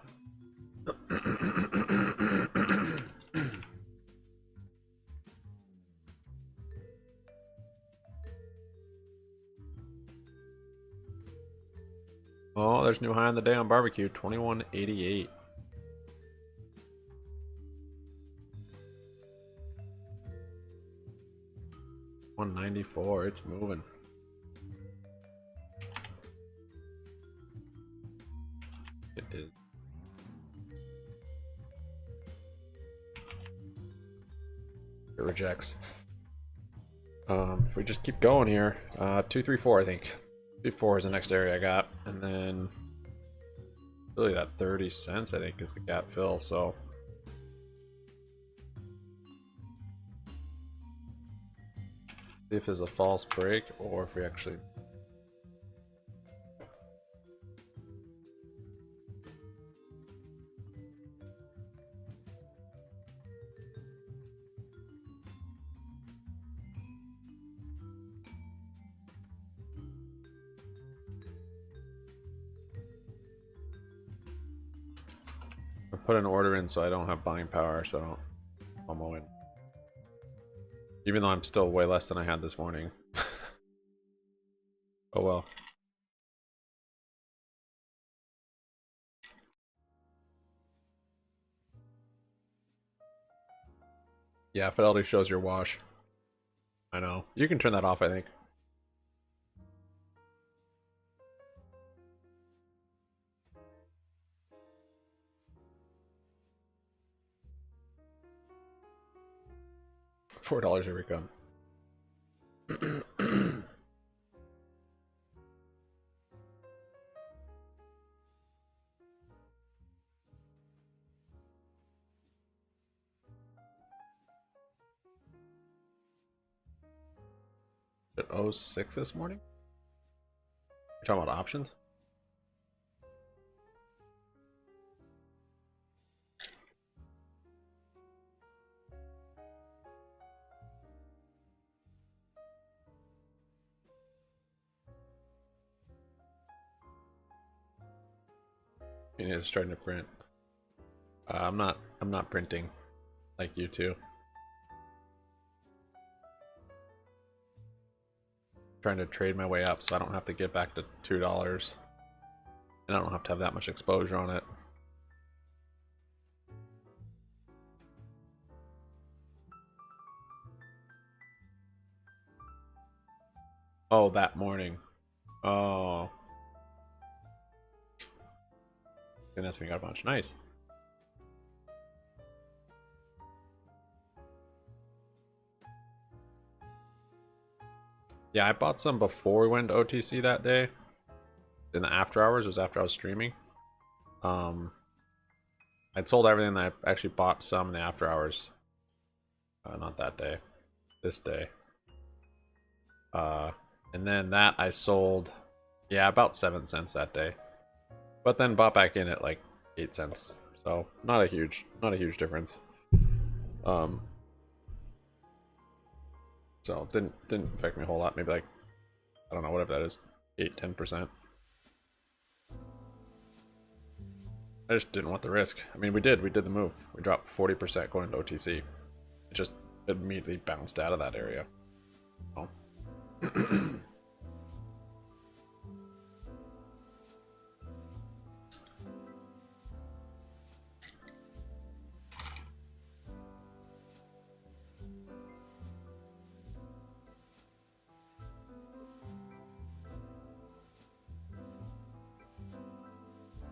Oh, there's new high on the day on barbecue, 21.88. $194. It's moving. It is. It rejects. If we just keep going here, 234, I think. 234 is the next area I got, and then really that 30 cents I think is the gap fill. So see if there's a false break or if we actually. I put an order in so I don't have buying power, so I don't FOMO in. Even though I'm still way less than I had this morning. Oh well. Yeah, fidelity shows your wash. I know. You can turn that off, I think. $4 every come. At 06 this morning? You're talking about options? It's starting to print. I'm not printing like you two. Trying to trade my way up so I don't have to get back to $2 and I don't have to have that much exposure on it. Oh, that morning. Oh. And that's when we got a bunch. Nice. Yeah, I bought some before we went to OTC that day. In the after hours, it was after I was streaming. I'd sold everything, that I actually bought some in the after hours. Not that day, this day. And then that I sold, yeah, about 7 cents that day. But then bought back in at like 8 cents. So not a huge difference. So didn't affect me a whole lot. Maybe like, I don't know, whatever that is, 8-10%. I just didn't want the risk. I mean, we did the move. We dropped 40% going to OTC. It just immediately bounced out of that area. Oh.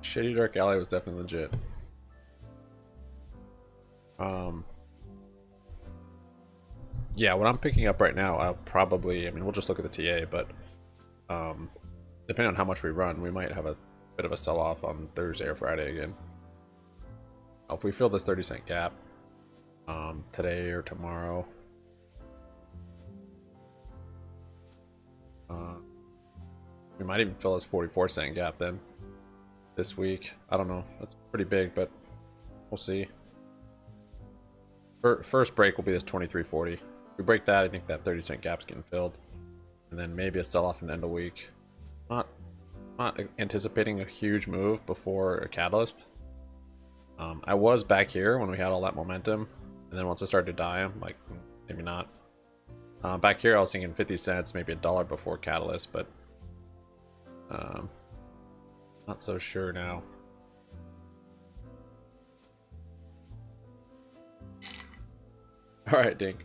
Shady Dark Alley was definitely legit. Yeah, what I'm picking up right now, I'll probably, I mean, we'll just look at the TA, but depending on how much we run, we might have a bit of a sell-off on Thursday or Friday again. If we fill this 30-cent gap today or tomorrow, we might even fill this 44-cent gap then this week. I don't know. That's pretty big, but we'll see. First break will be this 23.40. If we break that, I think that 30-cent gap's getting filled, and then maybe a sell-off in the end of week. Not anticipating a huge move before a catalyst. I was back here when we had all that momentum, and then once it started to die, I'm like, maybe not. Back here, I was thinking 50 cents, maybe $1 before catalyst, but not so sure now. All right, Dink.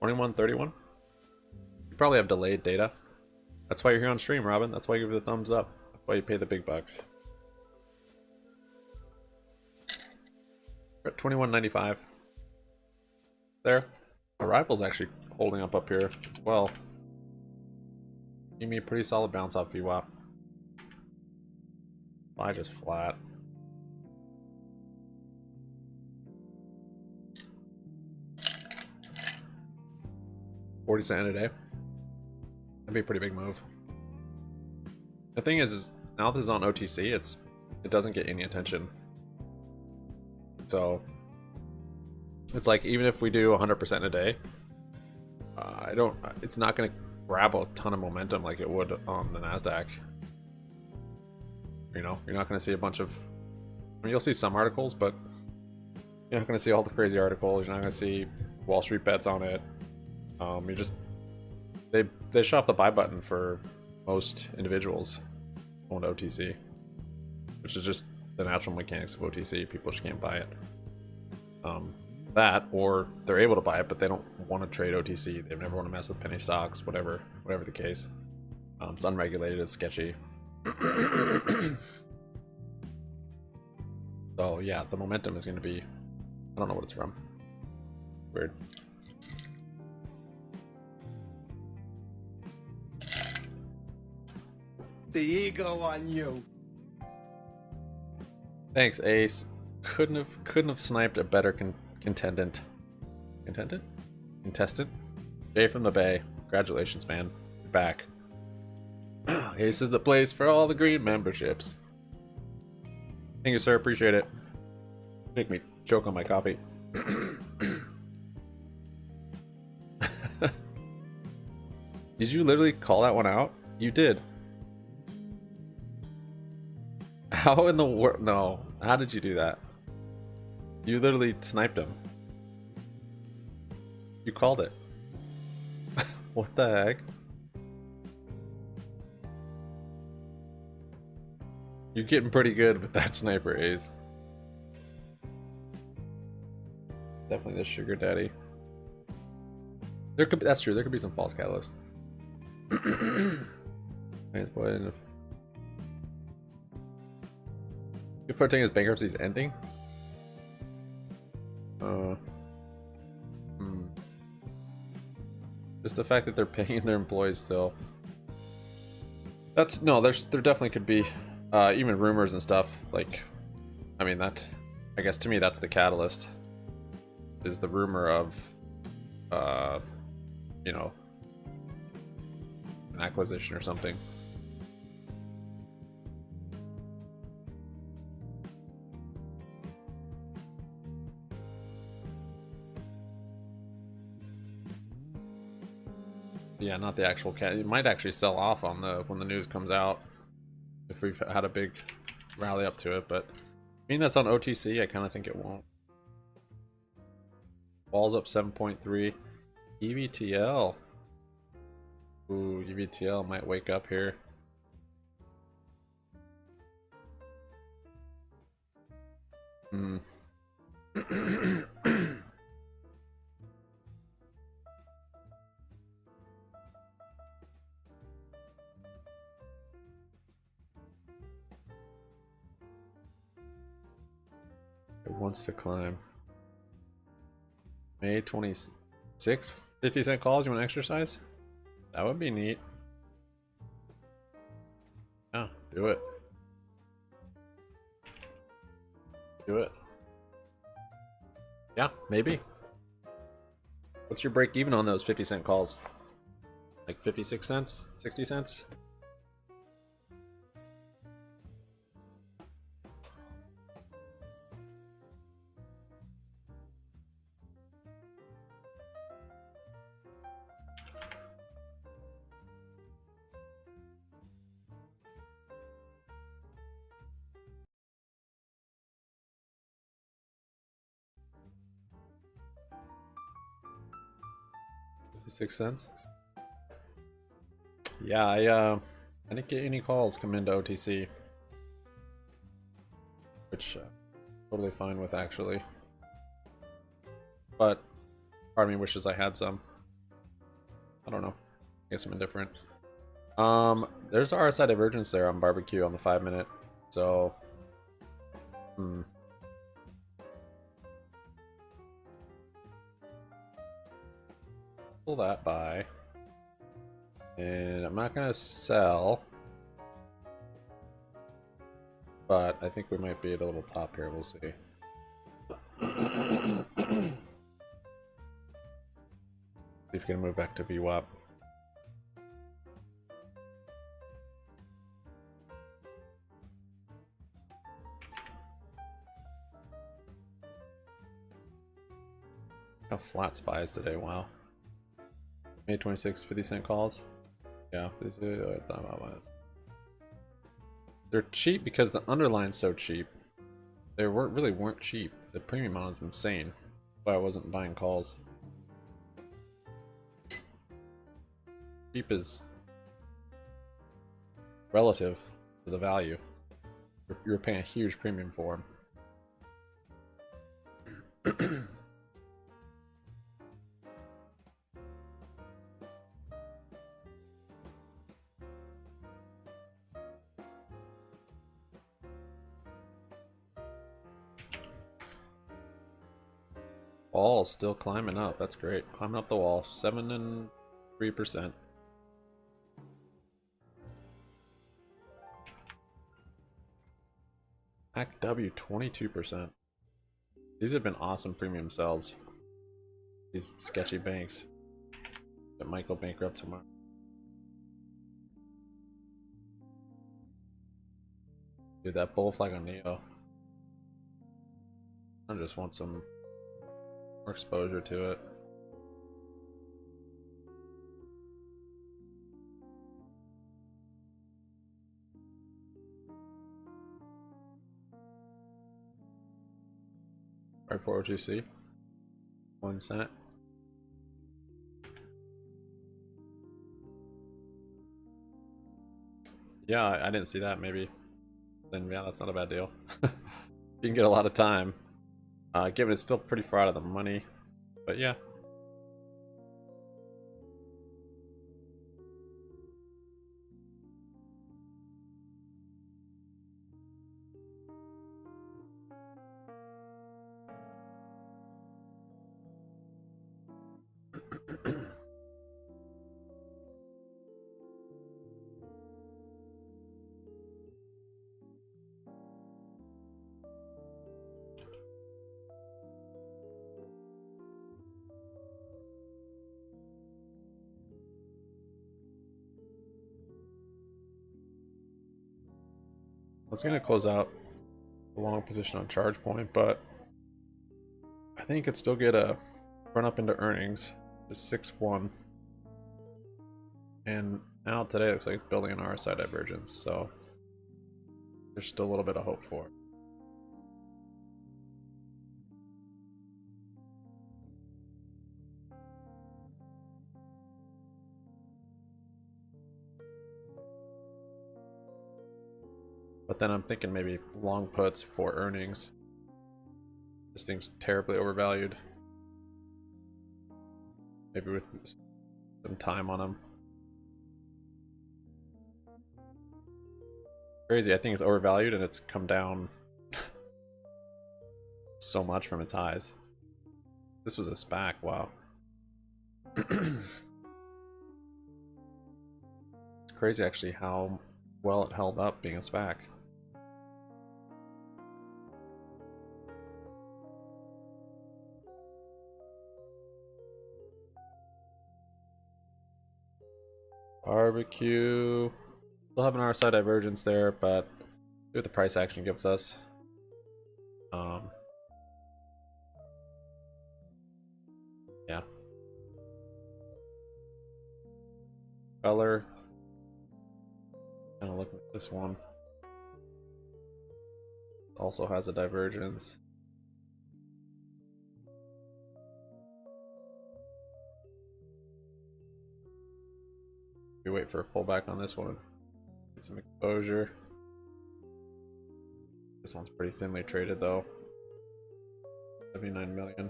21.31. You probably have delayed data. That's why you're here on stream, Robin. That's why you give the thumbs up. That's why you pay the big bucks. We're at 21.95. There. Arrival's actually holding up here as well. Give me a pretty solid bounce off VWAP. I just flat. $0.40 a day. That'd be a pretty big move. The thing is now this is on OTC, it doesn't get any attention. So it's like, even if we do 100% a day, it's not going to grab a ton of momentum like it would on the NASDAQ. You know, you're not going to see a bunch of, I mean, you'll see some articles, but you're not going to see all the crazy articles. You're not going to see Wall Street bets on it. You just, they shut off the buy button for most individuals on OTC, which is just the natural mechanics of OTC. People just can't buy it. That, or they're able to buy it, but they don't want to trade OTC. They never want to mess with penny stocks, whatever the case. It's unregulated, it's sketchy. So yeah, the momentum is going to be, I don't know what it's from. Weird. The ego on you. Thanks, Ace. Couldn't have sniped a better contestant. Jay from the Bay. Congratulations, man. You're back. Ace is the place for all the green memberships. Thank you, sir. Appreciate it. Make me choke on my coffee. Did you literally call that one out? You did. How in the world? No. How did you do that? You literally sniped him. You called it. What the heck? You're getting pretty good with that sniper, Ace. Definitely the sugar daddy. That's true. There could be some false catalyst. You're putting his bankruptcy's ending? Just the fact that they're paying their employees still. That's no, there definitely could be even rumors and stuff. Like, I mean, that, I guess to me that's the catalyst. Is the rumor of, you know, an acquisition or something. Yeah, not the actual cat. It might actually sell off on the when the news comes out if we've had a big rally up to it, but I mean that's on OTC. I kind of think it won't. Ball's up 7.3. EVTL. Ooh, EVTL might wake up here. Hmm. It wants to climb. May 26th, 50-cent calls. You want to exercise? That would be neat. Yeah, do it. Do it. Yeah, maybe. What's your break even on those 50-cent calls? Like 56 cents? 60 cents? $0.56. Yeah, I didn't get any calls come into OTC, which totally fine with actually. But part of me wishes I had some. I don't know. I guess I'm indifferent. There's RSI divergence there on barbecue on the 5-minute, so pull that by. And I'm not gonna sell, but I think we might be at a little top here. We'll see. See if we can move back to VWAP. How flat SPY is today? Wow. May 26, 50-cent calls. Yeah, they're cheap because the underline's so cheap. They weren't cheap. The premium on is insane. That's why I wasn't buying calls. Cheap is relative to the value. You're paying a huge premium for them. Wall still climbing up. That's great. Climbing up the wall. 7 and 3%. ACW 22%. These have been awesome premium sells. These sketchy banks that might go bankrupt tomorrow. Dude, that bull flag on Neo. I just want some more exposure to it. Right for OGC. 1 cent. Yeah, I didn't see that. Maybe. Then yeah, that's not a bad deal. You can get a lot of time. Given it's still pretty far out of the money. But yeah. was gonna close out a long position on charge point, but I think it could still get a run up into earnings. Just 6-1. And now today it looks like it's building an RSI divergence, so there's still a little bit of hope for it. But then I'm thinking maybe long puts for earnings. This thing's terribly overvalued. Maybe with some time on them. Crazy, I think it's overvalued and it's come down so much from its highs. This was a SPAC, wow. It's crazy actually how well it held up being a SPAC. Barbecue. Still have an RSI divergence there, but see what the price action gives us. Yeah. Color. Kind of looking at this one. Also has a divergence. We wait for a pullback on this one. Get some exposure. This one's pretty thinly traded though. 79 million.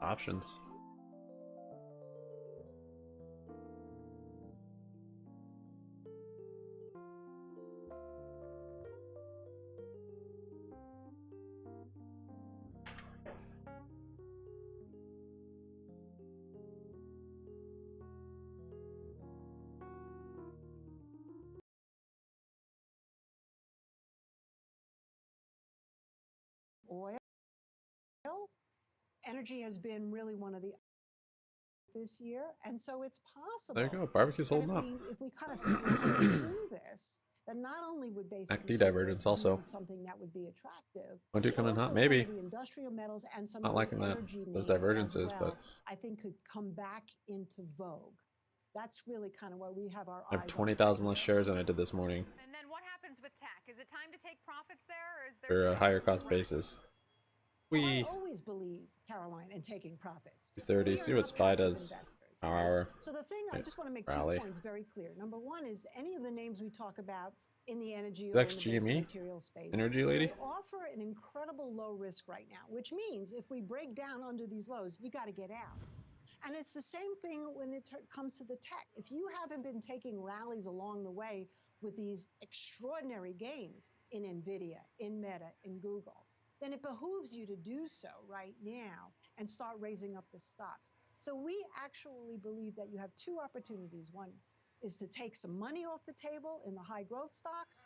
Options. Oil. Energy has been really one of the this year, and so it's possible. There you go. Barbecue's holding up. If we kind of slide through this, then not only would basically MACD divergence also. something that would be attractive. Want to come in hot? Also Maybe. some of the industrial metals and some Not of liking the that energy those names divergences, as well, but I think could come back into vogue. That's really kind of what we have our I have eyes 20,000 less shares than I did this morning. And then what happens with tech? Is it time to take profits there, or is there For a higher cost basis. I always believe, Caroline, in taking profits. 30. See what SPY does. Our So the thing, I just want to make rally. 2 points very clear. Number one is any of the names we talk about in the energy or in Next the basic GME? material space, Energy lady? they offer an incredible low risk right now, which means if we break down under these lows, you got to get out. And it's the same thing when it comes to the tech. If you haven't been taking rallies along the way with these extraordinary gains in NVIDIA, in Meta, in Google, then it behooves you to do so right now and start raising up the stocks. So we actually believe that you have two opportunities. One is to take some money off the table in the high growth stocks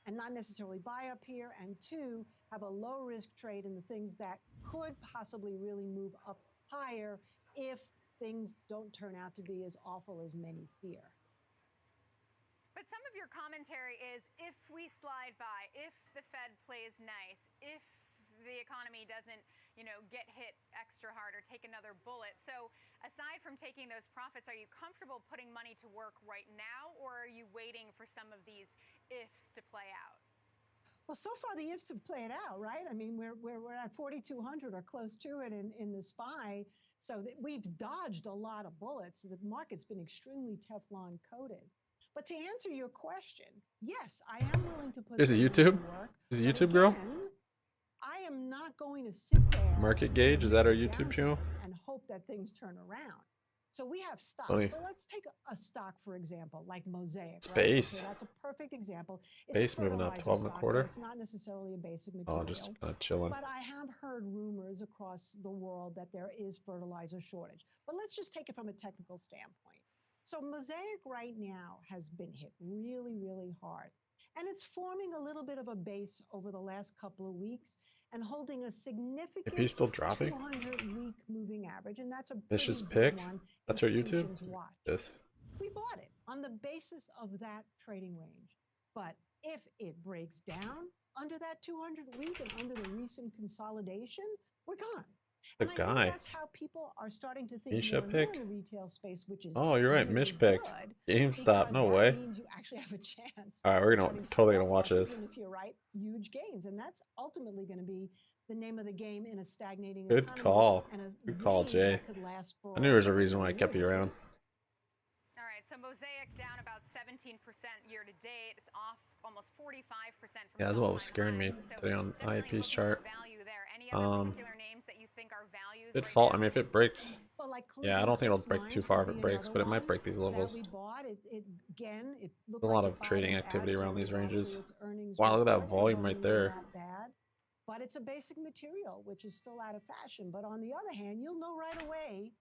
and not necessarily buy up here. And two, have a low risk trade in the things that could possibly really move up higher if things don't turn out to be as awful as many fear. But some of your commentary is if we slide by, if the Fed plays nice, if the economy doesn't, get hit extra hard or take another bullet. So aside from taking those profits, are you comfortable putting money to work right now, or are you waiting for some of these ifs to play out? Well, so far the ifs have played out, right? I mean, we're at 4,200 or close to it in the SPY. So that we've dodged a lot of bullets. The market's been extremely Teflon coated. But to answer your question, yes, I am willing to put. Is it YouTube? Is it YouTube, girl? I am not going to sit there. Market Gauge, is that our YouTube channel? And hope that things turn around. So we have stocks. Funny. So let's take a stock, for example, like Mosaic. Space. Right? Okay, that's a perfect example. Base moving up 12 and a quarter. So it's not necessarily a basic material. Oh, just kind of chilling. But I have heard rumors across the world that there is fertilizer shortage. But let's just take it from a technical standpoint. So Mosaic right now has been hit really, really hard. And it's forming a little bit of a base over the last couple of weeks and holding a significant If he's still dropping? 200-week moving average. And that's a Vicious pretty pick? big one. That's our YouTube? Institutions watch. Yes. We bought it. on the basis of that trading range. But if it breaks down under that 200-week and under the recent consolidation, we're gone. The and guy. I think that's how people are starting to think Misha more and more pick? in the retail space, which is Oh, you're right. really Mish pick. good, GameStop. because No that way. means you actually have a chance. All right, we're of gonna having totally small gonna watch losses, this. and if you're right, huge gains, and that's ultimately going to be the name of the game in a stagnating Good economy. call. And a Good call, range Jay. that could last for I knew there was a many, reason why I many kept years you at around. least. All right, so Mosaic down about 17% year to date. It's off almost 45% from Yeah, that's its what all-time was scaring me highs. So today on definitely IEP's looking chart. for value there. Any other particular names that you think are values It right fall. now? I mean, if it breaks, Well, like yeah, I Cleveland don't think it'll Cliffs break too Mines far would if be it breaks, another but it might one break these that levels. we bought. It again, it looked There's a like lot it of trading bottomed activity out, around so these largely ranges. its earnings Wow, look at that report, volume wasn't right really there. that bad. But it's a basic material, which is still out of fashion. But on the other hand, you'll know right away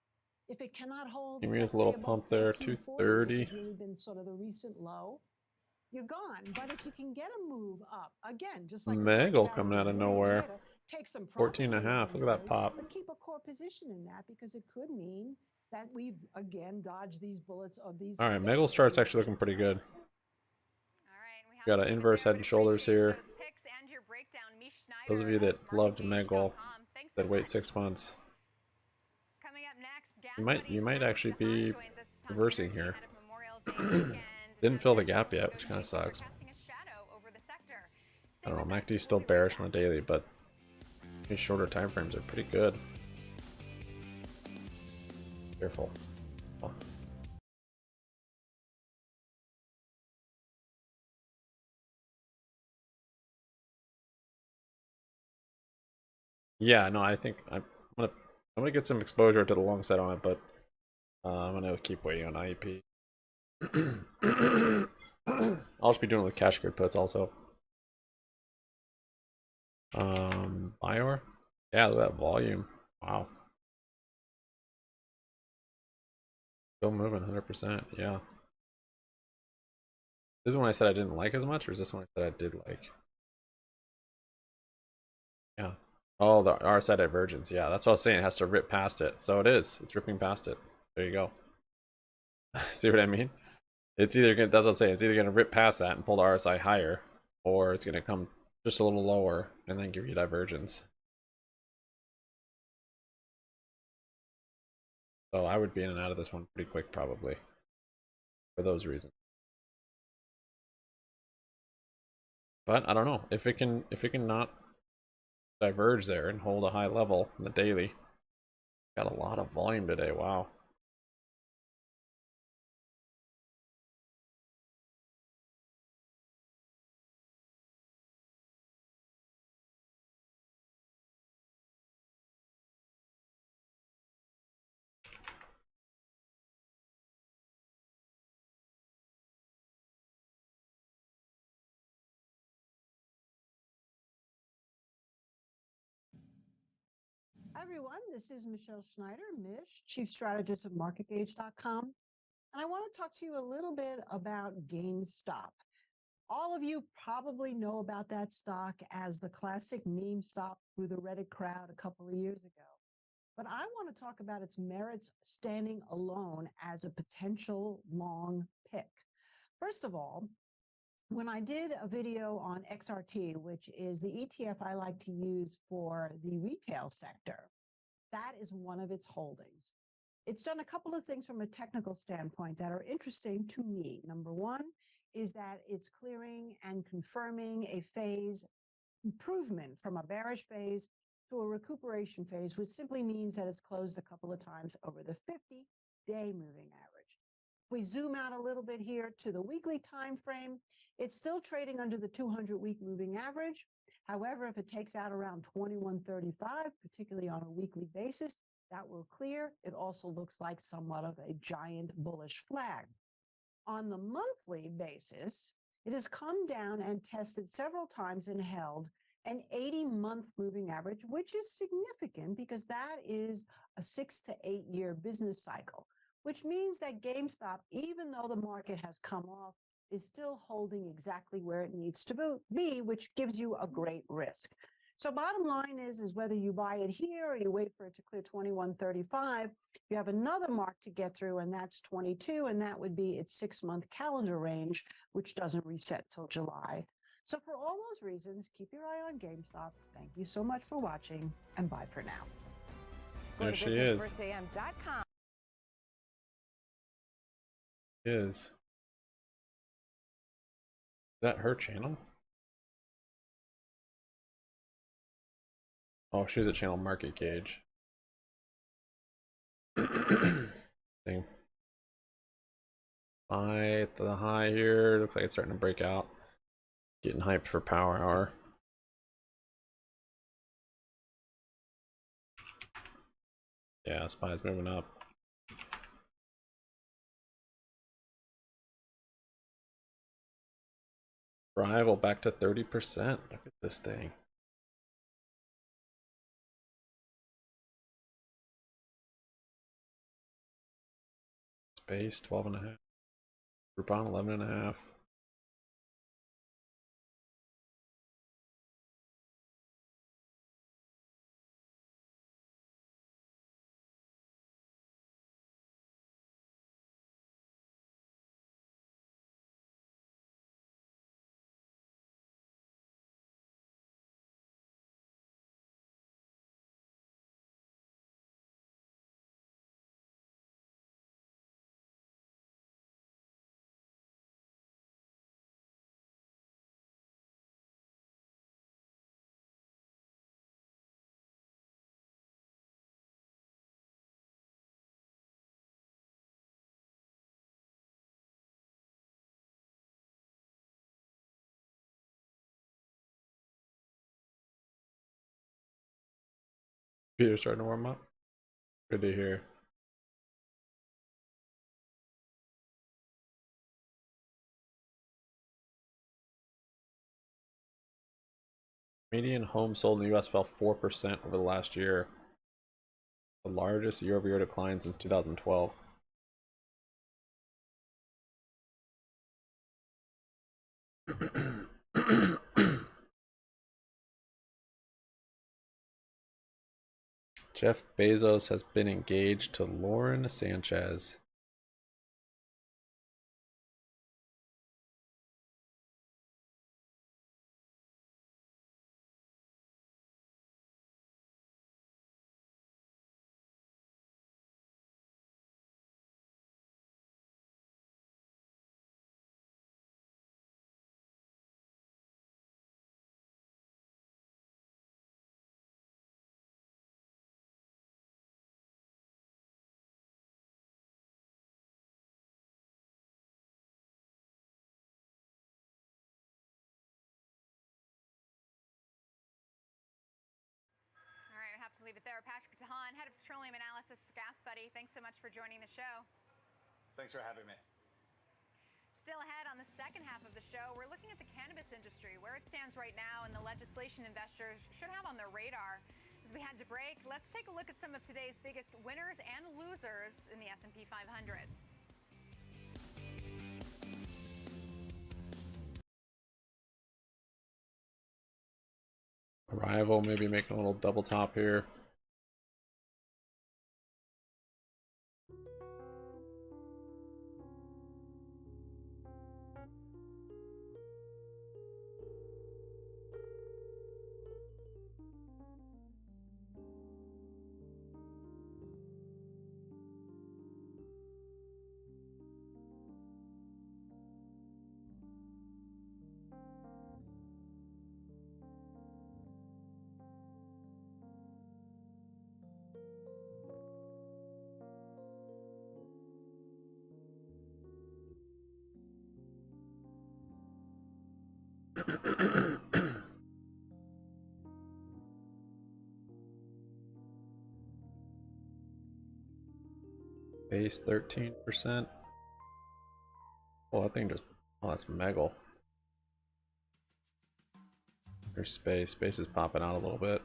if it cannot hold, Give me a let's little say, above pump there, 1440, which 230. has really been sort of the recent low, you're gone. But if you can get a move up, again, just like we talked Megal about coming with out of wind, you nowhere. gotta take some 14 profits and a half. along Look the at that way, pop. but keep a core position in that, because it could mean that we've again dodged these bullets of these. All right, Megal's chart's actually looking pretty good. Got an inverse head and shoulders here. Those of you that loved Megal said wait 6 months. You might actually be reversing here. Didn't fill the gap yet, which kind of sucks. I don't know. MACD's still bearish on the daily, but these shorter time frames are pretty good. Careful. Oh. Yeah, no, I think I'm gonna get some exposure to the long side on it, but I'm gonna keep waiting on IEP. I'll just be doing it with cash grid puts also. Bior? Yeah, look at that volume. Wow. Still moving 100%, yeah. This is one I said I didn't like as much, or is this one I said I did like? Yeah. Oh, the RSI divergence. Yeah, that's what I was saying. It has to rip past it. So it is. It's ripping past it. There you go. See what I mean? It's either gonna, that's what I'm saying. It's either going to rip past that and pull the RSI higher, or it's going to come just a little lower and then give you divergence. So I would be in and out of this one pretty quick, probably, for those reasons. But I don't know if it can not diverge there and hold a high level in the daily. Got a lot of volume today. Wow. Hi, everyone. This is Michelle Schneider, Mish, Chief Strategist of MarketGauge.com. And I want to talk to you a little bit about GameStop. All of you probably know about that stock as the classic meme stock through the Reddit crowd a couple of years ago. But I want to talk about its merits standing alone as a potential long pick. First of all, when I did a video on XRT, which is the ETF I like to use for the retail sector, that is one of its holdings. It's done a couple of things from a technical standpoint that are interesting to me. Number one is that it's clearing and confirming a phase improvement from a bearish phase to a recuperation phase, which simply means that it's closed a couple of times over the 50-day moving average. If we zoom out a little bit here to the weekly time frame, it's still trading under the 200-week moving average. However, if it takes out around 2135, particularly on a weekly basis, that will clear. It also looks like somewhat of a giant bullish flag. On the monthly basis, it has come down and tested several times and held an 80-month moving average, which is significant because that is a 6 to 8 year business cycle, which means that GameStop, even though the market has come off, is still holding exactly where it needs to be, which gives you a great risk. So bottom line is whether you buy it here or you wait for it to clear 2135, you have another mark to get through, and that's 22, and that would be its 6-month calendar range, which doesn't reset till July. So for all those reasons, keep your eye on GameStop. Thank you so much for watching, and bye for now. There she is. Is that her channel? Oh, she's a channel market gauge. Thing. Buy at the high here. Looks like it's starting to break out. Getting hyped for power hour. Yeah, SPY's moving up. Rival back to 30%. Look at this thing. Space 12.5. Groupon 11.5. Computer's starting to warm up. Good to hear. Median homes sold in the US fell 4% over the last year. The largest year-over-year decline since 2012. Jeff Bezos has been engaged to Lauren Sanchez. All right, I have to leave it there. Patrick Tahan, head of petroleum analysis for Gas Buddy. Thanks so much for joining the show. Thanks for having me. Still ahead on the second half of the show, we're looking at the cannabis industry, where it stands right now, and the legislation investors should have on their radar. As we head to break, let's take a look at some of today's biggest winners and losers in the S&P 500. Arrival maybe making a little double top here. Base 13%. Oh, that thing just, oh, that's Megal. There's Space. Space is popping out a little bit.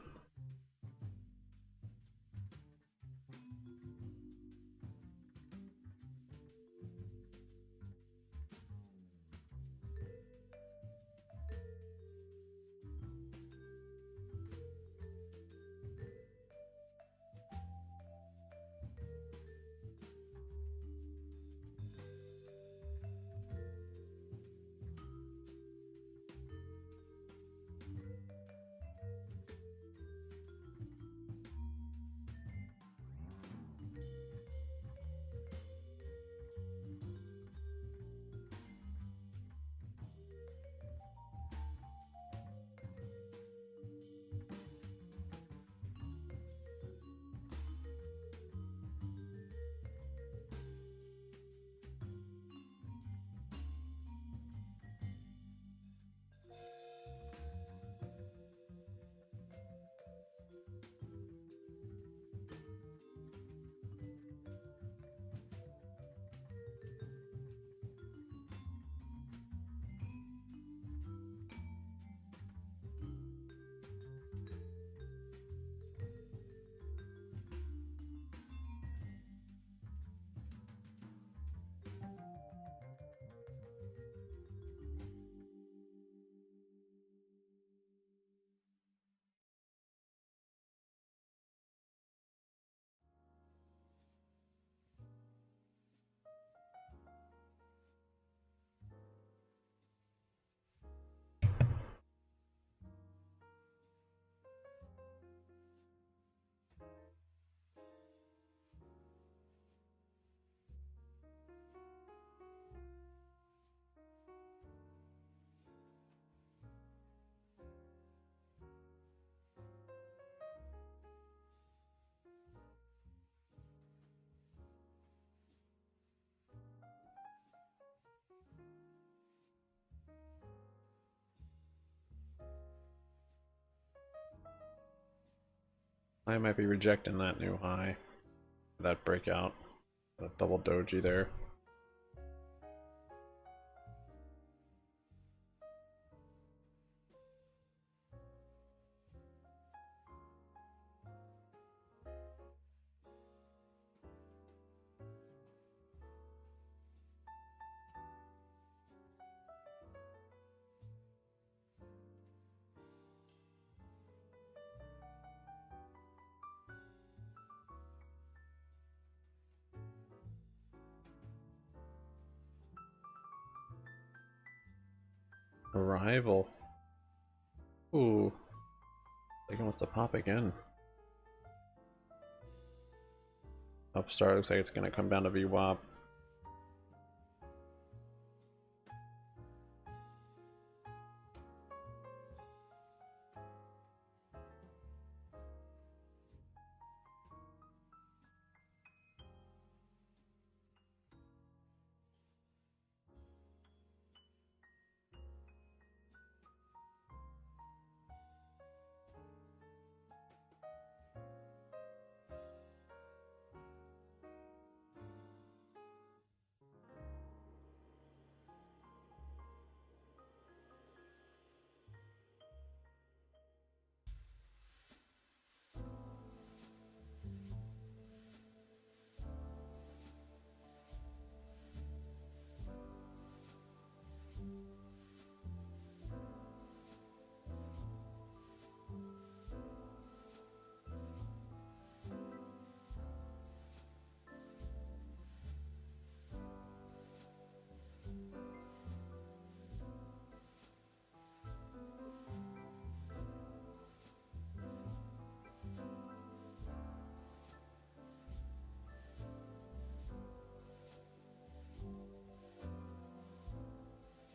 I might be rejecting that new high, that breakout, that double doji there. Arrival. Ooh. I think it wants to pop again. Upstart looks like it's going to come down to VWAP.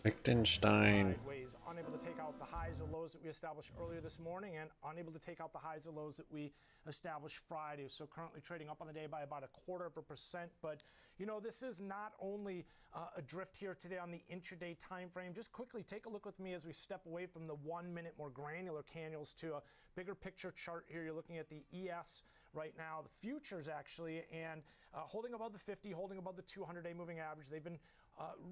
Liechtenstein. Sideways, unable to take out the highs or lows that we established earlier this morning, and unable to take out the highs or lows that we established Friday. So currently trading up on the day by about 1/4%. But you know, this is not only a drift here today on the intraday time frame. Just quickly take a look with me as we step away from the 1 minute more granular candles to a bigger picture chart here. You're looking at the ES right now, the futures actually, and holding above the 50, holding above the 200-day moving average. They've been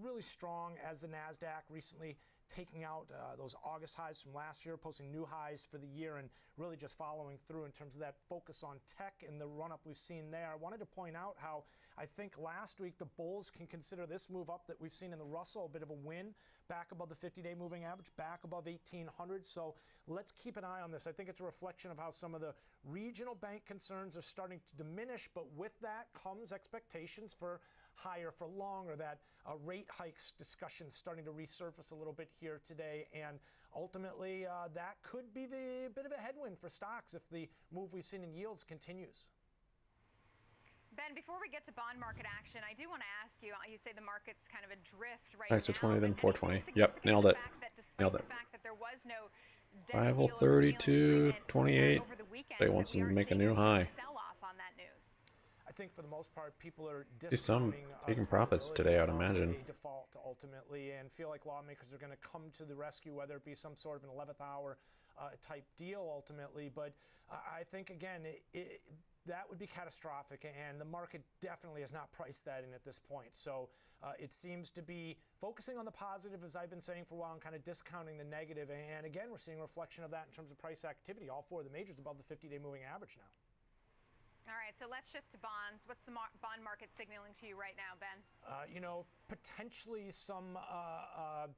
really strong as the NASDAQ recently taking out those August highs from last year, posting new highs for the year, and really just following through in terms of that focus on tech and the run-up we've seen there. I wanted to point out how I think last week the bulls can consider this move up that we've seen in the Russell a bit of a win, back above the 50-day moving average, back above 1,800. So let's keep an eye on this. I think it's a reflection of how some of the regional bank concerns are starting to diminish, but with that comes expectations for higher for longer, that rate hikes discussion starting to resurface a little bit here today, and ultimately that could be the bit of a headwind for stocks if the move we've seen in yields continues. Ben, before we get to bond market action, I do want to ask you, you say the market's kind of adrift right Back to now. 20, then 420. Yep, nailed it. Nailed it. The fact that there was no Rival 32, 28. They want to make a new high. Sell-off on that news. I think for the most part, people are See some taking profits today, I would imagine. Default ultimately, and feel like lawmakers are going to come to the rescue, whether it be some sort of an 11th hour type deal ultimately. But I think again, that would be catastrophic, and the market definitely has not priced that in at this point. So it seems to be focusing on the positive, as I've been saying for a while, and kind of discounting the negative. And again, we're seeing a reflection of that in terms of price activity. All four of the majors above the 50-day moving average now. All right, so let's shift to bonds. What's the bond market signaling to you right now, Ben? You know, potentially some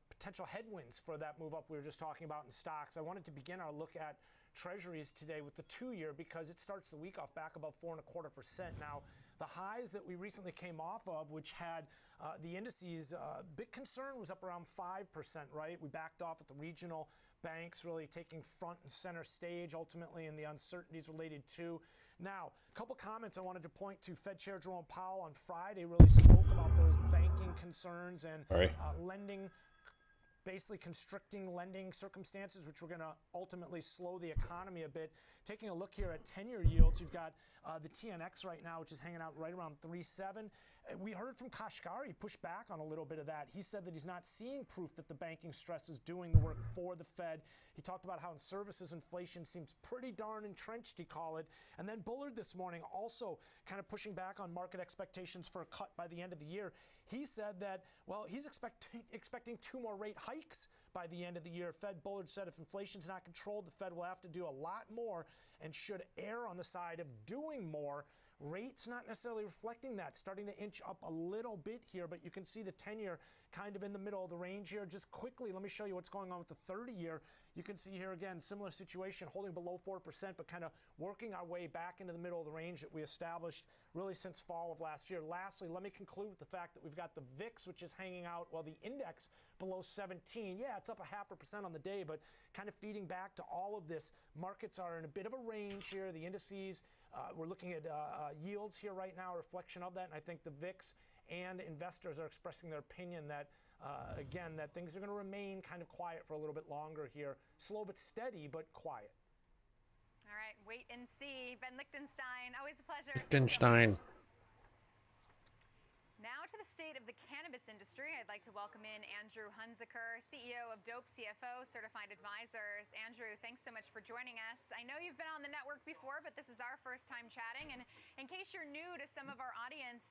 potential headwinds for that move up we were just talking about in stocks. I wanted to begin our look at Treasuries today with the 2-year because it starts the week off back above 4.25%. Now, the highs that we recently came off of, which had the indices, big concern was up around 5%, right? We backed off at the regional banks really taking front and center stage ultimately, and the uncertainties related to. Now, a couple comments I wanted to point to. Fed Chair Jerome Powell on Friday really spoke about those banking concerns and lending, basically constricting lending circumstances, which were going to ultimately slow the economy a bit. Taking a look here at 10-year yields, you've got the TNX right now, which is hanging out right around 3.7. We heard from Kashkari push back on a little bit of that. He said that he's not seeing proof that the banking stress is doing the work for the Fed. He talked about how in services inflation seems pretty darn entrenched, he called it. And then Bullard this morning also kind of pushing back on market expectations for a cut by the end of the year. He said that, well, he's expecting 2 more rate hikes by the end of the year. Fed Bullard said if inflation's not controlled, the Fed will have to do a lot more and should err on the side of doing more. Rates not necessarily reflecting that, starting to inch up a little bit here, but you can see the 10-year kind of in the middle of the range here. Just quickly, let me show you what's going on with the 30-year. You can see here again, similar situation, holding below 4%, but kind of working our way back into the middle of the range that we established really since fall of last year. Lastly, let me conclude with the fact that we've got the VIX, which is hanging out, well, the index below 17. Yeah, it's up 0.5% on the day, but kind of feeding back to all of this. Markets are in a bit of a range here. The indices, we're looking at yields here right now, a reflection of that, and I think the VIX and investors are expressing their opinion that, again, that things are going to remain kind of quiet for a little bit longer here. Slow but steady, but quiet. All right, wait and see. Ben Lichtenstein, always a pleasure. Lichtenstein. Now to the state of the cannabis industry. I'd like to welcome in Andrew Hunziker, CEO of Dope CFO Certified Advisors. Andrew, thanks so much for joining us. I know you've been on the network before, but this is our first time chatting. And in case you're new to some of our audience,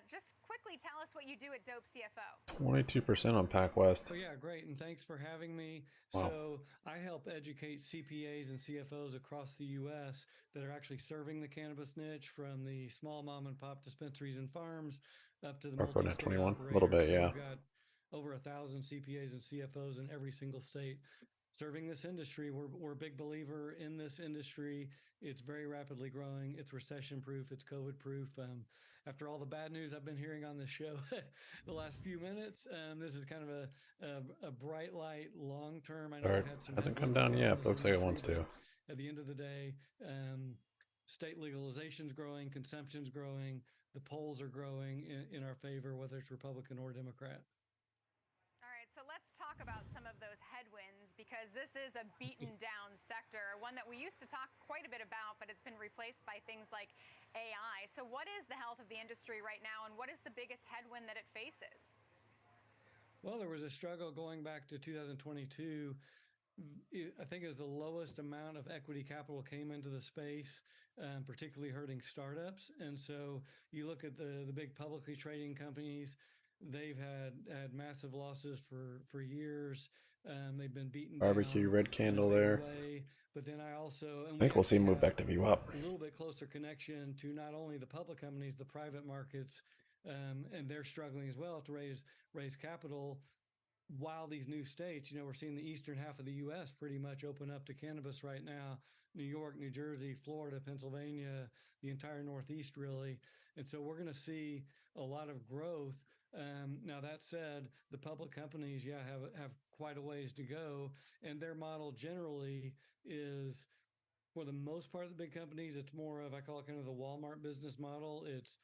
just quickly tell us what you do at Dope CFO. 22% on PacWest. Oh yeah, great, and thanks for having me. Wow. So I help educate CPAs and CFOs across the U.S. that are actually serving the cannabis niche, from the small mom and pop dispensaries and farms up to the Barcode multi-state 21, operators. a little bit, So yeah. we've got over 1,000 CPAs and CFOs in every single state serving this industry. We're a big believer in this industry. It's very rapidly growing. It's recession-proof. It's COVID-proof. After all the bad news I've been hearing on this show the last few minutes, this is kind of a bright light, long-term. I know we've had some Hasn't come headwinds down thrown yet, in this but looks like it industry, wants to. but at the end of the day, state legalization's growing, consumption's growing, the polls are growing in our favor, whether it's Republican or Democrat. All right, so let's talk about some of those headwinds, because this is a beaten down sector, one that we used to talk quite a bit about, but it's been replaced by things like AI. So what is the health of the industry right now, and what is the biggest headwind that it faces? Well, there was a struggle going back to 2022. I think it was the lowest amount of equity capital came into the space, particularly hurting startups. And so you look at the big publicly trading companies, they've had massive losses for years. They've been beaten Barbecue, down red candle in a big there. way. But then I think we'll see them move back to view up. A little bit closer connection to not only the public companies, the private markets, and they're struggling as well to raise capital. While these new states, we're seeing the eastern half of the U.S. pretty much open up to cannabis right now. New York, New Jersey, Florida, Pennsylvania, the entire Northeast, really. And so we're going to see a lot of growth. Now, that said, the public companies, have quite a ways to go. And their model generally is, for the most part of the big companies, it's more of, I call it kind of the Walmart business model. It's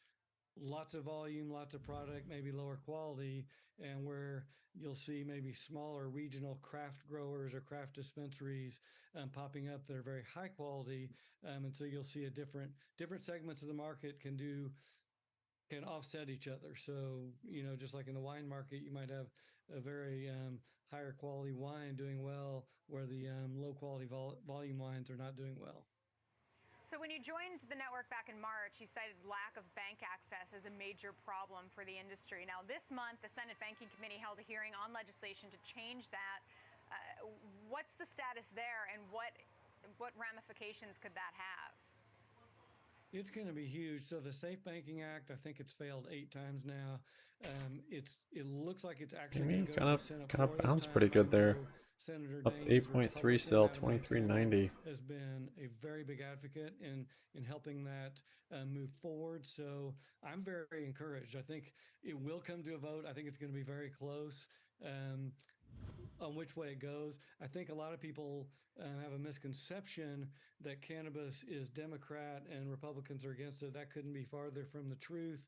lots of volume, lots of product, maybe lower quality, and where you'll see maybe smaller regional craft growers or craft dispensaries popping up that are very high quality. And so you'll see different segments of the market can offset each other. So, just like in the wine market, you might have a very higher quality wine doing well, where the low quality volume wines are not doing well. So when you joined the network back in March, you cited lack of bank access as a major problem for the industry. Now, this month, the Senate Banking Committee held a hearing on legislation to change that. What's the status there, and what ramifications could that have? It's going to be huge. So the Safe Banking Act, I think it's failed 8 times now. It looks like it's actually going to go to the Senate floor this bounced time. pretty good there. Senator Up Dane, 8.3 sell, 23.90. has been a very big advocate in helping that move forward. So I'm very encouraged. I think it will come to a vote. I think it's going to be very close on which way it goes. I think a lot of people have a misconception that cannabis is Democrat and Republicans are against it. That couldn't be farther from the truth.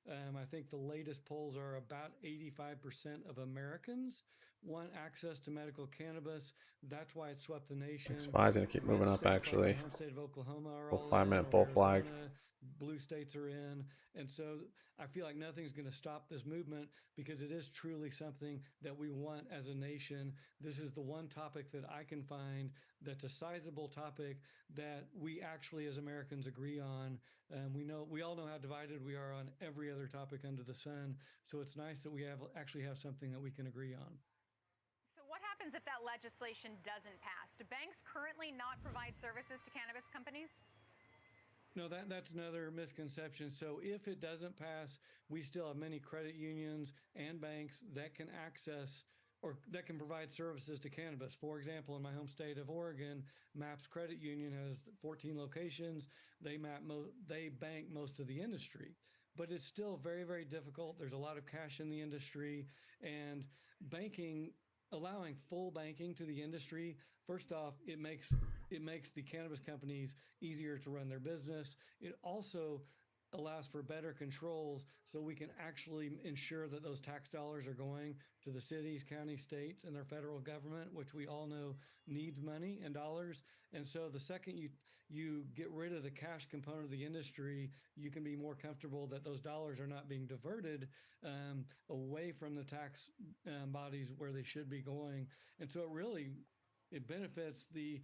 I think the latest polls are about 85% of Americans want access to medical cannabis. That's why it swept the nation. SPY's going to keep moving up, actually. Like my home state of Oklahoma are Bull all 5 in, minute or bull flag. Arizona, blue states are in. And so I feel like nothing's going to stop this movement because it is truly something that we want as a nation. This is the one topic that I can find that's a sizable topic that we actually as Americans agree on. We all know how divided we are on every other topic under the sun. So it's nice that we actually have something that we can agree on. So what happens if that legislation doesn't pass? Do banks currently not provide services to cannabis companies? No, that's another misconception. So if it doesn't pass, we still have many credit unions and banks that can access or that can provide services to cannabis. For example, in my home state of Oregon, MAPS Credit Union has 14 locations. They bank most of the industry, but it's still very, very difficult. There's a lot of cash in the industry, and allowing full banking to the industry, first off, it makes the cannabis companies easier to run their business. It also allows for better controls so we can actually ensure that those tax dollars are going to the cities, counties, states, and their federal government, which we all know needs money and dollars. And so the second you get rid of the cash component of the industry, you can be more comfortable that those dollars are not being diverted away from the tax bodies where they should be going. And so it benefits the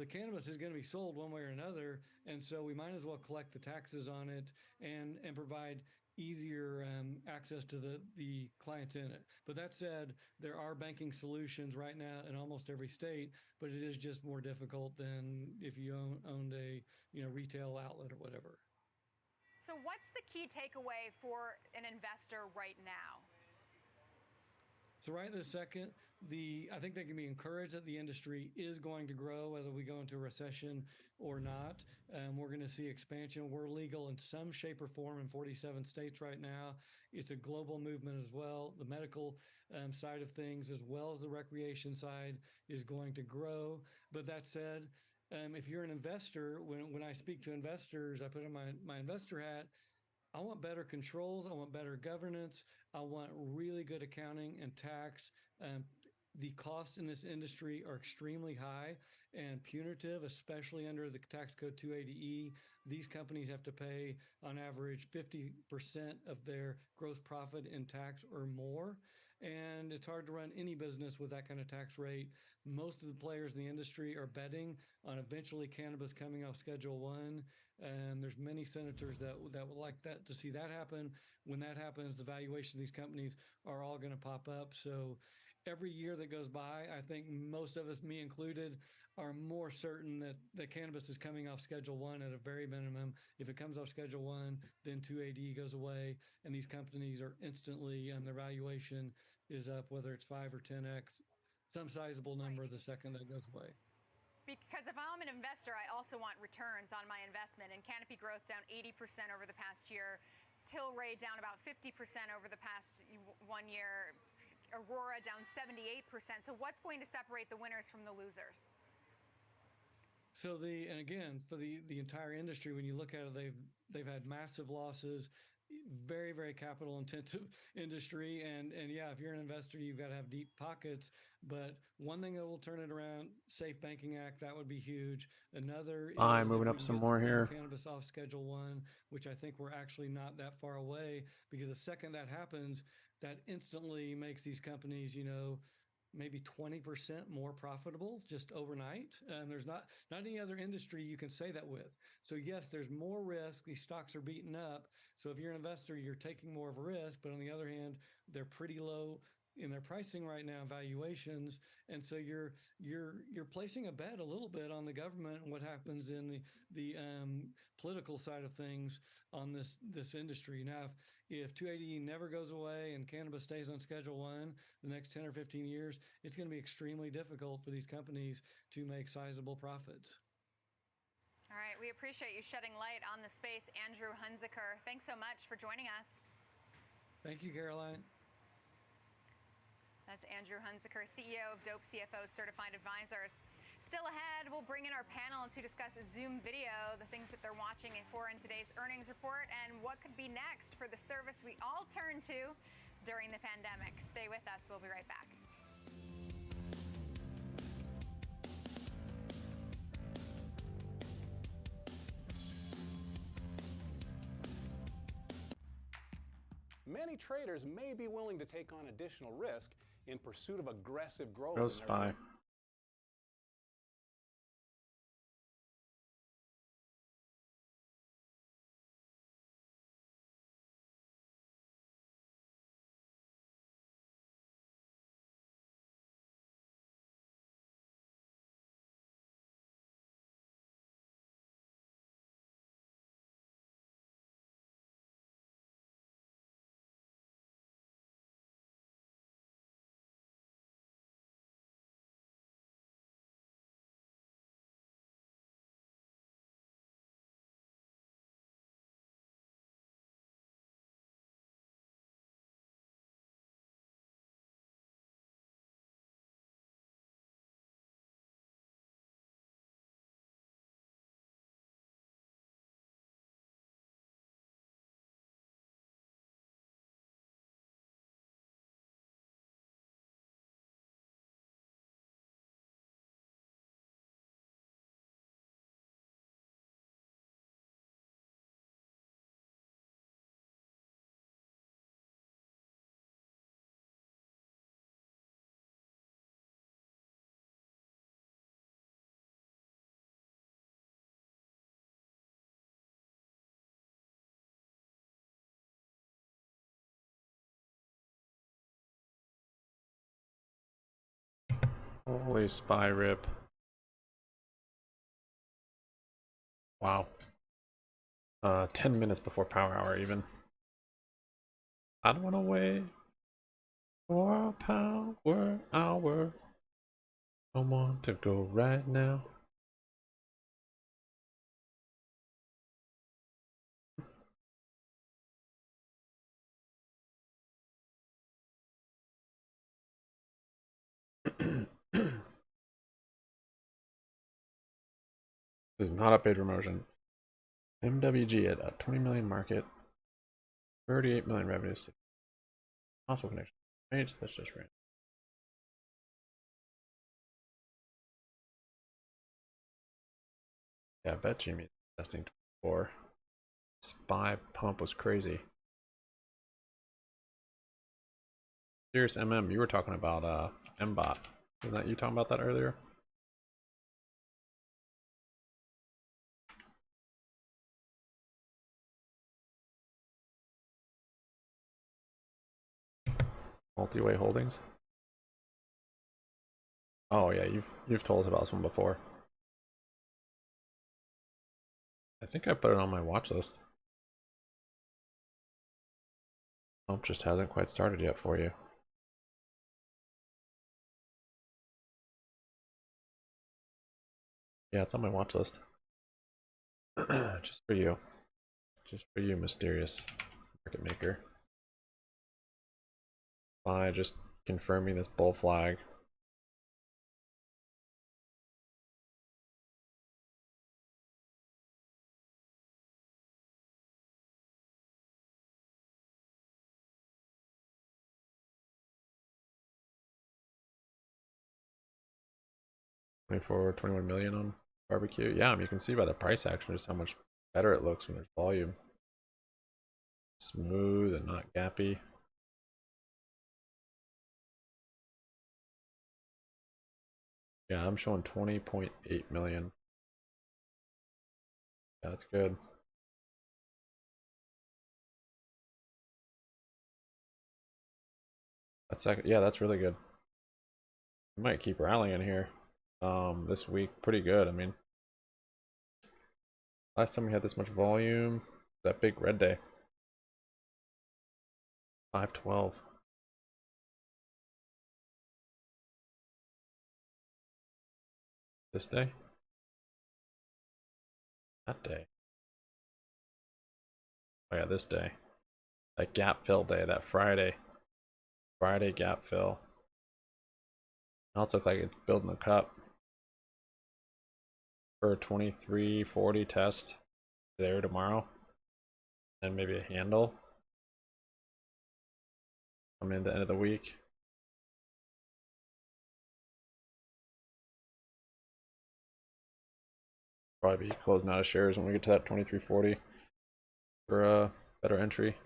cannabis is going to be sold one way or another. And so we might as well collect the taxes on it and provide easier access to the clients in it. But that said, there are banking solutions right now in almost every state, but it is just more difficult than if you owned a retail outlet or whatever. So what's the key takeaway for an investor right now? So right this second, I think they can be encouraged that the industry is going to grow, whether we go into a recession or not. We're going to see expansion. We're legal in some shape or form in 47 states right now. It's a global movement as well. The medical side of things, as well as the recreation side, is going to grow. But that said, if you're an investor, when I speak to investors, I put on my investor hat. I want better controls. I want better governance. I want really good accounting and tax. The costs in this industry are extremely high and punitive, especially under the tax code 280E. These companies have to pay on average 50% of their gross profit in tax or more. And it's hard to run any business with that kind of tax rate. Most of the players in the industry are betting on eventually cannabis coming off Schedule 1. And there's many senators that would like that to see that happen. When that happens, the valuation of these companies are all going to pop up. So every year that goes by, I think most of us, me included, are more certain that cannabis is coming off Schedule 1 at a very minimum. If it comes off Schedule 1, then 280 goes away, and these companies are instantly, and their valuation is up, whether it's 5 or 10x, some sizable number the second that goes away. Because if I'm an investor, I also want returns on my investment. And Canopy growth down 80% over the past year. Tilray down about 50% over the past 1 year. Aurora down 78%. So what's going to separate the winners from the losers? So and again, for the entire industry, when you look at it, they've had massive losses. Very, very capital intensive industry. And yeah, if you're an investor, you've got to have deep pockets. But one thing that will turn it around, Safe Banking Act, that would be huge. Another is moving up some more here. Cannabis off Schedule 1, which I think we're actually not that far away, because the second that happens, that instantly makes these companies, maybe 20% more profitable just overnight. There's not any other industry you can say that with. So yes, there's more risk. These stocks are beaten up. So if you're an investor, you're taking more of a risk. But on the other hand, they're pretty low in their pricing right now, valuations, and so you're placing a bet a little bit on the government and what happens in the political side of things on this industry. Now, if 280 never goes away and cannabis stays on Schedule 1 the next 10 or 15 years, it's going to be extremely difficult for these companies to make sizable profits. All right, we appreciate you shedding light on the space, Andrew Hunziker. Thanks so much for joining us. Thank you, Caroline. That's Andrew Hunziker, CEO of Dope CFO Certified Advisors. Still ahead, we'll bring in our panel to discuss Zoom Video, the things that they're watching for in today's earnings report, and what could be next for the service we all turn to during the pandemic. Stay with us. We'll be right back. Many traders may be willing to take on additional risk in pursuit of aggressive growth. Go SPY. Holy SPY rip. Wow. 10 minutes before power hour even. I don't want to wait for a power hour. I want to go right now. This is not a paid promotion. MWG at a 20 million market, 38 million revenues. Possible connection. Right, that's just right. Yeah, I bet GME testing 24. SPY pump was crazy. Serious MM, you were talking about MBOT. Wasn't that you talking about that earlier? Multi-way holdings. Oh yeah, you've told us about this one before. I think I put it on my watch list. Pump just hasn't quite started yet for you. Yeah, it's on my watch list. Just for you. Just for you, mysterious market maker. By just confirming this bull flag. $21 million on barbecue. Yeah, I mean, you can see by the price action just how much better it looks when there's volume. Smooth and not gappy. Yeah, I'm showing 20.8 million. Yeah, that's good. Yeah, that's really good. We might keep rallying here. This week, pretty good. I mean, last time we had this much volume, that big red day. 512. This day? That day. Oh yeah, this day. That gap fill day, that Friday. Friday gap fill. Now it's look like it's building a cup. for a 2340 test today or tomorrow, and maybe a handle coming in the end of the week. Probably be closing out of shares when we get to that 2340 for a better entry.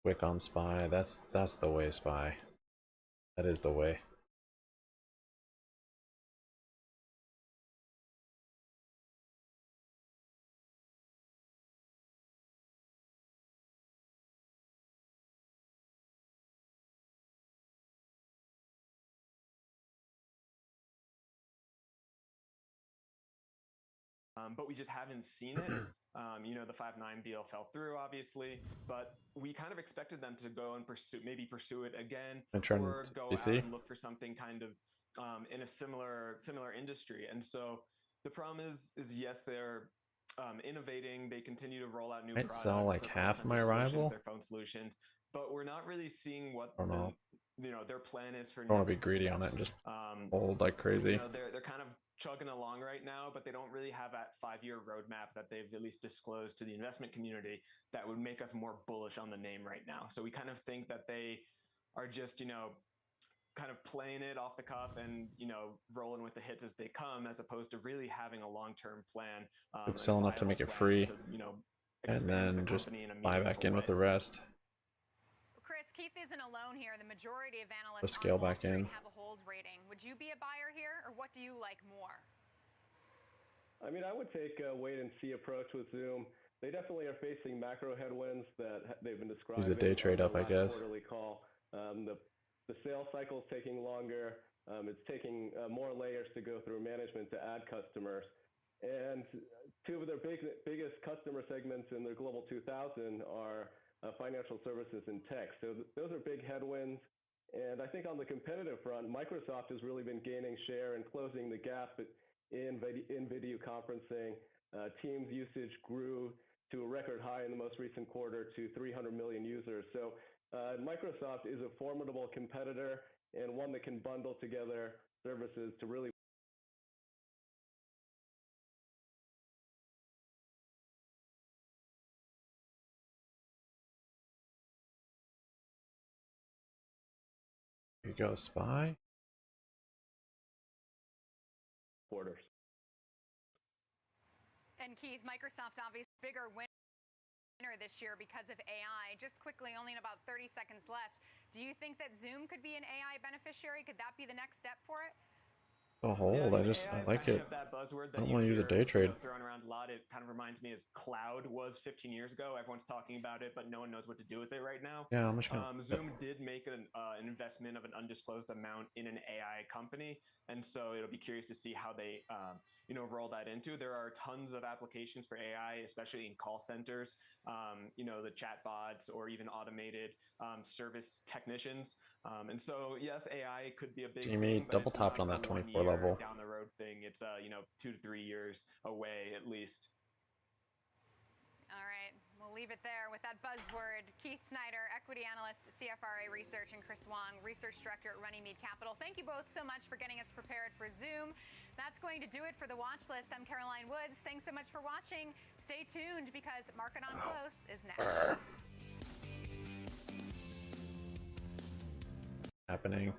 Quick on SPY. That's the way, SPY. That is the way. But we just haven't seen it. You know, the 5.9 deal fell through, obviously, but we kind of expected them to go and pursue it again, or go out and look for something kind of in a similar industry. And so the problem is yes, they're innovating. They continue to roll out new products. Sell like half my Arrival. Their phone solutions, but we're not really seeing what their plan is for. I don't want to be greedy on it and just hold like crazy. You know, they're kind of chugging along right now, but they don't really have that 5-year roadmap that they've at least disclosed to the investment community that would make us more bullish on the name right now. So we kind of think that they are just, you know, kind of playing it off the cuff and, you know, rolling with the hits as they come, as opposed to really having a long-term plan. It's sell enough to make it free, to, you know, and then just buy back in with the rest. Chris, Keith isn't alone here. The majority of analysts Just scale back in. have a hold rating. Would you be a buyer here, or what do you like more? I mean, I would take a wait-and-see approach with Zoom. They definitely are facing macro headwinds that they've been describing. Use a day trade up, I guess. Quarterly call. The sales cycle is taking longer. It's taking more layers to go through management to add customers. And two of their biggest customer segments in their Global 2000 are financial services and tech. So those are big headwinds. And I think on the competitive front, Microsoft has really been gaining share and closing the gap in video conferencing. Teams usage grew to a record high in the most recent quarter to 300 million users. So Microsoft is a formidable competitor and one that can bundle together services to really. Here you go, SPY. Quarters. And Keith, Microsoft obviously bigger winner this year because of AI. Just quickly, only in about 30 seconds left. Do you think that Zoom could be an AI beneficiary? Could that be the next step for it? A hold. I like it. That buzzword that I don't want to use a day trade. Thrown around a lot. It kind of reminds me as cloud was 15 years ago. Everyone's talking about it, but no one knows what to do with it right now. Yeah, I'm just gonna. Zoom did make an investment of an undisclosed amount in an AI company, and so it'll be curious to see how they, roll that into. There are tons of applications for AI, especially in call centers. The chatbots or even automated service technicians. And so, yes, AI could be a big GME double topped on that 24 level. Down the road thing. It's 2 to 3 years away at least. All right, we'll leave it there with that buzzword. Keith Snyder, equity analyst, CFRA Research, and Chris Wong, research director at Runnymede Capital. Thank you both so much for getting us prepared for Zoom. That's going to do it for the watch list. I'm Caroline Woods. Thanks so much for watching. Stay tuned because Market on Close is next. Happening.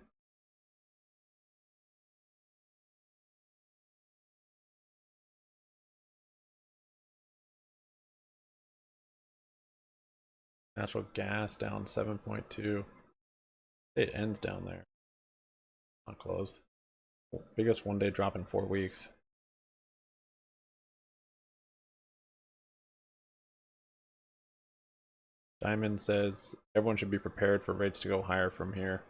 Natural gas down 7.2. It ends down there. Not closed. Biggest one-day drop in 4 weeks. Diamond says everyone should be prepared for rates to go higher from here.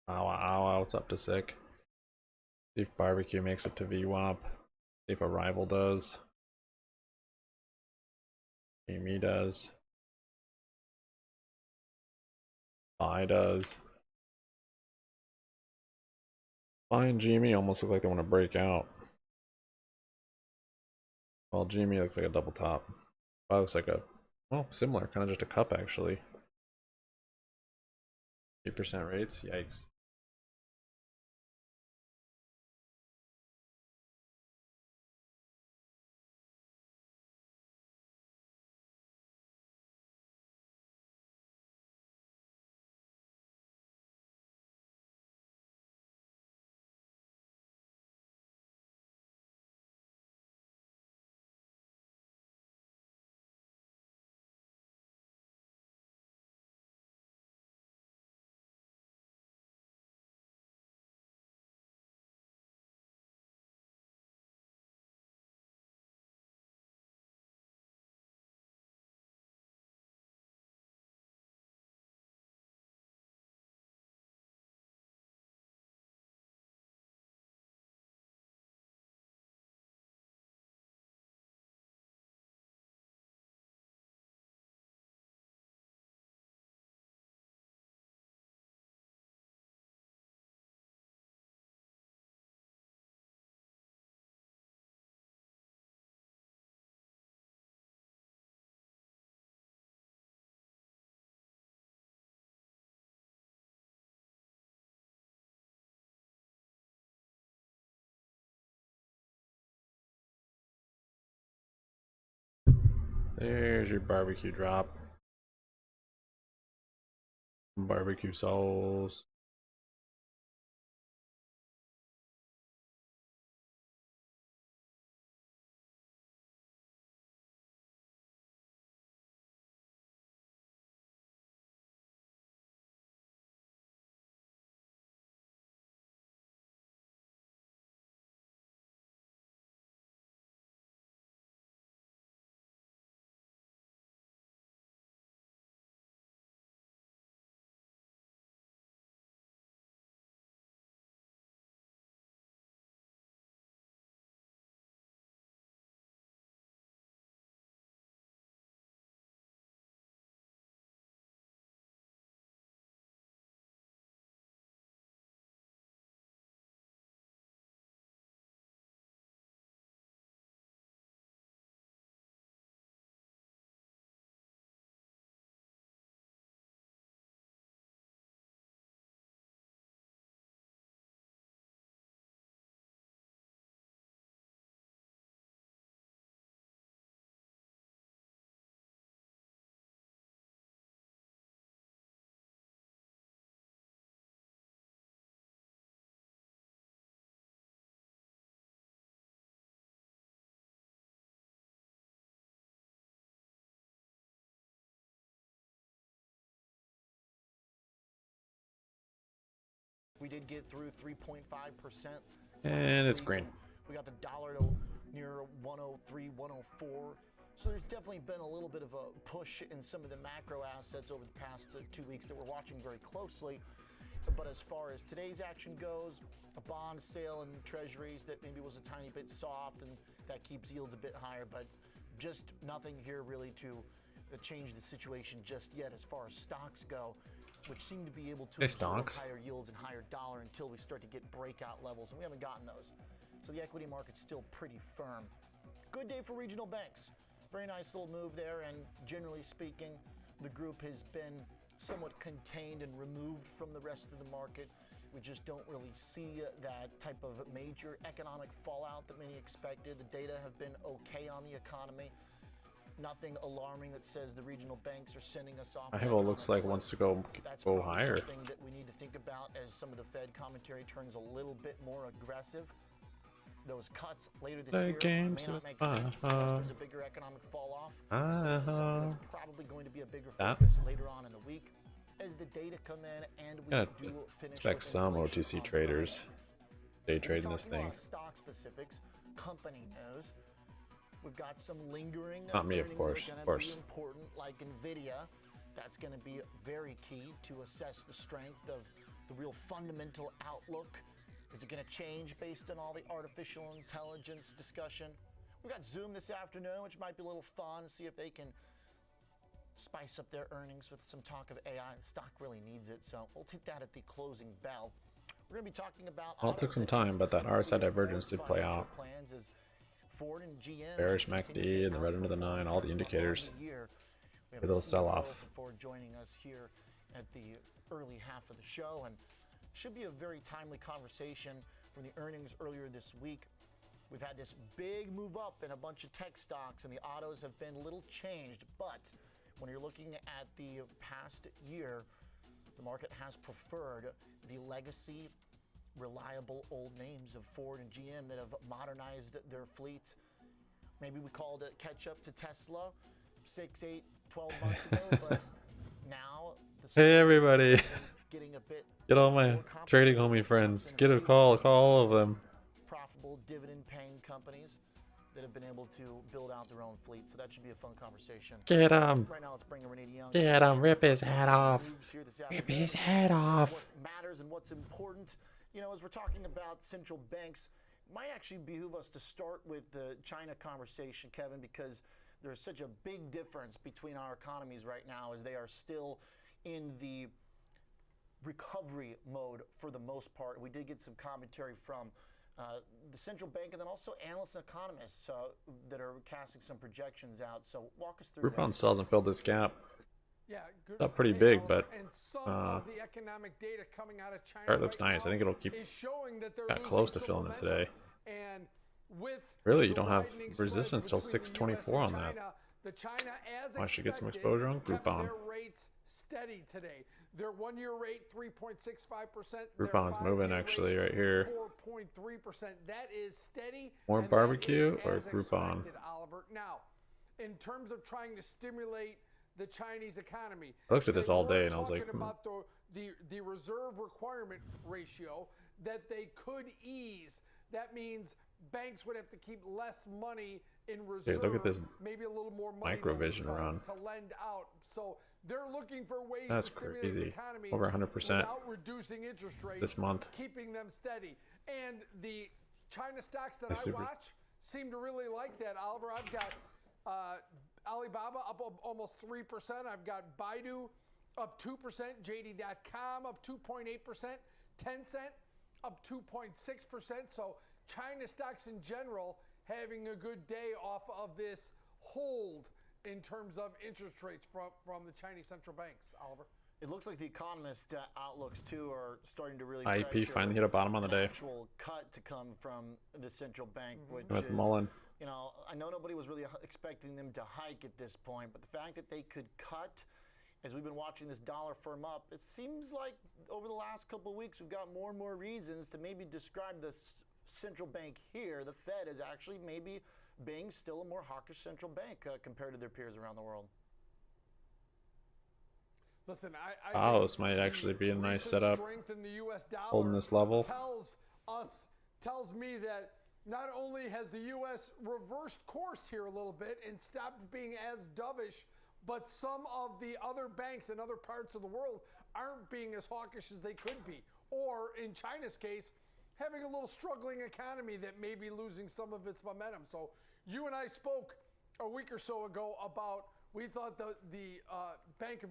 Ow, it's up to sick. See if barbecue makes it to VWAP. See if Arrival does. GME does. SPY does. SPY and GME almost look like they want to break out. Well, GME looks like a double top. SPY looks like a, well, similar, kind of just a cup actually. 8% rates, yikes. There's your barbecue drop. Barbecue souls. We did get through 3.5%. And it's green. We got the dollar to near 103, 104. So there's definitely been a little bit of a push in some of the macro assets over the past 2 weeks that we're watching very closely. But as far as today's action goes, a bond sale in treasuries that maybe was a tiny bit soft and that keeps yields a bit higher, but just nothing here really to change the situation just yet as far as stocks go, which seem to be able to absorb higher yields and higher dollar until we start to get breakout levels, and we haven't gotten those. So the equity market's still pretty firm. Good day for regional banks. Very nice little move there, and generally speaking, the group has been somewhat contained and removed from the rest of the market. We just don't really see that type of major economic fallout that many expected. The data have been okay on the economy. Nothing alarming that says the regional banks are sending us off. I have what looks like wants to go higher. Something that we need to think about as some of the Fed commentary turns a little bit more aggressive. Those cuts later this year may not make sense unless there's a bigger economic fall off. This is something that's probably going to be a bigger focus later on in the week as the data come in and we do finish. Expect some OTC traders day trading this thing. Stock specifics, company news. We've got some lingering not me, of course. That are going to be important, like Nvidia. That's going to be very key to assess the strength of the real fundamental outlook. Is it going to change based on all the artificial intelligence discussion? We got Zoom this afternoon, which might be a little fun. See if they can spice up their earnings with some talk of AI. The stock really needs it, so we'll take that at the closing bell. We're going to be talking about. Well, it took some time, but that RSI divergence did play out. Ford and GM Bearish MACD and the red under the 9, all the indicators. A little sell-off. For joining us here at the early half of the show, and should be a very timely conversation from the earnings earlier this week. We've had this big move up in a bunch of tech stocks, and the autos have been a little changed. But when you're looking at the past year, the market has preferred the legacy, reliable old names of Ford and GM that have modernized their fleet. Maybe we called it catch up to Tesla 6, 8, 12 months ago, but now the Hey everybody, getting a bit get all my trading homie friends, get a call all of them. Profitable dividend-paying companies that have been able to build out their own fleet, so that should be a fun conversation. Get him! Right now, let's bring Renee DeYoung. Get him! Rip his head off! Rip his head off! What matters and what's important, you know, as we're talking about central banks, it might actually behoove us to start with the China conversation, Kevin, because there's such a big difference between our economies right now as they are still in the recovery mode for the most part. We did get some commentary from the central bank and then also analysts and economists that are casting some projections out. So walk us through Groupon still hasn't filled this gap. Yeah, it's not pretty big, but and some of the economic data coming out of China chart looks nice. I think it'll keep got close to filling it today. And with really, you don't have resistance till 624 on that. I should get some exposure on Groupon. Their rates steady today. Their 1-year rate 3.65%. Groupon's moving actually right here. 4.3%. That is steady. More barbecue or Groupon? Oliver. Now, in terms of trying to stimulate the Chinese economy, I looked at this all day and I was like, about the reserve requirement ratio that they could ease. That means banks would have to keep less money in reserve. Dude, look at this maybe a little more money microvision run. to lend out. So they're looking for ways That's to stimulate crazy. the economy Over 100% without reducing interest rates this month. keeping them steady. And the China stocks that I watch seem to really like that, Oliver. I've got Alibaba up almost 3%. I've got Baidu up 2%, JD.com up 2.8%, Tencent up 2.6%. So China stocks in general having a good day off of this hold in terms of interest rates from the Chinese central banks, Oliver. It looks like the economist outlooks too are starting to really IEP finally hit a bottom on the day. Actual cut to come from the central bank, which with is, Mullen. you know, I know nobody was really expecting them to hike at this point, but the fact that they could cut, as we've been watching this dollar firm up, it seems like over the last couple of weeks we've got more and more reasons to maybe describe the central bank here, the Fed, as actually maybe being still a more hawkish central bank compared to their peers around the world. Listen, I this might actually be a nice setup. In the US dollar holding this level tells me that not only has the U.S. reversed course here a little bit and stopped being as dovish, but some of the other banks in other parts of the world aren't being as hawkish as they could be. Or in China's case, having a little struggling economy that may be losing some of its momentum. So you and I spoke a week or so ago about we thought the Bank of,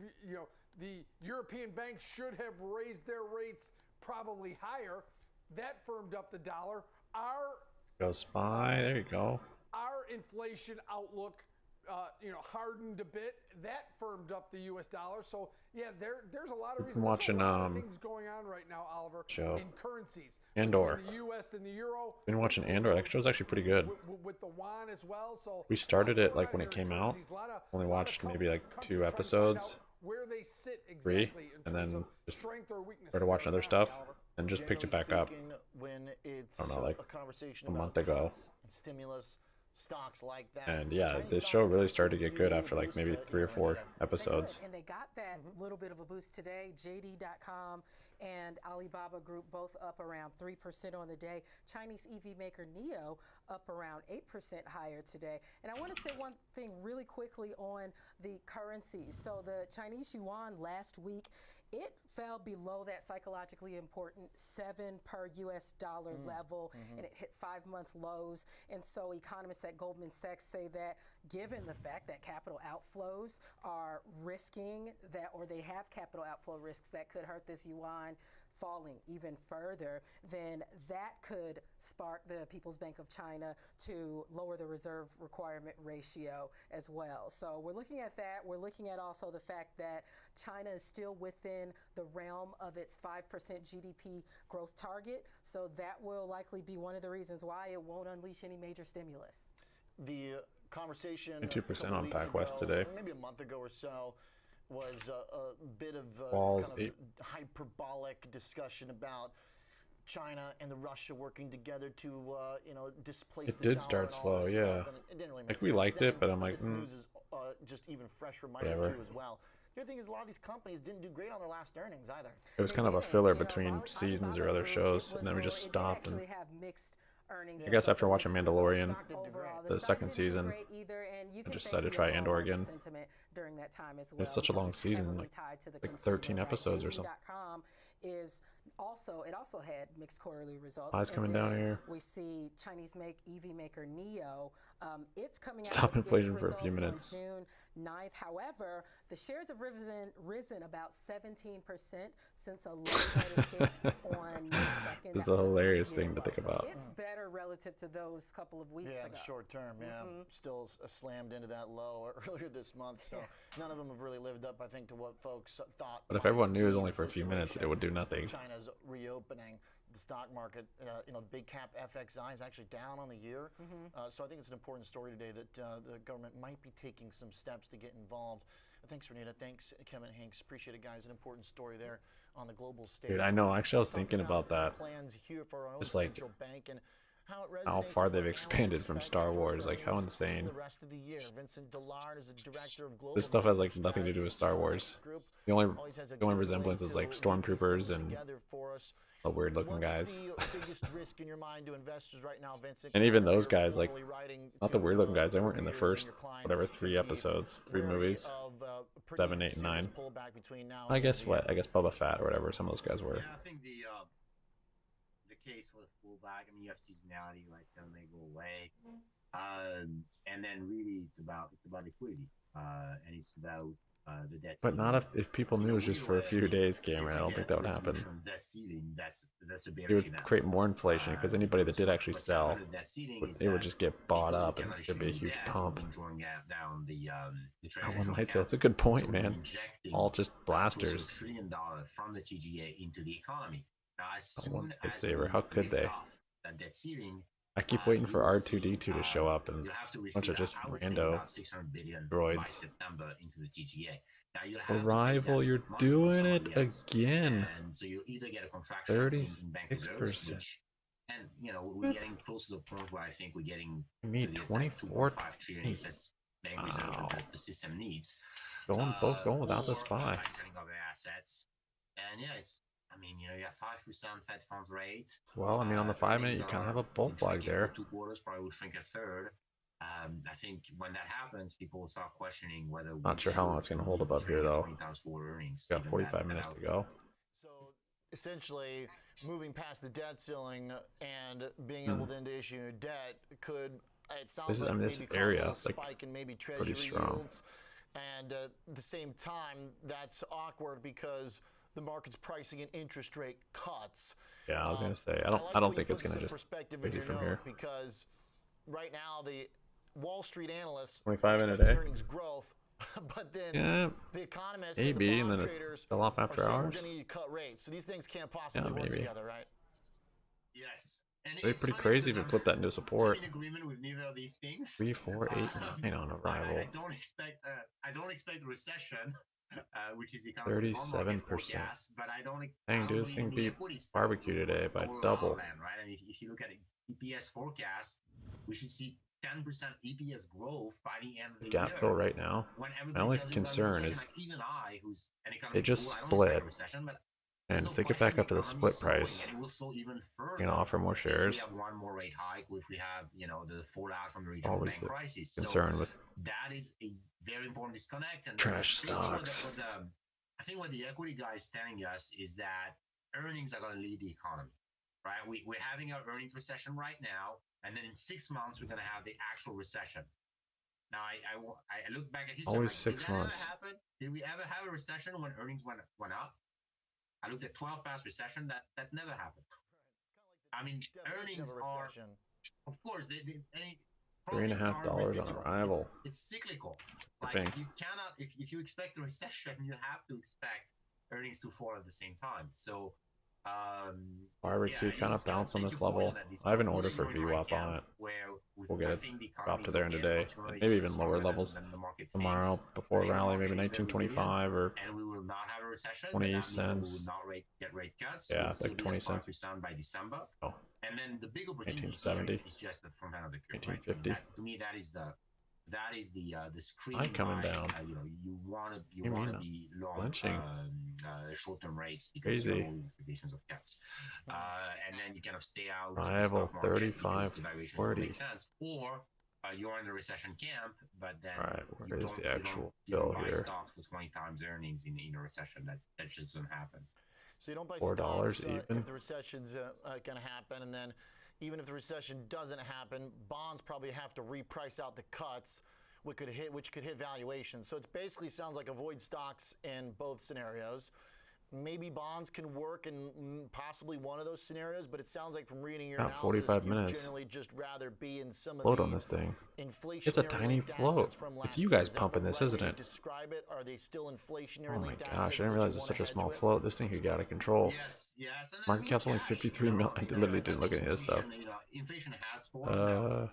the European banks should have raised their rates probably higher. That firmed up the dollar. Go SPY, there you go. Our inflation outlook, hardened a bit. That firmed up the U.S. dollar. So yeah, there's a lot of reasons. I'm watching things going on right now, Oliver. Show. In currencies. Andor. The U.S. and the euro. Been watching Andor. That show's actually pretty good. With the yuan as well. So we started it like when it came out. Only watched maybe like 2 episodes, where they sit exactly 3, and then just strength or weakness started watching other stuff, and just picked it back up. When it's I don't know, like a conversation a about month ago. and stimulus, stocks like that. And yeah, this show really started to get good after like maybe 3 or 4 episodes. And they got that little bit of a boost today. JD.com and Alibaba Group both up around 3% on the day. Chinese EV maker NIO up around 8% higher today. And I want to say one thing really quickly on the currencies. So the Chinese yuan last week it fell below that psychologically important 7 per US dollar level, and it hit 5-month lows. And so economists at Goldman Sachs say that given the fact that capital outflows are risking that, or they have capital outflow risks that could hurt this yuan falling even further, then that could spark the People's Bank of China to lower the reserve requirement ratio as well. So we're looking at that. We're looking at also the fact that China is still within the realm of its 5% GDP growth target. So that will likely be one of the reasons why it won't unleash any major stimulus. The conversation 2% on PacWest today. Maybe a month ago or so, was a bit of Walls, kind of hyperbolic discussion about China and the Russia working together to displace it did start slow, yeah. It didn't really make like we sense liked then, it, but I'm like, this news is just even fresh reminder whatever. too as well. The other thing is a lot of these companies didn't do great on their last earnings either. It was kind of a filler between seasons or other shows, and then we just stopped. And I guess after watching Mandalorian, the second season, I just decided to try Andor again. It's such a long season, like 13 episodes or something. It also had mixed quarterly results. Eyes coming down here. We see Chinese EV maker NIO. It's coming out. Stop inflation for a few minutes. On June 9th. However, the shares have risen about 17% since a low that it hit on May 2nd. It's a hilarious thing to think about. So it's better relative to those couple of weeks ago. Yeah, short term, still slammed into that low earlier this month. So none of them have really lived up, I think, to what folks thought. But if everyone knew it was only for a few minutes, it would do nothing. China's reopening. The stock market, the big cap FXI is actually down on the year. So I think it's an important story today that the government might be taking some steps to get involved. Thanks, Renita. Thanks, Kevin Hinks. Appreciate it, guys. An important story there on the global stage. Dude, I know. Actually, I was thinking about that. Plans here for our own just like central bank and how far they've expanded from Star Wars. Like, how insane. The rest of the year. Vincent Dillard is a director of global. This stuff has like nothing to do with Star Wars. The only resemblance is like stormtroopers and the weird looking guys. And even those guys, like, not the weird looking guys, they weren't in the first whatever 3 episodes, 3 movies, 7, 8, and 9. I guess Boba Fett or whatever some of those guys were. Yeah, I think the case with pullback, I mean, you have seasonality, like some may go away, and then really it's about liquidity, and it's about the debt. But not if people knew it was just for a few days, Cameron. I don't think that would happen. It would create more inflation because anybody that did actually sell, they would just get bought up and there'd be a huge pump. One light sale. That's a good point, man. All just blasters. $1 trillion from the TGA into the economy. One lightsaber. How could they? I keep waiting for R2-D2 to show up and a bunch of just rando droids. Arrival, you're doing it again. 36%. And we're getting close to the point where I think we're getting. You need 24. Wow. The system needs. Both going without the SPY. And yeah, you have 5% Fed funds rate. Well, on the 5-minute, you kind of have a bull flag there. 2 quarters probably would shrink a third. I think when that happens, people will start questioning whether. Not sure how long it's going to hold above here, though. Got 45 minutes to go. So essentially, moving past the debt ceiling and being able then to issue debt could. It sounds like this maybe area cause a spike in maybe treasury yields, and at the same time, that's awkward because the market's pricing in interest rate cuts. Yeah, I was gonna say I don't think it's gonna just crazy from here. Because right now the Wall Street analysts 25 in a day. Earnings growth, but then the economists and the bond traders fell off after are saying hours. we're going to need to cut rates. So these things can't possibly work together, right? Yes. They're pretty crazy if you flip that into support. I'm in agreement with neither of these things. 3, 4, 8, 9 on arrival. I don't expect a recession. Which is 37%. But I don't. Dang, dude, this thing beat barbecue today by double. Right? I mean, if you look at EPS forecast, we should see 10% EPS growth by the end of the Gap year. fill right now. My only concern is they just split. And if they get back up to the split price, offer more shares. We have one more rate hike if we have, the fallout from the regional Always bank crisis. Concern with that is a very important disconnect. And trash stocks. I think what the equity guy is telling us is that earnings are going to lead the economy, right? We're having our earnings recession right now, and then in 6 months we're going to have the actual recession. Now I look back at history. Always like, 6 months. Did that ever happen? Did we ever have a recession when earnings went up? I looked at 12 past recession. That never happened. I mean, earnings are, of course, $3.50 on arrival. It's cyclical. Shipping. Like, you cannot, if you expect a recession, you have to expect earnings to fall at the same time. So, Barbecue kind of bounced on this level. I have an order for VWAP on it. We'll get it dropped to there in today. And maybe even lower levels tomorrow before rally, maybe 1925 or 20 cents. Yeah, it's like 20 cents. By December. Oh. And then the big opportunity 1970. is just the front end of the curve. 1950. Right? To me, that is the screen. I'm coming down. You want to be long short-term rates because you have all these expectations of cuts, and then you kind of stay out. Rival 35, 40. Or you're in the recession camp, but then where is the actual bill buy here? stocks with 20 times earnings in a recession. That just doesn't happen. So you don't buy $4 stocks even. if the recession's going to happen, and then even if the recession doesn't happen, bonds probably have to reprice out the cuts, which could hit valuations. So it basically sounds like avoid stocks in both scenarios. Maybe bonds can work in possibly one of those scenarios, but it sounds like from reading your analysis, 45 you'd minutes. generally just rather be in some of Float the on this thing. inflationary It's a tiny float. It's you guys pumping this, isn't it? Describe it. Are they still inflationary? Oh my gosh, I didn't realize it was such a small float. This thing could get out of control. Yes. Market cap's only 53 mil. I literally didn't look at his stuff. Inflation has fallen.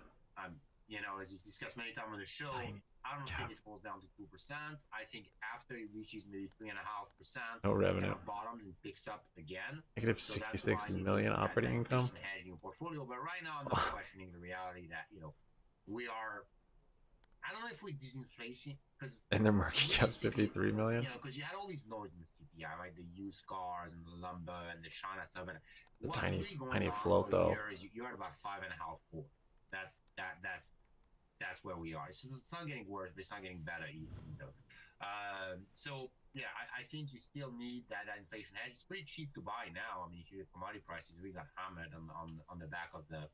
As we've discussed many times on the show, I don't think it falls down to 2%. I think after it reaches maybe 3.5%, no revenue. It bottoms and picks up again. Negative 66 million operating income. Hedging your portfolio, but right now I'm not questioning the reality that we are. I don't know if we disinflation because and their market cap's 53 million. Because you had all these noise in the CPI, right? The used cars and the lumber and the China stuff. And the tiny float though. You're at about 5.5, 4. That's where we are. So it's not getting worse, but it's not getting better either. I think you still need that inflation hedge. It's pretty cheap to buy now. I mean, if you look at commodity prices, we got hammered on the back of the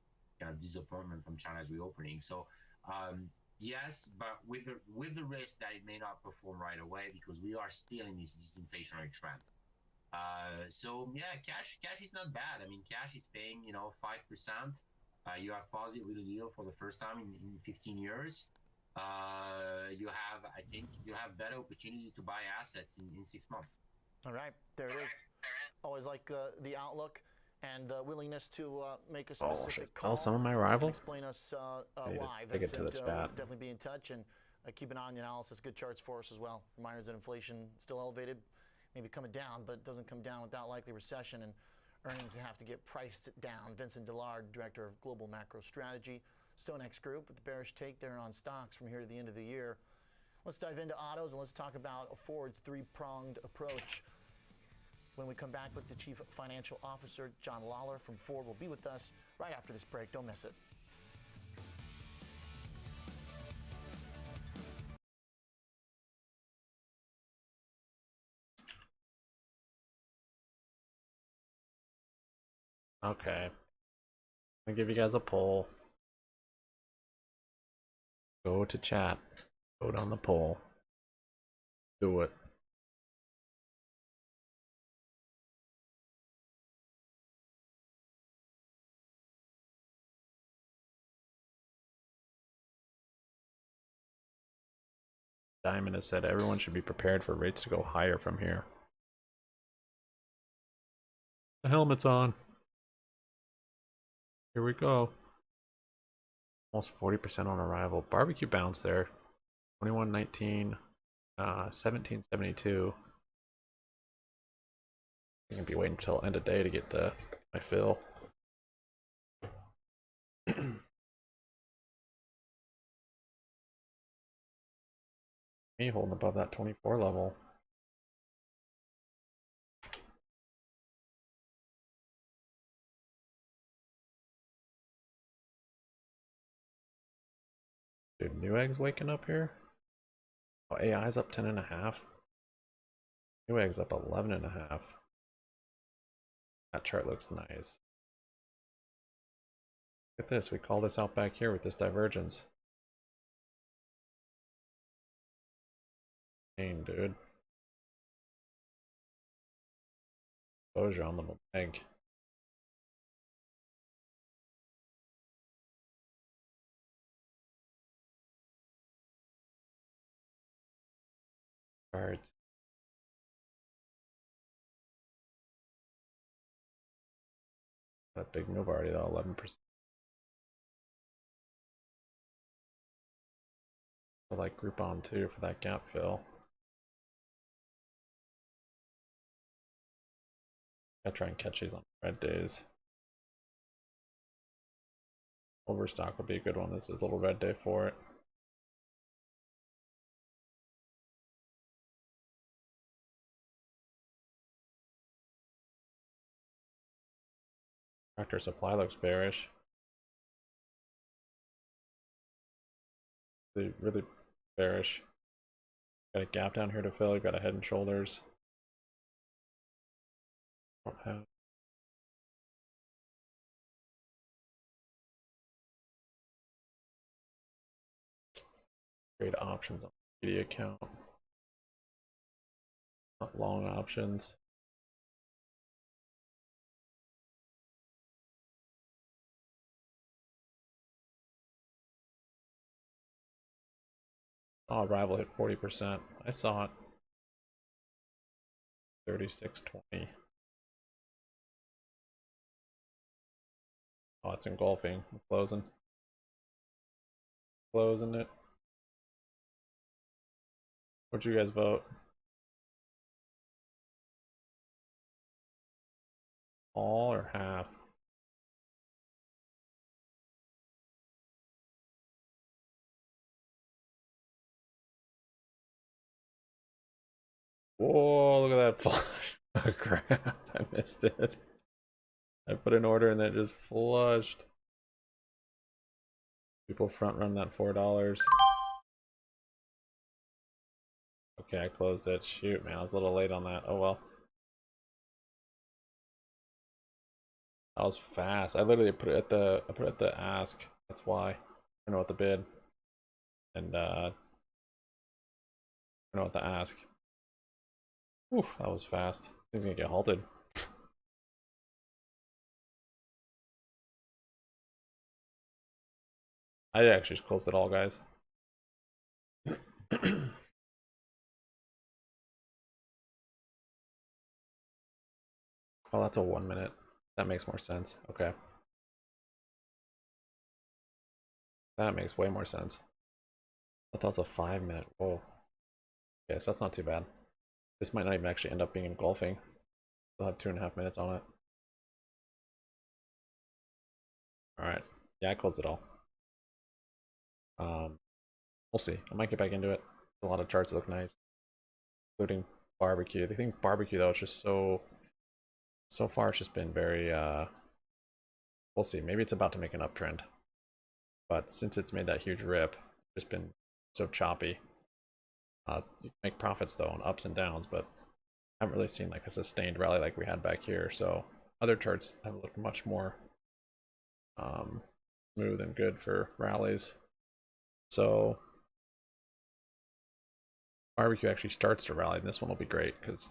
disappointment from China's reopening. So yes, but with the risk that it may not perform right away because we are still in this disinflationary trend. Cash is not bad. I mean, cash is paying 5%. You have positive real yield for the first time in 15 years. I think you have better opportunity to buy assets in 6 months. All right, there it is. Always like the outlook and the willingness to make a specific call. Some of my rival. Explain us why. I get to the chat. We'll definitely be in touch and keep an eye on the analysis. Good charts for us as well. Reminders that inflation still elevated, maybe coming down, but doesn't come down without likely recession and earnings have to get priced down. Vincent Dillard, Director of Global Macro Strategy, StoneX Group, with the bearish take there on stocks from here to the end of the year. Let's dive into autos and let's talk about Ford's three-pronged approach. When we come back with the Chief Financial Officer, John Lawler from Ford, will be with us right after this break. Don't miss it. Okay. I'll give you guys a poll. Go to chat. Vote on the poll. Do it. Diamond has said everyone should be prepared for rates to go higher from here. The helmet's on. Here we go. Almost 40% on arrival. Barbecue bounce there. 21.19, 17.72. I'm gonna be waiting until end of day to get my fill. Me holding above that 24 level. Dude, Newegg's waking up here. Oh, AI's up 10.5. Neweg's up 11.5. That chart looks nice. Look at this. We call this out back here with this divergence. Dang, dude. Exposure on the bank. Cards. That big move already though, 11%. I like Groupon too for that gap fill. Gotta try and catch these on red days. Overstock would be a good one. This is a little red day for it. Tractor supply looks bearish. Really bearish. Got a gap down here to fill. You've got a head and shoulders. Don't have. Trade options on the media account. Not long options. Oh, rival hit 40%. I saw it. 36.20. Oh, it's engulfing. I'm closing. Closing it. What'd you guys vote? All or half? Whoa, look at that flush. Oh crap, I missed it. I put an order and that just flushed. People front run that $4. Okay, I closed it. Shoot, man, I was a little late on that. Oh well. That was fast. I literally put it at the ask. That's why. I know what the bid. And I know what the ask. Whew, that was fast. He's gonna get halted. I actually just closed it all, guys. Oh, that's a 1 minute. That makes more sense. Okay. That makes way more sense. I thought that was a 5 minute. Whoa. Okay, so that's not too bad. This might not even actually end up being engulfing. Still have 2.5 minutes on it. Alright. Yeah, I closed it all. We'll see. I might get back into it. A lot of charts that look nice. Including barbecue. I think barbecue though, it's just so far it's just been very we'll see. Maybe it's about to make an uptrend. But since it's made that huge rip, it's just been so choppy. You can make profits though on ups and downs, but I haven't really seen like a sustained rally like we had back here. So other charts have looked much more smooth and good for rallies. So barbecue actually starts to rally, and this one will be great because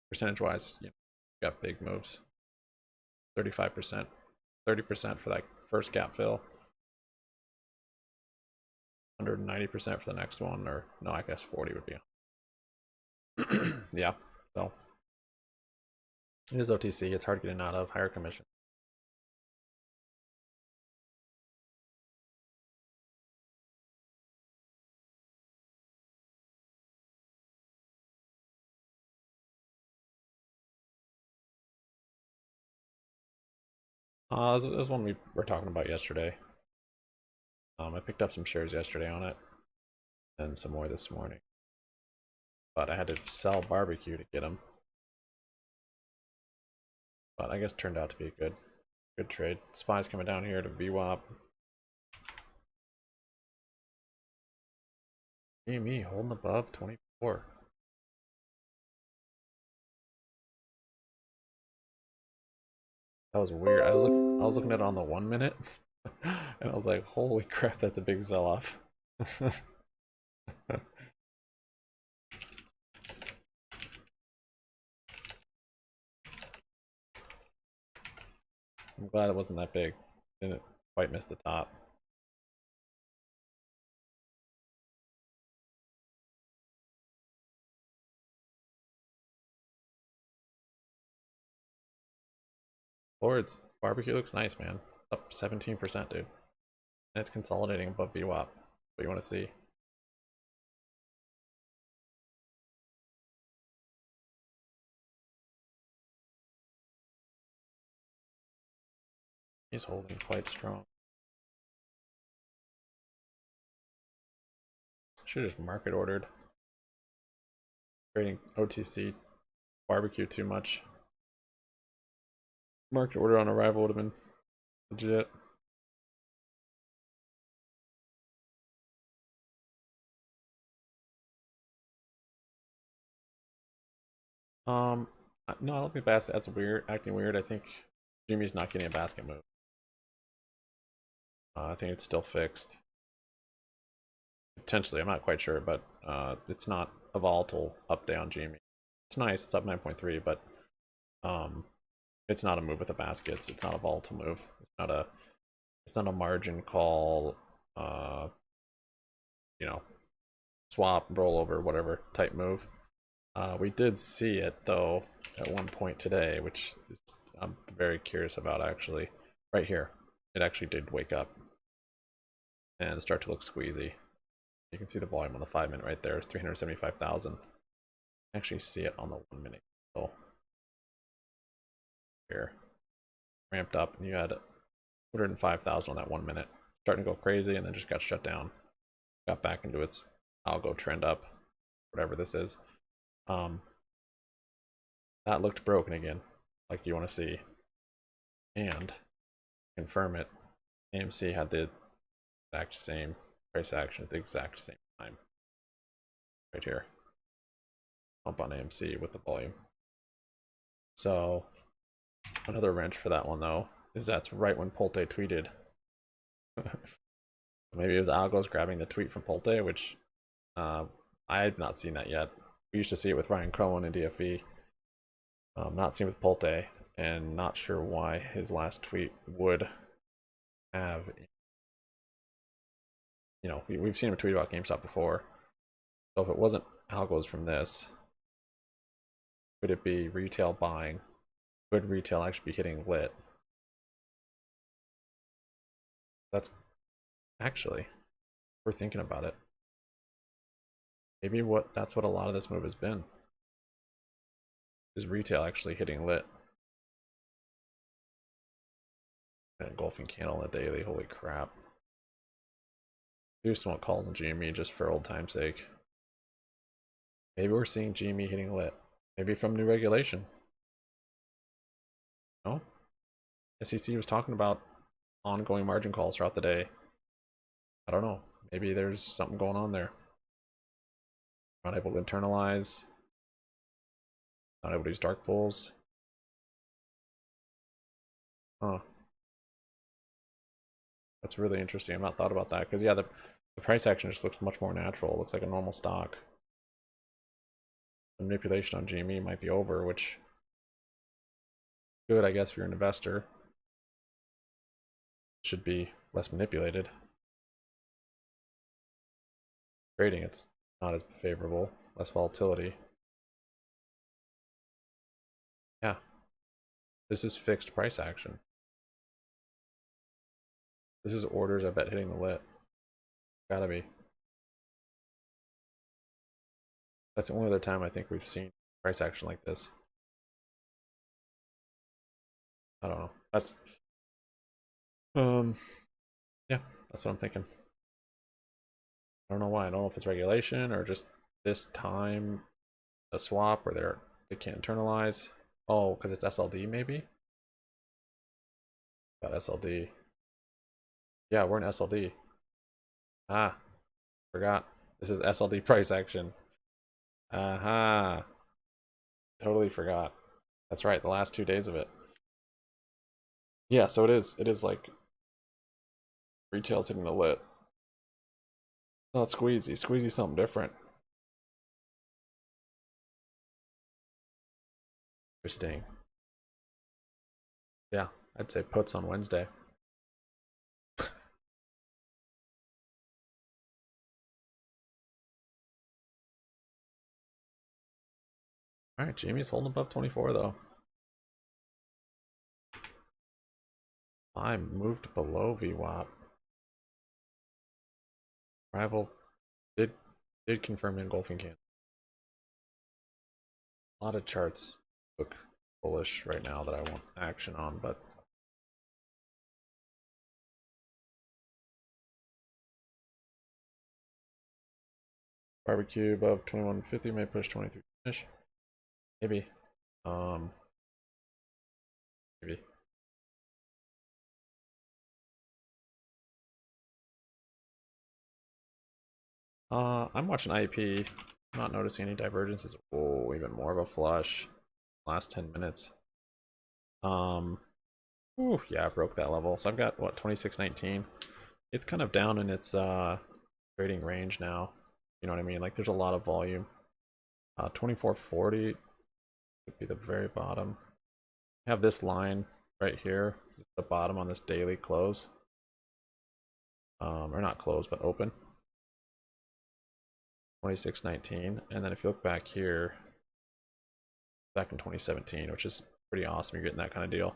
percentage wise, you know, got big moves. 35%, 30% for that first gap fill. 190% for the next one, or no, I guess 40 would be. Yeah, so it is OTC. It's hard getting out of, higher commission. This was one we were talking about yesterday. I picked up some shares yesterday on it, and some more this morning. But I had to sell barbecue to get them. But I guess it turned out to be a good trade. SPY's coming down here to VWAP. GME holding above 24. That was weird. I was looking at it on the 1 minute, and I was like, "Holy crap, that's a big sell-off." I'm glad it wasn't that big. Didn't quite miss the top. Lord's barbecue looks nice, man. Up 17%, dude. And it's consolidating above VWAP. What you want to see? He's holding quite strong. Should have just market ordered. Trading OTC barbecue too much. Market order on arrival would have been legit. No, I don't think that's weird, acting weird. I think GME's not getting a basket move. I think it's still fixed. Potentially, I'm not quite sure, but it's not a volatile up-down GME. It's nice, it's up 9.3, but it's not a move with the baskets. It's not a volatile move. It's not a margin call, you know, swap, rollover, whatever type move. We did see it though at one point today, which I'm very curious about actually. Right here, it actually did wake up and start to look squeezy. You can see the volume on the 5 minute right there is 375,000. Actually see it on the 1 minute. So here, ramped up, and you had 205,000 on that 1 minute, starting to go crazy, and then just got shut down. Got back into its algo trend up, whatever this is. That looked broken again, like you want to see. And confirm it, AMC had the exact same price action at the exact same time. Right here. Pump on AMC with the volume. So another wrench for that one though is that's right when Polte tweeted. Maybe it was algos grabbing the tweet from Polte, which I had not seen that yet. We used to see it with Ryan Cohen and DFE. Not seen with Polte, and not sure why his last tweet would have. You know, we've seen him tweet about GameStop before. So if it wasn't algos from this, could it be retail buying? Could retail actually be hitting lit? That's actually, we're thinking about it. Maybe that's what a lot of this move has been. Is retail actually hitting lit? That engulfing candle on the daily, holy crap. Do some calls on GME just for old time's sake. Maybe we're seeing GME hitting lit. Maybe from new regulation. No? SEC was talking about ongoing margin calls throughout the day. I don't know. Maybe there's something going on there. Not able to internalize. Not able to use dark pools. Huh. That's really interesting. I've not thought about that because yeah, the price action just looks much more natural. It looks like a normal stock. The manipulation on GME might be over, which good, I guess, if you're an investor. Should be less manipulated. Trading, it's not as favorable, less volatility. Yeah, this is fixed price action. This is orders, I bet, hitting the lit. Gotta be. That's the only other time I think we've seen price action like this. I don't know. That's yeah, that's what I'm thinking. I don't know why. I don't know if it's regulation or just this time a swap where they can't internalize. Oh, because it's SLD maybe? Got SLD. Yeah, we're in SLD. Ah, forgot. This is SLD price action. Aha. Totally forgot. That's right, the last 2 days of it. Yeah, so it is like retail's hitting the lit. It's not squeezy. Squeezy's something different. Interesting. Yeah, I'd say puts on Wednesday. Alright, GME's holding above 24 though. I moved below VWAP. Rival did confirm engulfing candle. A lot of charts look bullish right now that I want action on, but barbecue above 2150 may push 23 finish. Maybe. Maybe. I'm watching IEP. I'm not noticing any divergences. Oh, even more of a flush. Last 10 minutes. Ooh, yeah, I broke that level. So I've got what, 2619. It's kind of down in its trading range now. You know what I mean? Like there's a lot of volume. 2440 would be the very bottom. I have this line right here. This is the bottom on this daily close. Or not close, but open. 2619. And then if you look back here, back in 2017, which is pretty awesome, you're getting that kind of deal.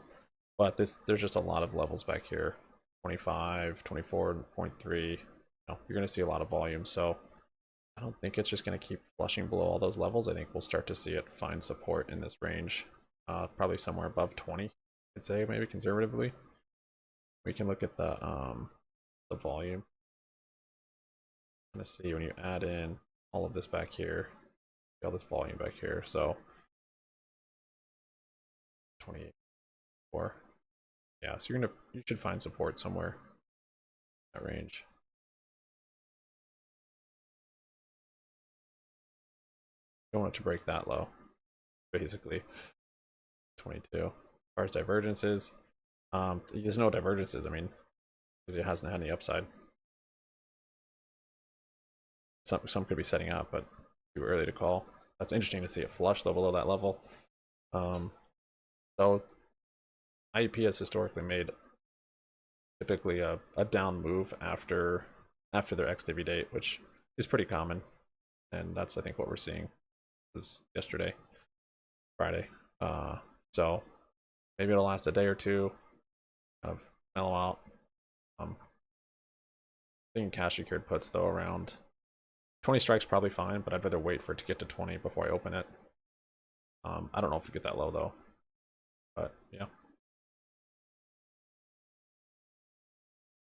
But there's just a lot of levels back here. 25, 24.3. You're going to see a lot of volume, so I don't think it's just going to keep flushing below all those levels. I think we'll start to see it find support in this range, probably somewhere above 20, I'd say, maybe conservatively. We can look at the volume. Kind of see when you add in all of this back here, all this volume back here. So 24. Yeah, so you should find support somewhere in that range. Don't want it to break that low, basically. 22. As far as divergences, there's no divergences, I mean, because it hasn't had any upside. Some could be setting up, but too early to call. That's interesting to see it flush though below that level. So IEP has historically made typically a down move after their XDV date, which is pretty common, and that's I think what we're seeing. Was yesterday, Friday. So maybe it'll last a day or two, kind of mellow out. Seeing cash secured puts though around 20 strikes probably fine, but I'd rather wait for it to get to 20 before I open it. I don't know if we get that low though, but yeah.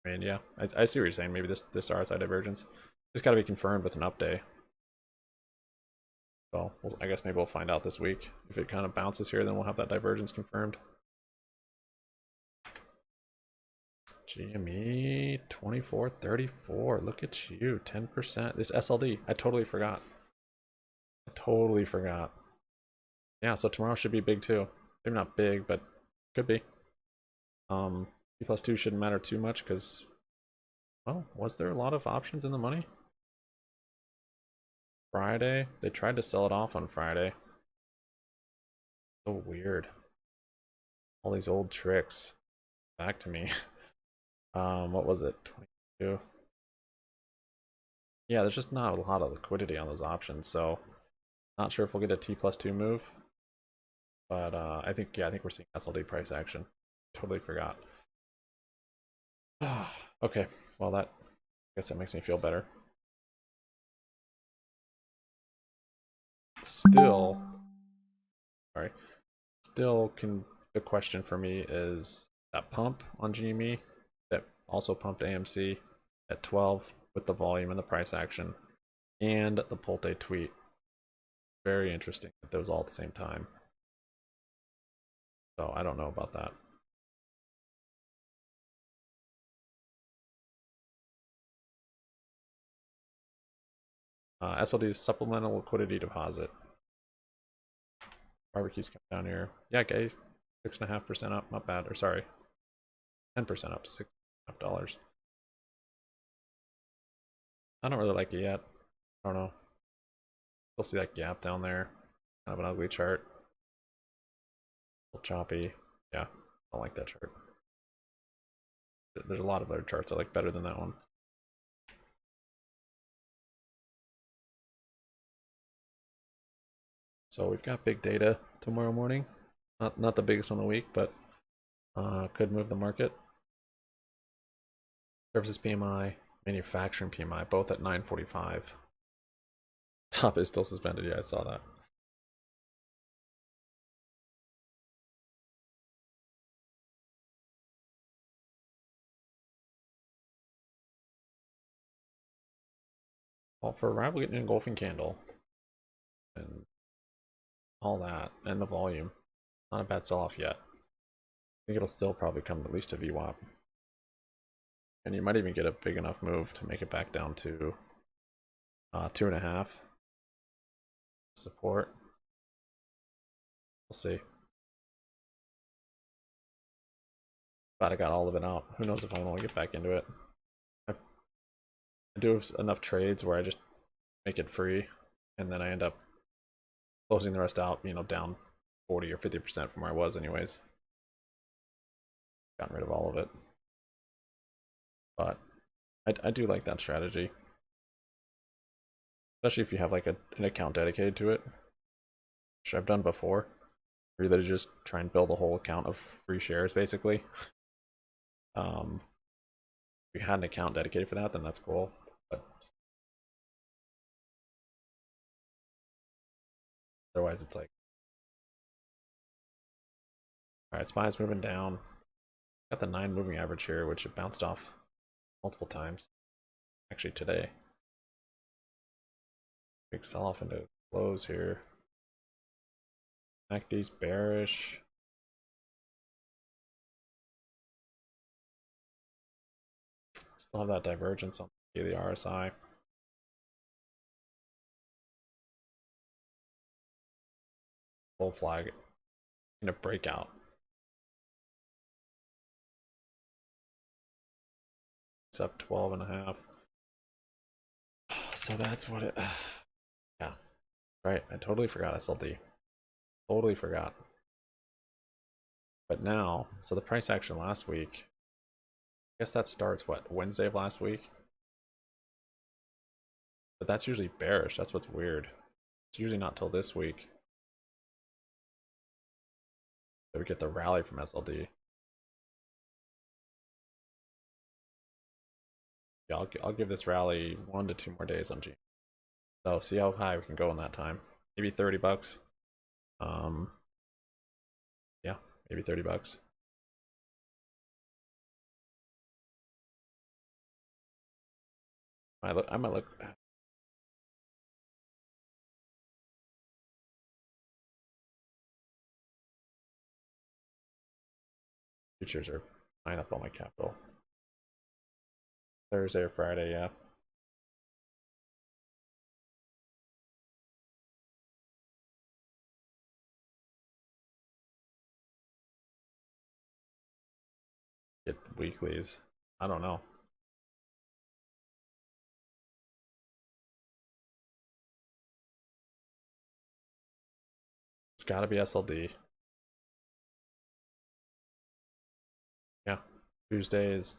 I mean, yeah, I see what you're saying. Maybe this RSI divergence just got to be confirmed with an up day. So I guess maybe we'll find out this week. If it kind of bounces here, then we'll have that divergence confirmed. GME 2434. Look at you, 10%. This SLD, I totally forgot. Yeah, so tomorrow should be big too. Maybe not big, but could be. T+2 shouldn't matter too much because, well, was there a lot of options in the money? Friday, they tried to sell it off on Friday. So weird. All these old tricks back to me. What was it? 22. Yeah, there's just not a lot of liquidity on those options, so not sure if we'll get a T+2 move. But I think we're seeing SLD price action. Totally forgot. Okay, well I guess that makes me feel better. Still, the question for me is that pump on GME that also pumped AMC at 12 with the volume and the price action, and the Pulte tweet. Very interesting that those all at the same time. So I don't know about that. SLD's supplemental liquidity deposit. Barbecue's coming down here. Yeah, guys, 6.5% up. Not bad. Or sorry, 10% up, $6.50. I don't really like it yet. I don't know. Still see that gap down there. Kind of an ugly chart. A little choppy. Yeah, I don't like that chart. There's a lot of other charts I like better than that one. So we've got big data tomorrow morning. Not the biggest on the week, but could move the market. Services PMI, manufacturing PMI, both at 945. Top is still suspended. Yeah, I saw that. Well, for a rival getting an engulfing candle and all that, and the volume, not a bad sell-off yet. I think it'll still probably come at least to VWAP. And you might even get a big enough move to make it back down to 2.5 support. We'll see. Glad I got all of it out. Who knows if I want to get back into it. I do have enough trades where I just make it free, and then I end up closing the rest out, you know, down 40 or 50% from where I was anyways. Gotten rid of all of it. But I do like that strategy. Especially if you have like an account dedicated to it, which I've done before. Where you just try and build a whole account of free shares, basically. If you had an account dedicated for that, then that's cool. But otherwise, it's like, all right, SPY's moving down. Got the 9 moving average here, which it bounced off multiple times. Actually, today. Big sell-off into close here. MACD's bearish. Still have that divergence on the daily RSI. Bull flag in a breakout. It's up 12.5. So that's what it. Yeah. Right. I totally forgot SLD. Totally forgot. But now, so the price action last week, I guess that starts, what, Wednesday of last week? But that's usually bearish. That's what's weird. It's usually not till this week that we get the rally from SLD. Yeah, I'll give this rally 1 to 2 more days on GME. So see how high we can go in that time. Maybe 30 bucks. Yeah, maybe 30 bucks. I might look. Futures are fine up on my capital. Thursday or Friday, yeah. Get weeklies. I don't know. It's gotta be SLD. Yeah. Tuesday is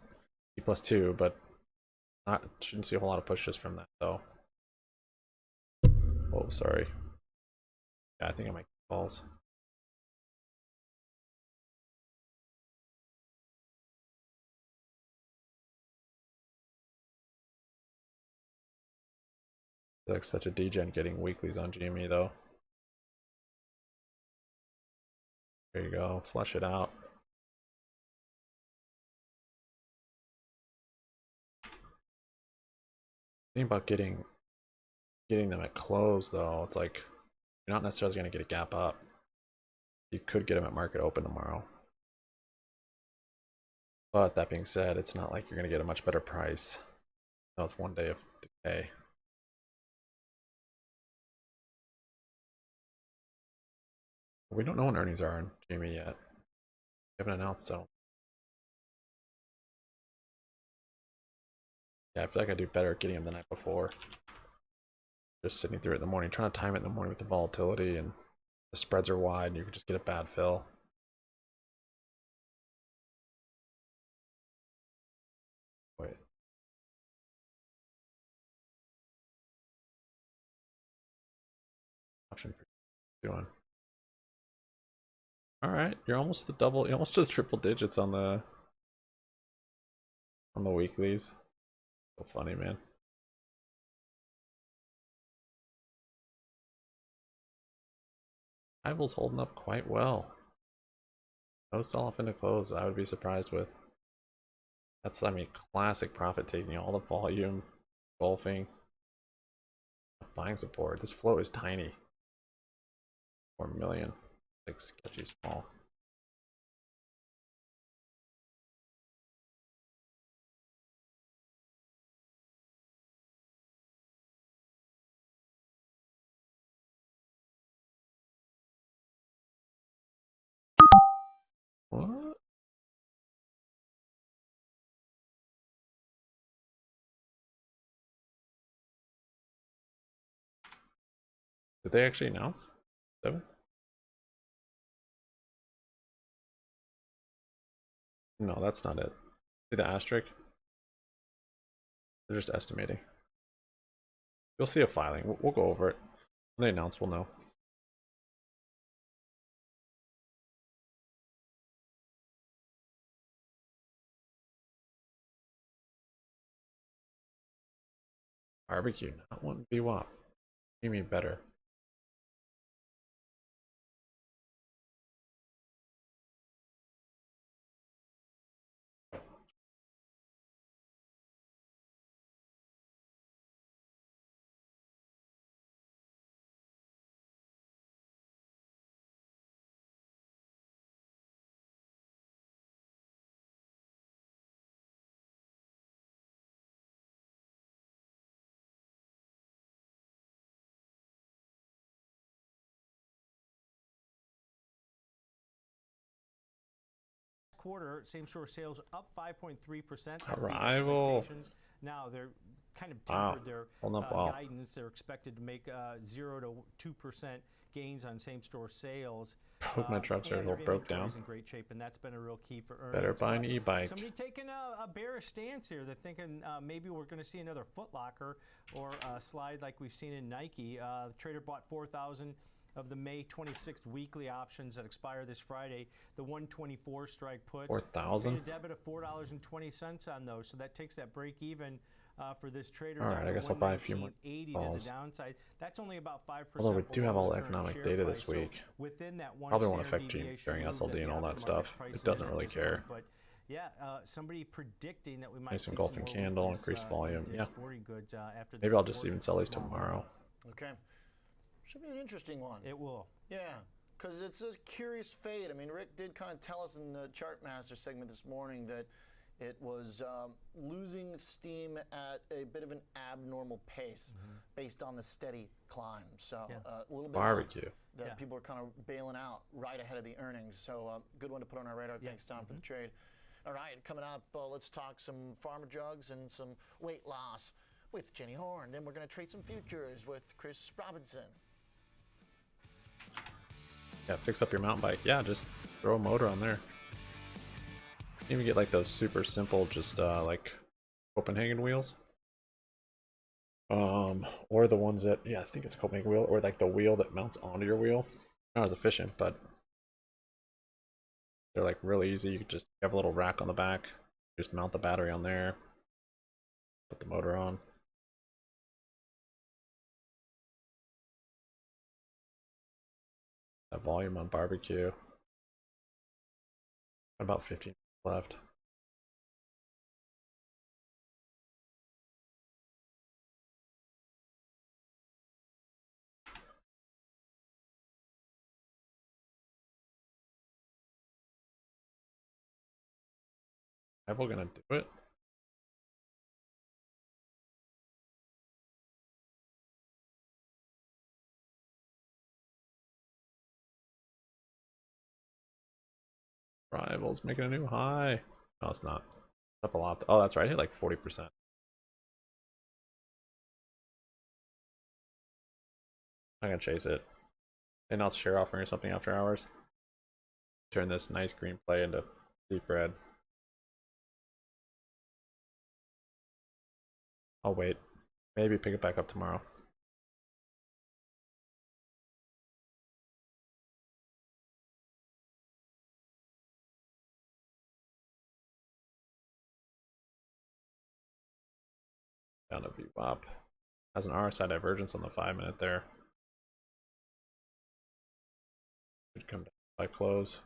T+2, but shouldn't see a whole lot of pushes from that though. Oh, sorry. Yeah, I think I might get calls. I feel like such a degen getting weeklies on GME though. There you go, flush it out. Think about getting them at close though. It's like you're not necessarily going to get a gap up. You could get them at market open tomorrow. But that being said, it's not like you're going to get a much better price. That was 1 day of decay. We don't know when earnings are in GME yet. They haven't announced, so Yeah, I feel like I do better at getting them the night before. Just sitting through it in the morning, trying to time it in the morning with the volatility, and the spreads are wide, and you can just get a bad fill. Wait. Option doing. All right, you're almost to double. You're almost to the triple digits on the weeklies. So funny, man. Rival's holding up quite well. No sell-off into close. I would be surprised with. That's, I mean, classic profit taking. All the volume, golfing, buying support. This float is tiny. 4 million. Like sketchy small. What? Did they actually announce 7? No, that's not it. See the asterisk? They're just estimating. You'll see a filing. We'll go over it. When they announce, we'll know. Barbecue, not one BWAP. You mean better? Quarter, same-store sales up 5.3%. Arrival. Now they're kind of Wow. tempered their guidance. They're expected to make 0 to 2% gains on same-store sales. My trucks are a little broke down. In great shape, and that's been a real key for earnings. Better buy an e-bike. Somebody taking a bearish stance here. They're thinking maybe we're going to see another Foot Locker or a slide like we've seen in Nike. The trader bought 4,000 of the May 26th weekly options that expire this Friday. The 124 strike puts. 4,000. Made a debit of $4.20 on those, so that takes that break even for this trader. All right, I guess I'll buy a few more balls. To the downside. That's only about 5%. Although we do have all the economic data this week. Within that Probably won't affect you during SLD and all that stuff. It doesn't really care. But yeah, somebody predicting that we might nice see and golfing some candle, increased volume. Yeah. Sporting goods, after maybe I'll just even sell these tomorrow. Okay. Should be an interesting one. It will. Yeah, because it's a curious fade. I mean, Rick did kind of tell us in the Chartmaster segment this morning that it was losing steam at a bit of an abnormal pace based on the steady climb. So a little bit barbecue that people are kind of bailing out right ahead of the earnings. So good one to put on our radar. Thanks, Tom, for the trade. All right, coming up, let's talk some pharma drugs and some weight loss with Jenny Horn. Then we're going to trade some futures with Chris Robinson. Yeah, fix up your mountain bike. Yeah, just throw a motor on there. You even get like those super simple, just like Copenhagen wheels. Or the ones that, yeah, I think it's a Copenhagen wheel, or like the wheel that mounts onto your wheel. Not as efficient, but they're like really easy. You just have a little rack on the back, just mount the battery on there, put the motor on. That volume on barbecue. About 15 left. Am I gonna do it? Rivals making a new high. No, it's not. It's up a lot. Oh, that's right. I hit like 40%. I'm gonna chase it. And I'll share offering or something after hours. Turn this nice green play into deep red. I'll wait. Maybe pick it back up tomorrow. Down to VWAP. Has an RSI divergence on the 5-minute there. Should come down by close.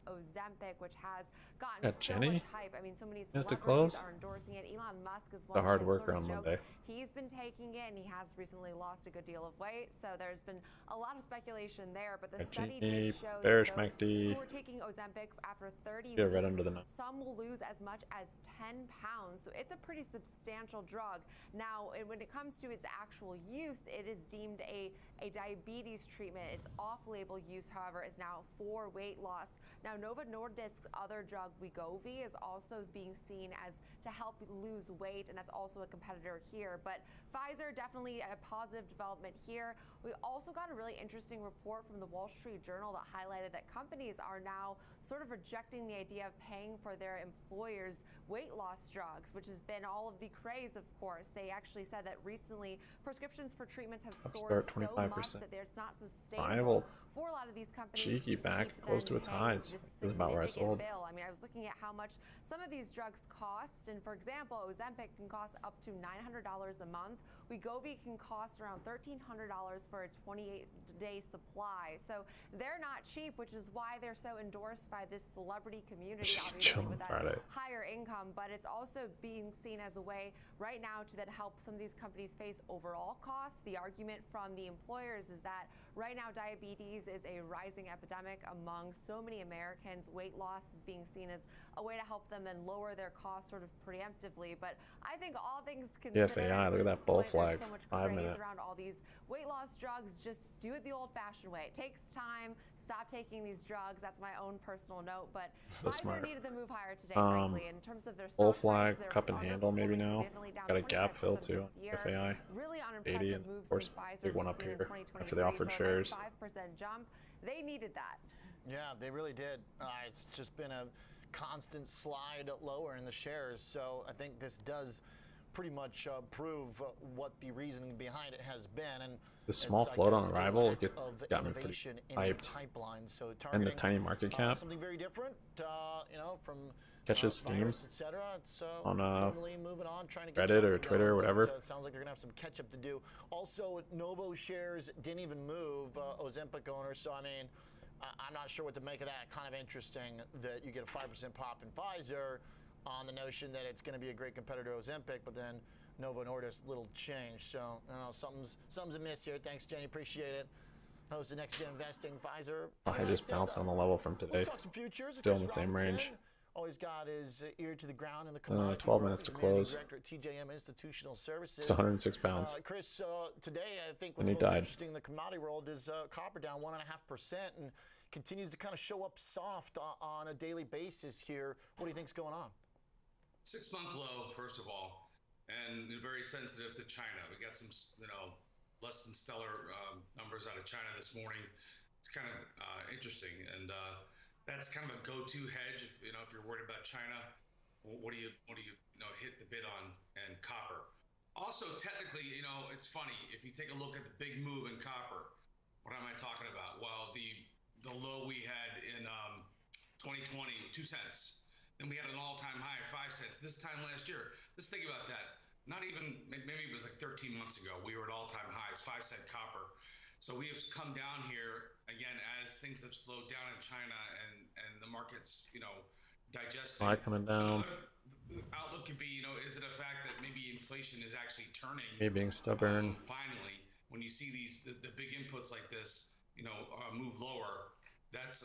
Ozempic, which has gotten so Jenny? much hype. I mean, so many You have to celebrities close? are endorsing it. Elon Musk is The one hard that has worker sort of on joked Monday. he's been taking it, and he has recently lost a good deal of weight. So there's been a lot of speculation there. But the study did show bearish that those MACD. who are taking Ozempic after 30 Get red weeks, under the nose. some will lose as much as 10 pounds. So it's a pretty substantial drug. Now, when it comes to its actual use, it is deemed a diabetes treatment. Its off-label use, however, is now for weight loss. Now, Novo Nordisk's other drug, Wegovy, is also being seen as to help lose weight, and that's also a competitor here. But Pfizer, definitely a positive development here. We also got a really interesting report from the Wall Street Journal that highlighted that companies are now sort of rejecting the idea of paying for their employers' weight loss drugs, which has been all of the craze, of course. They actually said that recently prescriptions for treatments have soared so much that it's not sustainable for a lot of these companies. Cheeky back close to its highs. This is about where I sold. Bill. I mean, I was looking at how much some of these drugs cost, and for example, Ozempic can cost up to $900 a month. Wegovy can cost around $1,300 for a 28-day supply. So they're not cheap, which is why they're so endorsed by this celebrity community, obviously with that higher income. But it's also being seen as a way right now to then help some of these companies face overall costs. The argument from the employers is that right now diabetes is a rising epidemic among so many Americans. Weight loss is being seen as a way to help them and lower their costs sort of preemptively. But I think all things considered, FAI, look at that bull flag. so much 5 craze minute. around all these weight loss drugs. Just do it the old-fashioned way. It takes time. Stop taking these drugs. That's my own personal note. But So Pfizer smart. needed to move higher today, frankly. In terms of their Bull stock flag, price, they're cup and handle maybe now. significantly down Got a gap 25% fill too. this year. FAI. Really 80 unimpressive and moves of course from Pfizer big one we've up seen in here 2023. after they offered so shares. A nice 5% jump. They needed that. Yeah, they really did. It's just been a constant slide lower in the shares. So I think this does pretty much prove what the reasoning behind it has been. And the small float on arrival got me pretty hyped. So And the tiny market cap something very different, from catches steam etc. It's on moving on, trying to get Reddit or Twitter or whatever. It sounds like they're gonna have some catch up to do. Also, Novo shares didn't even move. Ozempic owners. So I mean, I'm not sure what to make of that. Kind of interesting that you get a 5% pop in Pfizer on the notion that it's going to be a great competitor to Ozempic, but then Novo Nordisk, little change. So I don't know, something's amiss here. Thanks, Jenny. Appreciate it. Host of Next Gen Investing, Pfizer. I just bounced on the level from today. Let's talk some futures. Still in the same range. Always got his ear to the ground in the commodity 12 minutes to close. Director at TJM Institutional Services. It's 106 pounds. Chris, today I think what's most interesting in the commodity world is copper down 1.5% and continues to kind of show up soft on a daily basis here. What do you think's going on? 6-month low, first of all, and very sensitive to China. We got some, less than stellar numbers out of China this morning. It's kind of interesting, and that's kind of a go-to hedge if you're worried about China. What do you hit the bid on? And copper. Also, technically, it's funny if you take a look at the big move in copper. What am I talking about? Well, the low we had in 2020, 2 cents. Then we had an all-time high of 5 cents this time last year. Just think about that. Not even, maybe it was like 13 months ago, we were at all-time highs, 5-cent copper. So we have come down here, again, as things have slowed down in China and the market's, digesting. Supply coming down. The outlook could be, is it a fact that maybe inflation is actually turning? Me being stubborn. Finally, when you see the big inputs like this, move lower, that's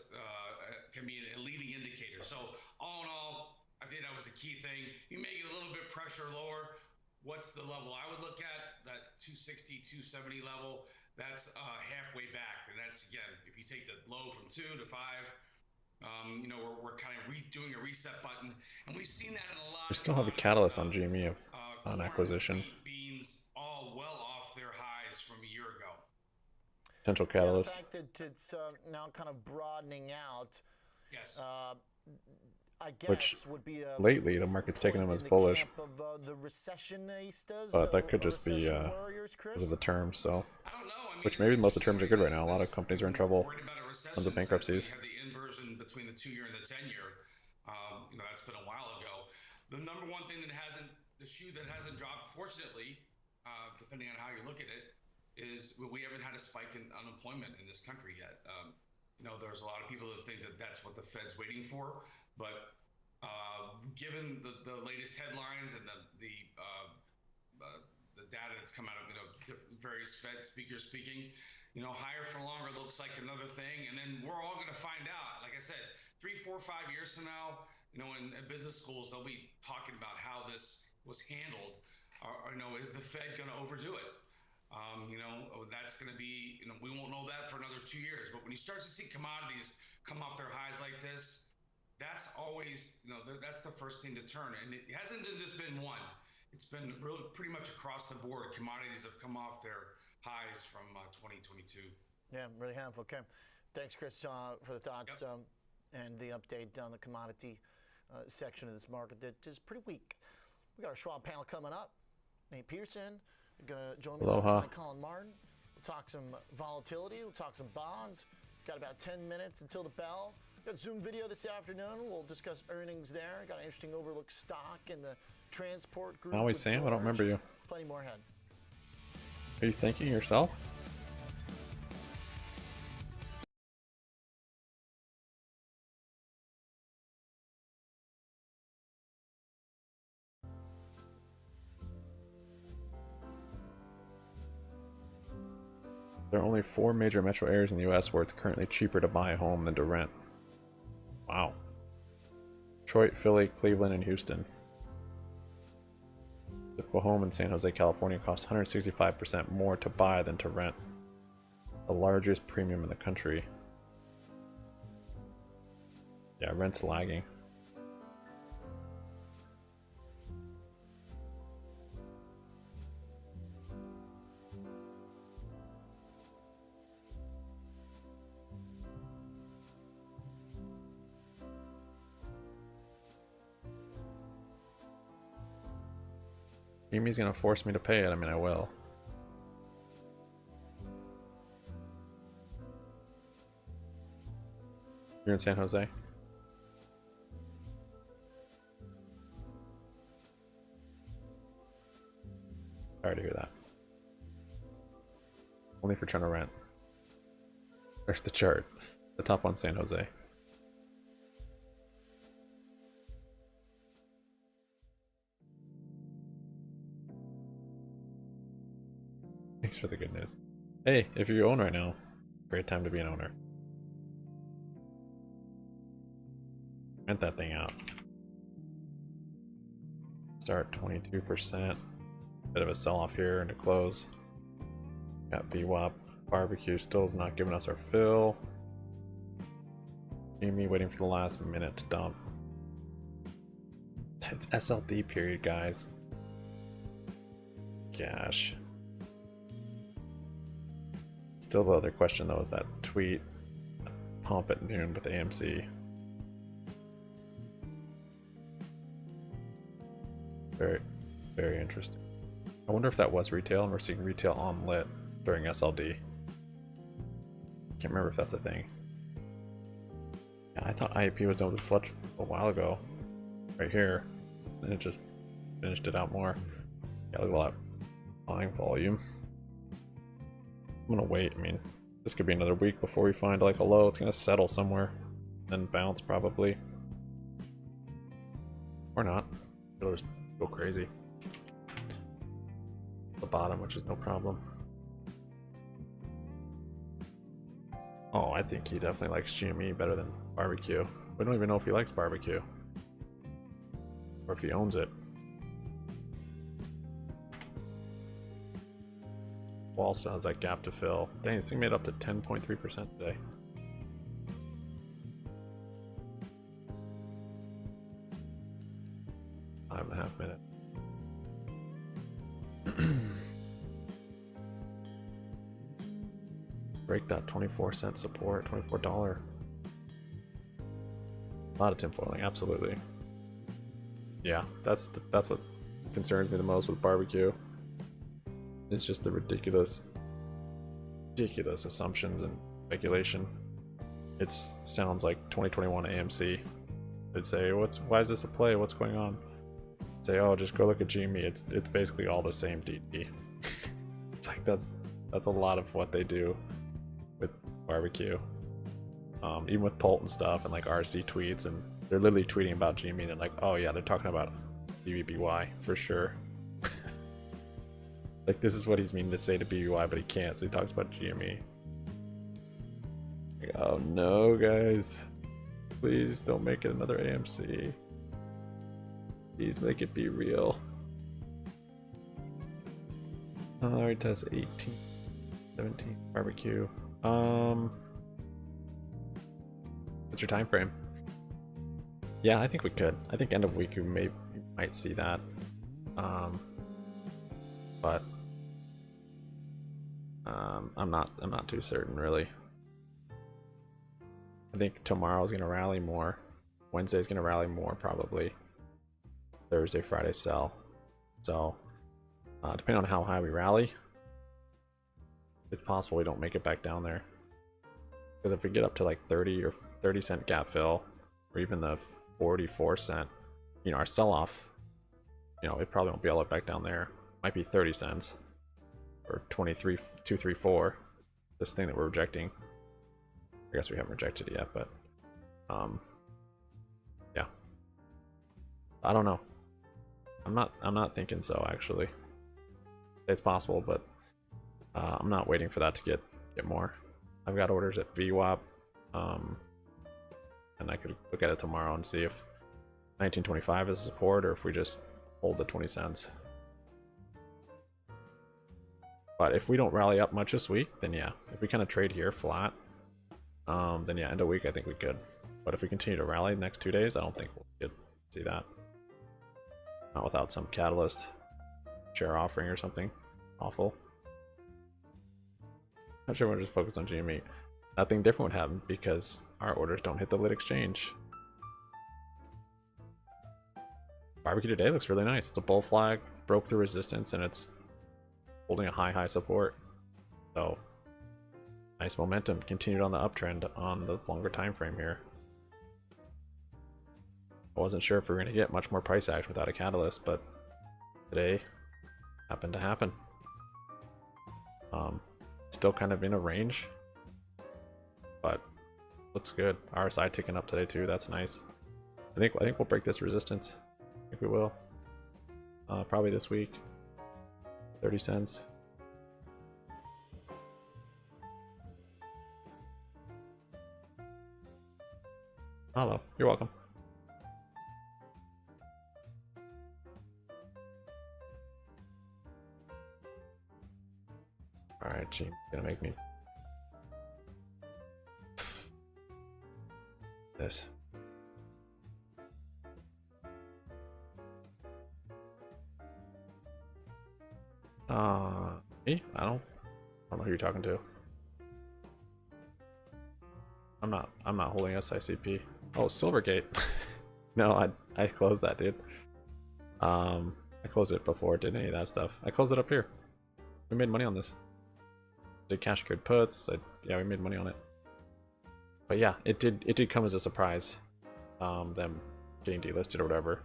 can be a leading indicator. So all in all, I think that was a key thing. You may get a little bit pressure lower. What's the level I would look at? That 260, 270 level. That's halfway back, and that's again, if you take the low from 2 to 5, You know, we're kind of doing a reset button, and we've seen that in a lot. We still have a catalyst on GME of on acquisition. Wheat, beans, all well off their highs from a year ago. Potential Yeah, the catalyst. fact that it's now kind of broadening out. Yes. I guess Which would be a lately the market's taking them as bullish, of, the recessionistas, but that could just be because of the terms. So, which maybe most of the terms are good right now. A lot of companies are in trouble. Tons of bankruptcies. We had the inversion between the 2-year and the 10-year. You know, that's been a while ago. The number one thing that hasn't, the shoe that hasn't dropped, fortunately, depending on how you look at it, is we haven't had a spike in unemployment in this country yet. You know, there's a lot of people that think that that's what the Fed's waiting for, but given the latest headlines and the data that's come out of, you know, various Fed speakers speaking, you know, higher for longer looks like another thing, and then we're all going to find out. Like I said, 3, 4, 5 years from now, you know, in business schools, they'll be talking about how this was handled. Or, you know, is the Fed going to overdo it? You know, that's going to be, you know, we won't know that for another 2 years. But when you start to see commodities come off their highs like this, that's always, you know, that's the first thing to turn. And it hasn't just been one. It's been really pretty much across the board. Commodities have come off their highs from 2022. Yeah, really have. Okay. Thanks, Chris, for the thoughts and the update on the commodity section of this market that is pretty weak. We got our Schwab panel coming up. Nate Pearson going to join me alongside Colin Martin. We'll talk some volatility. We'll talk some bonds. Got about 10 minutes until the bell. Got Zoom video this afternoon. We'll discuss earnings there. Got an interesting overlook stock in the transport group. Always Sam, I don't remember you. Plenty more ahead. Are you thanking yourself? There are only 4 major metro areas in the U.S. where it's currently cheaper to buy a home than to rent. Wow. Detroit, Philly, Cleveland, and Houston. Typical home in San Jose, California costs 165% more to buy than to rent. The largest premium in the country. Yeah, rent's lagging. GME's gonna force me to pay it. I mean, I will. You're in San Jose? Sorry to hear that. Only for trying to rent. There's the chart. The top one, San Jose. Thanks for the good news. Hey, if you own right now, great time to be an owner. Rent that thing out. Start 22%. Bit of a sell-off here into close. Got VWAP. Barbecue still is not giving us our fill. GME waiting for the last minute to dump. It's SLD period, guys. Gosh. Still, the other question though is that tweet pump at noon with AMC. Very, very interesting. I wonder if that was retail and we're seeing retail on lit during SLD. Can't remember if that's a thing. Yeah, I thought IAP was done with this flush a while ago, right here, and it just finished it out more. Yeah, look at a lot of buying volume. I'm gonna wait. I mean, this could be another week before we find like a low. It's gonna settle somewhere, then bounce probably, or not. It'll just go crazy. The bottom, which is no problem. Oh, I think he definitely likes GME better than barbecue. We don't even know if he likes barbecue or if he owns it. Wall still has that gap to fill. Dang, this thing made up to 10.3% today. 5.5 minutes. Break that 24-cent support, $24. A lot of tinfoiling, absolutely. Yeah, that's what concerns me the most with barbecue. It's just the ridiculous assumptions and speculation. It sounds like 2021 AMC. They'd say, why is this a play? What's going on? Say, oh, just go look at GME. It's basically all the same DD. It's like that's a lot of what they do with barbecue. Even with Pult and stuff, and like RC tweets, and they're literally tweeting about GME, and they're like, oh yeah, they're talking about BBBY for sure. Like, this is what he's meaning to say to BBY, but he can't, so he talks about GME. Like, oh no, guys. Please don't make it another AMC. Please make it be real. Alright, test 18, 17, barbecue. What's your time frame? Yeah, I think we could. I think end of week you might see that. But I'm not too certain really. I think tomorrow's gonna rally more. Wednesday's gonna rally more probably. Thursday, Friday sell. So depending on how high we rally, it's possible we don't make it back down there. Because if we get up to like 30 or 30-cent gap fill, or even the 44-cent, our sell-off, it probably won't be all the way back down there. Might be 30 cents or 23.234. This thing that we're rejecting. I guess we haven't rejected it yet, but yeah. I don't know. I'm not thinking so actually. It's possible, but I'm not waiting for that to get more. I've got orders at VWAP, and I could look at it tomorrow and see if 1925 is support or if we just hold the 20 cents. But if we don't rally up much this week, then yeah. If we kind of trade here flat, then yeah, end of week I think we could. But if we continue to rally the next 2 days, I don't think we'll see that. Not without some catalyst, share offering or something awful. Not sure we're just focused on GME. Nothing different would happen because our orders don't hit the lit exchange. Barbecue today looks really nice. It's a bull flag, broke through resistance, and it's holding a high support. So nice momentum, continued on the uptrend on the longer time frame here. I wasn't sure if we were going to get much more price action without a catalyst, but today happened to happen. Still kind of in a range, but looks good. RSI ticking up today too. That's nice. I think we'll break this resistance. I think we will. Probably this week. 30 cents. Hello. You're welcome. Alright, Gene, gonna make me this. Me? I don't know who you're talking to. I'm not holding SICP. Oh, Silvergate. No, I closed that, dude. I closed it before it did any of that stuff. I closed it up here. We made money on this. Did cash code puts. Yeah, we made money on it. But yeah, it did come as a surprise. Them getting delisted or whatever.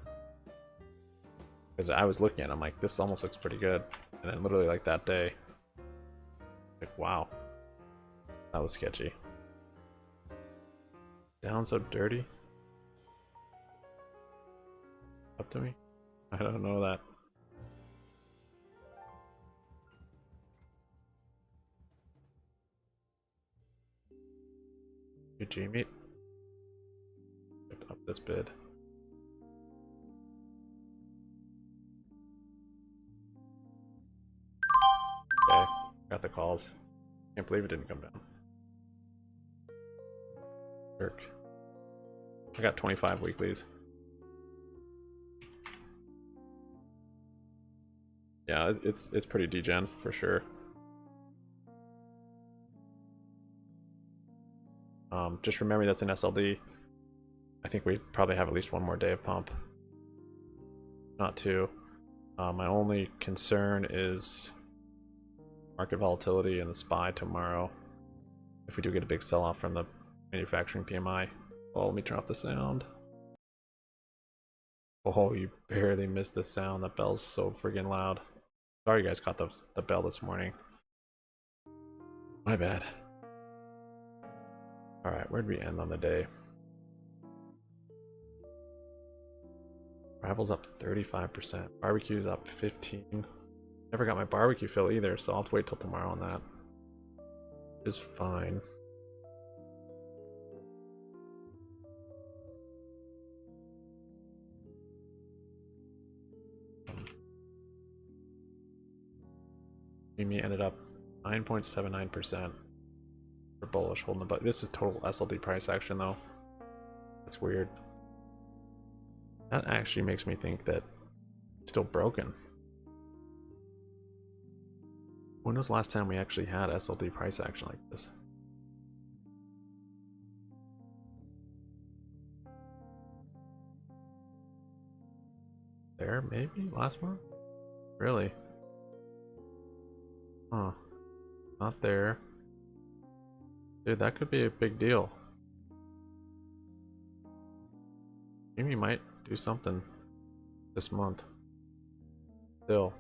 Because I was looking at it, I'm like, this almost looks pretty good. And then literally like that day, like, wow, that was sketchy. Down so dirty. Up to me? I don't know that. Good GME. Up this bid. Okay, got the calls. Can't believe it didn't come down. Jerk. I got 25 weeklies. Yeah, it's pretty degen for sure. Just remember that's an SLD. I think we probably have at least one more day of pump. Not two. My only concern is market volatility and the SPY tomorrow. If we do get a big sell-off from the manufacturing PMI. Oh, let me turn off the sound. Oh, you barely missed the sound. That bell's so friggin' loud. Sorry you guys caught the bell this morning. My bad. Alright, where'd we end on the day? Rival's up 35%. Barbecue's up 15%. Never got my barbecue fill either, so I'll have to wait till tomorrow on that. Which is fine. GME ended up 9.79% for bullish holding the but this is total SLD price action though. That's weird. That actually makes me think that it's still broken. When was the last time we actually had SLD price action like this? There, maybe? Last month? Really? Huh. Not there. Dude, that could be a big deal. Maybe might do something this month. Still.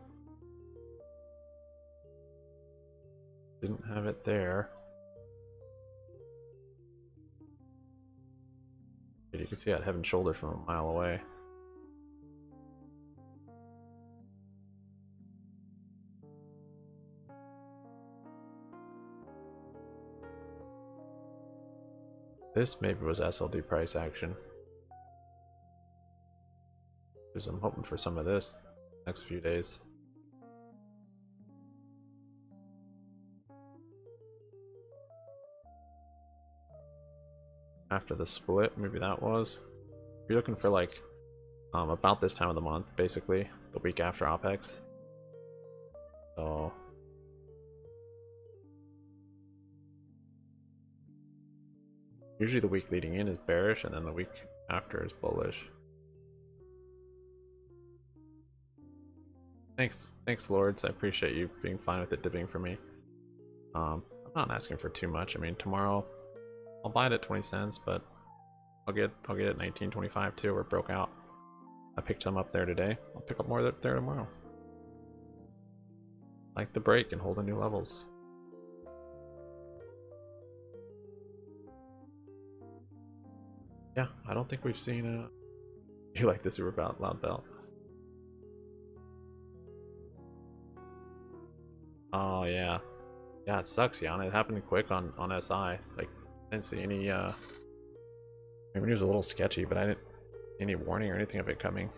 Didn't have it there. You can see I had head and shoulders from a mile away. This maybe was SLD price action. Because I'm hoping for some of this next few days. After the split, maybe that was. If you're looking for like about this time of the month, basically the week after OPEX. So usually the week leading in is bearish, and then the week after is bullish. Thanks, Lords. I appreciate you being fine with it dipping for me. I'm not asking for too much. I mean, tomorrow I'll buy it at 20 cents, but I'll get it 19.25 too. We're broke out. I picked some up there today. I'll pick up more there tomorrow. Like the break and hold the new levels. Yeah, I don't think we've seen you like the super loud belt. Oh yeah. Yeah, it sucks, Jan. It happened quick on SI. Like, I didn't see any I mean, it was a little sketchy, but I didn't see any warning or anything of it coming.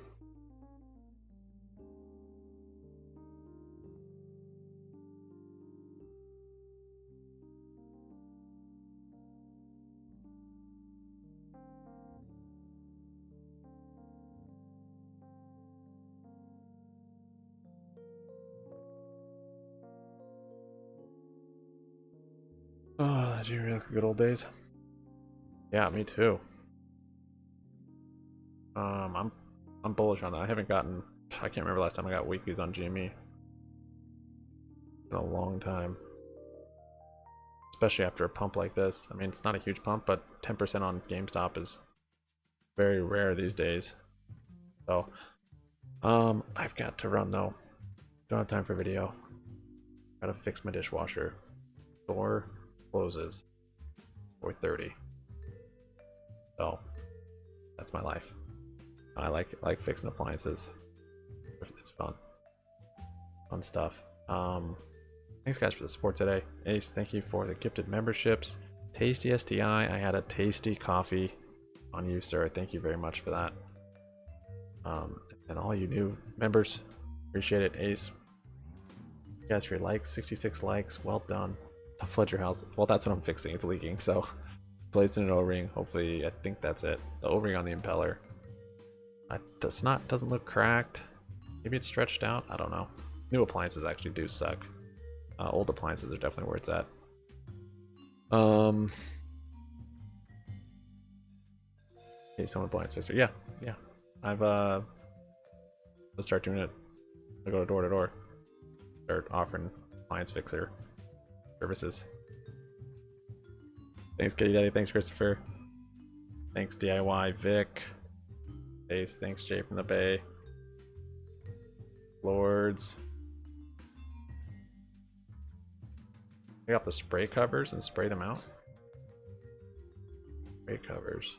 Oh, did you really good old days? Yeah, me too. I'm bullish on it. I haven't gotten. I can't remember last time I got weeklies on GME. In a long time. Especially after a pump like this. I mean, it's not a huge pump, but 10% on GameStop is very rare these days. So, I've got to run though. Don't have time for video. Gotta fix my dishwasher. Door closes 4:30. So that's my life. I like fixing appliances. It's fun stuff. Thanks guys for the support today. Ace, thank you for the gifted memberships. Tasty STI, I had a tasty coffee on you, sir. Thank you very much for that. And all you new members, appreciate it. Ace, you guys for your likes, 66 likes, well done. I'll flood your house. Well, that's what I'm fixing. It's leaking, so placing an O-ring. Hopefully, I think that's it. The O-ring on the impeller. Doesn't look cracked. Maybe it's stretched out. I don't know. New appliances actually do suck. Old appliances are definitely where it's at. Hey, someone appliance fixer. Yeah. I've I'll start doing it. I go door to door. Start offering appliance fixer services. Thanks, Kitty Daddy. Thanks, Christopher. Thanks, DIY Vic. Thanks, Jay from the Bay. Lords. I got the spray covers and spray them out. Spray covers.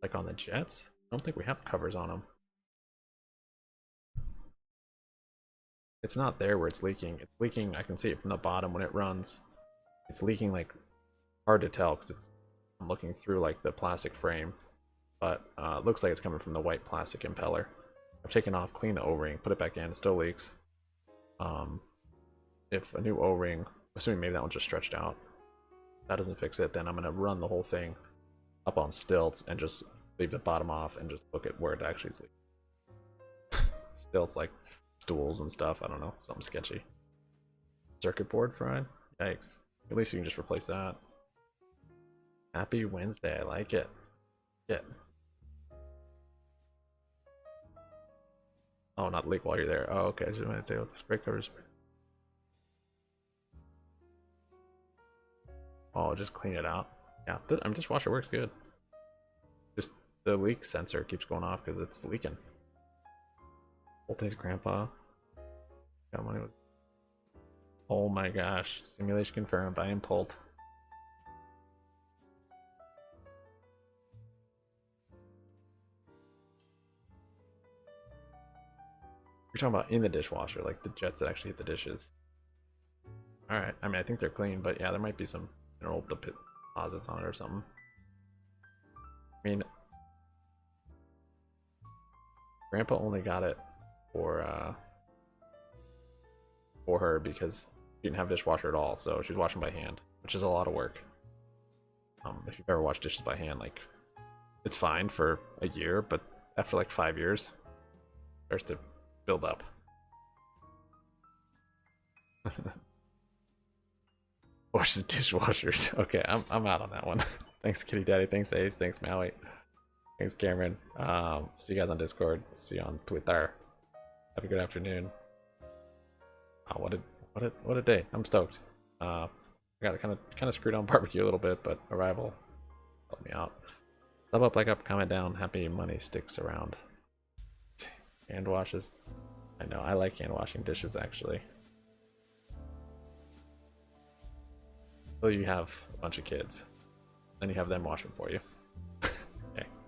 Like on the jets? I don't think we have covers on them. It's not there where it's leaking. It's leaking, I can see it from the bottom when it runs. It's leaking like hard to tell because I'm looking through like the plastic frame. But it looks like it's coming from the white plastic impeller. I've taken off, cleaned the O-ring, put it back in, it still leaks. If a new O-ring, assuming maybe that one just stretched out, that doesn't fix it, then I'm gonna run the whole thing up on stilts and just leave the bottom off and just look at where it actually is leaking. Stilts like stools and stuff, I don't know, something sketchy. Circuit board fried? Yikes. At least you can just replace that. Happy Wednesday, I like it. Yeah. Oh, not leak while you're there. Oh, okay. I just want to take out the spray covers. Oh, just clean it out. Yeah, the dishwasher works good. Just the leak sensor keeps going off because it's leaking. Volta's grandpa. Got money with. Oh my gosh! Simulation confirmed. I am pulled. You're talking about in the dishwasher, like the jets that actually hit the dishes. Alright, I mean, I think they're clean, but yeah, there might be some mineral deposits on it or something. I mean, Grandpa only got it for her because she didn't have a dishwasher at all, so she's washing by hand, which is a lot of work. If you've ever washed dishes by hand, like, it's fine for a year, but after like 5 years, it starts to build up. Washes dishwashers. Okay, I'm out on that one. Thanks, Kitty Daddy. Thanks, Ace. Thanks, Maui. Thanks, Cameron. See you guys on Discord. See you on Twitter. Have a good afternoon. Oh, what a day. I'm stoked. I got kind of screwed on barbecue a little bit, but Arrival helped me out. Sub up, like up, comment down. Happy money sticks around. Hand washes. I know, I like hand washing dishes actually. Until you have a bunch of kids. Then you have them wash them for you.